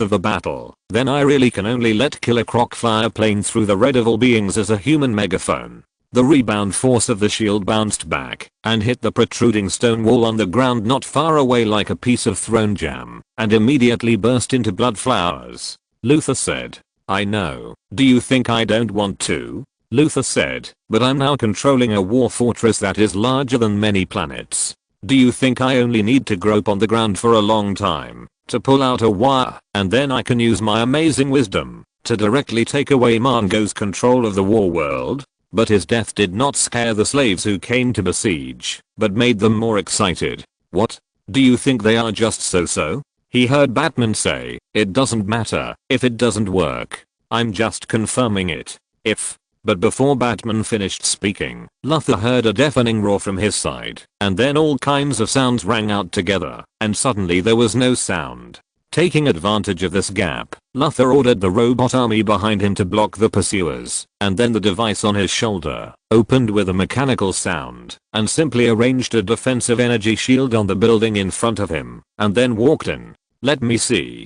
of the battle, then I really can only let Killer Croc fly a plane through the red of all beings as a human megaphone. The rebound force of the shield bounced back and hit the protruding stone wall on the ground not far away like a piece of thrown jam and immediately burst into blood flowers. Luther said, "I know. Do you think I don't want to?" Luther said, "But I'm now controlling a war fortress that is larger than many planets. Do you think I only need to grope on the ground for a long time to pull out a wire and then I can use my amazing wisdom to directly take away Mongo's control of the war world?" But his death did not scare the slaves who came to besiege, but made them more excited. "What? Do you think they are just so-so?" He heard Batman say, "It doesn't matter if it doesn't work. I'm just confirming it. If..." But before Batman finished speaking, Luther heard a deafening roar from his side, and then all kinds of sounds rang out together, and suddenly there was no sound. Taking advantage of this gap, Luther ordered the robot army behind him to block the pursuers, and then the device on his shoulder opened with a mechanical sound and simply arranged a defensive energy shield on the building in front of him, and then walked in. "Let me see,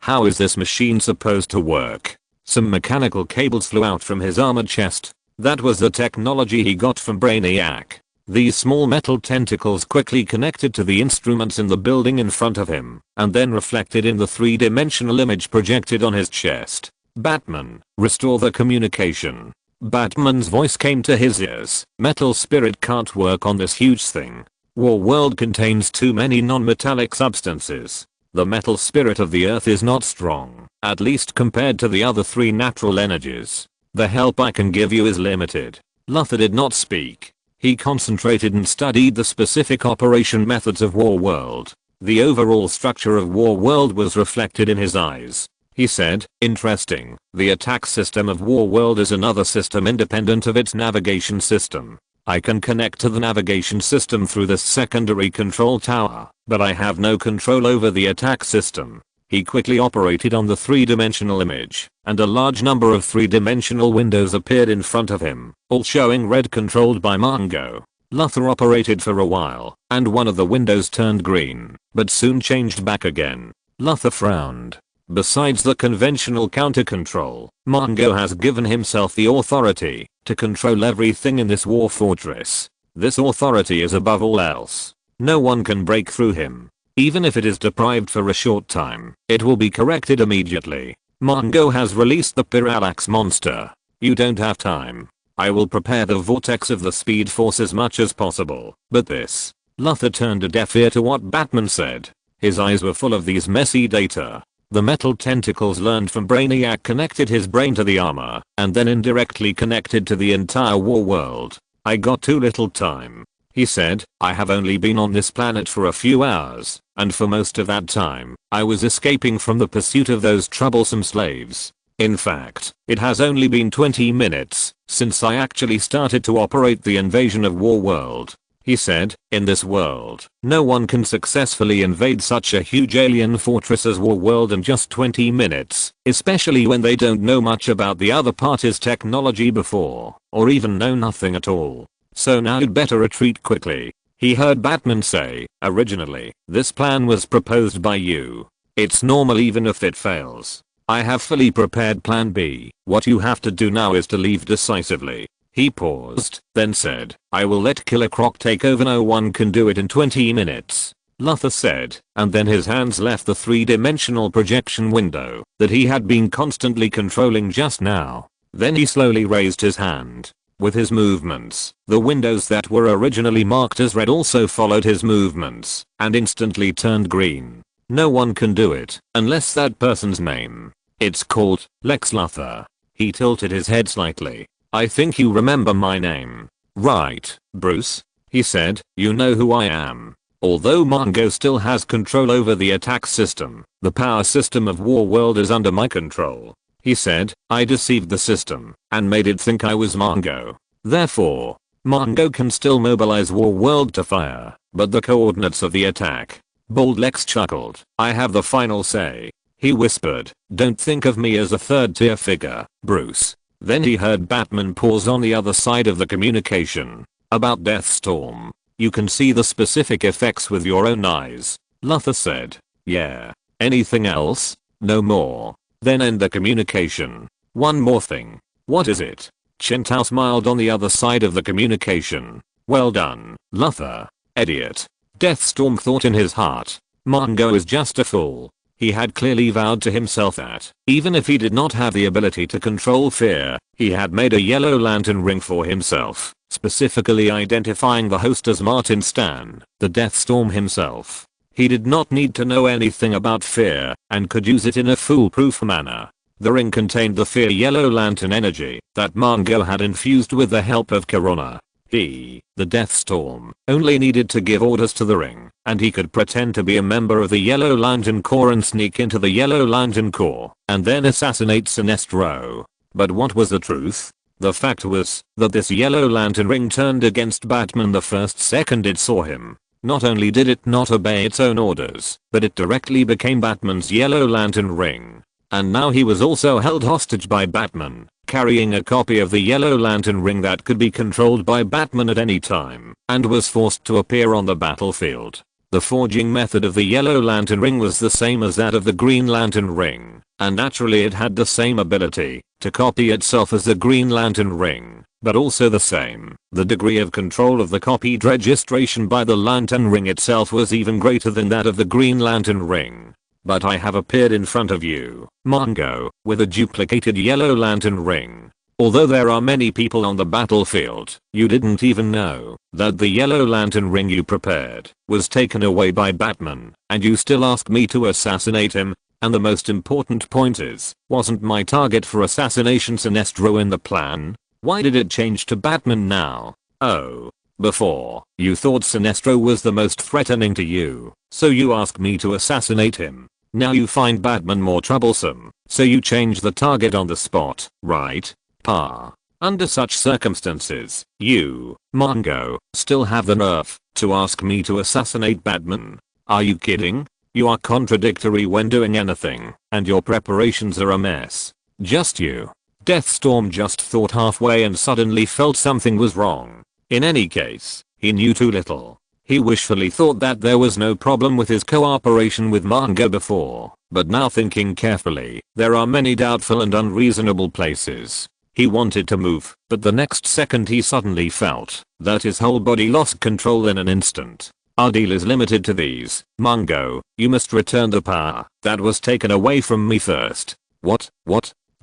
how is this machine supposed to work?" Some mechanical cables flew out from his armored chest. That was the technology he got from Brainiac. These small metal tentacles quickly connected to the instruments in the building in front of him, and then reflected in the three-dimensional image projected on his chest. "Batman, restore the communication." Batman's voice came to his ears. "Metal spirit can't work on this huge thing. War world contains too many non-metallic substances. The metal spirit of the earth is not strong, at least compared to the other three natural energies. The help I can give you is limited." Luther did not speak. He concentrated and studied the specific operation methods of War World. The overall structure of War World was reflected in his eyes. He said, "Interesting. The attack system of War World is another system independent of its navigation system. I can connect to the navigation system through this secondary control tower, but I have no control over the attack system." He quickly operated on the three-dimensional image, and a large number of three-dimensional windows appeared in front of him, all showing red controlled by Mongo. Luther operated for a while, and one of the windows turned green, but soon changed back again. Luther frowned. Besides the conventional counter-control, Mongo has given himself the authority to control everything in this war fortress. This authority is above all else. No one can break through him. Even if it is deprived for a short time, it will be corrected immediately. Mongo has released the Parallax monster. You don't have time. I will prepare the vortex of the speed force as much as possible, but this... Luther turned a deaf ear to what Batman said. His eyes were full of these messy data. The metal tentacles learned from Brainiac connected his brain to the armor, and then indirectly connected to the entire war world. "I got too little time," he said. "I have only been on this planet for a few hours, and for most of that time, I was escaping from the pursuit of those troublesome slaves. In fact, it has only been 20 minutes since I actually started to operate the invasion of War World." He said, "In this world, no one can successfully invade such a huge alien fortress as War World in just 20 minutes, especially when they don't know much about the other party's technology before, or even know nothing at all. So now you'd better retreat quickly." He heard Batman say, "Originally, this plan was proposed by you. It's normal even if it fails. I have fully prepared plan B. What you have to do now is to leave decisively." He paused, then said, "I will let Killer Croc take over. No one can do it in 20 minutes. Luther said, and then his hands left the three-dimensional projection window that he had been constantly controlling just now. Then he slowly raised his hand. With his movements, the windows that were originally marked as red also followed his movements and instantly turned green. No one can do it unless that person's name. It's called Lex Luthor." He tilted his head slightly. "I think you remember my name. Right, Bruce?" he said. "You know who I am. Although Mongo still has control over the attack system, the power system of War World is under my control." He said, "I deceived the system and made it think I was Mongo. Therefore, Mongo can still mobilize War World to fire, but the coordinates of the attack." Bald Lex chuckled. "I have the final say." He whispered, "Don't think of me as a third-tier figure, Bruce." Then he heard Batman pause on the other side of the communication. "About Deathstorm. You can see the specific effects with your own eyes," Luther said. "Yeah. Anything else?" "No more." "Then end the communication. One more thing." "What is it?" Chen Tao smiled on the other side of the communication. Well done, Luther. Idiot. Deathstorm thought in his heart. Mongo is just a fool. He had clearly vowed to himself that, even if he did not have the ability to control fear, he had made a yellow lantern ring for himself, specifically identifying the host as Martin Stan, the Deathstorm himself. He did not need to know anything about fear, and could use it in a foolproof manner. The ring contained the fear yellow lantern energy that Mongo had infused with the help of Corona. He, the Deathstorm, only needed to give orders to the ring, and he could pretend to be a member of the Yellow Lantern Corps and sneak into the Yellow Lantern Corps, and then assassinate Sinestro. But what was the truth? The fact was that this Yellow Lantern ring turned against Batman the first second it saw him. Not only did it not obey its own orders, but it directly became Batman's Yellow Lantern ring. And now he was also held hostage by Batman, carrying a copy of the Yellow Lantern ring that could be controlled by Batman at any time, and was forced to appear on the battlefield. The forging method of the Yellow Lantern ring was the same as that of the Green Lantern ring, and naturally it had the same ability to copy itself as the Green Lantern ring, but also the degree of control of the copied registration by the Lantern ring itself was even greater than that of the Green Lantern ring. But I have appeared in front of you, Mongo, with a duplicated Yellow Lantern ring. Although there are many people on the battlefield, you didn't even know that the Yellow Lantern ring you prepared was taken away by Batman, and you still ask me to assassinate him. And the most important point is, wasn't my target for assassination Sinestro in the plan? Why did it change to Batman now? Oh. Before, you thought Sinestro was the most threatening to you, so you ask me to assassinate him. Now you find Batman more troublesome, so you change the target on the spot, right? Pa. Under such circumstances, you, Mongo, still have the nerve to ask me to assassinate Batman. Are you kidding? You are contradictory when doing anything, and your preparations are a mess. Just you. Deathstorm just thought halfway and suddenly felt something was wrong. In any case, he knew too little. He wishfully thought that there was no problem with his cooperation with Mongo before, but now thinking carefully, there are many doubtful and unreasonable places. He wanted to move, but the next second he suddenly felt that his whole body lost control in an instant. Our deal is limited to these, Mongo. You must return the power that was taken away from me first. What?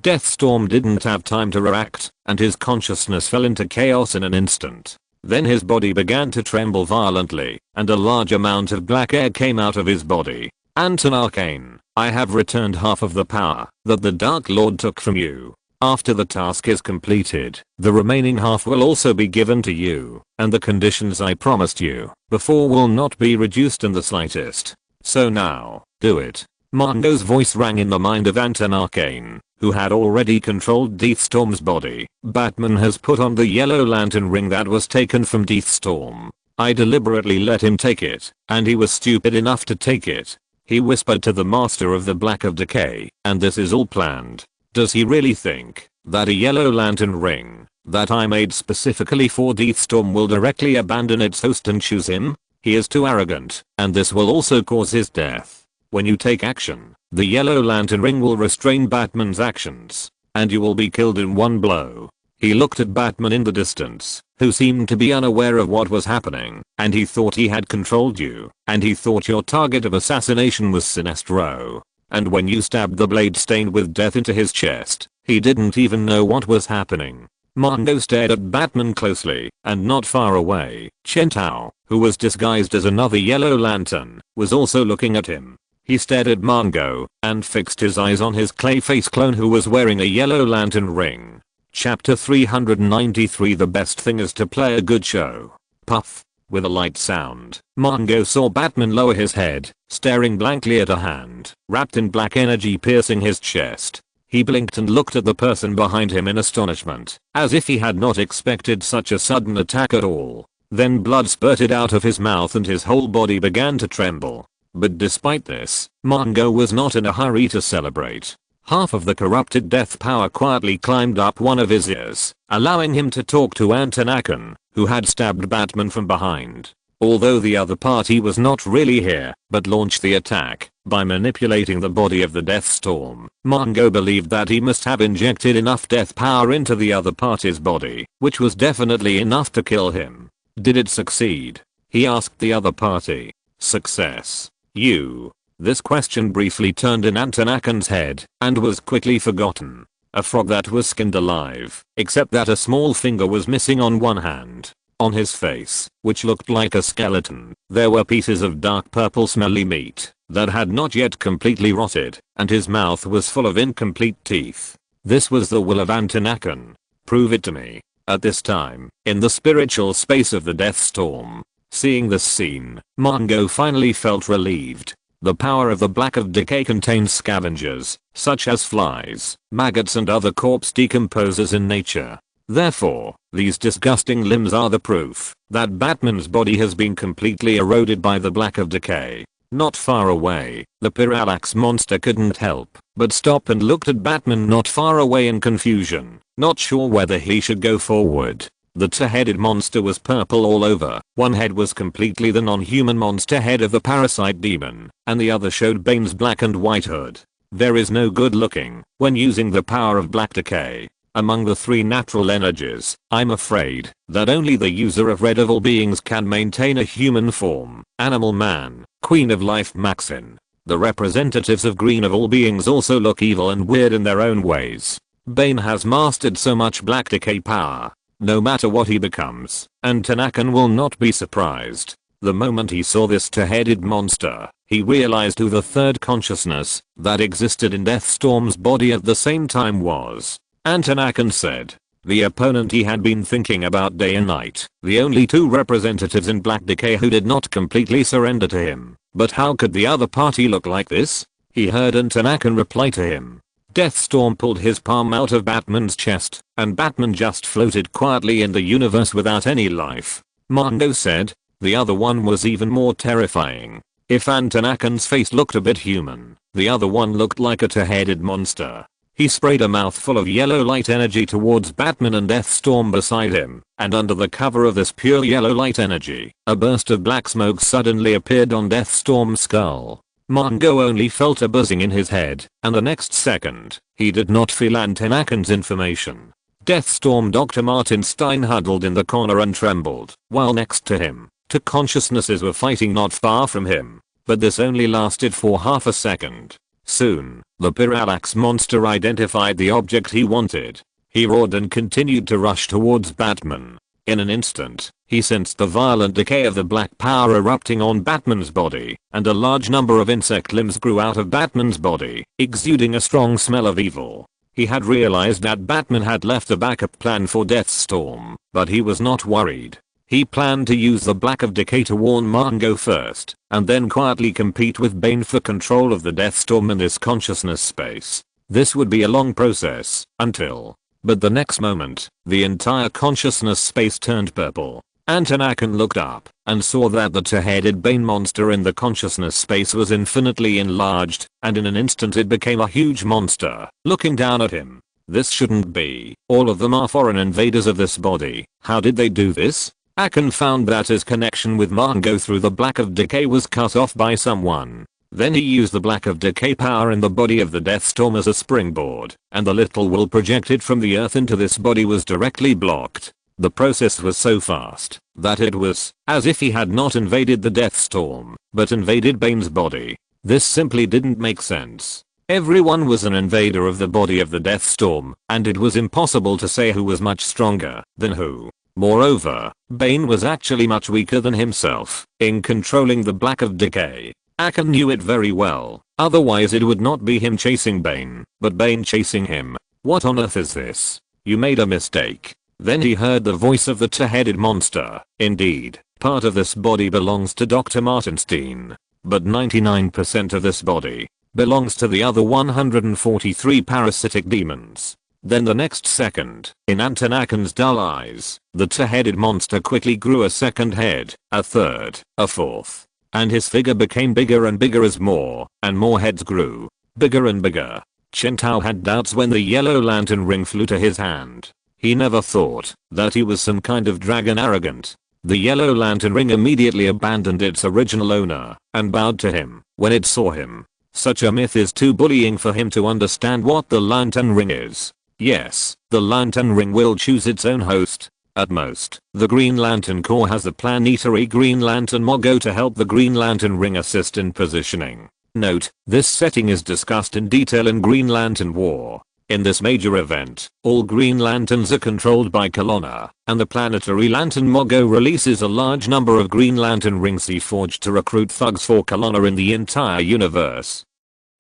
Deathstorm didn't have time to react, and his consciousness fell into chaos in an instant. Then his body began to tremble violently, and a large amount of black air came out of his body. Anton Arcane, I have returned half of the power that the Dark Lord took from you. After the task is completed, the remaining half will also be given to you, and the conditions I promised you before will not be reduced in the slightest. So now, do it. Mongo's voice rang in the mind of Anton Arcane, who had already controlled Deathstorm's body. Batman has put on the Yellow Lantern ring that was taken from Deathstorm. I deliberately let him take it, and he was stupid enough to take it. He whispered to the Master of the Black of Decay, and this is all planned. Does he really think that a Yellow Lantern ring that I made specifically for Deathstorm will directly abandon its host and choose him? He is too arrogant, and this will also cause his death. When you take action, the Yellow Lantern ring will restrain Batman's actions, and you will be killed in one blow. He looked at Batman in the distance, who seemed to be unaware of what was happening, and he thought he had controlled you, and he thought your target of assassination was Sinestro. And when you stabbed the blade stained with death into his chest, he didn't even know what was happening. Mongo stared at Batman closely, and not far away, Chen Tao, who was disguised as another Yellow Lantern, was also looking at him. He stared at Mongo, and fixed his eyes on his Clayface clone who was wearing a Yellow Lantern ring. Chapter 393. The best thing is to play a good show. Puff. With a light sound, Mongo saw Batman lower his head, staring blankly at a hand, wrapped in black energy piercing his chest. He blinked and looked at the person behind him in astonishment, as if he had not expected such a sudden attack at all. Then blood spurted out of his mouth and his whole body began to tremble. But despite this, Mongo was not in a hurry to celebrate. Half of the corrupted death power quietly climbed up one of his ears, allowing him to talk to Anton Arcane, who had stabbed Batman from behind. Although the other party was not really here, but launched the attack, By manipulating the body of the Deathstorm, Mongo believed that he must have injected enough death power into the other party's body, which was definitely enough to kill him. Did it succeed? He asked the other party. Success. You. This question briefly turned in Antanakan's head and was quickly forgotten. A frog that was skinned alive, except that a small finger was missing on one hand. On his face, which looked like a skeleton, there were pieces of dark purple smelly meat that had not yet completely rotted, and his mouth was full of incomplete teeth. This was the will of Antanakan. Prove it to me. At this time, in the spiritual space of the Deathstorm, seeing this scene, Mongo finally felt relieved. The power of the Black of Decay contains scavengers, such as flies, maggots and other corpse decomposers in nature. Therefore, these disgusting limbs are the proof that Batman's body has been completely eroded by the Black of Decay. Not far away, the Parallax monster couldn't help but stop and looked at Batman not far away in confusion, not sure whether he should go forward. The two-headed monster was purple all over. One head was completely the non-human monster head of the parasite demon, and the other showed Bane's black and white hood. There is no good looking when using the power of Black Decay. Among the three natural energies, I'm afraid that only the user of red of all beings can maintain a human form. Animal Man, Queen of Life Maxine. The representatives of green of all beings also look evil and weird in their own ways. Bane has mastered so much Black Decay power. No matter what he becomes, Antanakan will not be surprised. The moment he saw this two-headed monster, he realized who the third consciousness that existed in Deathstorm's body at the same time was. Antanakan said. The opponent he had been thinking about day and night, the only two representatives in Black Decay who did not completely surrender to him. But how could the other party look like this? He heard Antanakan reply to him. Deathstorm pulled his palm out of Batman's chest, and Batman just floated quietly in the universe without any life. Mongo said. The other one was even more terrifying. If Antanakan's face looked a bit human, the other one looked like a two-headed monster. He sprayed a mouthful of yellow light energy towards Batman and Deathstorm beside him, and under the cover of this pure yellow light energy, a burst of black smoke suddenly appeared on Deathstorm's skull. Mongo only felt a buzzing in his head, and the next second, he did not feel Antanakan's information. Deathstorm Dr. Martin Stein huddled in the corner and trembled, while next to him, two consciousnesses were fighting not far from him. But this only lasted for half a second. Soon, the Parallax monster identified the object he wanted. He roared and continued to rush towards Batman. In an instant, he sensed the violent decay of the black power erupting on Batman's body, and a large number of insect limbs grew out of Batman's body, exuding a strong smell of evil. He had realized that Batman had left a backup plan for Deathstorm, but he was not worried. He planned to use the Black of Decay to warn Mongo first, and then quietly compete with Bane for control of the Deathstorm in this consciousness space. This would be a long process, until... But the next moment, the entire consciousness space turned purple. Antanakan looked up, and saw that the two-headed Bane monster in the consciousness space was infinitely enlarged, and in an instant it became a huge monster, looking down at him. This shouldn't be. All of them are foreign invaders of this body. How did they do this? Akan found that his connection with Mongo through the Black of Decay was cut off by someone. Then he used the Black of Decay power in the body of the Deathstorm as a springboard, and the little will projected from the earth into this body was directly blocked. The process was so fast that it was as if he had not invaded the Deathstorm, but invaded Bane's body. This simply didn't make sense. Everyone was an invader of the body of the Deathstorm, and it was impossible to say who was much stronger than who. Moreover, Bane was actually much weaker than himself in controlling the Black of Decay. Akan knew it very well, otherwise it would not be him chasing Bane, but Bane chasing him. What on earth is this? You made a mistake. Then he heard the voice of the two-headed monster. Indeed, part of this body belongs to Dr. Martenstein, but 99% of this body belongs to the other 143 parasitic demons. Then the next second, in Antanakan's dull eyes, the two-headed monster quickly grew a second head, a third, a fourth. And his figure became bigger and bigger as more and more heads grew. Bigger and bigger. Chen Tao had doubts when the yellow lantern ring flew to his hand. He never thought that he was some kind of dragon arrogant. The yellow lantern ring immediately abandoned its original owner and bowed to him when it saw him. Such a myth is too bullying for him to understand what the Lantern Ring is. Yes, the Lantern Ring will choose its own host. At most, the Green Lantern Corps has the planetary Green Lantern Mogo to help the Green Lantern Ring assist in positioning. Note, this setting is discussed in detail in Green Lantern War. In this major event, all Green Lanterns are controlled by Kelowna, and the planetary Lantern Mogo releases a large number of Green Lantern Rings he forged to recruit thugs for Kelowna in the entire universe.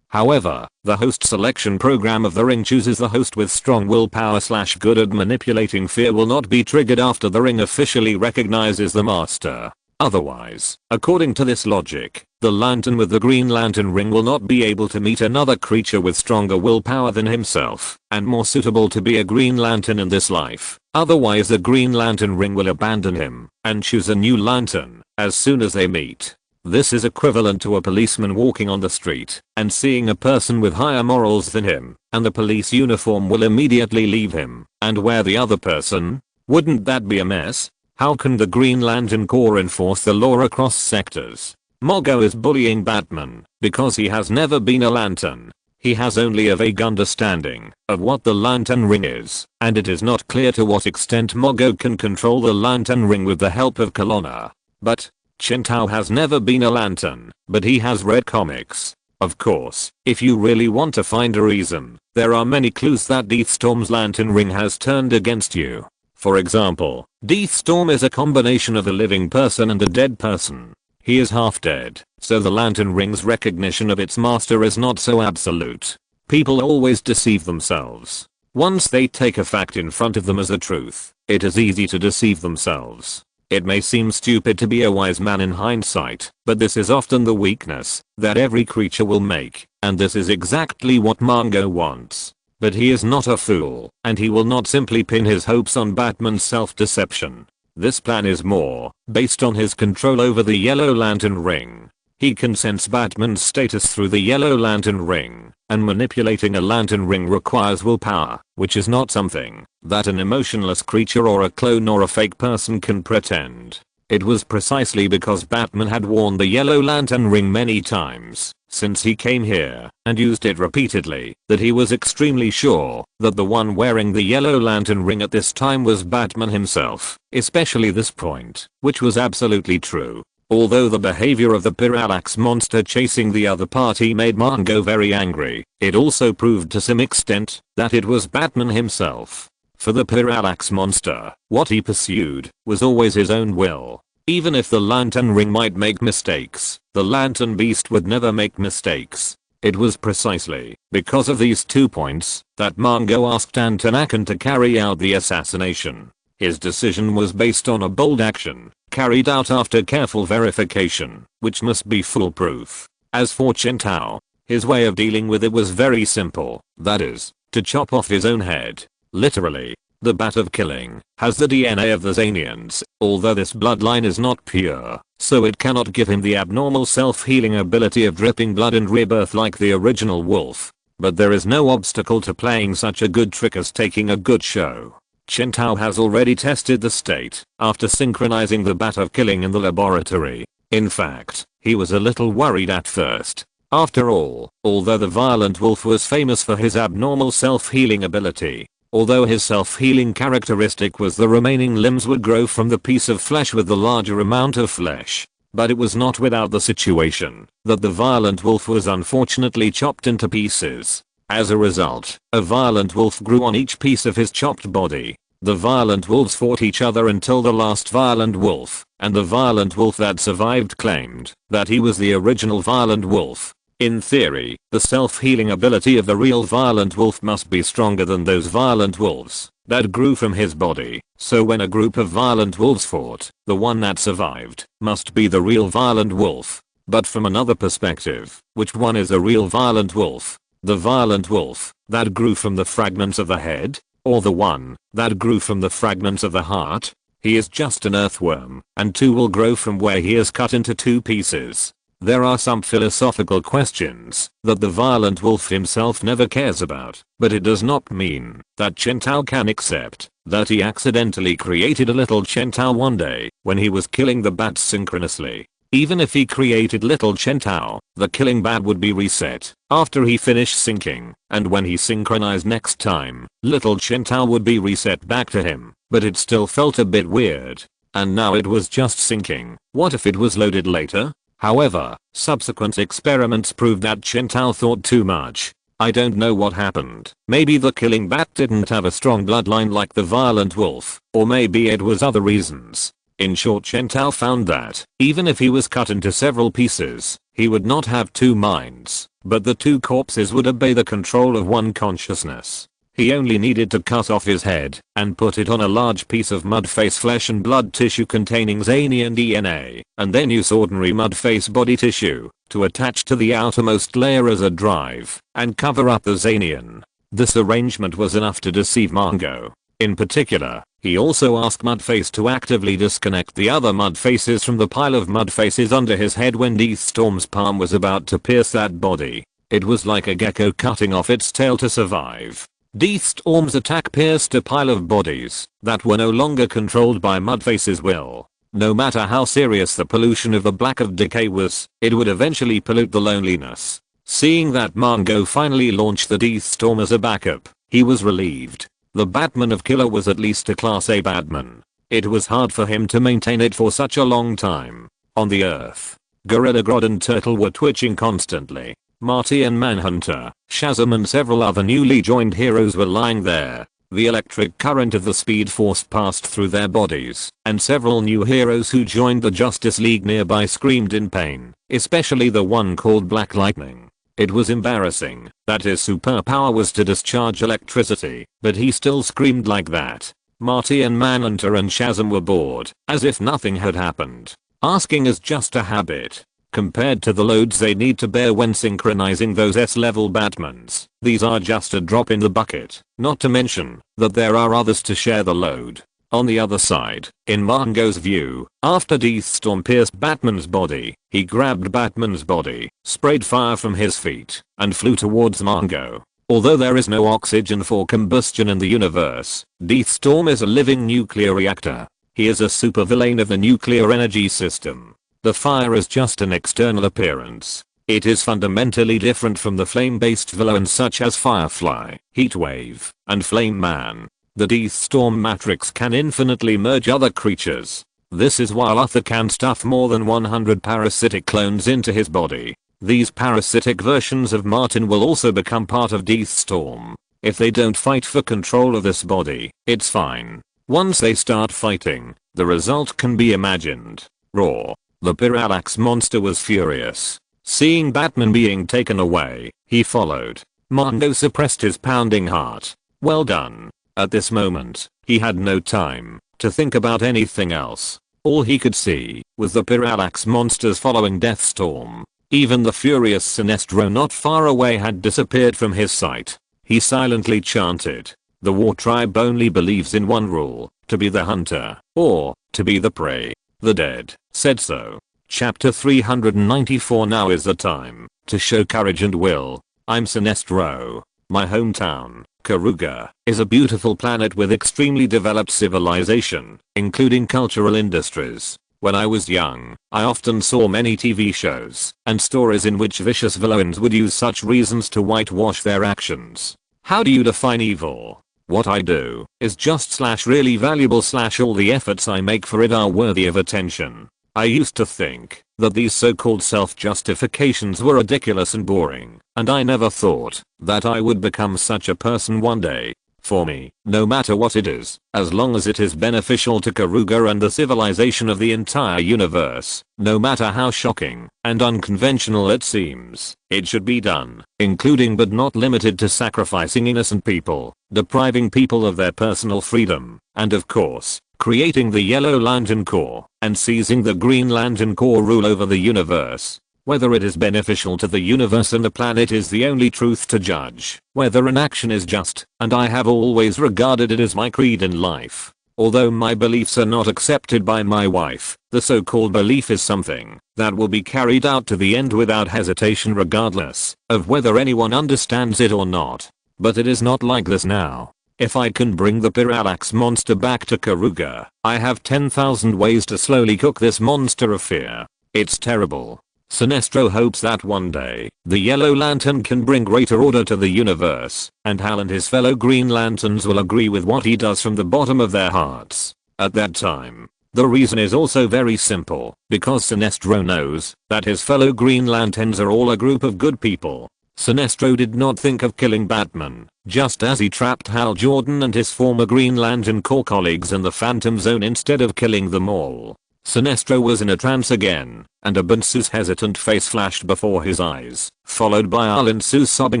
However, the host selection program of the ring chooses the host with strong willpower / good at manipulating fear will not be triggered after the ring officially recognizes the master. Otherwise, according to this logic, the Lantern with the Green Lantern Ring will not be able to meet another creature with stronger willpower than himself, and more suitable to be a Green Lantern in this life. Otherwise the Green Lantern Ring will abandon him, and choose a new Lantern, as soon as they meet. This is equivalent to a policeman walking on the street and seeing a person with higher morals than him, and the police uniform will immediately leave him and wear the other person. Wouldn't that be a mess? How can the Green Lantern Corps enforce the law across sectors? Mogo is bullying Batman because he has never been a lantern. He has only a vague understanding of what the Lantern Ring is, and it is not clear to what extent Mogo can control the Lantern Ring with the help of Kelowna. But Chen Tao has never been a lantern, but he has read comics. Of course, if you really want to find a reason, there are many clues that Deathstorm's Lantern Ring has turned against you. For example, Deathstorm is a combination of a living person and a dead person. He is half dead, so the Lantern Ring's recognition of its master is not so absolute. People always deceive themselves. Once they take a fact in front of them as a truth, it is easy to deceive themselves. It may seem stupid to be a wise man in hindsight, but this is often the weakness that every creature will make, and this is exactly what Mogo wants. But he is not a fool, and he will not simply pin his hopes on Batman's self-deception. This plan is more based on his control over the Yellow Lantern Ring. He can sense Batman's status through the Yellow Lantern Ring, and manipulating a Lantern Ring requires willpower, which is not something that an emotionless creature or a clone or a fake person can pretend. It was precisely because Batman had worn the Yellow Lantern Ring many times since he came here and used it repeatedly that he was extremely sure that the one wearing the Yellow Lantern Ring at this time was Batman himself, especially this point, which was absolutely true. Although the behavior of the Parallax monster chasing the other party made Mogo very angry, it also proved to some extent that it was Batman himself. For the Parallax monster, what he pursued was always his own will. Even if the Lantern Ring might make mistakes, the Lantern Beast would never make mistakes. It was precisely because of these 2 points that Mogo asked Antanakan to carry out the assassination. His decision was based on a bold action, carried out after careful verification, which must be foolproof. As for Chen Tao, his way of dealing with it was very simple, that is, to chop off his own head. Literally, the Bat of Killing has the DNA of the Xanians, although this bloodline is not pure, so it cannot give him the abnormal self-healing ability of dripping blood and rebirth like the original wolf. But there is no obstacle to playing such a good trick as taking a good show. Chen Tao has already tested the state after synchronizing the Bat of Killing in the laboratory. In fact, he was a little worried at first. After all, although the Violent Wolf was famous for his abnormal self-healing ability, although his self-healing characteristic was the remaining limbs would grow from the piece of flesh with the larger amount of flesh. But it was not without the situation that the Violent Wolf was unfortunately chopped into pieces. As a result, a Violent Wolf grew on each piece of his chopped body. The Violent Wolves fought each other until the last Violent Wolf, and the Violent Wolf that survived claimed that he was the original Violent Wolf. In theory, the self-healing ability of the real Violent Wolf must be stronger than those Violent Wolves that grew from his body, so when a group of Violent Wolves fought, the one that survived must be the real Violent Wolf. But from another perspective, which one is a real Violent Wolf? The Violent Wolf that grew from the fragments of the head, or the one that grew from the fragments of the heart? He is just an earthworm, and two will grow from where he is cut into 2 pieces. There are some philosophical questions that the Violent Wolf himself never cares about, but it does not mean that Chen Tao can accept that he accidentally created a little Chen Tao one day when he was killing the bats synchronously. Even if he created little Chen Tao, the killing bat would be reset after he finished syncing, and when he synchronized next time, little Chen Tao would be reset back to him, but it still felt a bit weird. And now it was just syncing. What if it was loaded later? However, subsequent experiments proved that Chen Tao thought too much. I don't know what happened. Maybe the killing bat didn't have a strong bloodline like the violent wolf, or maybe it was other reasons. In short, Chen Tao found that, even if he was cut into several pieces, he would not have two minds, but the two corpses would obey the control of one consciousness. He only needed to cut off his head and put it on a large piece of mudface flesh and blood tissue containing Xanian DNA, and then use ordinary mudface body tissue to attach to the outermost layer as a drive and cover up the Xanian. This arrangement was enough to deceive Mongo. In particular, he also asked Mudface to actively disconnect the other Mudfaces from the pile of Mudfaces under his head when Deathstorm's palm was about to pierce that body. It was like a gecko cutting off its tail to survive. Deathstorm's attack pierced a pile of bodies that were no longer controlled by Mudface's will. No matter how serious the pollution of the Black of Decay was, it would eventually pollute the loneliness. Seeing that Mongo finally launched the Deathstorm as a backup, he was relieved. The Batman of Killer was at least a Class A Batman. It was hard for him to maintain it for such a long time. On the Earth, Gorilla Grodd and Turtle were twitching constantly. Martian Manhunter, Shazam and several other newly joined heroes were lying there. The electric current of the Speed Force passed through their bodies, and several new heroes who joined the Justice League nearby screamed in pain, especially the one called Black Lightning. It was embarrassing that his superpower was to discharge electricity, but he still screamed like that. Martian Manhunter and Shazam were bored, as if nothing had happened. Asking is just a habit. Compared to the loads they need to bear when synchronizing those S-level Batmans, these are just a drop in the bucket, not to mention that there are others to share the load. On the other side, in Mongo's view, after Deathstorm pierced Batman's body, he grabbed Batman's body, sprayed fire from his feet, and flew towards Mongo. Although there is no oxygen for combustion in the universe, Deathstorm is a living nuclear reactor. He is a supervillain of the nuclear energy system. The fire is just an external appearance. It is fundamentally different from the flame-based villains such as Firefly, Heatwave, and Flame Man. The Deathstorm Matrix can infinitely merge other creatures. This is why Arthur can stuff more than 100 parasitic clones into his body. These parasitic versions of Martin will also become part of Deathstorm. If they don't fight for control of this body, it's fine. Once they start fighting, the result can be imagined. Raw. The Parallax monster was furious. Seeing Batman being taken away, he followed. Mongo suppressed his pounding heart. Well done. At this moment, he had no time to think about anything else. All he could see was the Parallax monsters following Deathstorm. Even the furious Sinestro not far away had disappeared from his sight. He silently chanted, "The war tribe only believes in one rule, to be the hunter, or to be the prey. The dead said so." Chapter 394. Now is the time to show courage and will. I'm Sinestro. My hometown, Karuga, is a beautiful planet with extremely developed civilization, including cultural industries. When I was young, I often saw many TV shows and stories in which vicious villains would use such reasons to whitewash their actions. How do you define evil? What I do is just really valuable all the efforts I make for it are worthy of attention. I used to think that these so-called self-justifications were ridiculous and boring, and I never thought that I would become such a person one day. For me, no matter what it is, as long as it is beneficial to Karuga and the civilization of the entire universe, no matter how shocking and unconventional it seems, it should be done, including but not limited to sacrificing innocent people, depriving people of their personal freedom, and of course, creating the Yellow Lantern Corps and seizing the Green Lantern Corps rule over the universe. Whether it is beneficial to the universe and the planet is the only truth to judge. Whether an action is just, and I have always regarded it as my creed in life. Although my beliefs are not accepted by my wife, the so-called belief is something that will be carried out to the end without hesitation regardless of whether anyone understands it or not. But it is not like this now. If I can bring the Parallax monster back to Karuga, I have 10,000 ways to slowly cook this monster of fear. It's terrible. Sinestro hopes that one day, the Yellow Lantern can bring greater order to the universe, and Hal and his fellow Green Lanterns will agree with what he does from the bottom of their hearts. At that time. The reason is also very simple, because Sinestro knows that his fellow Green Lanterns are all a group of good people. Sinestro did not think of killing Batman, just as he trapped Hal Jordan and his former Green Lantern Corps colleagues in the Phantom Zone instead of killing them all. Sinestro was in a trance again, and Abinsu's hesitant face flashed before his eyes, followed by Alinsu's sobbing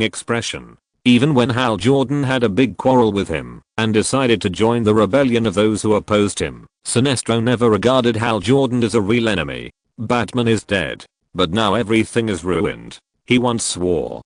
expression. Even when Hal Jordan had a big quarrel with him, and decided to join the rebellion of those who opposed him, Sinestro never regarded Hal Jordan as a real enemy. Batman is dead. But now everything is ruined. He once swore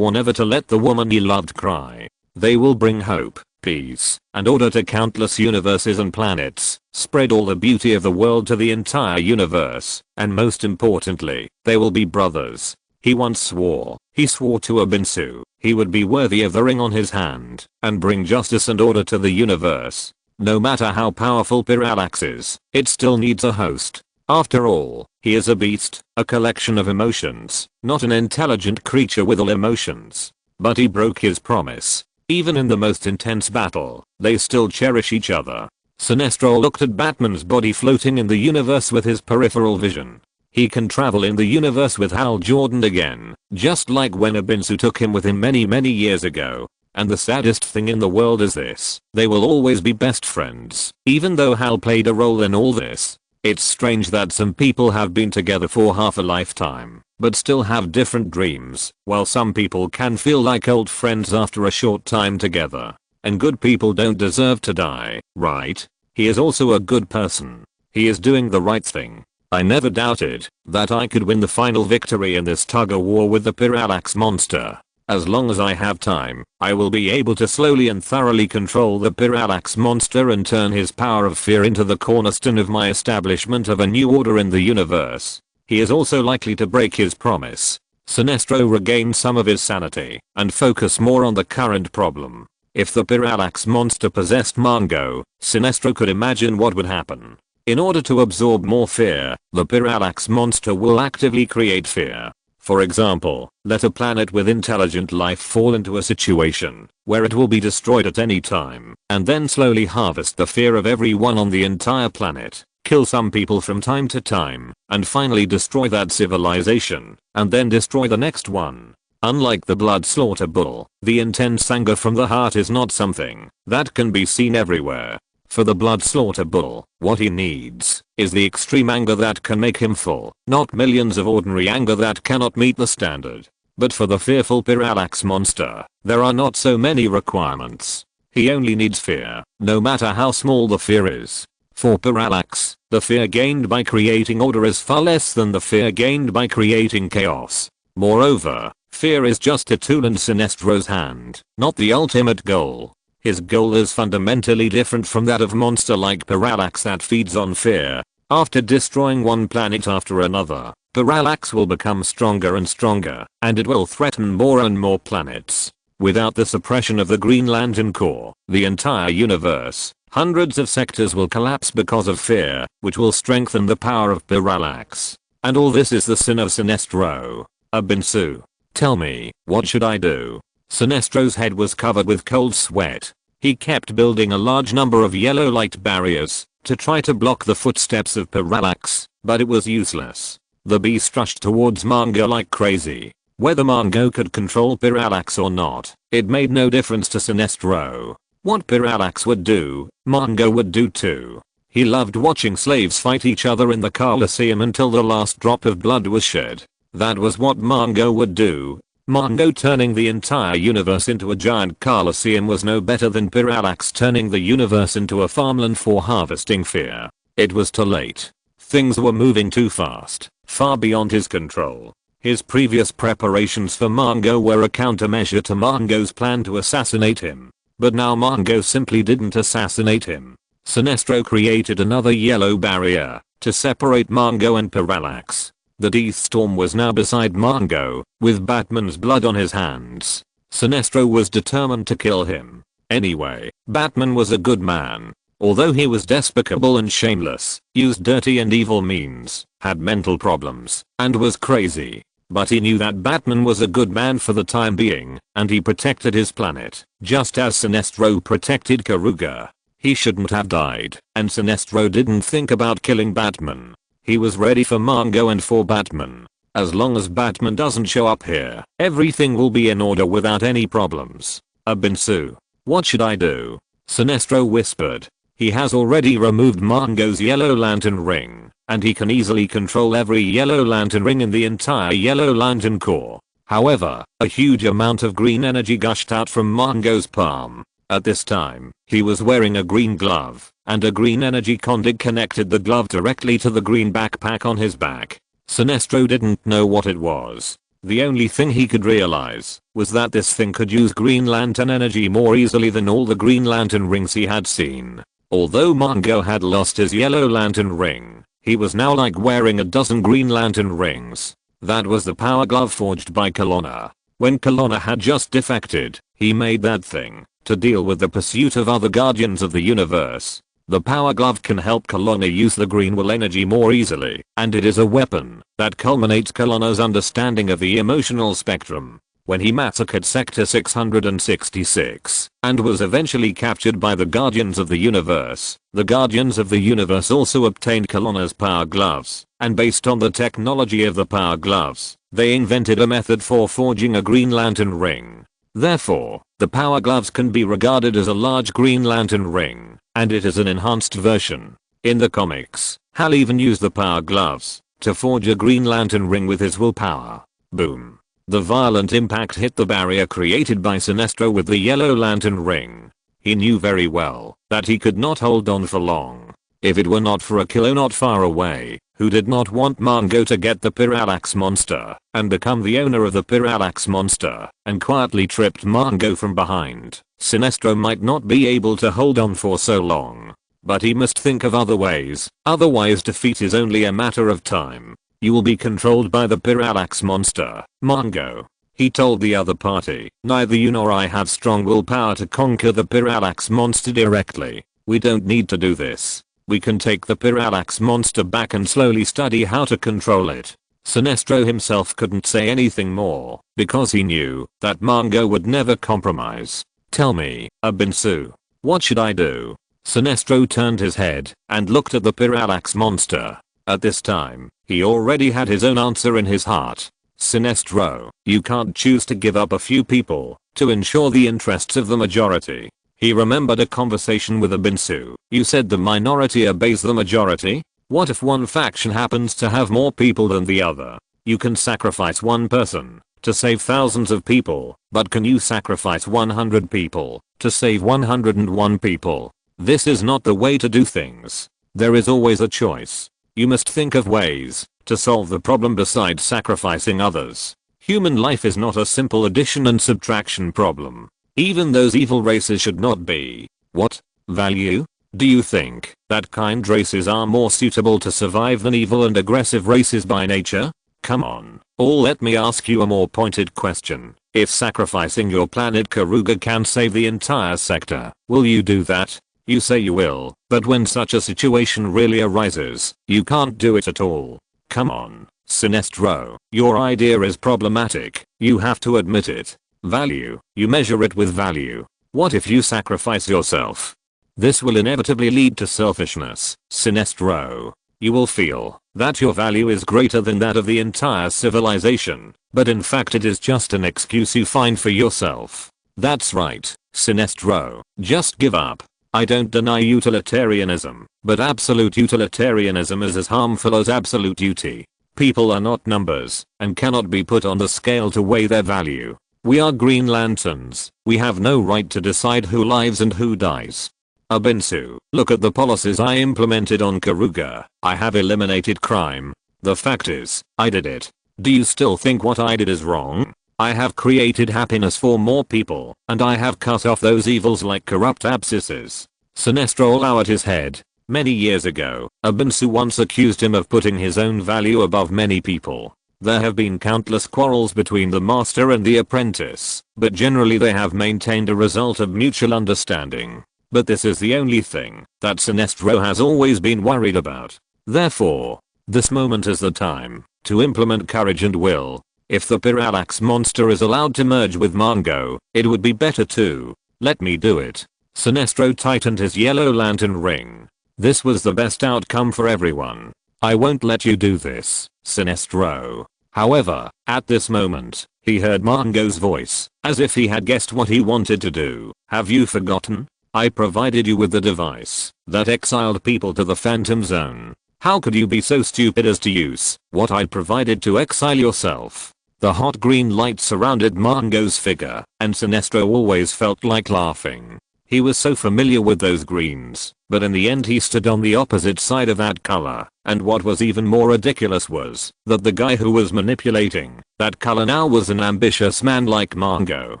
never to let the woman he loved cry. They will bring hope, peace, and order to countless universes and planets, spread all the beauty of the world to the entire universe, and most importantly, they will be brothers. He once swore to Abinsu, he would be worthy of the ring on his hand, and bring justice and order to the universe. No matter how powerful Parallax is, it still needs a host. After all, he is a beast, a collection of emotions, not an intelligent creature with all emotions. But he broke his promise. Even in the most intense battle, they still cherish each other. Sinestro looked at Batman's body floating in the universe with his peripheral vision. He can travel in the universe with Hal Jordan again, just like when Abinsu took him with him many years ago. And the saddest thing in the world is this, they will always be best friends, even though Hal played a role in all this. It's strange that some people have been together for half a lifetime, but still have different dreams, while some people can feel like old friends after a short time together. And good people don't deserve to die, right? He is also a good person. He is doing the right thing. I never doubted that I could win the final victory in this tug-of-war with the Parallax monster. As long as I have time, I will be able to slowly and thoroughly control the Parallax monster and turn his power of fear into the cornerstone of my establishment of a new order in the universe. He is also likely to break his promise. Sinestro regained some of his sanity and focused more on the current problem. If the Parallax monster possessed Mongo, Sinestro could imagine what would happen. In order to absorb more fear, the Parallax monster will actively create fear. For example, let a planet with intelligent life fall into a situation where it will be destroyed at any time, and then slowly harvest the fear of everyone on the entire planet, kill some people from time to time, and finally destroy that civilization, and then destroy the next one. Unlike the blood slaughter bull, the intense anger from the heart is not something that can be seen everywhere. For the blood slaughter bull, what he needs is the extreme anger that can make him full, not millions of ordinary anger that cannot meet the standard. But for the fearful Parallax monster, there are not so many requirements. He only needs fear, no matter how small the fear is. For Parallax, the fear gained by creating order is far less than the fear gained by creating chaos. Moreover, fear is just a tool in Sinestro's hand, not the ultimate goal. His goal is fundamentally different from that of monster like Parallax that feeds on fear. After destroying one planet after another, Parallax will become stronger and stronger, and it will threaten more and more planets. Without the suppression of the Green Lantern Corps, the entire universe, hundreds of sectors will collapse because of fear, which will strengthen the power of Parallax. And all this is the sin of Sinestro. Abinsu, tell me, what should I do? Sinestro's head was covered with cold sweat. He kept building a large number of yellow light barriers to try to block the footsteps of Parallax, but it was useless. The beast rushed towards Mongo like crazy. Whether Mongo could control Parallax or not, it made no difference to Sinestro. What Parallax would do, Mongo would do too. He loved watching slaves fight each other in the Colosseum until the last drop of blood was shed. That was what Mongo would do. Mongo turning the entire universe into a giant Colosseum was no better than Parallax turning the universe into a farmland for harvesting fear. It was too late. Things were moving too fast, far beyond his control. His previous preparations for Mongo were a countermeasure to Mongo's plan to assassinate him. But now Mongo simply didn't assassinate him. Sinestro created another yellow barrier to separate Mongo and Parallax. The Death Storm was now beside Mongo, with Batman's blood on his hands. Sinestro was determined to kill him. Anyway, Batman was a good man. Although he was despicable and shameless, used dirty and evil means, had mental problems, and was crazy. But he knew that Batman was a good man for the time being, and he protected his planet, just as Sinestro protected Karuga. He shouldn't have died, and Sinestro didn't think about killing Batman. He was ready for Mongo and for Batman. As long as Batman doesn't show up here, everything will be in order without any problems. Abinsu. What should I do? Sinestro whispered. He has already removed Mongo's Yellow Lantern ring, and he can easily control every Yellow Lantern ring in the entire Yellow Lantern Corps. However, a huge amount of green energy gushed out from Mongo's palm. At this time, he was wearing a green glove, and a green energy conduit connected the glove directly to the green backpack on his back. Sinestro didn't know what it was. The only thing he could realize was that this thing could use Green Lantern energy more easily than all the Green Lantern rings he had seen. Although Mongo had lost his Yellow Lantern ring, he was now like wearing a dozen Green Lantern rings. That was the power glove forged by Kelowna. When Kelowna had just defected, he made that thing to deal with the pursuit of other Guardians of the Universe. The power glove can help Kelowna use the green will energy more easily, and it is a weapon that culminates Kelowna's understanding of the emotional spectrum. When he massacred Sector 666 and was eventually captured by the Guardians of the Universe, the Guardians of the Universe also obtained Kelowna's power gloves, and based on the technology of the power gloves, they invented a method for forging a Green Lantern ring. Therefore, the power gloves can be regarded as a large Green Lantern ring, and it is an enhanced version. In the comics, Hal even used the power gloves to forge a Green Lantern ring with his willpower. Boom. The violent impact hit the barrier created by Sinestro with the Yellow Lantern ring. He knew very well that he could not hold on for long. If it were not for a killer not far away, who did not want Mongo to get the Parallax monster and become the owner of the Parallax monster and quietly tripped Mongo from behind, Sinestro might not be able to hold on for so long. But he must think of other ways, otherwise defeat is only a matter of time. You will be controlled by the Parallax monster, Mongo. He told the other party, neither you nor I have strong willpower to conquer the Parallax monster directly. We don't need to do this. We can take the Parallax monster back and slowly study how to control it. Sinestro himself couldn't say anything more, because he knew that Mongo would never compromise. Tell me, Abinsu, what should I do? Sinestro turned his head and looked at the Parallax monster. At this time, he already had his own answer in his heart. Sinestro, you can't choose to give up a few people to ensure the interests of the majority. He remembered a conversation with Abinsu. You said the minority obeys the majority? What if one faction happens to have more people than the other? You can sacrifice one person to save thousands of people, but can you sacrifice 100 people to save 101 people? This is not the way to do things. There is always a choice. You must think of ways to solve the problem besides sacrificing others. Human life is not a simple addition and subtraction problem. Even those evil races should not be. What? Value? Do you think that kind races are more suitable to survive than evil and aggressive races by nature? Come on. Or let me ask you a more pointed question. If sacrificing your planet Karuga can save the entire sector, will you do that? You say you will, but when such a situation really arises, you can't do it at all. Come on, Sinestro, your idea is problematic, you have to admit it. Value, you measure it with value. What if you sacrifice yourself? This will inevitably lead to selfishness, Sinestro. You will feel that your value is greater than that of the entire civilization, but in fact it is just an excuse you find for yourself. That's right, Sinestro, just give up. I don't deny utilitarianism, but absolute utilitarianism is as harmful as absolute duty. People are not numbers, and cannot be put on the scale to weigh their value. We are Green Lanterns, we have no right to decide who lives and who dies. Abinsu, look at the policies I implemented on Karuga. I have eliminated crime. The fact is, I did it. Do you still think what I did is wrong? I have created happiness for more people, and I have cut off those evils like corrupt abscesses. Sinestro lowered his head. Many years ago, Abinsu once accused him of putting his own value above many people. There have been countless quarrels between the master and the apprentice, but generally they have maintained a result of mutual understanding. But this is the only thing that Sinestro has always been worried about. Therefore, this moment is the time to implement courage and will. If the Parallax monster is allowed to merge with Mongo, it would be better to let me do it. Sinestro tightened his yellow lantern ring. This was the best outcome for everyone. I won't let you do this, Sinestro. However, at this moment, he heard Mongo's voice, as if he had guessed what he wanted to do. Have you forgotten? I provided you with the device that exiled people to the Phantom Zone. How could you be so stupid as to use what I'd provided to exile yourself? The hot green light surrounded Mongo's figure, and Sinestro always felt like laughing. He was so familiar with those greens, but in the end he stood on the opposite side of that color, and what was even more ridiculous was that the guy who was manipulating that color now was an ambitious man like Mongo.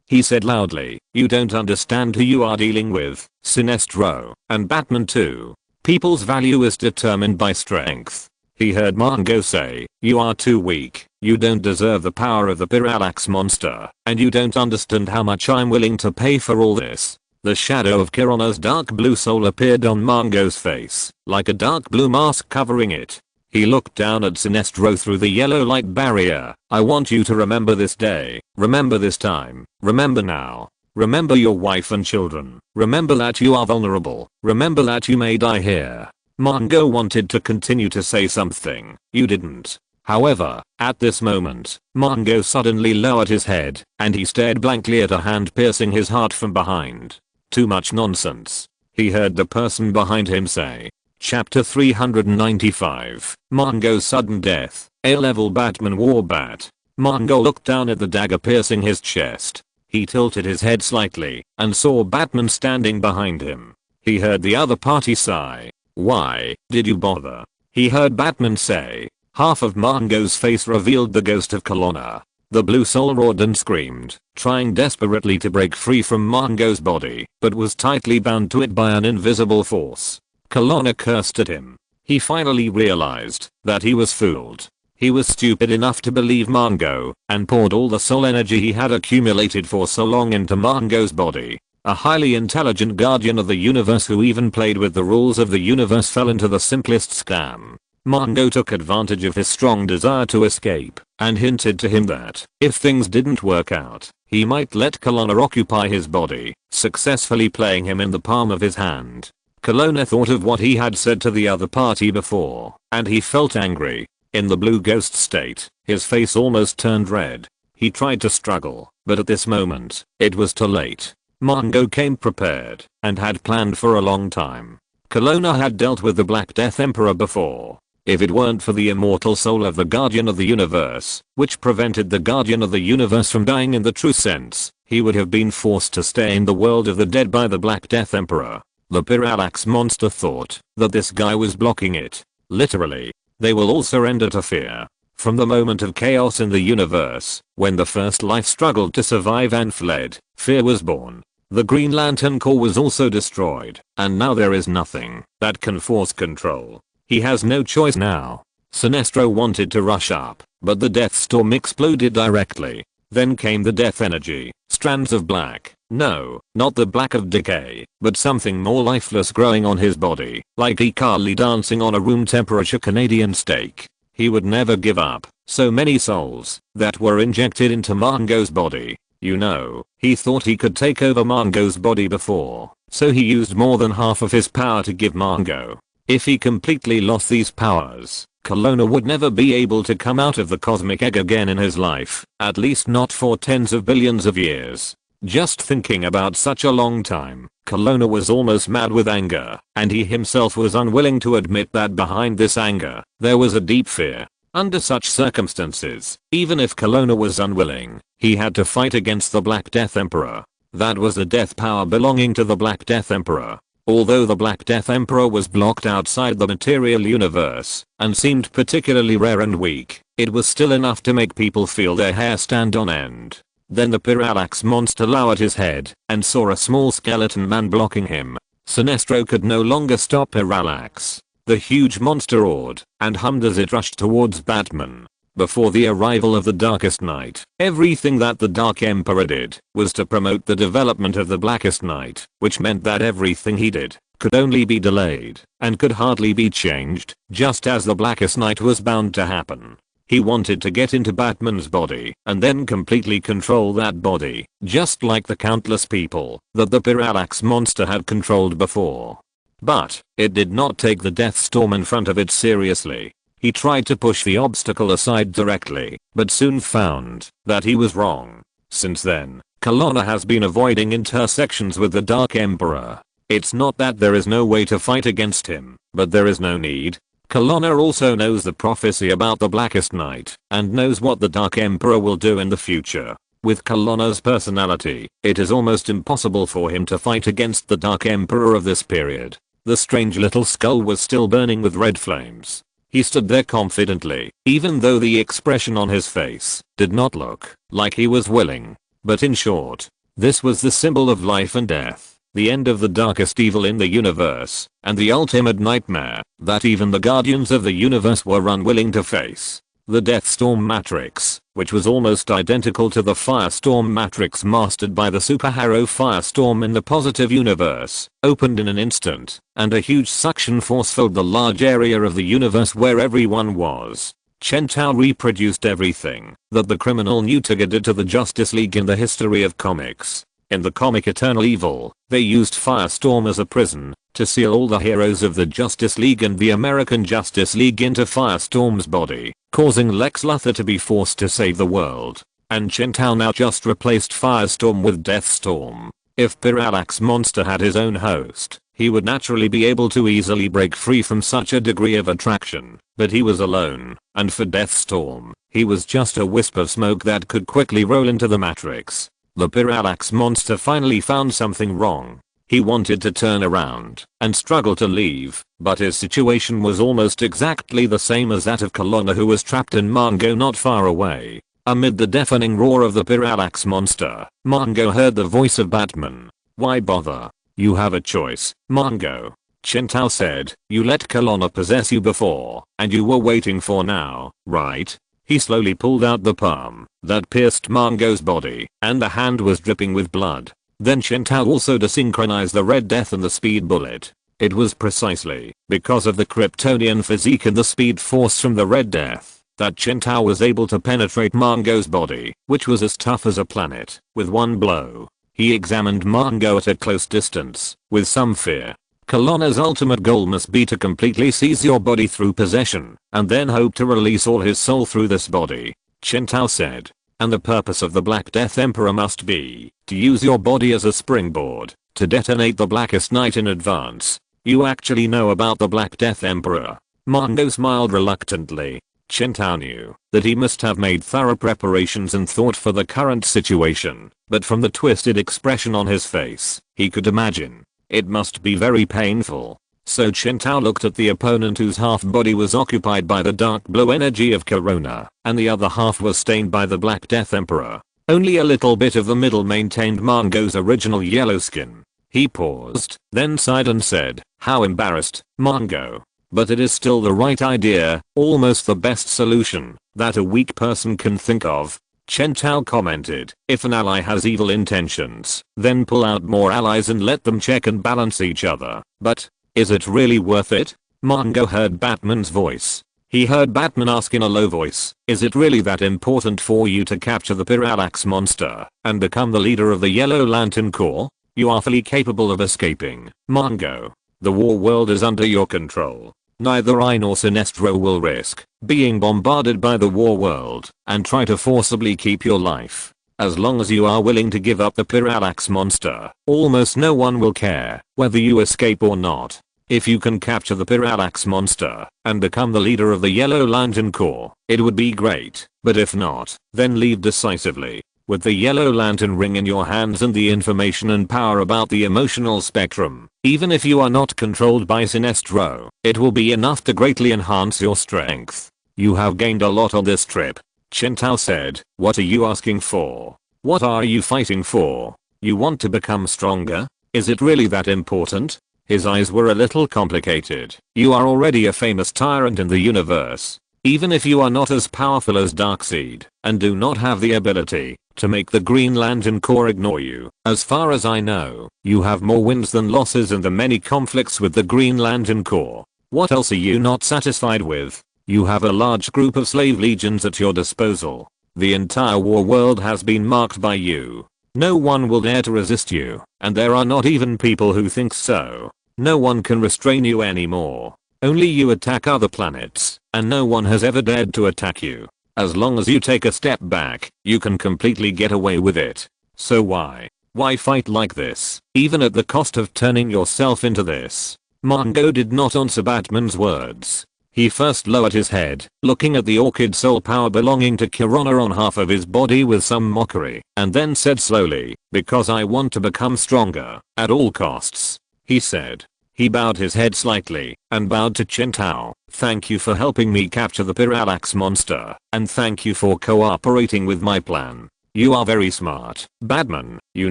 He said loudly, "You don't understand who you are dealing with, Sinestro, and Batman too. People's value is determined by strength." He heard Mongo say, "You are too weak, you don't deserve the power of the Parallax monster, and you don't understand how much I'm willing to pay for all this." The shadow of Kirana's dark blue soul appeared on Mongo's face, like a dark blue mask covering it. He looked down at Sinestro through the yellow light barrier. "I want you to remember this day, remember this time, remember now. Remember your wife and children, remember that you are vulnerable, remember that you may die here." Mongo wanted to continue to say something. "You didn't." However, at this moment, Mongo suddenly lowered his head, and he stared blankly at a hand piercing his heart from behind. "Too much nonsense," he heard the person behind him say. Chapter 395, Mongo's Sudden Death, A-Level Batman Warbat. Mongo looked down at the dagger piercing his chest. He tilted his head slightly, and saw Batman standing behind him. He heard the other party sigh. "Why did you bother?" he heard Batman say. Half of Mongo's face revealed the ghost of Kelowna. The blue soul roared and screamed, trying desperately to break free from Mongo's body, but was tightly bound to it by an invisible force. Kelowna cursed at him. He finally realized that he was fooled. He was stupid enough to believe Mongo, and poured all the soul energy he had accumulated for so long into Mongo's body. A highly intelligent guardian of the universe who even played with the rules of the universe fell into the simplest scam. Mongo took advantage of his strong desire to escape, and hinted to him that, if things didn't work out, he might let Kelowna occupy his body, successfully playing him in the palm of his hand. Kelowna thought of what he had said to the other party before, and he felt angry. In the blue ghost state, his face almost turned red. He tried to struggle, but at this moment, it was too late. Mongo came prepared, and had planned for a long time. Kelowna had dealt with the Black Death Emperor before. If it weren't for the immortal soul of the Guardian of the Universe, which prevented the Guardian of the Universe from dying in the true sense, he would have been forced to stay in the world of the dead by the Black Death Emperor. The Parallax monster thought that this guy was blocking it. Literally. They will all surrender to fear. From the moment of chaos in the universe, when the first life struggled to survive and fled, fear was born. The Green Lantern Corps was also destroyed, and now there is nothing that can force control. He has no choice now. Sinestro wanted to rush up, but the death storm exploded directly. Then came the death energy, strands of black. No, not the black of decay, but something more lifeless growing on his body, like E. Carly dancing on a room temperature Canadian steak. He would never give up. So many souls that were injected into Mongo's body. You know, he thought he could take over Mongo's body before, so he used more than half of his power to give Mongo. If he completely lost these powers, Kelowna would never be able to come out of the cosmic egg again in his life, at least not for tens of billions of years. Just thinking about such a long time, Kelowna was almost mad with anger, and he himself was unwilling to admit that behind this anger, there was a deep fear. Under such circumstances, even if Kelowna was unwilling, he had to fight against the Black Death Emperor. That was the death power belonging to the Black Death Emperor. Although the Black Death Emperor was blocked outside the material universe, and seemed particularly rare and weak, it was still enough to make people feel their hair stand on end. Then the Parallax monster lowered his head, and saw a small skeleton man blocking him. Sinestro could no longer stop Parallax. The huge monster roared, and hummed as it rushed towards Batman. Before the arrival of the Darkest Night, everything that the Dark Emperor did was to promote the development of the Blackest Night, which meant that everything he did could only be delayed and could hardly be changed, just as the Blackest Night was bound to happen. He wanted to get into Batman's body and then completely control that body, just like the countless people that the Parallax monster had controlled before. But it did not take the death storm in front of it seriously. He tried to push the obstacle aside directly, but soon found that he was wrong. Since then, Kalona has been avoiding intersections with the Dark Emperor. It's not that there is no way to fight against him, but there is no need. Kalona also knows the prophecy about the Blackest Night, and knows what the Dark Emperor will do in the future. With Kalona's personality, it is almost impossible for him to fight against the Dark Emperor of this period. The strange little skull was still burning with red flames. He stood there confidently, even though the expression on his face did not look like he was willing. But in short, this was the symbol of life and death, the end of the darkest evil in the universe, and the ultimate nightmare that even the guardians of the universe were unwilling to face. The Deathstorm Matrix, which was almost identical to the Firestorm Matrix mastered by the superhero Firestorm in the positive universe, opened in an instant, and a huge suction force filled the large area of the universe where everyone was. Chen Tao reproduced everything that the criminal Newtiger did to the Justice League in the history of comics. In the comic Eternal Evil, they used Firestorm as a prison to seal all the heroes of the Justice League and the American Justice League into Firestorm's body, causing Lex Luthor to be forced to save the world. And Chen Tao now just replaced Firestorm with Deathstorm. If Parallax Monster had his own host, he would naturally be able to easily break free from such a degree of attraction, but he was alone, and for Deathstorm, he was just a wisp of smoke that could quickly roll into the Matrix. The Parallax Monster finally found something wrong. He wanted to turn around and struggle to leave, but his situation was almost exactly the same as that of Kalona, who was trapped in Mongo not far away. Amid the deafening roar of the Parallax Monster, Mongo heard the voice of Batman. "Why bother? You have a choice, Mongo," Chen Tao said. "You let Kalona possess you before, and you were waiting for now, right?" He slowly pulled out the palm that pierced Mongo's body, and the hand was dripping with blood. Then Chen Tao also desynchronized the Red Death and the Speed Bullet. It was precisely because of the Kryptonian physique and the speed force from the Red Death that Chen Tao was able to penetrate Mongo's body, which was as tough as a planet, with one blow. He examined Mongo at a close distance, with some fear. Kalona's ultimate goal must be to completely seize your body through possession, and then hope to release all his soul through this body, Chen Tao said. And the purpose of the Black Death Emperor must be to use your body as a springboard to detonate the Blackest Night in advance. You actually know about the Black Death Emperor? Mongo smiled reluctantly. Chen Tao knew that he must have made thorough preparations and thought for the current situation, but from the twisted expression on his face, he could imagine it must be very painful. So Chen Tao looked at the opponent, whose half body was occupied by the dark blue energy of Corona, and the other half was stained by the Black Death Emperor. Only a little bit of the middle maintained Mongo's original yellow skin. He paused, then sighed and said, "How embarrassed, Mongo. But it is still the right idea, almost the best solution that a weak person can think of." Chen Tao commented, "If an ally has evil intentions, then pull out more allies and let them check and balance each other. But is it really worth it?" Mongo heard Batman's voice. He heard Batman ask in a low voice, "Is it really that important for you to capture the Parallax Monster and become the leader of the Yellow Lantern Corps? You are fully capable of escaping, Mongo. The war world is under your control. Neither I nor Sinestro will risk being bombarded by the war world and try to forcibly keep your life. As long as you are willing to give up the Parallax Monster, almost no one will care whether you escape or not. If you can capture the Parallax Monster and become the leader of the Yellow Lantern Corps, it would be great, but if not, then leave decisively. With the Yellow Lantern ring in your hands and the information and power about the emotional spectrum, even if you are not controlled by Sinestro, it will be enough to greatly enhance your strength. You have gained a lot on this trip," Chen Tao said. "What are you asking for? What are you fighting for? You want to become stronger? Is it really that important?" His eyes were a little complicated. "You are already a famous tyrant in the universe. Even if you are not as powerful as Darkseid and do not have the ability to make the Green Lantern Corps ignore you, as far as I know, you have more wins than losses in the many conflicts with the Green Lantern Corps. What else are you not satisfied with? You have a large group of slave legions at your disposal. The entire war world has been marked by you. No one will dare to resist you, and there are not even people who think so. No one can restrain you anymore. Only you attack other planets, and no one has ever dared to attack you. As long as you take a step back, you can completely get away with it. So why fight like this, even at the cost of turning yourself into this? Mongo did not answer Batman's words. He first lowered his head, looking at the orchid soul power belonging to Kirona on half of his body with some mockery, and then said slowly, "Because I want to become stronger, at all costs," he said. He bowed his head slightly, and bowed to Chen Tao. "Thank you for helping me capture the Parallax monster, and thank you for cooperating with my plan. You are very smart, Batman. You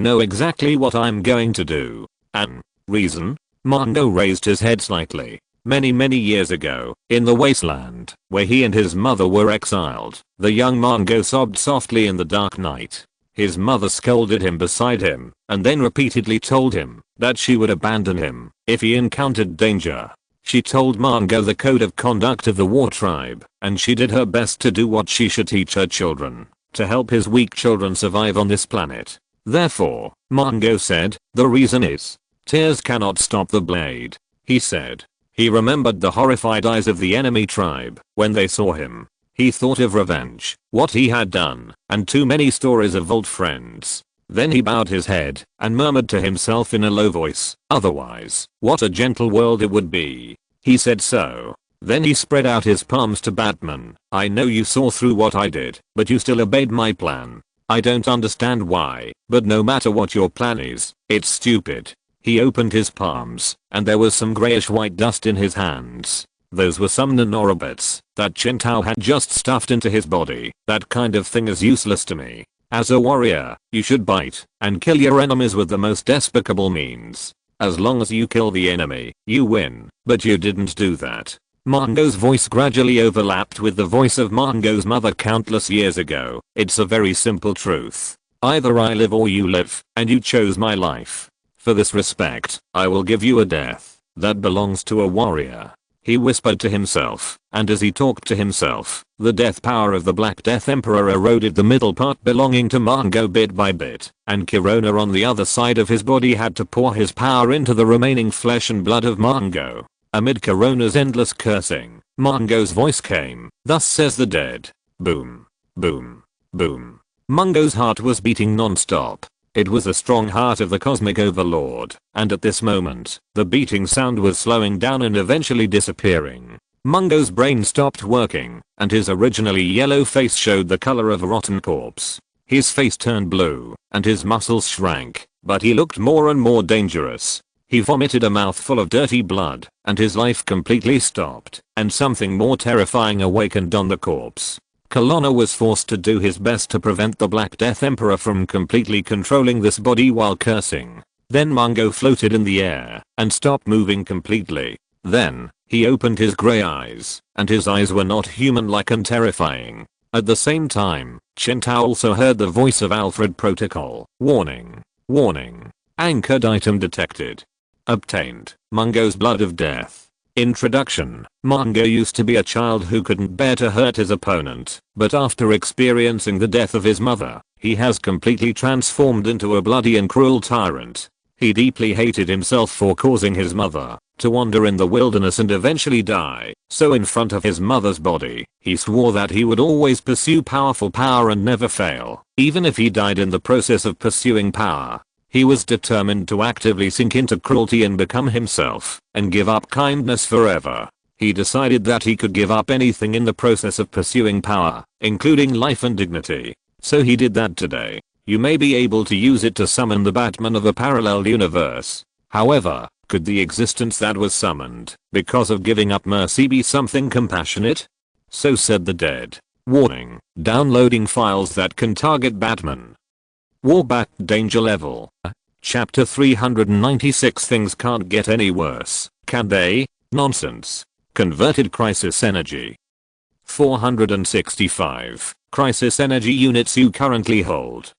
know exactly what I'm going to do." "An reason?" Mongo raised his head slightly. Many years ago, in the wasteland, where he and his mother were exiled, the young Mongo sobbed softly in the dark night. His mother scolded him beside him, and then repeatedly told him that she would abandon him if he encountered danger. She told Mongo the code of conduct of the war tribe, and she did her best to do what she should teach her children, to help his weak children survive on this planet. Therefore, Mongo said, "The reason is, tears cannot stop the blade," he said. He remembered the horrified eyes of the enemy tribe when they saw him. He thought of revenge, what he had done, and too many stories of old friends. Then he bowed his head and murmured to himself in a low voice, "Otherwise, what a gentle world it would be." He said so. Then he spread out his palms to Batman. "I know you saw through what I did, but you still obeyed my plan. I don't understand why, but no matter what your plan is, it's stupid." He opened his palms, and there was some grayish white dust in his hands. Those were some nanorobots that Chen Tao had just stuffed into his body. "That kind of thing is useless to me. As a warrior, you should bite and kill your enemies with the most despicable means. As long as you kill the enemy, you win, but you didn't do that." Mongo's voice gradually overlapped with the voice of Mongo's mother countless years ago. "It's a very simple truth. Either I live or you live, and you chose my life. For this respect, I will give you a death that belongs to a warrior." He whispered to himself, and as he talked to himself, the death power of the Black Death Emperor eroded the middle part belonging to Mongo bit by bit, and Kirona on the other side of his body had to pour his power into the remaining flesh and blood of Mongo. Amid Kirona's endless cursing, Mongo's voice came, "Thus says the dead." Boom. Boom. Boom. Mongo's heart was beating non-stop. It was the strong heart of the cosmic overlord, and at this moment, the beating sound was slowing down and eventually disappearing. Mongo's brain stopped working, and his originally yellow face showed the color of a rotten corpse. His face turned blue, and his muscles shrank, but he looked more and more dangerous. He vomited a mouthful of dirty blood, and his life completely stopped, and something more terrifying awakened on the corpse. Kirona was forced to do his best to prevent the Black Death Emperor from completely controlling this body while cursing. Then Mongo floated in the air and stopped moving completely. Then, he opened his grey eyes, and his eyes were not human-like and terrifying. At the same time, Chen Tao also heard the voice of Alfred Protocol. "Warning. Warning. Anchored item detected. Obtained. Mongo's blood of death." Introduction. Mongo used to be a child who couldn't bear to hurt his opponent, but after experiencing the death of his mother, he has completely transformed into a bloody and cruel tyrant. He deeply hated himself for causing his mother to wander in the wilderness and eventually die. So in front of his mother's body, he swore that he would always pursue powerful power and never fail, even if he died in the process of pursuing power. He was determined to actively sink into cruelty and become himself, and give up kindness forever. He decided that he could give up anything in the process of pursuing power, including life and dignity. So he did that today. You may be able to use it to summon the Batman of a parallel universe. However, could the existence that was summoned because of giving up mercy be something compassionate? So said the dead. Warning, downloading files that can target Batman. Warbat danger level. Chapter 396. Things can't get any worse, can they? Nonsense. Converted crisis energy. 465. Crisis energy units you currently hold.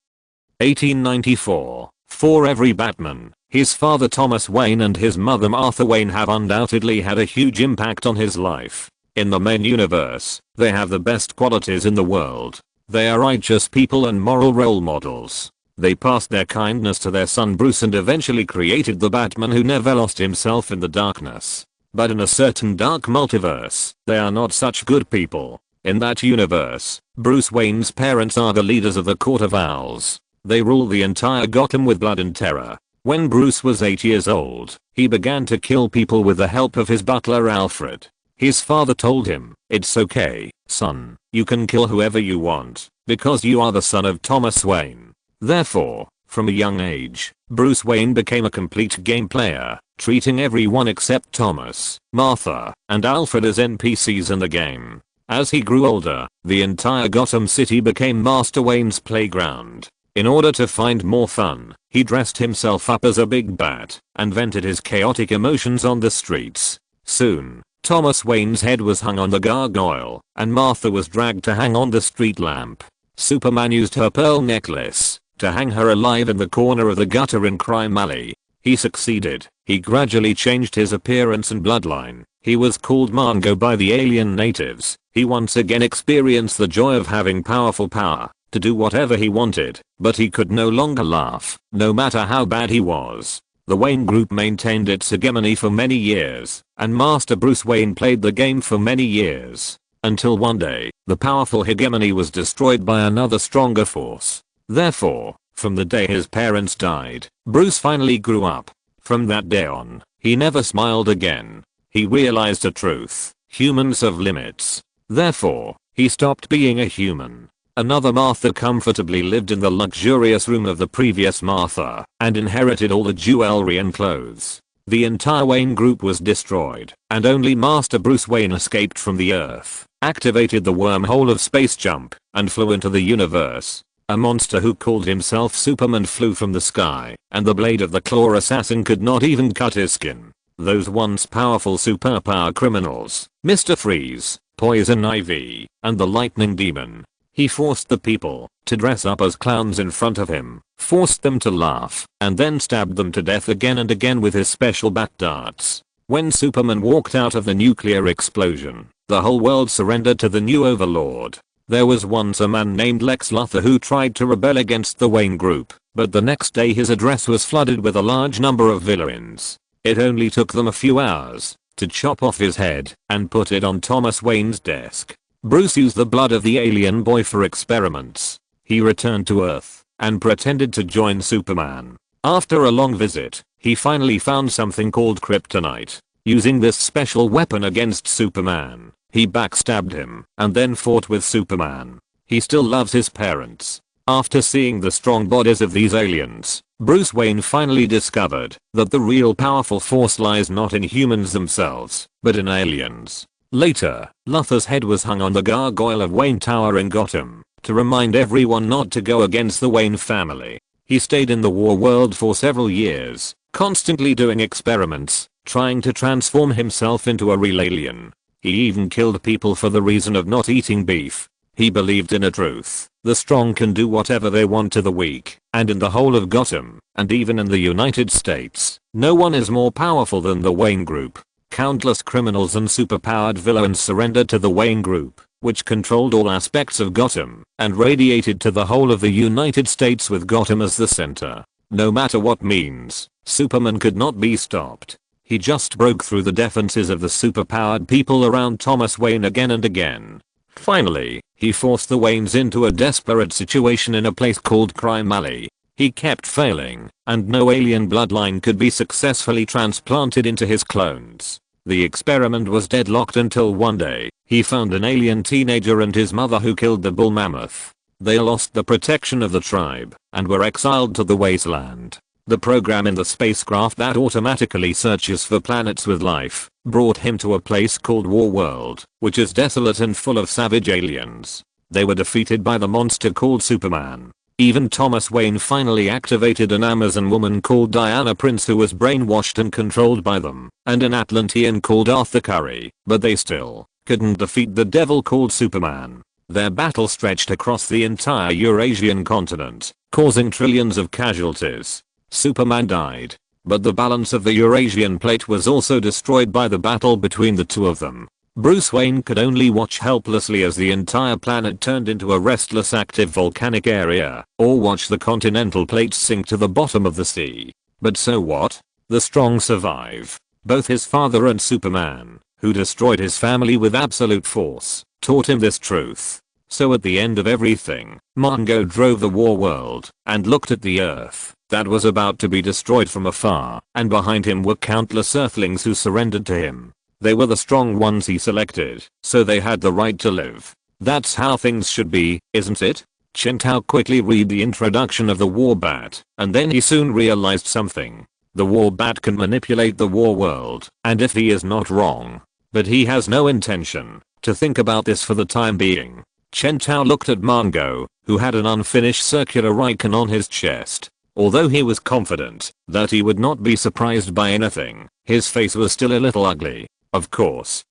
1894. For every Batman, his father Thomas Wayne and his mother Martha Wayne have undoubtedly had a huge impact on his life. In the main universe, they have the best qualities in the world. They are righteous people and moral role models. They passed their kindness to their son Bruce and eventually created the Batman who never lost himself in the darkness. But in a certain dark multiverse, they are not such good people. In that universe, Bruce Wayne's parents are the leaders of the Court of Owls. They rule the entire Gotham with blood and terror. When Bruce was 8 years old, he began to kill people with the help of his butler Alfred. His father told him, "It's okay, son, you can kill whoever you want, because you are the son of Thomas Wayne." Therefore, from a young age, Bruce Wayne became a complete game player, treating everyone except Thomas, Martha, and Alfred as NPCs in the game. As he grew older, the entire Gotham City became Master Wayne's playground. In order to find more fun, he dressed himself up as a big bat and vented his chaotic emotions on the streets. Soon, Thomas Wayne's head was hung on the gargoyle, and Martha was dragged to hang on the street lamp. Superman used her pearl necklace to hang her alive in the corner of the gutter in Crime Alley. He succeeded. He gradually changed his appearance and bloodline. He was called Mongo by the alien natives. He once again experienced the joy of having powerful power to do whatever he wanted, but he could no longer laugh, no matter how bad he was. The Wayne Group maintained its hegemony for many years, and Master Bruce Wayne played the game for many years. Until one day, the powerful hegemony was destroyed by another stronger force. Therefore, from the day his parents died, Bruce finally grew up. From that day on, he never smiled again. He realized a truth: humans have limits. Therefore, he stopped being a human. Another Martha comfortably lived in the luxurious room of the previous Martha and inherited all the jewelry and clothes. The entire Wayne Group was destroyed, and only Master Bruce Wayne escaped from the Earth, activated the wormhole of space jump, and flew into the universe. A monster who called himself Superman flew from the sky, and the blade of the claw assassin could not even cut his skin. Those once powerful superpower criminals, Mr. Freeze, Poison Ivy, and the Lightning Demon. He forced the people to dress up as clowns in front of him, forced them to laugh, and then stabbed them to death again and again with his special bat darts. When Superman walked out of the nuclear explosion, the whole world surrendered to the new overlord. There was once a man named Lex Luthor who tried to rebel against the Wayne Group, but the next day his address was flooded with a large number of villains. It only took them a few hours to chop off his head and put it on Thomas Wayne's desk. Bruce used the blood of the alien boy for experiments. He returned to Earth and pretended to join Superman. After a long visit, he finally found something called kryptonite. Using this special weapon against Superman, he backstabbed him and then fought with Superman. He still loves his parents. After seeing the strong bodies of these aliens, Bruce Wayne finally discovered that the real powerful force lies not in humans themselves, but in aliens. Later, Luthor's head was hung on the gargoyle of Wayne Tower in Gotham to remind everyone not to go against the Wayne family. He stayed in the war world for several years, constantly doing experiments, trying to transform himself into a real alien. He even killed people for the reason of not eating beef. He believed in a truth: the strong can do whatever they want to the weak, and in the whole of Gotham, and even in the United States, no one is more powerful than the Wayne Group. Countless criminals and superpowered villains surrendered to the Wayne Group, which controlled all aspects of Gotham and radiated to the whole of the United States with Gotham as the center. No matter what means, Superman could not be stopped. He just broke through the defenses of the superpowered people around Thomas Wayne again and again. Finally, he forced the Waynes into a desperate situation in a place called Crime Alley. He kept failing, and no alien bloodline could be successfully transplanted into his clones. The experiment was deadlocked until one day, he found an alien teenager and his mother who killed the bull mammoth. They lost the protection of the tribe, and were exiled to the wasteland. The program in the spacecraft that automatically searches for planets with life brought him to a place called War World, which is desolate and full of savage aliens. They were defeated by the monster called Superman. Even Thomas Wayne finally activated an Amazon woman called Diana Prince who was brainwashed and controlled by them, and an Atlantean called Arthur Curry, but they still couldn't defeat the devil called Superman. Their battle stretched across the entire Eurasian continent, causing trillions of casualties. Superman died, but the balance of the Eurasian plate was also destroyed by the battle between the two of them. Bruce Wayne could only watch helplessly as the entire planet turned into a restless active volcanic area, or watch the continental plates sink to the bottom of the sea. But so what? The strong survive. Both his father and Superman, who destroyed his family with absolute force, taught him this truth. So at the end of everything, Mongo drove the war world and looked at the earth that was about to be destroyed from afar, and behind him were countless earthlings who surrendered to him. They were the strong ones he selected, so they had the right to live. That's how things should be, isn't it? Chen Tao quickly read the introduction of the War Bat, and then he soon realized something. The War Bat can manipulate the war world, and if he is not wrong, but he has no intention to think about this for the time being. Chen Tao looked at Mongo, who had an unfinished circular icon on his chest. Although he was confident that he would not be surprised by anything, his face was still a little ugly. Of course,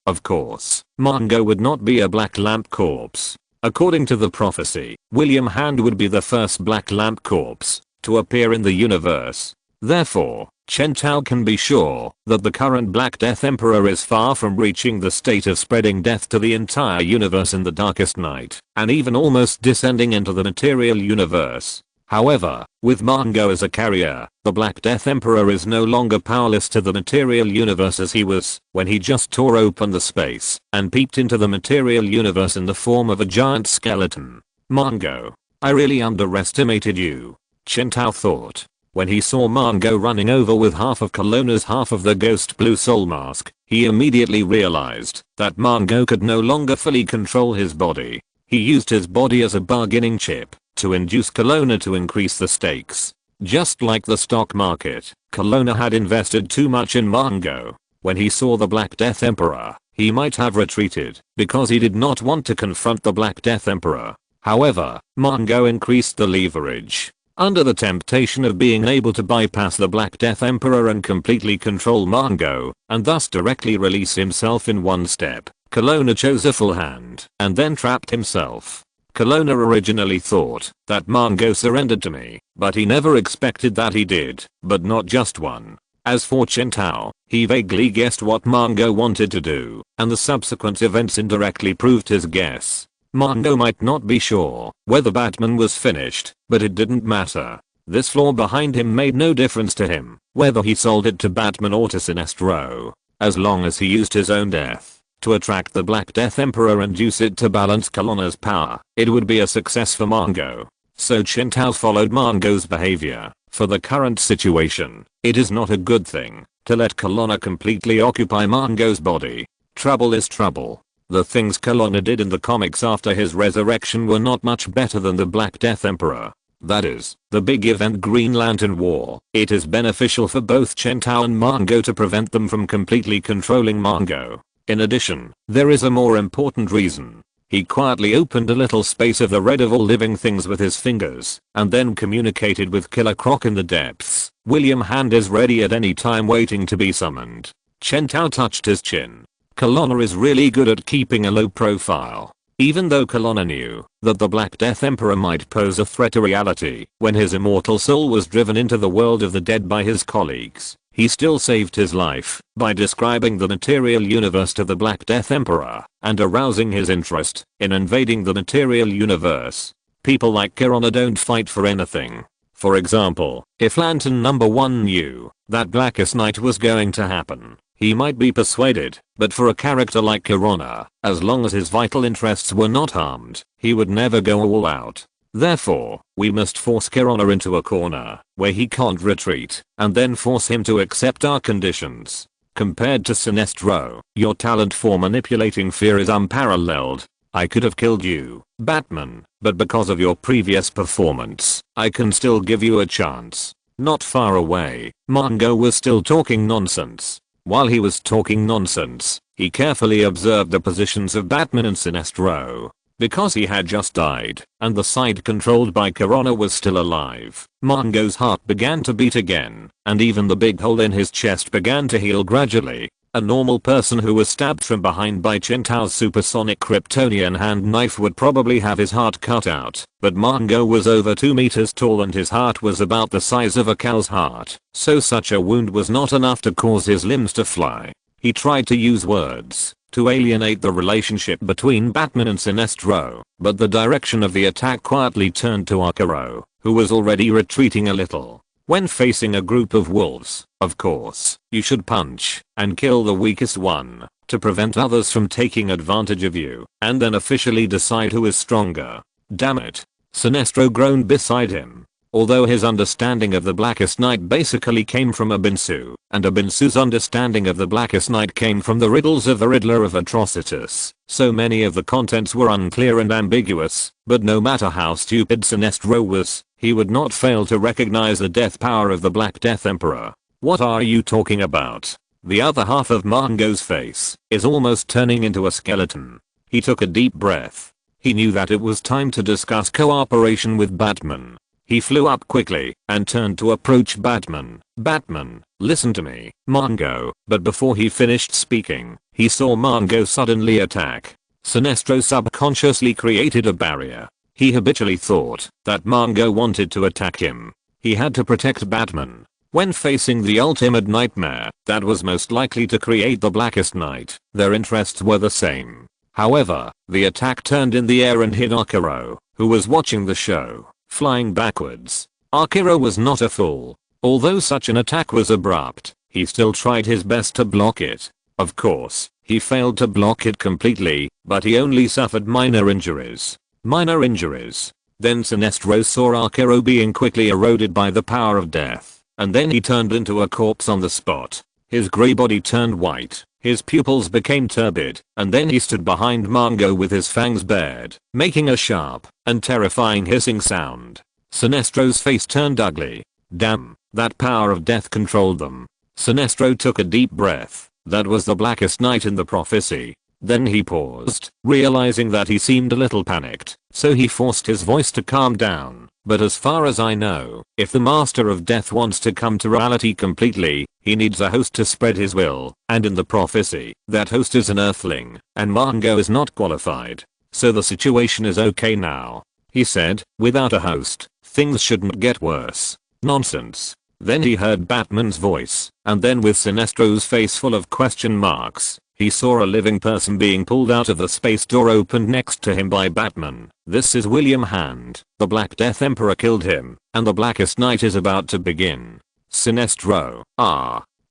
Mongo would not be a black lamp corpse. According to the prophecy, William Hand would be the first black lamp corpse to appear in the universe. Therefore, Chen Tao can be sure that the current Black Death Emperor is far from reaching the state of spreading death to the entire universe in the darkest night, and even almost descending into the material universe. However, with Mongo as a carrier, the Black Death Emperor is no longer powerless to the material universe as he was when he just tore open the space and peeped into the material universe in the form of a giant skeleton. Mongo, I really underestimated you, Chen Tao thought. When he saw Mongo running over with half of Kelowna's half of the ghost blue soul mask, he immediately realized that Mongo could no longer fully control his body. He used his body as a bargaining chip to induce Kelowna to increase the stakes. Just like the stock market, Kelowna had invested too much in Mongo. When he saw the Black Death Emperor, he might have retreated because he did not want to confront the Black Death Emperor. However, Mongo increased the leverage. Under the temptation of being able to bypass the Black Death Emperor and completely control Mongo, and thus directly release himself in one step, Kelowna chose a full hand and then trapped himself. Kelowna originally thought that Mongo surrendered to me, but he never expected that he did, but not just one. As for Chen Tao, he vaguely guessed what Mongo wanted to do, and the subsequent events indirectly proved his guess. Mongo might not be sure whether Batman was finished, but it didn't matter. This flaw behind him made no difference to him, whether he sold it to Batman or to Sinestro. As long as he used his own death to attract the Black Death Emperor and use it to balance Kelowna's power, it would be a success for Mongo. So Chen Tao followed Mongo's behavior. For the current situation, it is not a good thing to let Kelowna completely occupy Mongo's body. Trouble is trouble. The things Kelowna did in the comics after his resurrection were not much better than the Black Death Emperor. That is, the big event Green Lantern War. It is beneficial for both Chen Tao and Mongo to prevent them from completely controlling Mongo. In addition, there is a more important reason. He quietly opened a little space of the red of all living things with his fingers, and then communicated with Killer Croc in the depths. William Hand is ready at any time waiting to be summoned. Chen Tao touched his chin. Kelowna is really good at keeping a low profile. Even though Kelowna knew that the Black Death Emperor might pose a threat to reality when his immortal soul was driven into the world of the dead by his colleagues, he still saved his life by describing the material universe to the Black Death Emperor and arousing his interest in invading the material universe. People like Kelowna don't fight for anything. For example, if Lantern number 1 knew that Blackest Night was going to happen, he might be persuaded, but for a character like Kelowna, as long as his vital interests were not harmed, he would never go all out. Therefore, we must force Kelowna into a corner where he can't retreat, and then force him to accept our conditions. Compared to Sinestro, your talent for manipulating fear is unparalleled. I could have killed you, Batman, but because of your previous performance, I can still give you a chance. Not far away, Mongo was still talking nonsense. While he was talking nonsense, he carefully observed the positions of Batman and Sinestro. Because he had just died, and the side controlled by Kelowna was still alive, Mongo's heart began to beat again, and even the big hole in his chest began to heal gradually. A normal person who was stabbed from behind by Chen Tao's supersonic Kryptonian hand knife would probably have his heart cut out, but Mongo was over 2 meters tall and his heart was about the size of a cow's heart, so such a wound was not enough to cause his limbs to fly. He tried to use words to alienate the relationship between Batman and Sinestro, but the direction of the attack quietly turned to Akiro, who was already retreating a little. When facing a group of wolves, of course, you should punch and kill the weakest one to prevent others from taking advantage of you, and then officially decide who is stronger. Damn it. Sinestro groaned beside him. Although his understanding of the Blackest Night basically came from Abinsu, and Abinsu's understanding of the Blackest Night came from the riddles of the Riddler of Atrocitus, so many of the contents were unclear and ambiguous, but no matter how stupid Sinestro was, he would not fail to recognize the death power of the Black Death Emperor. What are you talking about? The other half of Mongo's face is almost turning into a skeleton. He took a deep breath. He knew that it was time to discuss cooperation with Batman. He flew up quickly and turned to approach Batman. Batman, listen to me, Mongo. But before he finished speaking, he saw Mongo suddenly attack. Sinestro subconsciously created a barrier. He habitually thought that Mongo wanted to attack him. He had to protect Batman. When facing the ultimate nightmare that was most likely to create the Blackest Night, their interests were the same. However, the attack turned in the air and hit Akiro, who was watching the show. Flying backwards. Akiro was not a fool. Although such an attack was abrupt, he still tried his best to block it. Of course, he failed to block it completely, but he only suffered minor injuries. Minor injuries. Then Sinestro saw Akiro being quickly eroded by the power of death, and then he turned into a corpse on the spot. His grey body turned white, his pupils became turbid, and then he stood behind Mongo with his fangs bared, making a sharp and terrifying hissing sound. Sinestro's face turned ugly. Damn, that power of death controlled them. Sinestro took a deep breath. That was the Blackest Night in the prophecy. Then he paused, realizing that he seemed a little panicked, so he forced his voice to calm down. But as far as I know, if the Master of Death wants to come to reality completely, he needs a host to spread his will, and in the prophecy, that host is an Earthling, and Mongo is not qualified. So the situation is okay now, he said. Without a host, things shouldn't get worse. Nonsense. Then he heard Batman's voice, and then with Sinestro's face full of question marks, he saw a living person being pulled out of the space door opened next to him by Batman. This is William Hand. The Black Death Emperor killed him, and the Blackest Night is about to begin. Sinestro.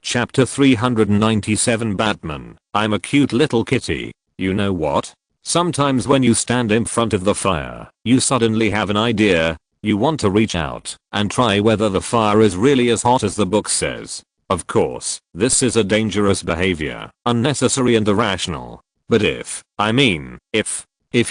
Chapter 397 Batman. I'm a cute little kitty. You know what? Sometimes when you stand in front of the fire, you suddenly have an idea. You want to reach out and try whether the fire is really as hot as the book says. Of course, this is a dangerous behavior, unnecessary and irrational. But if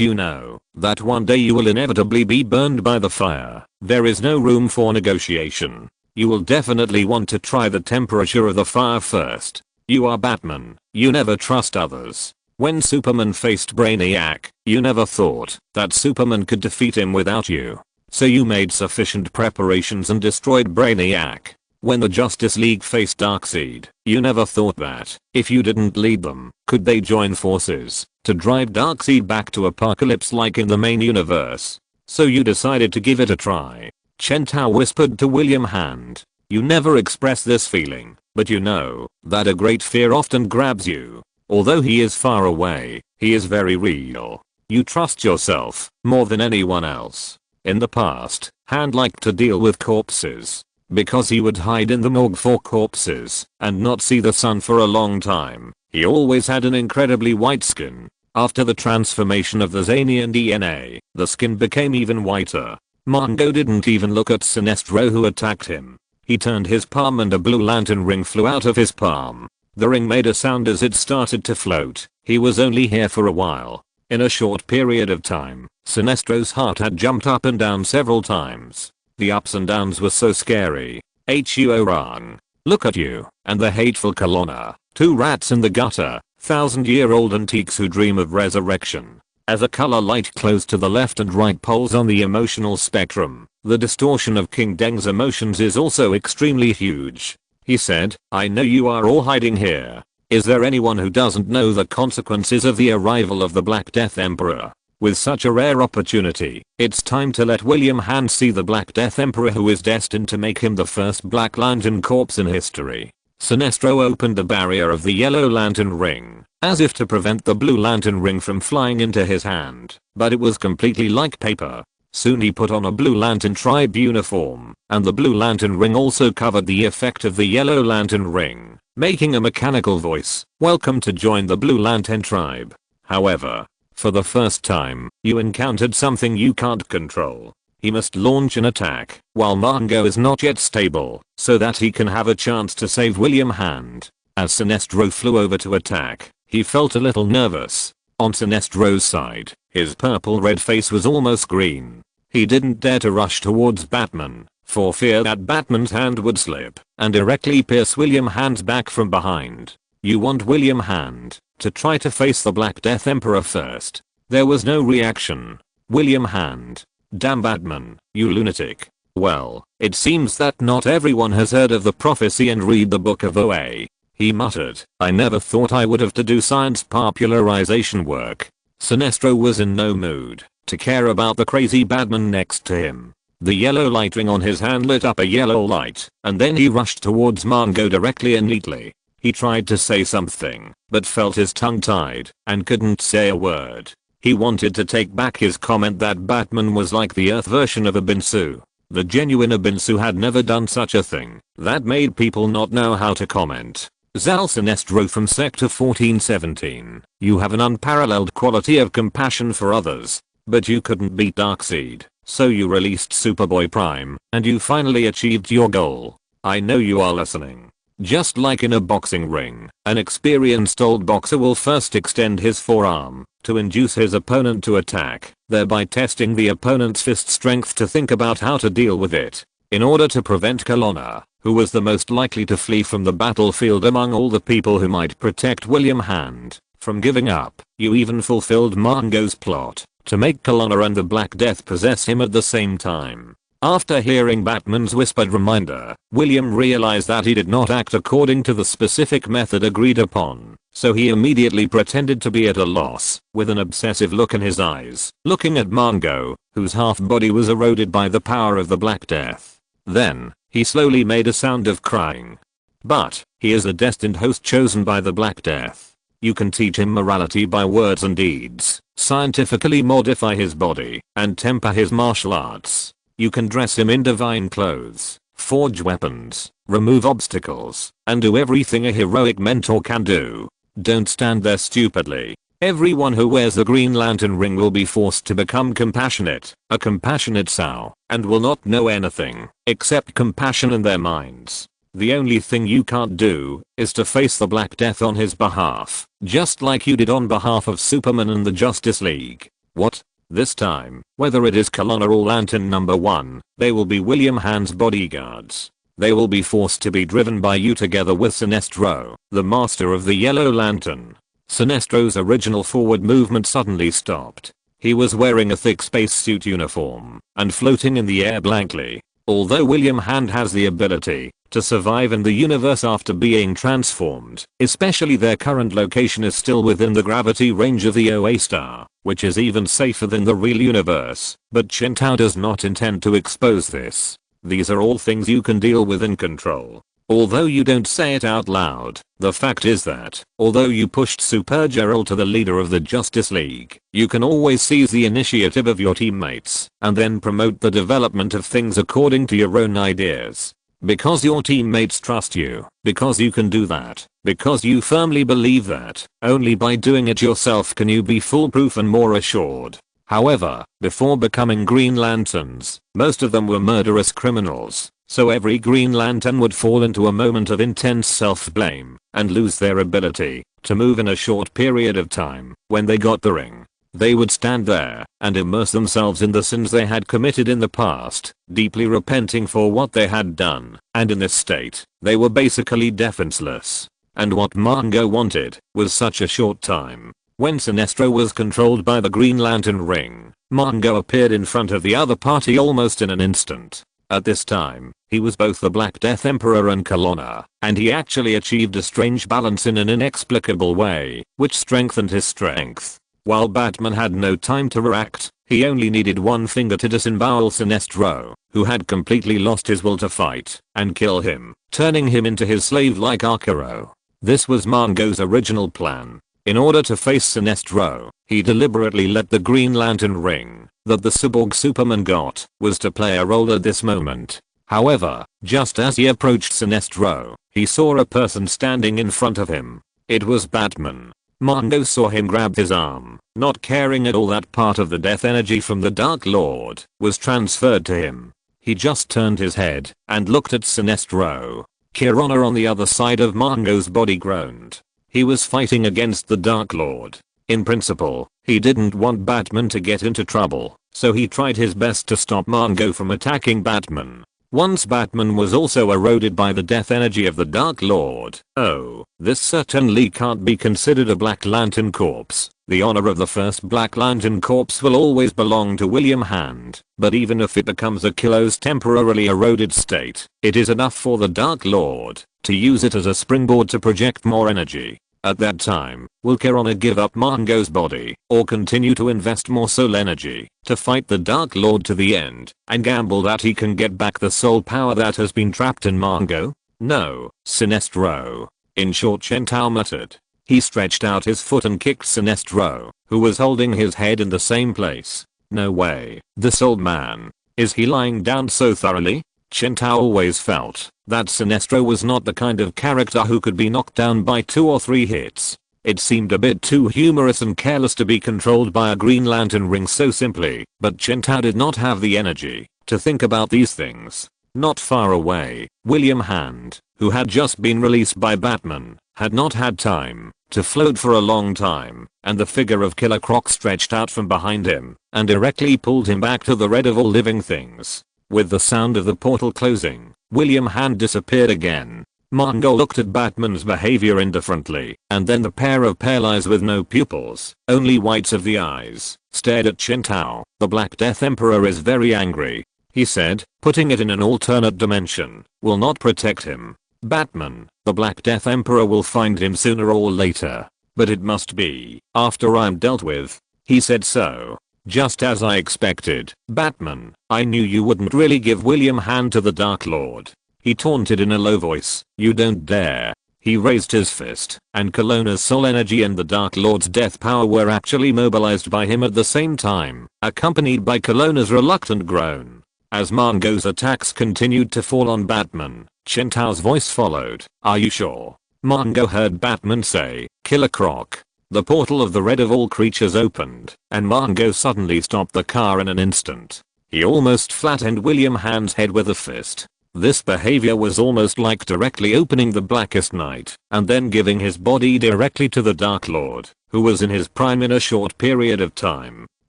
you know that one day you will inevitably be burned by the fire, there is no room for negotiation. You will definitely want to try the temperature of the fire first. You are Batman. You never trust others. When Superman faced Brainiac, you never thought that Superman could defeat him without you. So you made sufficient preparations and destroyed Brainiac. When the Justice League faced Darkseid, you never thought that, if you didn't lead them, could they join forces to drive Darkseid back to Apocalypse like in the main universe. So you decided to give it a try. Chen Tao whispered to William Hand. You never express this feeling, but you know that a great fear often grabs you. Although he is far away, he is very real. You trust yourself more than anyone else. In the past, Hand liked to deal with corpses. Because he would hide in the morgue for corpses and not see the sun for a long time, he always had an incredibly white skin. After the transformation of the Xanian DNA, the skin became even whiter. Mongo didn't even look at Sinestro who attacked him. He turned his palm and a blue lantern ring flew out of his palm. The ring made a sound as it started to float. He was only here for a while. In a short period of time, Sinestro's heart had jumped up and down several times. The ups and downs were so scary. Huo Rang. Look at you, and the hateful Kelowna. Two rats in the gutter, 1,000-year-old antiques who dream of resurrection. As a color light close to the left and right poles on the emotional spectrum, the distortion of King Deng's emotions is also extremely huge. He said, I know you are all hiding here. Is there anyone who doesn't know the consequences of the arrival of the Black Death Emperor? With such a rare opportunity, it's time to let William Hand see the Black Death Emperor who is destined to make him the first Black Lantern Corps in history. Sinestro opened the barrier of the Yellow Lantern ring, as if to prevent the Blue Lantern ring from flying into his hand, but it was completely like paper. Soon he put on a Blue Lantern tribe uniform, and the Blue Lantern ring also covered the effect of the Yellow Lantern ring, making a mechanical voice, "Welcome to join the Blue Lantern tribe." However, for the first time, you encountered something you can't control. He must launch an attack while Margot is not yet stable, so that he can have a chance to save William Hand. As Sinestro flew over to attack, he felt a little nervous. On Sinestro's side, his purple-red face was almost green. He didn't dare to rush towards Batman, for fear that Batman's hand would slip and directly pierce William Hand's back from behind. You want William Hand to try to face the Black Death Emperor first. There was no reaction. William Hand. Damn Batman, you lunatic. Well, it seems that not everyone has heard of the prophecy and read the book of OA. He muttered, "I never thought I would have to do science popularization work." Sinestro was in no mood to care about the crazy Batman next to him. The yellow light ring on his hand lit up a yellow light, and then he rushed towards Margot directly and neatly. He tried to say something, but felt his tongue tied and couldn't say a word. He wanted to take back his comment that Batman was like the Earth version of Abinsu. The genuine Abinsu had never done such a thing. That made people not know how to comment. Zal Sinestro from Sector 1417. You have an unparalleled quality of compassion for others. But you couldn't beat Darkseid, so you released Superboy Prime, and you finally achieved your goal. I know you are listening. Just like in a boxing ring, an experienced old boxer will first extend his forearm to induce his opponent to attack, thereby testing the opponent's fist strength to think about how to deal with it. In order to prevent Kelowna, who was the most likely to flee from the battlefield among all the people who might protect William Hand from giving up, you even fulfilled Margot's plot to make Kelowna and the Black Death possess him at the same time. After hearing Batman's whispered reminder, William realized that he did not act according to the specific method agreed upon, so he immediately pretended to be at a loss, with an obsessive look in his eyes, looking at Margot, whose half-body was eroded by the power of the Black Death. Then, he slowly made a sound of crying. But, he is a destined host chosen by the Black Death. You can teach him morality by words and deeds, scientifically modify his body, and temper his martial arts. You can dress him in divine clothes, forge weapons, remove obstacles, and do everything a heroic mentor can do. Don't stand there stupidly. Everyone who wears the Green Lantern ring will be forced to become compassionate, a compassionate sow, and will not know anything except compassion in their minds. The only thing you can't do is to face the Black Death on his behalf, just like you did on behalf of Superman and the Justice League. What? This time, whether it is Kelowna or Lantern number 1, they will be William Hand's bodyguards. They will be forced to be driven by you together with Sinestro, the master of the Yellow Lantern. Sinestro's original forward movement suddenly stopped. He was wearing a thick spacesuit uniform and floating in the air blankly. Although William Hand has the ability to survive in the universe after being transformed, especially their current location is still within the gravity range of the OA star, which is even safer than the real universe, but Chen Tao does not intend to expose this. These are all things you can deal with and control. Although you don't say it out loud, the fact is that, although you pushed Supergirl to the leader of the Justice League, you can always seize the initiative of your teammates, and then promote the development of things according to your own ideas. Because your teammates trust you, because you can do that, because you firmly believe that, only by doing it yourself can you be foolproof and more assured. However, before becoming Green Lanterns, most of them were murderous criminals. So every Green Lantern would fall into a moment of intense self-blame and lose their ability to move in a short period of time. When they got the ring, they would stand there and immerse themselves in the sins they had committed in the past, deeply repenting for what they had done, and in this state, they were basically defenseless. And what Margot wanted was such a short time. When Sinestro was controlled by the Green Lantern ring, Margot appeared in front of the other party almost in an instant. At this time, he was both the Black Death Emperor and Colonna, and he actually achieved a strange balance in an inexplicable way, which strengthened his strength. While Batman had no time to react, he only needed one finger to disembowel Sinestro, who had completely lost his will to fight, and kill him, turning him into his slave like Akiro. This was Mongo's original plan. In order to face Sinestro, he deliberately let the Green Lantern ring that the cyborg Superman got was to play a role at this moment. However, just as he approached Sinestro, he saw a person standing in front of him. It was Batman. Mongo saw him grab his arm, not caring at all that part of the death energy from the Dark Lord was transferred to him. He just turned his head and looked at Sinestro. Kirana on the other side of Mongo's body groaned. He was fighting against the Dark Lord. In principle, he didn't want Batman to get into trouble, so he tried his best to stop Mongo from attacking Batman. Once Batman was also eroded by the death energy of the Dark Lord. Oh, this certainly can't be considered a Black Lantern corpse. The honor of the first Black Lantern corpse will always belong to William Hand, but even if it becomes a close temporarily eroded state, it is enough for the Dark Lord to use it as a springboard to project more energy. At that time, will Kirana give up Mongo's body, or continue to invest more soul energy to fight the Dark Lord to the end, and gamble that he can get back the soul power that has been trapped in Mongo? No, Sinestro. In short, Chen Tao muttered. He stretched out his foot and kicked Sinestro, who was holding his head in the same place. No way, this old man. Is he lying down so thoroughly? Chen Tao always felt that Sinestro was not the kind of character who could be knocked down by 2 or 3 hits. It seemed a bit too humorous and careless to be controlled by a Green Lantern ring so simply, but Chen Tao did not have the energy to think about these things. Not far away, William Hand, who had just been released by Batman, had not had time to float for a long time, and the figure of Killer Croc stretched out from behind him and directly pulled him back to the red of all living things. With the sound of the portal closing, William Hand disappeared again. Mongo looked at Batman's behavior indifferently, and then the pair of pale eyes with no pupils, only whites of the eyes, stared at Chen Tao. The Black Death Emperor is very angry, he said, putting it in an alternate dimension, will not protect him. Batman, the Black Death Emperor will find him sooner or later. But it must be after I'm dealt with. He said so. Just as I expected, Batman, I knew you wouldn't really give William Hand to the Dark Lord. He taunted in a low voice, you don't dare. He raised his fist, and Colonna's soul energy and the Dark Lord's death power were actually mobilized by him at the same time, accompanied by Colonna's reluctant groan. As Mongo's attacks continued to fall on Batman, Chen Tao's voice followed, are you sure? Mongo heard Batman say, Killer Croc. The portal of the red of all creatures opened, and Mongo suddenly stopped the car in an instant. He almost flattened William Hand's head with a fist. This behavior was almost like directly opening the Blackest Night, and then giving his body directly to the Dark Lord, who was in his prime in a short period of time.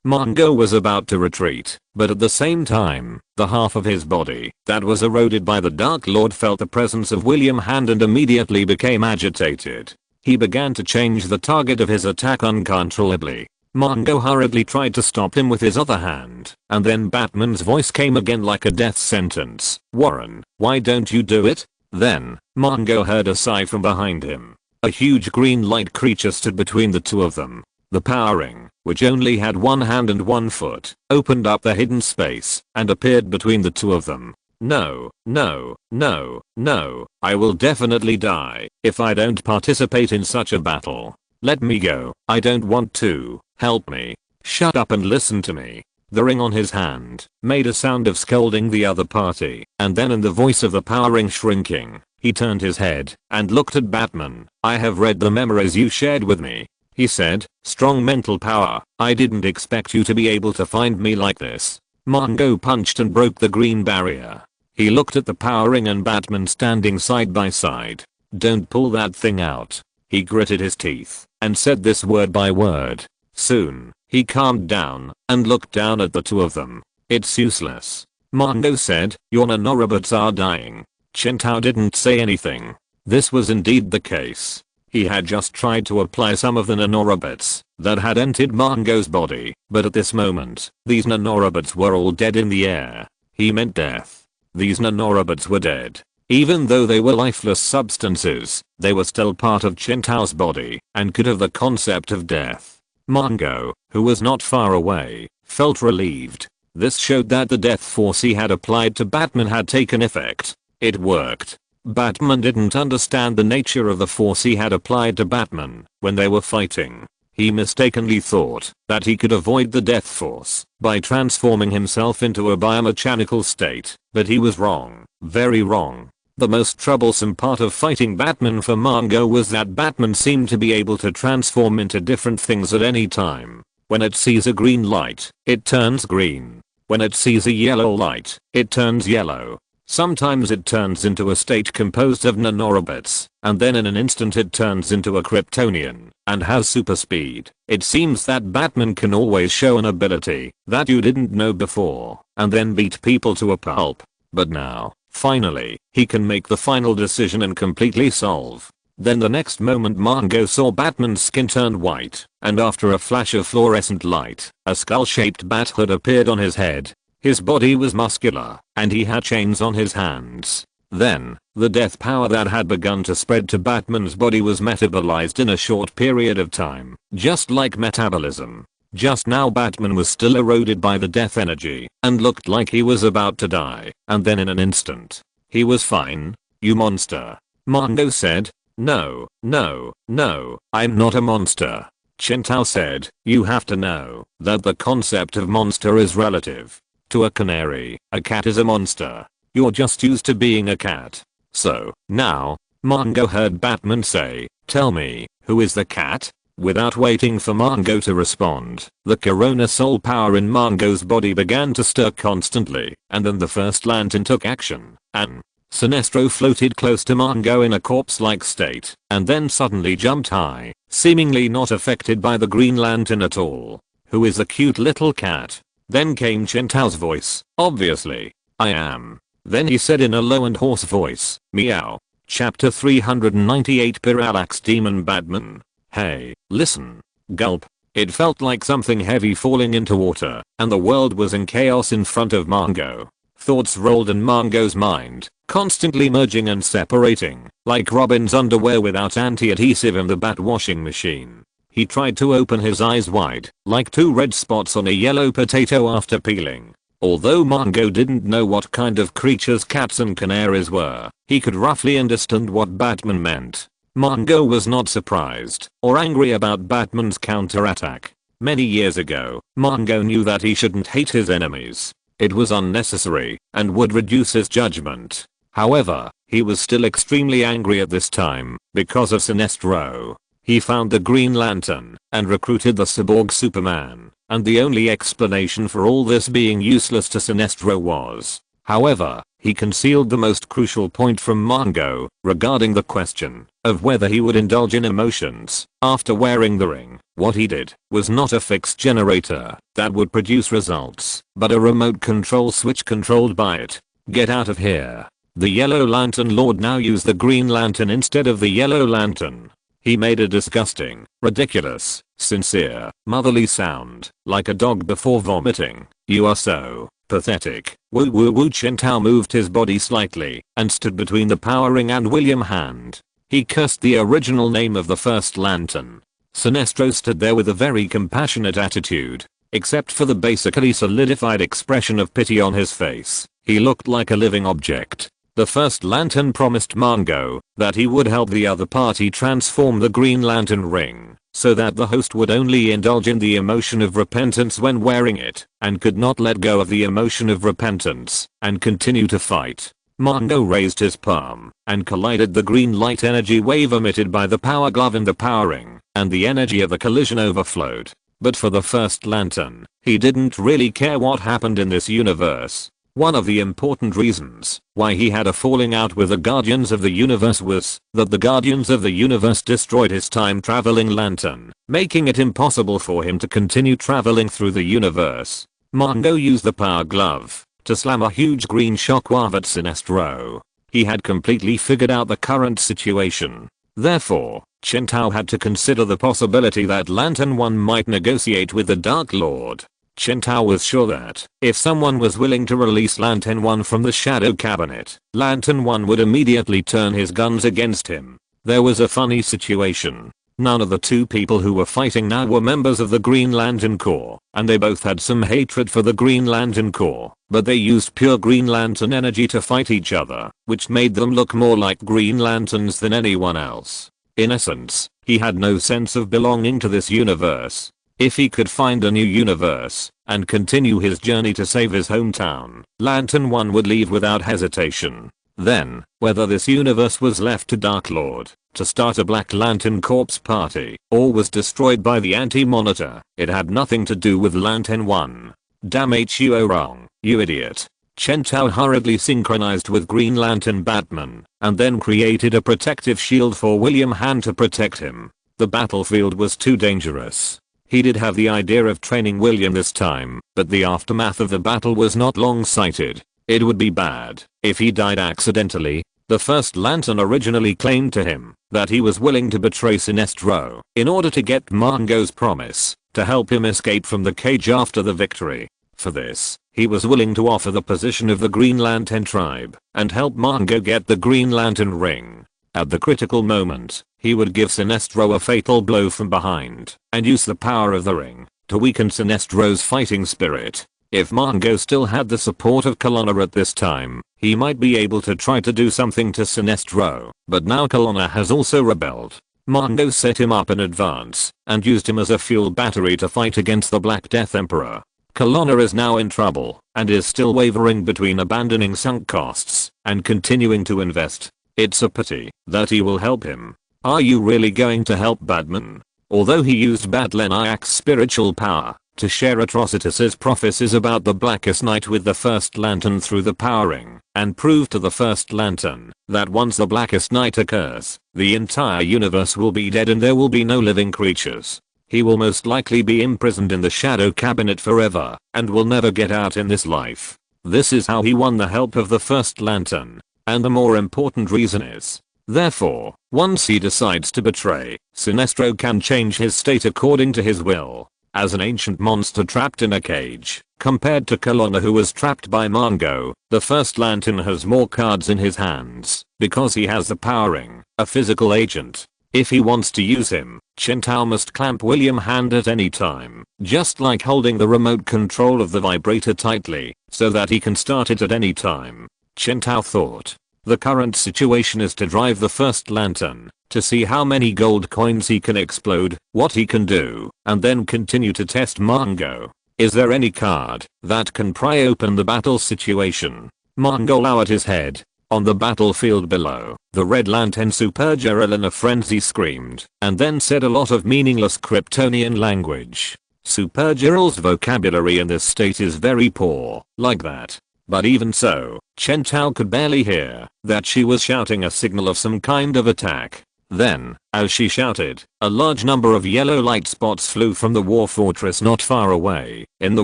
Mongo was about to retreat, but at the same time, the half of his body that was eroded by the Dark Lord felt the presence of William Hand and immediately became agitated. He began to change the target of his attack uncontrollably. Mongo hurriedly tried to stop him with his other hand, and then Batman's voice came again like a death sentence. Warren, why don't you do it? Then, Mongo heard a sigh from behind him. A huge green light creature stood between the two of them. The power ring, which only had one hand and one foot, opened up the hidden space and appeared between the two of them. No, no, no, no, I will definitely die if I don't participate in such a battle. Let me go, I don't want to, help me. Shut up and listen to me. The ring on his hand made a sound of scolding the other party, and then in the voice of the power ring shrinking, he turned his head and looked at Batman. I have read the memories you shared with me, he said, strong mental power. I didn't expect you to be able to find me like this. Mongo punched and broke the green barrier. He looked at the power ring and Batman standing side by side. Don't pull that thing out. He gritted his teeth and said this word by word. Soon, he calmed down and looked down at the two of them. It's useless. Mongo said, your nanorobots are dying. Chen Tao didn't say anything. This was indeed the case. He had just tried to apply some of the nanorobots that had entered Mongo's body, but at this moment, these nanorobots were all dead in the air. He meant death. These nanorobots were dead. Even though they were lifeless substances, they were still part of Chen Tao's body and could have the concept of death. Mongo, who was not far away, felt relieved. This showed that the death force he had applied to Batman had taken effect. It worked. Batman didn't understand the nature of the force he had applied to Batman when they were fighting. He mistakenly thought that he could avoid the death force by transforming himself into a biomechanical state, but he was wrong, very wrong. The most troublesome part of fighting Batman for Mongo was that Batman seemed to be able to transform into different things at any time. When it sees a green light, it turns green. When it sees a yellow light, it turns yellow. Sometimes it turns into a state composed of nanorobots, and then in an instant it turns into a Kryptonian, and has super speed. It seems that Batman can always show an ability that you didn't know before, and then beat people to a pulp. But now, finally, he can make the final decision and completely solve. Then the next moment Mongo saw Batman's skin turn white, and after a flash of fluorescent light, a skull-shaped bat hood appeared on his head. His body was muscular, and he had chains on his hands. Then, the death power that had begun to spread to Batman's body was metabolized in a short period of time, just like metabolism. Just now Batman was still eroded by the death energy, and looked like he was about to die, and then in an instant, he was fine. "You monster," Mongo said. "No, no, no, I'm not a monster." Chen Tao said, "You have to know that the concept of monster is relative. To a canary, a cat is a monster. You're just used to being a cat." "So, now," Mongo heard Batman say, "tell me, who is the cat?" Without waiting for Mongo to respond, the Corona soul power in Mongo's body began to stir constantly, and then the first lantern took action, and Sinestro floated close to Mongo in a corpse-like state, and then suddenly jumped high, seemingly not affected by the Green Lantern at all. "Who is the cute little cat?" Then came Chen Tao's voice. "Obviously, I am." Then he said in a low and hoarse voice, "Meow." Chapter 398 Parallax Demon Batman. "Hey, listen." Gulp. It felt like something heavy falling into water, and the world was in chaos in front of Mongo. Thoughts rolled in Mongo's mind, constantly merging and separating, like Robin's underwear without anti-adhesive in the bat washing machine. He tried to open his eyes wide, like two red spots on a yellow potato after peeling. Although Mongo didn't know what kind of creatures cats and canaries were, he could roughly understand what Batman meant. Mongo was not surprised or angry about Batman's counterattack. Many years ago, Mongo knew that he shouldn't hate his enemies. It was unnecessary and would reduce his judgment. However, he was still extremely angry at this time because of Sinestro. He found the Green Lantern and recruited the Cyborg Superman, and the only explanation for all this being useless to Sinestro was. However, he concealed the most crucial point from Mongo regarding the question of whether he would indulge in emotions after wearing the ring. What he did was not a fixed generator that would produce results, but a remote control switch controlled by it. "Get out of here." The Yellow Lantern Lord now used the Green Lantern instead of the Yellow Lantern. He made a disgusting, ridiculous, sincere, motherly sound, like a dog before vomiting. "You are so pathetic." Woo woo woo. Chen Tao moved his body slightly and stood between the power ring and William Hand. He cursed the original name of the first lantern. Sinestro stood there with a very compassionate attitude, except for the basically solidified expression of pity on his face. He looked like a living object. The first lantern promised Mongo that he would help the other party transform the Green Lantern ring, so that the host would only indulge in the emotion of repentance when wearing it, and could not let go of the emotion of repentance, and continue to fight. Mongo raised his palm, and collided the green light energy wave emitted by the power glove in the power ring, and the energy of the collision overflowed. But for the first lantern, he didn't really care what happened in this universe. One of the important reasons why he had a falling out with the Guardians of the Universe was that the Guardians of the Universe destroyed his time-traveling lantern, making it impossible for him to continue traveling through the universe. Mongo used the power glove to slam a huge green shockwave at Sinestro. He had completely figured out the current situation. Therefore, Chen Tao had to consider the possibility that Lantern 1 might negotiate with the Dark Lord. Chen Tao was sure that if someone was willing to release Lantern 1 from the shadow cabinet, Lantern 1 would immediately turn his guns against him. There was a funny situation. None of the two people who were fighting now were members of the Green Lantern Corps, and they both had some hatred for the Green Lantern Corps, but they used pure Green Lantern energy to fight each other, which made them look more like Green Lanterns than anyone else. In essence, he had no sense of belonging to this universe. If he could find a new universe and continue his journey to save his hometown, Lantern 1 would leave without hesitation. Then, whether this universe was left to Dark Lord to start a Black Lantern Corps party or was destroyed by the Anti-Monitor, it had nothing to do with Lantern 1. Damn it, you are wrong, you idiot. Chen Tao hurriedly synchronized with Green Lantern Batman and then created a protective shield for William Han to protect him. The battlefield was too dangerous. He did have the idea of training William this time, but the aftermath of the battle was not long-sighted. It would be bad if he died accidentally. The First Lantern originally claimed to him that he was willing to betray Sinestro in order to get Marngo's promise to help him escape from the cage after the victory. For this, he was willing to offer the position of the Green Lantern tribe and help Marngo get the Green Lantern ring. At the critical moment, he would give Sinestro a fatal blow from behind and use the power of the ring to weaken Sinestro's fighting spirit. If Marngo still had the support of Kelowna at this time, he might be able to try to do something to Sinestro, but now Kelowna has also rebelled. Marngo set him up in advance and used him as a fuel battery to fight against the Black Death Emperor. Kelowna is now in trouble and is still wavering between abandoning sunk costs and continuing to invest. It's a pity that he will help him. Are you really going to help Batman? Although he used Batlaniac's spiritual power to share Atrocitus's prophecies about the Blackest Night with the First Lantern through the powering, and prove to the First Lantern that once the Blackest Night occurs, the entire universe will be dead and there will be no living creatures. He will most likely be imprisoned in the Shadow Cabinet forever, and will never get out in this life. This is how he won the help of the First Lantern. And the more important reason is, therefore, once he decides to betray, Sinestro can change his state according to his will. As an ancient monster trapped in a cage, compared to Kelowna who was trapped by Marngo, the First Lantern has more cards in his hands, because he has the powering, a physical agent. If he wants to use him, Chen Tao must clamp William hand at any time, just like holding the remote control of the vibrator tightly, so that he can start it at any time. Chen Tao thought. The current situation is to drive the First Lantern, to see how many gold coins he can explode, what he can do, and then continue to test Marngo. Is there any card that can pry open the battle situation? Marngo lowered his head. On the battlefield below, the Red Lantern Supergirl in a frenzy screamed, and then said a lot of meaningless Kryptonian language. Supergirl's vocabulary in this state is very poor, like that. But even so, Chen Tao could barely hear that she was shouting a signal of some kind of attack. Then, as she shouted, a large number of yellow light spots flew from the war fortress not far away, in the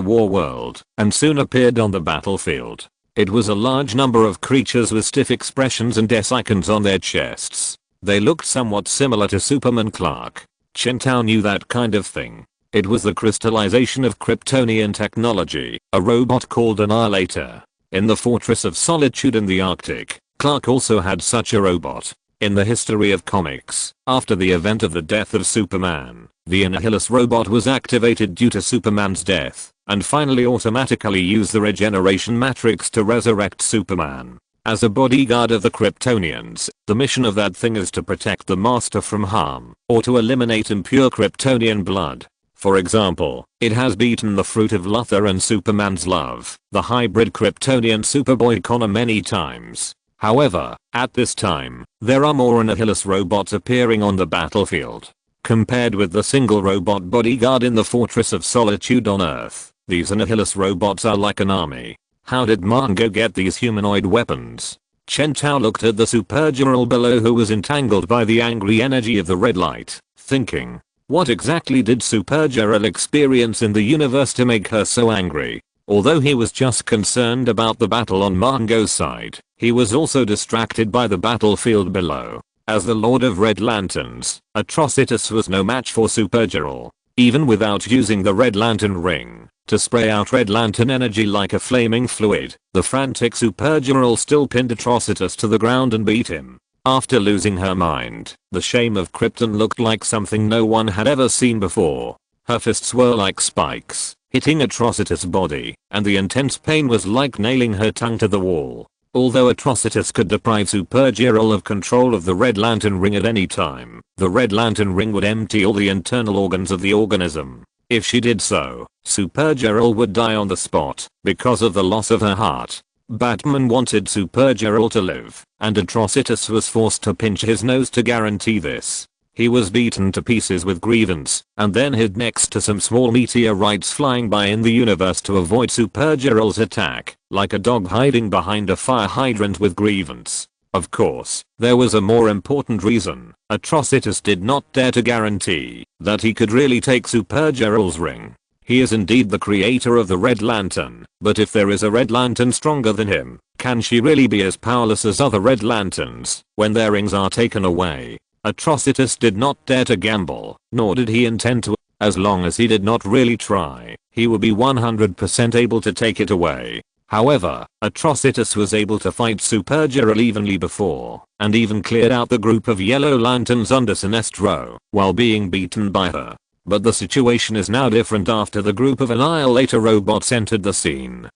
war world, and soon appeared on the battlefield. It was a large number of creatures with stiff expressions and S icons on their chests. They looked somewhat similar to Superman Clark. Chen Tao knew that kind of thing. It was the crystallization of Kryptonian technology, a robot called Annihilator. In the Fortress of Solitude in the Arctic, Clark also had such a robot. In the history of comics, after the event of the death of Superman, the Annihilus robot was activated due to Superman's death, and finally automatically used the regeneration matrix to resurrect Superman. As a bodyguard of the Kryptonians, the mission of that thing is to protect the Master from harm, or to eliminate impure Kryptonian blood. For example, it has beaten the Fruit of Luthor and Superman's love, the hybrid Kryptonian Superboy Connor many times. However, at this time, there are more Annihilus robots appearing on the battlefield. Compared with the single robot bodyguard in the Fortress of Solitude on Earth, these Annihilus robots are like an army. How did Marngo get these humanoid weapons? Chen Tao looked at the Supergirl below who was entangled by the angry energy of the red light, thinking, what exactly did Supergirl experience in the universe to make her so angry? Although he was just concerned about the battle on Marngo's side, he was also distracted by the battlefield below. As the Lord of Red Lanterns, Atrocitus was no match for Supergirl. Even without using the Red Lantern ring, to spray out Red Lantern energy like a flaming fluid. The frantic Supergirl still pinned Atrocitus to the ground and beat him. After losing her mind, the shame of Krypton looked like something no one had ever seen before. Her fists were like spikes, hitting Atrocitus' body, and the intense pain was like nailing her tongue to the wall. Although Atrocitus could deprive Supergirl of control of the Red Lantern ring at any time, the Red Lantern ring would empty all the internal organs of the organism. If she did so, Supergirl would die on the spot because of the loss of her heart. Batman wanted Supergirl to live, and Atrocitus was forced to pinch his nose to guarantee this. He was beaten to pieces with Grievance, and then hid next to some small meteorites flying by in the universe to avoid Supergirl's attack, like a dog hiding behind a fire hydrant with Grievance. Of course, there was a more important reason. Atrocitus did not dare to guarantee that he could really take Supergirl's ring. He is indeed the creator of the Red Lantern, but if there is a Red Lantern stronger than him, can she really be as powerless as other Red Lanterns when their rings are taken away? Atrocitus did not dare to gamble, nor did he intend to. As long as he did not really try, he would be 100% able to take it away. However, Atrocitus was able to fight Supergirl evenly before, and even cleared out the group of Yellow Lanterns under Sinestro, while being beaten by her. But the situation is now different after the group of Annihilator robots entered the scene.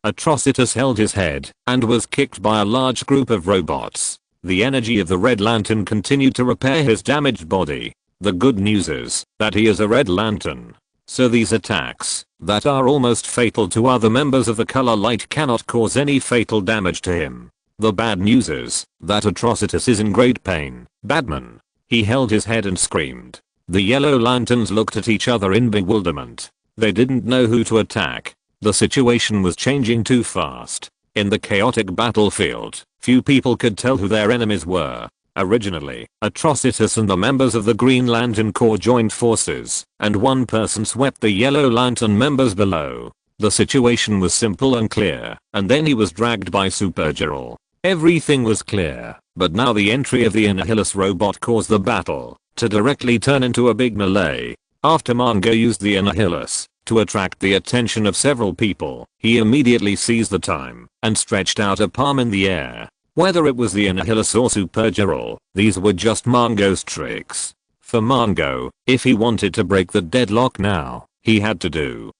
Atrocitus held his head, and was kicked by a large group of robots. The energy of the Red Lantern continued to repair his damaged body. The good news is that he is a Red Lantern. So these attacks, that are almost fatal to other members of the Color Light, cannot cause any fatal damage to him. The bad news is that Atrocitus is in great pain. Batman. He held his head and screamed. The Yellow Lanterns looked at each other in bewilderment. They didn't know who to attack. The situation was changing too fast. In the chaotic battlefield, few people could tell who their enemies were. Originally, Atrocitus and the members of the Green Lantern Corps joined forces, and one person swept the Yellow Lantern members below. The situation was simple and clear, and then he was dragged by Supergirl. Everything was clear, but now the entry of the Annihilus robot caused the battle to directly turn into a big melee. After Mongo used the Annihilus to attract the attention of several people, he immediately seized the time and stretched out a palm in the air. Whether it was the Annihilus or Supergirl, these were just Mongo's tricks. For Mongo, if he wanted to break the deadlock now, he had to do.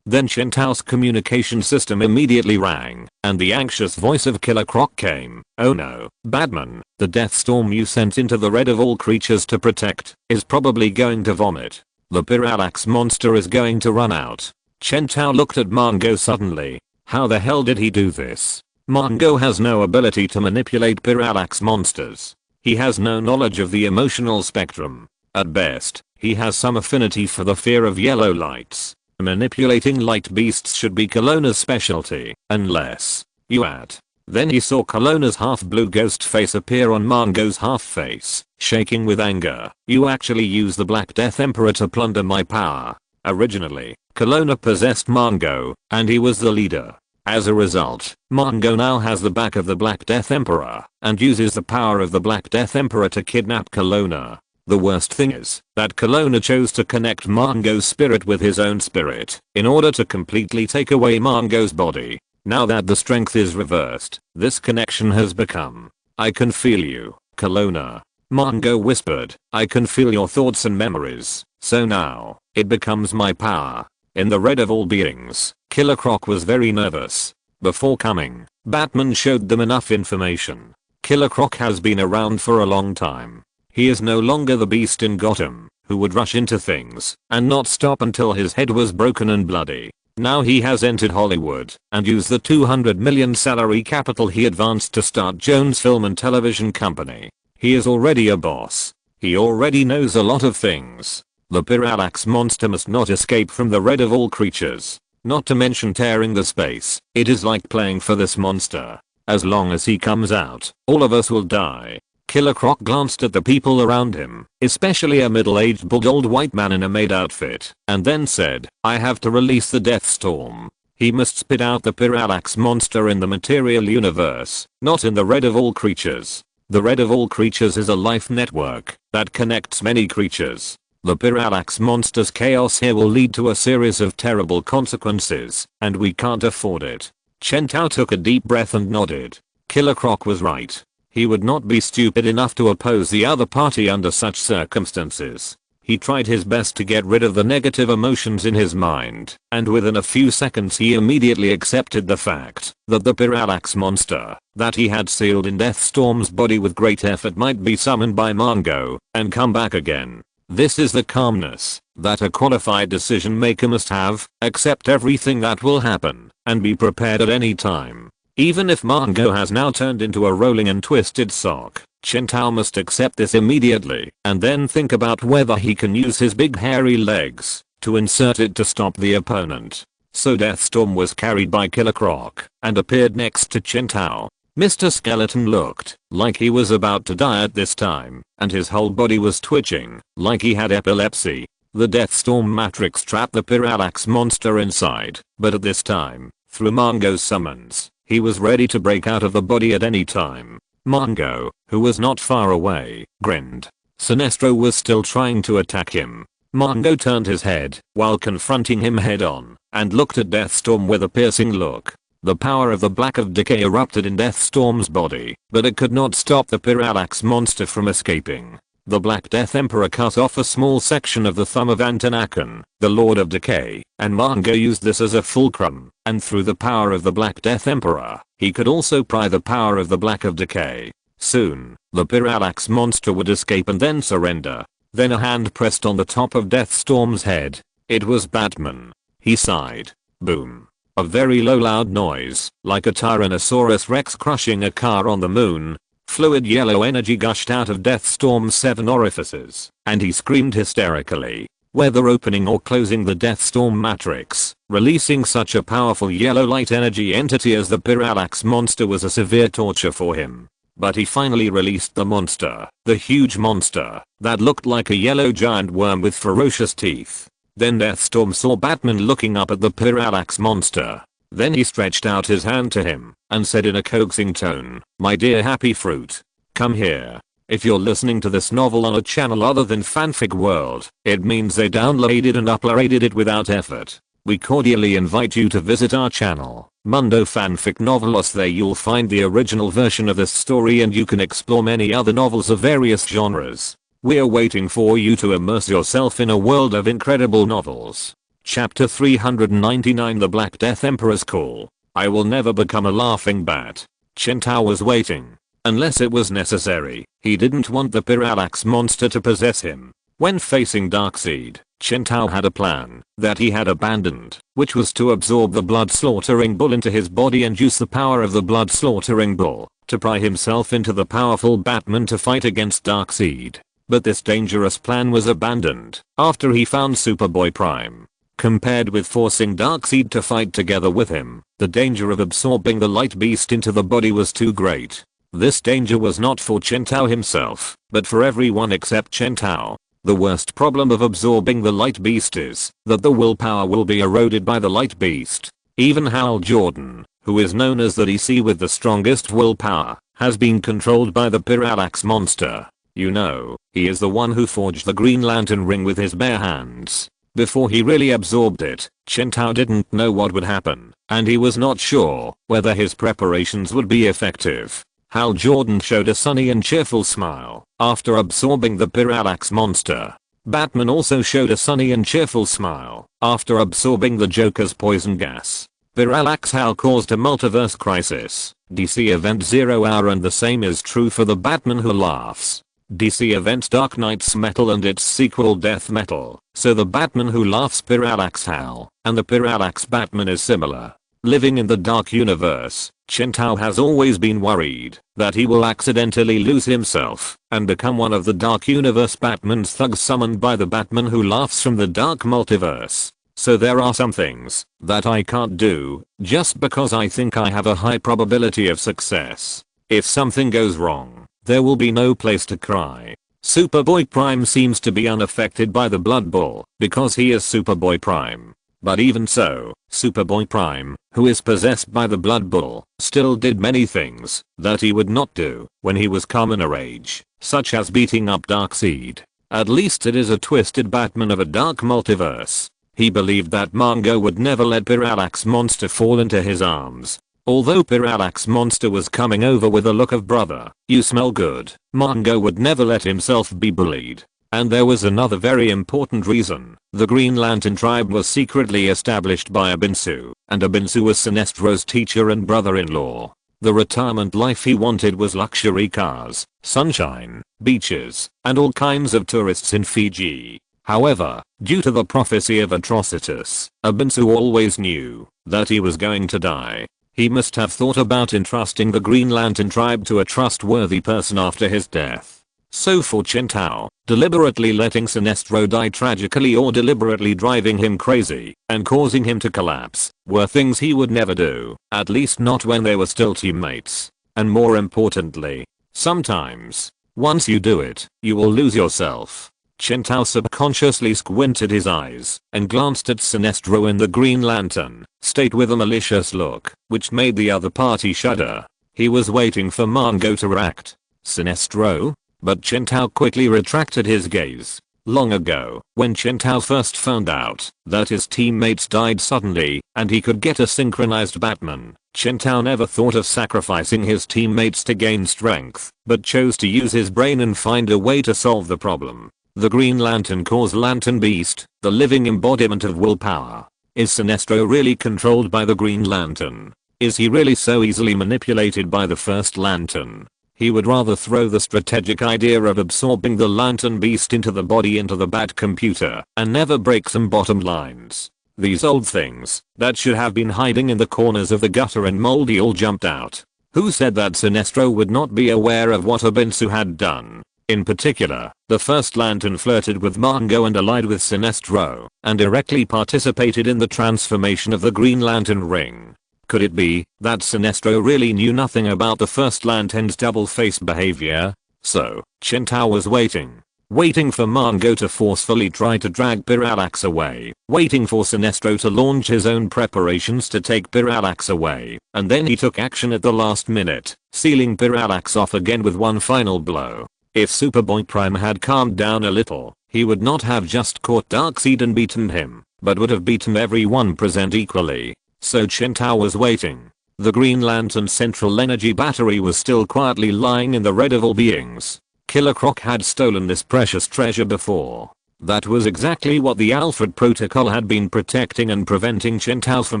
Then Chen Tao's communication system immediately rang, and the anxious voice of Killer Croc came. Oh no, Batman, the death storm you sent into the red of all creatures to protect is probably going to vomit. The Parallax monster is going to run out. Chen Tao looked at Mongo suddenly. How the hell did he do this? Mongo has no ability to manipulate Parallax monsters. He has no knowledge of the emotional spectrum. At best, he has some affinity for the fear of yellow lights. Manipulating light beasts should be Colonna's specialty, unless you add. Then he saw Colonna's half-blue ghost face appear on Mongo's half-face, shaking with anger. You actually use the Black Death Emperor to plunder my power. Originally, Colonna possessed Mongo, and he was the leader. As a result, Mongo now has the back of the Black Death Emperor, and uses the power of the Black Death Emperor to kidnap Colonna. The worst thing is that Colonna chose to connect Mongo's spirit with his own spirit in order to completely take away Mongo's body. Now that the strength is reversed, this connection has become. I can feel you, Colonna. Mongo whispered. I can feel your thoughts and memories. So now, it becomes my power. In the red of all beings, Killer Croc was very nervous. Before coming, Batman showed them enough information. Killer Croc has been around for a long time. He is no longer the beast in Gotham, who would rush into things and not stop until his head was broken and bloody. Now he has entered Hollywood and used the $200 million salary capital he advanced to start Jones Film and Television Company. He is already a boss. He already knows a lot of things. The Parallax monster must not escape from the red of all creatures. Not to mention tearing the space. It is like playing for this monster. As long as he comes out, all of us will die. Killer Croc glanced at the people around him, especially a middle-aged bald old white man in a maid outfit, and then said, I have to release the Death Storm. He must spit out the Parallax monster in the material universe, not in the red of all creatures. The red of all creatures is a life network that connects many creatures. The Parallax Monster's chaos here will lead to a series of terrible consequences, and we can't afford it. Chen Tao took a deep breath and nodded. Killer Croc was right. He would not be stupid enough to oppose the other party under such circumstances. He tried his best to get rid of the negative emotions in his mind, and within a few seconds he immediately accepted the fact that the Parallax Monster that he had sealed in Deathstorm's body with great effort might be summoned by Mongo and come back again. This is the calmness that a qualified decision maker must have: accept everything that will happen and be prepared at any time. Even if Mongo has now turned into a rolling and twisted sock, Chen Tao must accept this immediately and then think about whether he can use his big hairy legs to insert it to stop the opponent. So Deathstorm was carried by Killer Croc and appeared next to Chen Tao. Mr. Skeleton looked like he was about to die at this time, and his whole body was twitching like he had epilepsy. The Deathstorm Matrix trapped the Parallax Monster inside, but at this time, through Mongo's summons, he was ready to break out of the body at any time. Mongo, who was not far away, grinned. Sinestro was still trying to attack him. Mongo turned his head while confronting him head on and looked at Deathstorm with a piercing look. The power of the Black of Decay erupted in Deathstorm's body, but it could not stop the Parallax Monster from escaping. The Black Death Emperor cut off a small section of the thumb of Antonakon, the Lord of Decay, and Mongo used this as a fulcrum, and through the power of the Black Death Emperor, he could also pry the power of the Black of Decay. Soon, the Parallax Monster would escape and then surrender. Then a hand pressed on the top of Deathstorm's head. It was Batman. He sighed. Boom. A very low loud noise, like a Tyrannosaurus Rex crushing a car on the moon. Fluid yellow energy gushed out of Deathstorm's 7 orifices, and he screamed hysterically. Whether opening or closing the Deathstorm Matrix, releasing such a powerful yellow light energy entity as the Parallax Monster was a severe torture for him. But he finally released the monster, the huge monster, that looked like a yellow giant worm with ferocious teeth. Then Deathstorm saw Batman looking up at the Parallax Monster. Then he stretched out his hand to him and said in a coaxing tone, "My dear Happy Fruit, come here." If you're listening to this novel on a channel other than Fanfic World, it means they downloaded and uploaded it without effort. We cordially invite you to visit our channel, Mundo Fanfic Novelos. There you'll find the original version of this story and you can explore many other novels of various genres. We're waiting for you to immerse yourself in a world of incredible novels. Chapter 399, The Black Death Emperor's Call. I will never become a laughing bat. Chen Tao was waiting. Unless it was necessary, he didn't want the Parallax Monster to possess him. When facing Darkseid, Chen Tao had a plan that he had abandoned, which was to absorb the blood-slaughtering bull into his body and use the power of the blood-slaughtering bull to pry himself into the powerful Batman to fight against Darkseid. But this dangerous plan was abandoned after he found Superboy Prime. Compared with forcing Darkseid to fight together with him, the danger of absorbing the light beast into the body was too great. This danger was not for Chen Tao himself, but for everyone except Chen Tao. The worst problem of absorbing the light beast is that the willpower will be eroded by the light beast. Even Hal Jordan, who is known as the DC with the strongest willpower, has been controlled by the Parallax Monster. You know, he is the one who forged the Green Lantern ring with his bare hands. Before he really absorbed it, Chen Tao didn't know what would happen, and he was not sure whether his preparations would be effective. Hal Jordan showed a sunny and cheerful smile after absorbing the Parallax Monster. Batman also showed a sunny and cheerful smile after absorbing the Joker's poison gas. Parallax Hal caused a multiverse crisis. DC Event 0 Hour, and the same is true for the Batman who laughs. DC Event Dark Knight's Metal and its sequel Death Metal. So the Batman who laughs Parallax Hal and the Parallax Batman is similar. Living in the Dark Universe, Chen Tao has always been worried that he will accidentally lose himself and become one of the Dark Universe Batman's thugs summoned by the Batman who laughs from the Dark Multiverse. So there are some things that I can't do just because I think I have a high probability of success. If something goes wrong, there will be no place to cry. Superboy Prime seems to be unaffected by the Blood Bowl because he is Superboy Prime. But even so, Superboy Prime, who is possessed by the Blood Bowl, still did many things that he would not do when he was calm in a rage, such as beating up Darkseid. At least it is a twisted Batman of a dark multiverse. He believed that Mongo would never let Parallax Monster fall into his arms. Although Parallax Monster was coming over with a look of "brother, you smell good," Mongo would never let himself be bullied. And there was another very important reason. The Green Lantern tribe was secretly established by Abinsu, and Abinsu was Sinestro's teacher and brother-in-law. The retirement life he wanted was luxury cars, sunshine, beaches, and all kinds of tourists in Fiji. However, due to the prophecy of Atrocitus, Abinsu always knew that he was going to die. He must have thought about entrusting the Green Lantern tribe to a trustworthy person after his death. So for Chen Tao, deliberately letting Sinestro die tragically or deliberately driving him crazy and causing him to collapse were things he would never do, at least not when they were still teammates. And more importantly, sometimes, once you do it, you will lose yourself. Chen Tao subconsciously squinted his eyes and glanced at Sinestro in the Green Lantern state with a malicious look, which made the other party shudder. He was waiting for Mongo to react. Sinestro? But Chen Tao quickly retracted his gaze. Long ago, when Chen Tao first found out that his teammates died suddenly and he could get a synchronized Batman, Chen Tao never thought of sacrificing his teammates to gain strength, but chose to use his brain and find a way to solve the problem. The Green Lantern calls Lantern Beast, the living embodiment of willpower. Is Sinestro really controlled by the Green Lantern? Is he really so easily manipulated by the First Lantern? He would rather throw the strategic idea of absorbing the Lantern Beast into the body into the Bat computer and never break some bottom lines. These old things that should have been hiding in the corners of the gutter and moldy all jumped out. Who said that Sinestro would not be aware of what Abinsu had done? In particular, the First Lantern flirted with Mongo and allied with Sinestro, and directly participated in the transformation of the Green Lantern ring. Could it be that Sinestro really knew nothing about the First Lantern's double-faced behavior? So, Chen Tao was waiting for Mongo to forcefully try to drag Parallax away, waiting for Sinestro to launch his own preparations to take Parallax away, and then he took action at the last minute, sealing Parallax off again with one final blow. If Superboy Prime had calmed down a little, he would not have just caught Darkseid and beaten him, but would have beaten everyone present equally. So Chen Tao was waiting. The Green Lantern central energy battery was still quietly lying in the red of all beings. Killer Croc had stolen this precious treasure before. That was exactly what the Alfred Protocol had been protecting and preventing Chen Tao from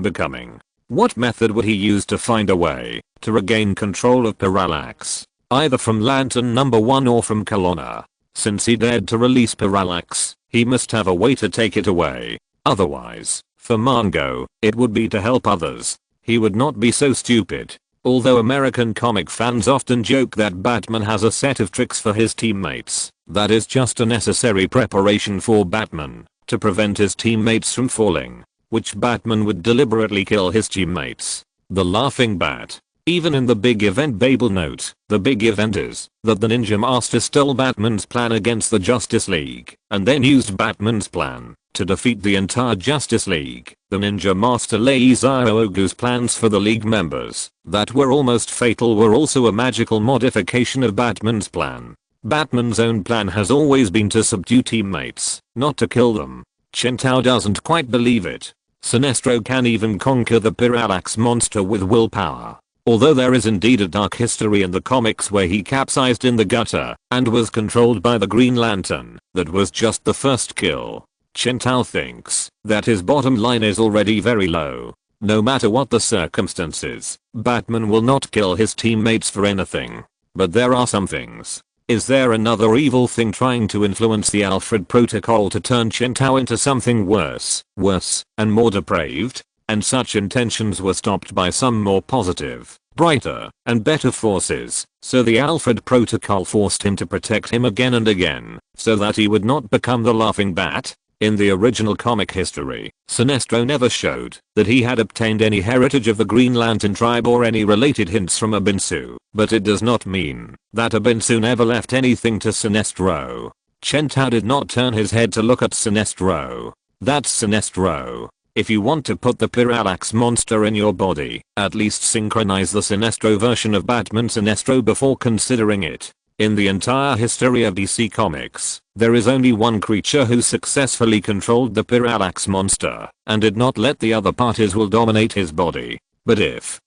becoming. What method would he use to find a way to regain control of Parallax? Either from Lantern number 1 or from Kelowna. Since he dared to release Parallax, he must have a way to take it away. Otherwise, for Mongo, it would be to help others. He would not be so stupid. Although American comic fans often joke that Batman has a set of tricks for his teammates, that is just a necessary preparation for Batman to prevent his teammates from falling. Which Batman would deliberately kill his teammates? The Laughing Bat. Even in the big event Babel note, the big event is that the Ninja Master stole Batman's plan against the Justice League, and then used Batman's plan to defeat the entire Justice League. The Ninja Master Leizao Ogu's plans for the League members that were almost fatal were also a magical modification of Batman's plan. Batman's own plan has always been to subdue teammates, not to kill them. Chen Tao doesn't quite believe it. Sinestro can even conquer the Parallax monster with willpower. Although there is indeed a dark history in the comics where he capsized in the gutter and was controlled by the Green Lantern, that was just the first kill. Chen Tao thinks that his bottom line is already very low. No matter what the circumstances, Batman will not kill his teammates for anything. But there are some things. Is there another evil thing trying to influence the Alfred Protocol to turn Chen Tao into something worse, and more depraved? And such intentions were stopped by some more positive, brighter, and better forces, so the Alfred Protocol forced him to protect him again and again, so that he would not become the Laughing Bat. In the original comic history, Sinestro never showed that he had obtained any heritage of the Green Lantern tribe or any related hints from Abinsu, but it does not mean that Abinsu never left anything to Sinestro. Chen Tao did not turn his head to look at Sinestro. That's Sinestro. If you want to put the Parallax monster in your body, at least synchronize the Sinestro version of Batman Sinestro before considering it. In the entire history of DC Comics, there is only one creature who successfully controlled the Parallax monster and did not let the other parties will dominate his body. But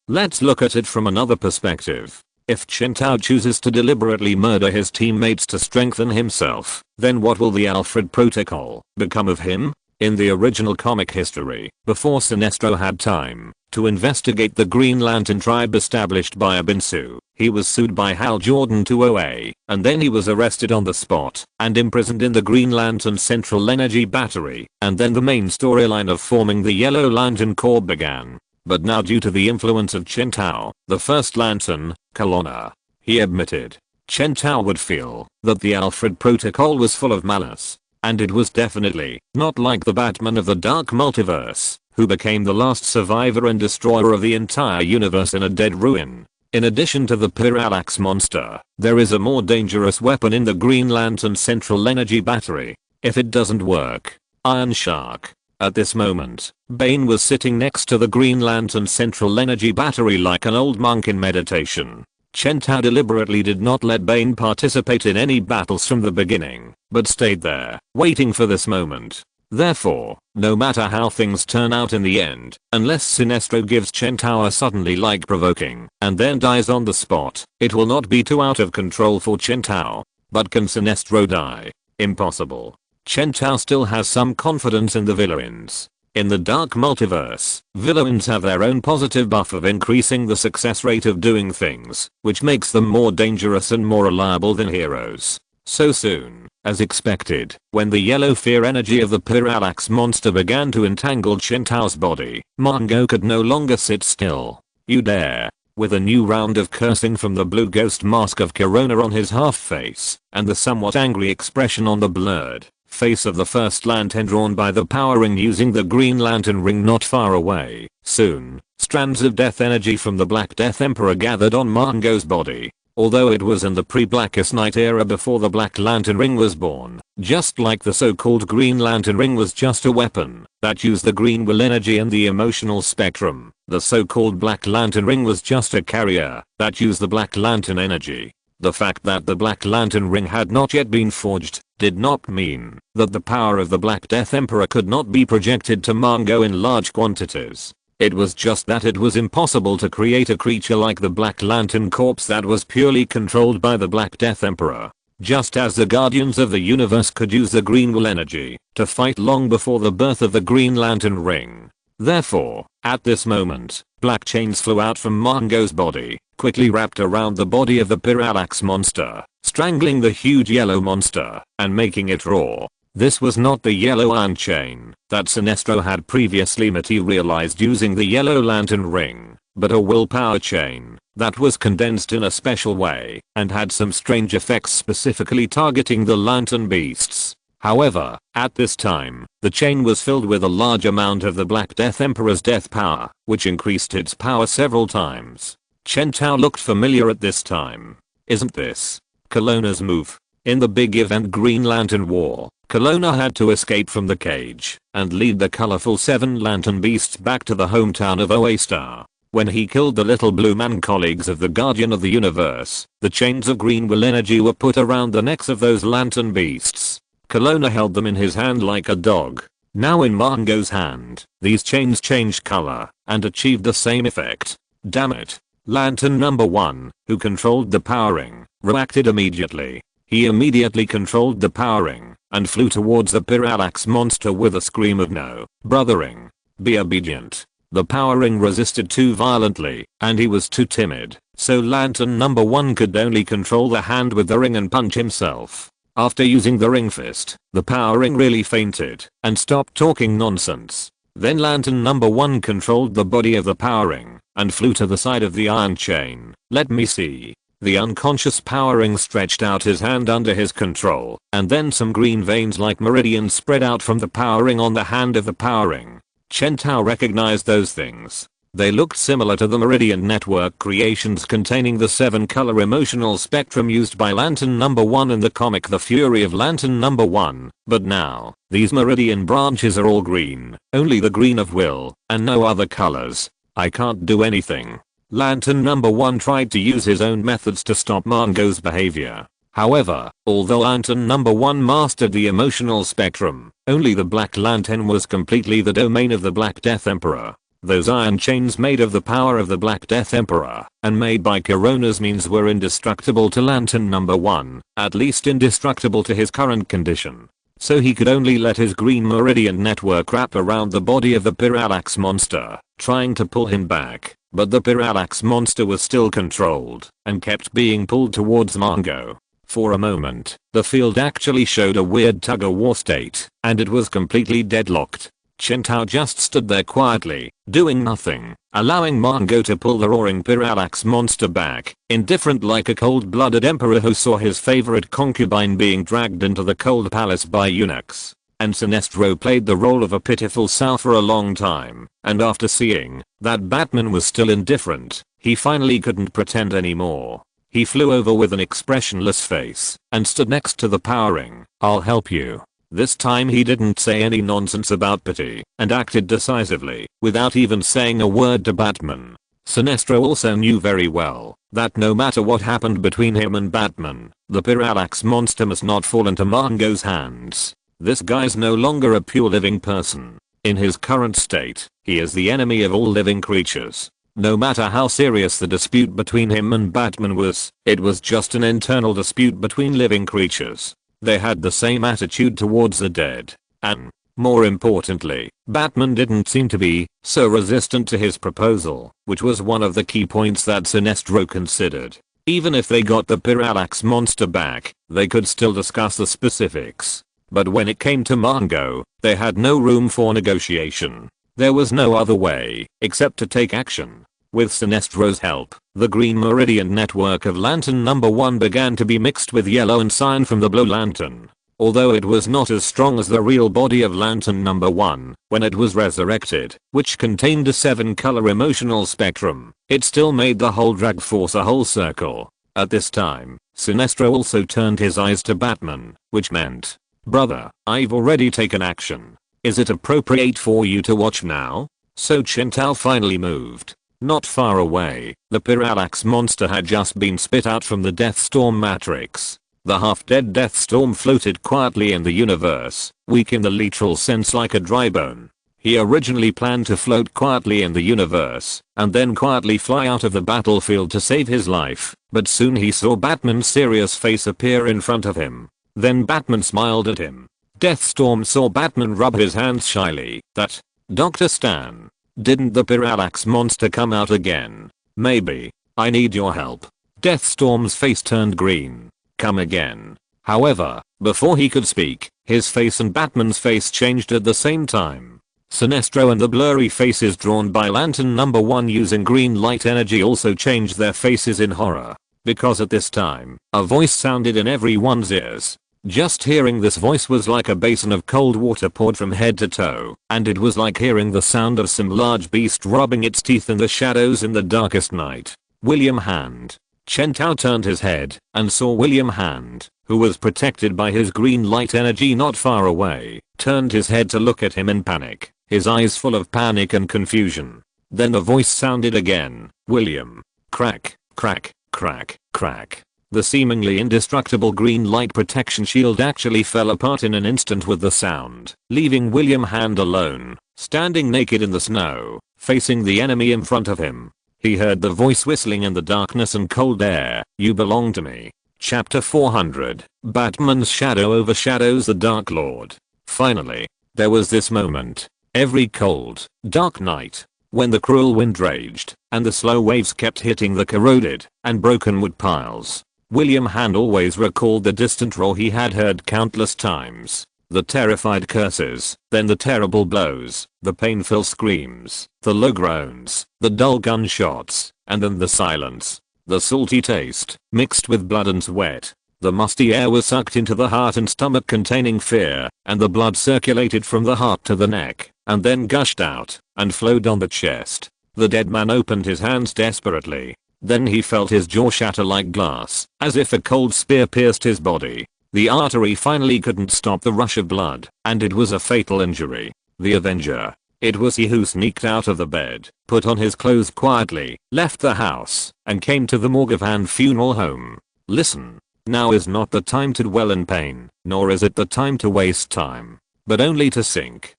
let's look at it from another perspective. If Chen Tao chooses to deliberately murder his teammates to strengthen himself, then what will the Alfred Protocol become of him? In the original comic history, before Sinestro had time to investigate the Green Lantern tribe established by Abinsu, he was sued by Hal Jordan 2OA, and then he was arrested on the spot and imprisoned in the Green Lantern Central Energy Battery, and then the main storyline of forming the Yellow Lantern Corps began. But now, due to the influence of Chen Tao, the first Lantern, Kelowna, he admitted Chen Tao would feel that the Alfred Protocol was full of malice. And it was definitely not like the Batman of the Dark Multiverse, who became the last survivor and destroyer of the entire universe in a dead ruin. In addition to the Parallax monster, there is a more dangerous weapon in the Green Lantern Central Energy Battery. If it doesn't work, Iron Shark. At this moment, Bane was sitting next to the Green Lantern Central Energy Battery like an old monk in meditation. Chen Tao deliberately did not let Bane participate in any battles from the beginning, but stayed there, waiting for this moment. Therefore, no matter how things turn out in the end, unless Sinestro gives Chen Tao a suddenly provoking and then dies on the spot, it will not be too out of control for Chen Tao. But can Sinestro die? Impossible. Chen Tao still has some confidence in the villains. In the Dark Multiverse, villains have their own positive buff of increasing the success rate of doing things, which makes them more dangerous and more reliable than heroes. So soon, as expected, when the yellow fear energy of the Parallax monster began to entangle Chen Tao's body, Mongo could no longer sit still. You dare. With a new round of cursing from the blue ghost mask of Corona on his half face, and the somewhat angry expression on the blurred face of the first lantern drawn by the power ring using the Green Lantern ring not far away. Soon, strands of death energy from the Black Death Emperor gathered on Mongo's body. Although it was in the pre-Blackest Night era before the Black Lantern ring was born, just like the so-called Green Lantern ring was just a weapon that used the green will energy and the emotional spectrum, the so-called Black Lantern ring was just a carrier that used the Black Lantern energy. The fact that the Black Lantern ring had not yet been forged did not mean that the power of the Black Death Emperor could not be projected to Mongo in large quantities. It was just that it was impossible to create a creature like the Black Lantern Corps that was purely controlled by the Black Death Emperor. Just as the Guardians of the Universe could use the green will energy to fight long before the birth of the Green Lantern ring. Therefore, at this moment, black chains flew out from Mongo's body, quickly wrapped around the body of the Parallax monster, strangling the huge yellow monster and making it roar. This was not the yellow iron chain that Sinestro had previously materialized using the Yellow Lantern ring, but a willpower chain that was condensed in a special way and had some strange effects specifically targeting the Lantern Beasts. However, at this time, the chain was filled with a large amount of the Black Death Emperor's death power, which increased its power several times. Chen Tao looked familiar at this time. Isn't this Kelowna's move? In the big event Green Lantern War, Kelowna had to escape from the cage and lead the colorful 7 Lantern Beasts back to the hometown of OA Star. When he killed the little blue man colleagues of the Guardian of the Universe, the chains of green will energy were put around the necks of those Lantern Beasts. Kelowna held them in his hand like a dog. Now in Mongo's hand, these chains changed color and achieved the same effect. Damn it. Lantern number 1, who controlled the power ring, reacted immediately. He immediately controlled the power ring and flew towards the Parallax monster with a scream of no, brothering. Be obedient. The power ring resisted too violently and he was too timid, so Lantern number 1 could only control the hand with the ring and punch himself. After using the ring fist, the power ring really fainted and stopped talking nonsense. Then Lantern number 1 controlled the body of the power ring and flew to the side of the iron chain. Let me see. The unconscious power ring stretched out his hand under his control, and then some green veins like meridians spread out from the power ring on the hand of the power ring. Chen Tao recognized those things. They looked similar to the Meridian Network creations containing the 7-color emotional spectrum used by Lantern number 1 in the comic The Fury of Lantern number 1, but now, these Meridian branches are all green, only the green of will, and no other colors. I can't do anything. Lantern number 1 tried to use his own methods to stop Mongo's behavior. However, although Lantern number 1 mastered the emotional spectrum, only the Black Lantern was completely the domain of the Black Death Emperor. Those iron chains made of the power of the Black Death Emperor and made by Corona's means were indestructible to Lantern number 1, at least indestructible to his current condition. So he could only let his Green Meridian network wrap around the body of the Parallax monster, trying to pull him back, but the Parallax monster was still controlled and kept being pulled towards Mongo. For a moment, the field actually showed a weird tug-of-war state, and it was completely deadlocked. Chen Tao just stood there quietly, doing nothing, allowing Mongo to pull the roaring Parallax monster back, indifferent like a cold-blooded emperor who saw his favorite concubine being dragged into the cold palace by eunuchs. And Sinestro played the role of a pitiful sow for a long time, and after seeing that Batman was still indifferent, he finally couldn't pretend anymore. He flew over with an expressionless face and stood next to the powering "I'll help you." This time he didn't say any nonsense about pity and acted decisively without even saying a word to Batman. Sinestro also knew very well that no matter what happened between him and Batman, the Parallax monster must not fall into Mongo's hands. This guy's no longer a pure living person. In his current state, he is the enemy of all living creatures. No matter how serious the dispute between him and Batman was, it was just an internal dispute between living creatures. They had the same attitude towards the dead. And, more importantly, Batman didn't seem to be so resistant to his proposal, which was one of the key points that Sinestro considered. Even if they got the Parallax monster back, they could still discuss the specifics. But when it came to Mongo, they had no room for negotiation. There was no other way except to take action. With Sinestro's help, the Green Meridian network of Lantern number 1 began to be mixed with yellow and cyan from the Blue Lantern. Although it was not as strong as the real body of Lantern number 1 when it was resurrected, which contained a 7-color emotional spectrum, it still made the whole drag force a whole circle. At this time, Sinestro also turned his eyes to Batman, which meant, "Brother, I've already taken action. Is it appropriate for you to watch now?" So Chen Tao finally moved. Not far away, the Parallax monster had just been spit out from the Deathstorm matrix. The half-dead Deathstorm floated quietly in the universe, weak in the literal sense like a dry bone. He originally planned to float quietly in the universe, and then quietly fly out of the battlefield to save his life, but soon he saw Batman's serious face appear in front of him. Then Batman smiled at him. Deathstorm saw Batman rub his hands shyly. "That, Dr. Stan. Didn't the Parallax monster come out again? Maybe. I need your help." Deathstorm's face turned green. "Come again." However, before he could speak, his face and Batman's face changed at the same time. Sinestro and the blurry faces drawn by Lantern number 1 using green light energy also changed their faces in horror. Because at this time, a voice sounded in everyone's ears. Just hearing this voice was like a basin of cold water poured from head to toe, and it was like hearing the sound of some large beast rubbing its teeth in the shadows in the darkest night. William Hand. Chen Tao turned his head and saw William Hand, who was protected by his green light energy not far away, turned his head to look at him in panic, his eyes full of panic and confusion. Then the voice sounded again. "William." Crack, crack, crack, crack. The seemingly indestructible green light protection shield actually fell apart in an instant with the sound, leaving William Hand alone, standing naked in the snow, facing the enemy in front of him. He heard the voice whistling in the darkness and cold air. "You belong to me." Chapter 400. Batman's shadow overshadows the Dark Lord. Finally, there was this moment. Every cold, dark night, when the cruel wind raged, and the slow waves kept hitting the corroded and broken wood piles, William Hand always recalled the distant roar he had heard countless times. The terrified curses, then the terrible blows, the painful screams, the low groans, the dull gunshots, and then the silence. The salty taste, mixed with blood and sweat. The musty air was sucked into the heart and stomach containing fear, and the blood circulated from the heart to the neck, and then gushed out, and flowed on the chest. The dead man opened his hands desperately. Then he felt his jaw shatter like glass, as if a cold spear pierced his body. The artery finally couldn't stop the rush of blood, and it was a fatal injury. The Avenger. It was he who sneaked out of the bed, put on his clothes quietly, left the house, and came to the morgue of Hand Funeral Home. "Listen." Now is not the time to dwell in pain, nor is it the time to waste time, but only to sink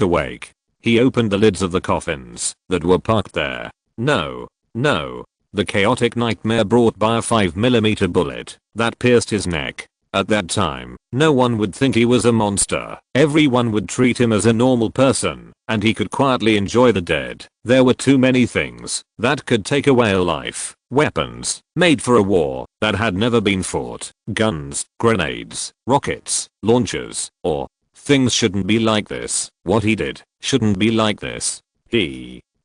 awake. He opened the lids of the coffins that were parked there. No. The chaotic nightmare brought by a 5mm bullet that pierced his neck. At that time, no one would think he was a monster. Everyone would treat him as a normal person, and he could quietly enjoy the dead. There were too many things that could take away a life. Weapons made for a war that had never been fought. Guns, grenades, rockets, launchers, or things shouldn't be like this. What he did shouldn't be like this.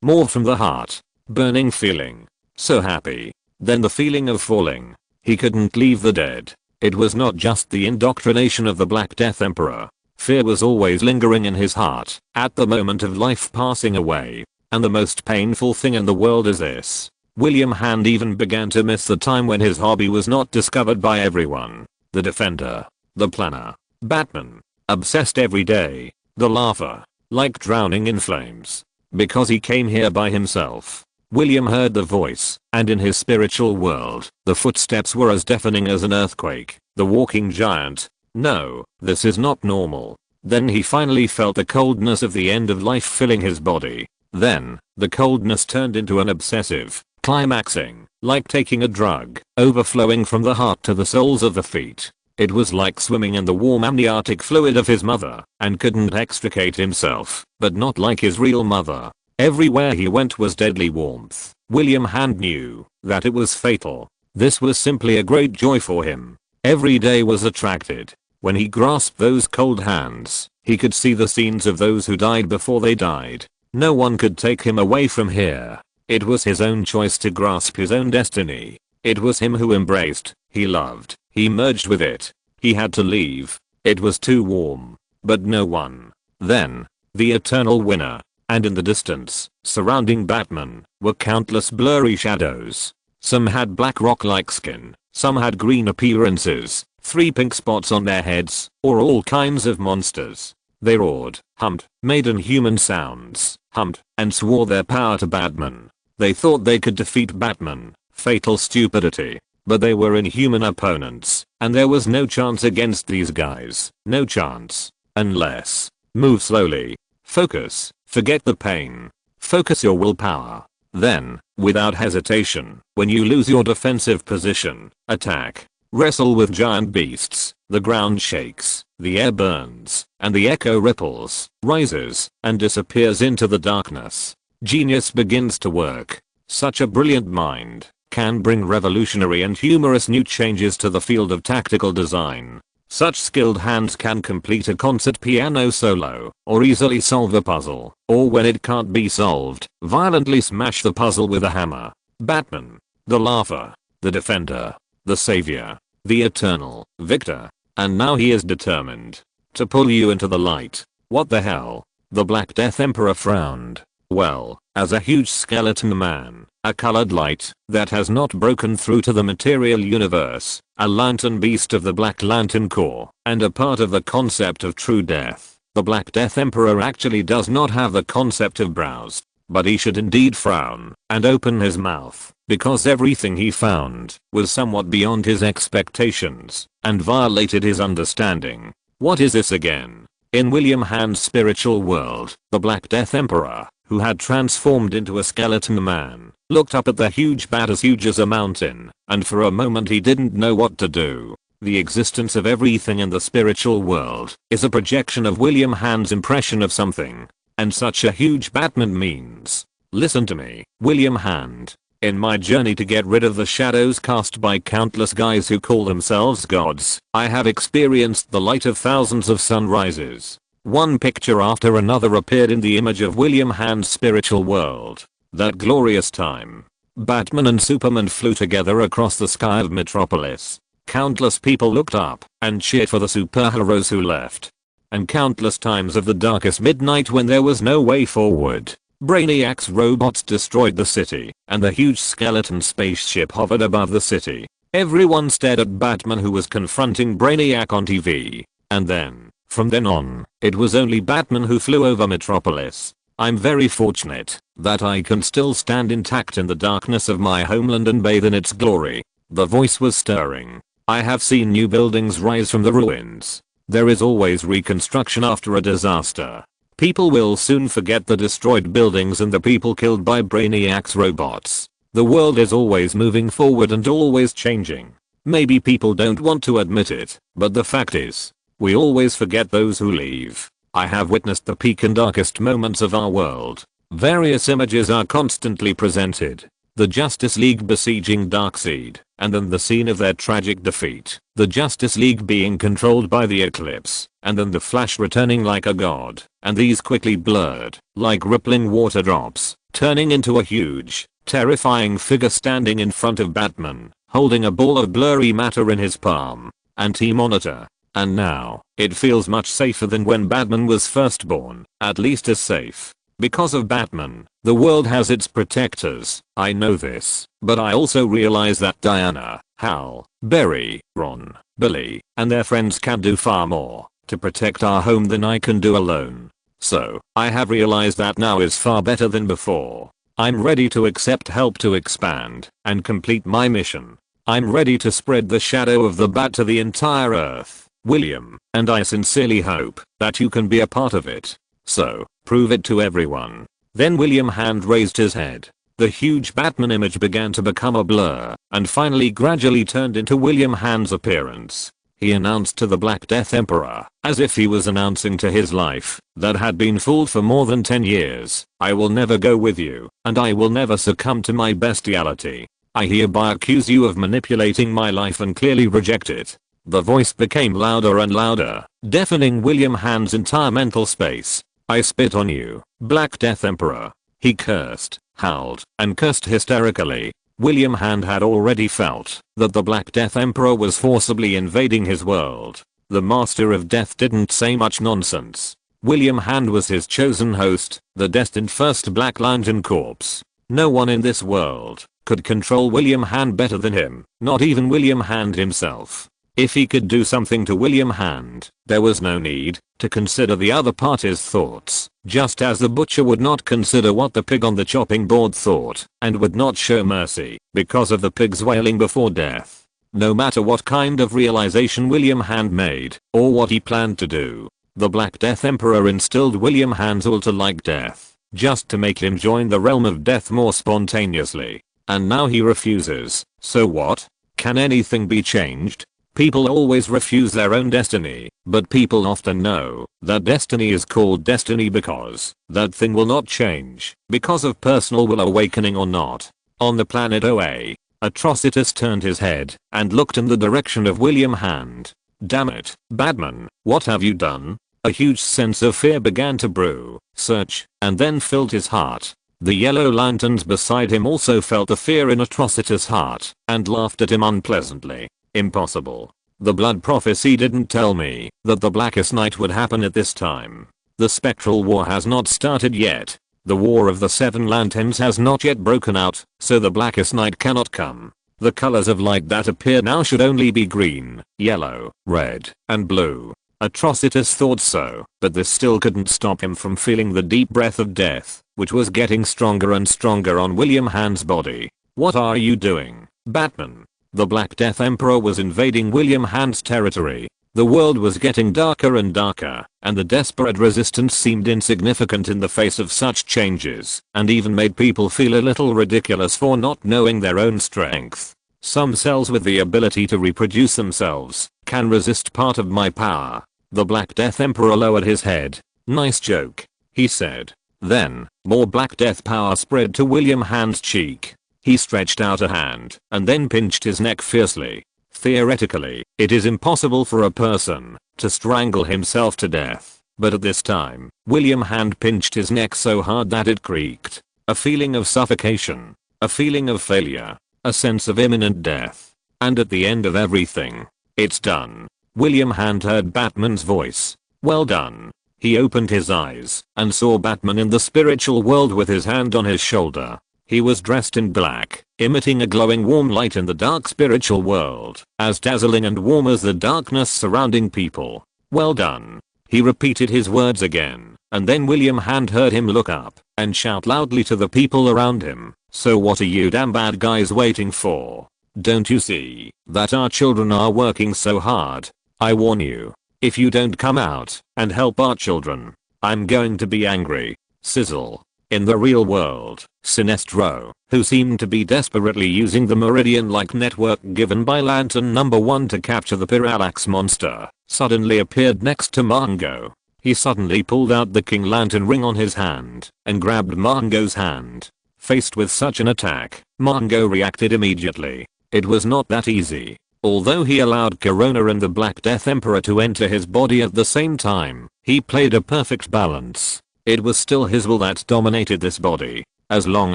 More from the heart. Burning feeling. So happy. Then the feeling of falling. He couldn't leave the dead. It was not just the indoctrination of the Black Death Emperor. Fear was always lingering in his heart at the moment of life passing away. And the most painful thing in the world is this. William Hand even began to miss the time when his hobby was not discovered by everyone. The defender. The planner. Batman. Obsessed every day. The laugher. Like drowning in flames. Because he came here by himself. William heard the voice, and in his spiritual world, the footsteps were as deafening as an earthquake. The walking giant. No, this is not normal. Then he finally felt the coldness of the end of life filling his body. Then, the coldness turned into an obsessive, climaxing, like taking a drug, overflowing from the heart to the soles of the feet. It was like swimming in the warm amniotic fluid of his mother, and couldn't extricate himself, but not like his real mother. Everywhere he went was deadly warmth. William Hand knew that it was fatal. This was simply a great joy for him. Every day was attracted. When he grasped those cold hands, he could see the scenes of those who died before they died. No one could take him away from here. It was his own choice to grasp his own destiny. It was him who embraced, he loved, he merged with it. He had to leave. It was too warm. But no one. Then, the eternal winner. And in the distance, surrounding Batman, were countless blurry shadows. Some had black rock-like skin, some had green appearances, 3 pink spots on their heads, or all kinds of monsters. They roared, hummed, made inhuman sounds, hummed, and swore their power to Batman. They thought they could defeat Batman. Fatal stupidity. But they were inhuman opponents, and there was no chance against these guys. No chance. Unless. Move slowly. Focus. Forget the pain. Focus your willpower. Then, without hesitation, when you lose your defensive position, attack. Wrestle with giant beasts. The ground shakes, the air burns, and the echo ripples, rises, and disappears into the darkness. Genius begins to work. Such a brilliant mind can bring revolutionary and humorous new changes to the field of tactical design. Such skilled hands can complete a concert piano solo, or easily solve a puzzle, or when it can't be solved, violently smash the puzzle with a hammer. Batman. The laugher. The defender. The savior. The eternal victor. And now he is determined to pull you into the light. What the hell? The Black Death Emperor frowned. Well, as a huge skeleton man, a colored light that has not broken through to the material universe, a lantern beast of the Black Lantern Corps, and a part of the concept of true death, the Black Death Emperor actually does not have the concept of brows, but he should indeed frown and open his mouth, because everything he found was somewhat beyond his expectations and violated his understanding. What is this again? In William Hand's spiritual world, the Black Death Emperor, who had transformed into a skeleton man, looked up at the huge bat as huge as a mountain, and for a moment he didn't know what to do. The existence of everything in the spiritual world is a projection of William Hand's impression of something. And such a huge Batman means. Listen to me, William Hand. In my journey to get rid of the shadows cast by countless guys who call themselves gods, I have experienced the light of thousands of sunrises. One picture after another appeared in the image of William Hand's spiritual world. That glorious time. Batman and Superman flew together across the sky of Metropolis. Countless people looked up and cheered for the superheroes who left. And countless times of the darkest midnight when there was no way forward, Brainiac's robots destroyed the city, and the huge skeleton spaceship hovered above the city. Everyone stared at Batman, who was confronting Brainiac on TV. And then, from then on, it was only Batman who flew over Metropolis. I'm very fortunate that I can still stand intact in the darkness of my homeland and bathe in its glory. The voice was stirring. I have seen new buildings rise from the ruins. There is always reconstruction after a disaster. People will soon forget the destroyed buildings and the people killed by Brainiac's robots. The world is always moving forward and always changing. Maybe people don't want to admit it, but the fact is, we always forget those who leave. I have witnessed the peak and darkest moments of our world. Various images are constantly presented. The Justice League besieging Darkseid, and then the scene of their tragic defeat. The Justice League being controlled by the Eclipse, and then the Flash returning like a god, and these quickly blurred, like rippling water drops, turning into a huge, terrifying figure standing in front of Batman, holding a ball of blurry matter in his palm. Anti-monitor. And now, it feels much safer than when Batman was first born, at least as safe. Because of Batman, the world has its protectors. I know this, but I also realize that Diana, Hal, Barry, Ron, Billy, and their friends can do far more to protect our home than I can do alone. So, I have realized that now is far better than before. I'm ready to accept help to expand and complete my mission. I'm ready to spread the shadow of the bat to the entire earth, William, and I sincerely hope that you can be a part of it. So, prove it to everyone. Then William Hand raised his head. The huge Batman image began to become a blur, and finally gradually turned into William Hand's appearance. He announced to the Black Death Emperor, as if he was announcing to his life, that had been fooled for more than 10 years, I will never go with you, and I will never succumb to my bestiality. I hereby accuse you of manipulating my life and clearly reject it. The voice became louder and louder, deafening William Hand's entire mental space. I spit on you, Black Death Emperor. He cursed, howled, and cursed hysterically. William Hand had already felt that the Black Death Emperor was forcibly invading his world. The Master of Death didn't say much nonsense. William Hand was his chosen host, the destined first Black Lantern Corps. No one in this world could control William Hand better than him, not even William Hand himself. If he could do something to William Hand, there was no need to consider the other party's thoughts, just as the butcher would not consider what the pig on the chopping board thought, and would not show mercy because of the pig's wailing before death. No matter what kind of realization William Hand made, or what he planned to do, the Black Death Emperor instilled William Hand's will to like death, just to make him join the realm of death more spontaneously. And now he refuses. So what? Can anything be changed? People always refuse their own destiny, but people often know that destiny is called destiny because that thing will not change, because of personal will awakening or not. On the planet OA, Atrocitus turned his head and looked in the direction of William Hand. Damn it, Batman, what have you done? A huge sense of fear began to brew, search, and then filled his heart. The yellow lanterns beside him also felt the fear in Atrocitus' heart and laughed at him unpleasantly. Impossible. The blood prophecy didn't tell me that the Blackest Night would happen at this time. The spectral war has not started yet. The War of the Seven Lanterns has not yet broken out, so the Blackest Night cannot come. The colors of light that appear now should only be green, yellow, red, and blue. Atrocitus thought so, but this still couldn't stop him from feeling the deep breath of death, which was getting stronger and stronger on William Hand's body. What are you doing, Batman? The Black Death Emperor was invading William Hand's territory. The world was getting darker and darker, and the desperate resistance seemed insignificant in the face of such changes, and even made people feel a little ridiculous for not knowing their own strength. Some cells with the ability to reproduce themselves can resist part of my power. The Black Death Emperor lowered his head. Nice joke, he said. Then, more Black Death power spread to William Hand's cheek. He stretched out a hand and then pinched his neck fiercely. Theoretically, it is impossible for a person to strangle himself to death, but at this time, William Hand pinched his neck so hard that it creaked. A feeling of suffocation, a feeling of failure, a sense of imminent death. And at the end of everything, it's done. William Hand heard Batman's voice. Well done. He opened his eyes and saw Batman in the spiritual world with his hand on his shoulder. He was dressed in black, emitting a glowing warm light in the dark spiritual world, as dazzling and warm as the darkness surrounding people. Well done. He repeated his words again, and then William Hand heard him look up and shout loudly to the people around him. So what are you damn bad guys waiting for? Don't you see that our children are working so hard? I warn you, if you don't come out and help our children, I'm going to be angry. Sizzle. In the real world, Sinestro, who seemed to be desperately using the Meridian-like network given by Lantern Number 1 to capture the Parallax monster, suddenly appeared next to Mongo. He suddenly pulled out the King Lantern ring on his hand and grabbed Mongo's hand. Faced with such an attack, Mongo reacted immediately. It was not that easy. Although he allowed Corona and the Black Death Emperor to enter his body at the same time, he played a perfect balance. It was still his will that dominated this body. As long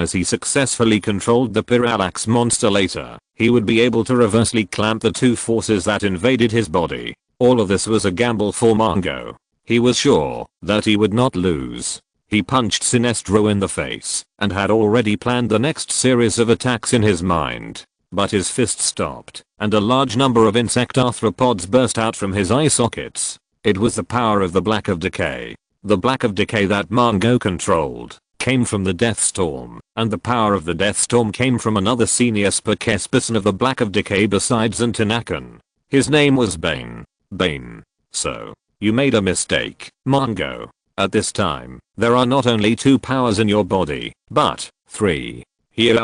as he successfully controlled the Parallax monster later, he would be able to reversely clamp the two forces that invaded his body. All of this was a gamble for Mongo. He was sure that he would not lose. He punched Sinestro in the face and had already planned the next series of attacks in his mind. But his fist stopped, and a large number of insect arthropods burst out from his eye sockets. It was the power of the Black of Decay. The Black of Decay that Mongo controlled came from the Death Storm, and the power of the Death Storm came from another senior spokesperson of the Black of Decay besides Antinakan. His name was Bane. Bane. So, you made a mistake, Mongo. At this time, there are not only 2 powers in your body, but 3. Here,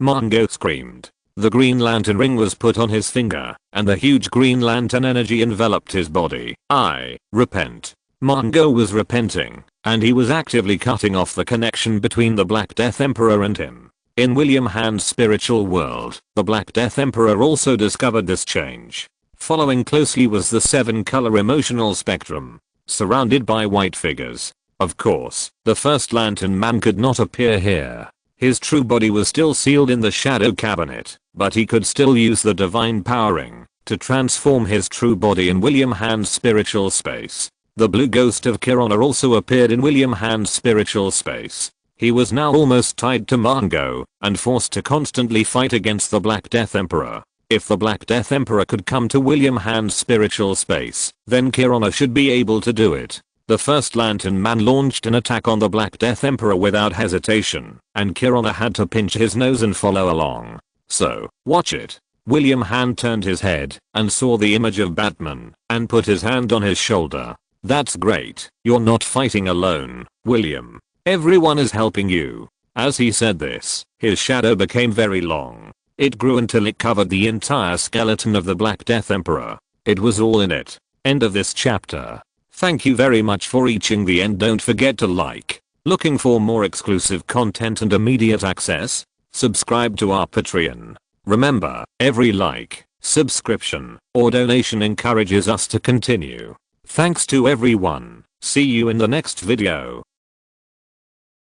Mongo screamed. The Green Lantern ring was put on his finger, and the huge Green Lantern energy enveloped his body. I repent. Mongo was repenting, and he was actively cutting off the connection between the Black Death Emperor and him. In William Hand's spiritual world, the Black Death Emperor also discovered this change. Following closely was the 7-color emotional spectrum, surrounded by white figures. Of course, the first Lantern Man could not appear here. His true body was still sealed in the Shadow Cabinet, but he could still use the divine powering to transform his true body in William Hand's spiritual space. The blue ghost of Kirana also appeared in William Hand's spiritual space. He was now almost tied to Mongo and forced to constantly fight against the Black Death Emperor. If the Black Death Emperor could come to William Hand's spiritual space, then Kirana should be able to do it. The first Lantern Man launched an attack on the Black Death Emperor without hesitation, and Kirana had to pinch his nose and follow along. So, watch it. William Hand turned his head and saw the image of Batman and put his hand on his shoulder. That's great. You're not fighting alone, William. Everyone is helping you. As he said this, his shadow became very long. It grew until it covered the entire skeleton of the Black Death Emperor. It was all in it. End of this chapter. Thank you very much for reaching the end. Don't forget to like. Looking for more exclusive content and immediate access? Subscribe to our Patreon. Remember, every like, subscription, or donation encourages us to continue. Thanks to everyone. See you in the next video.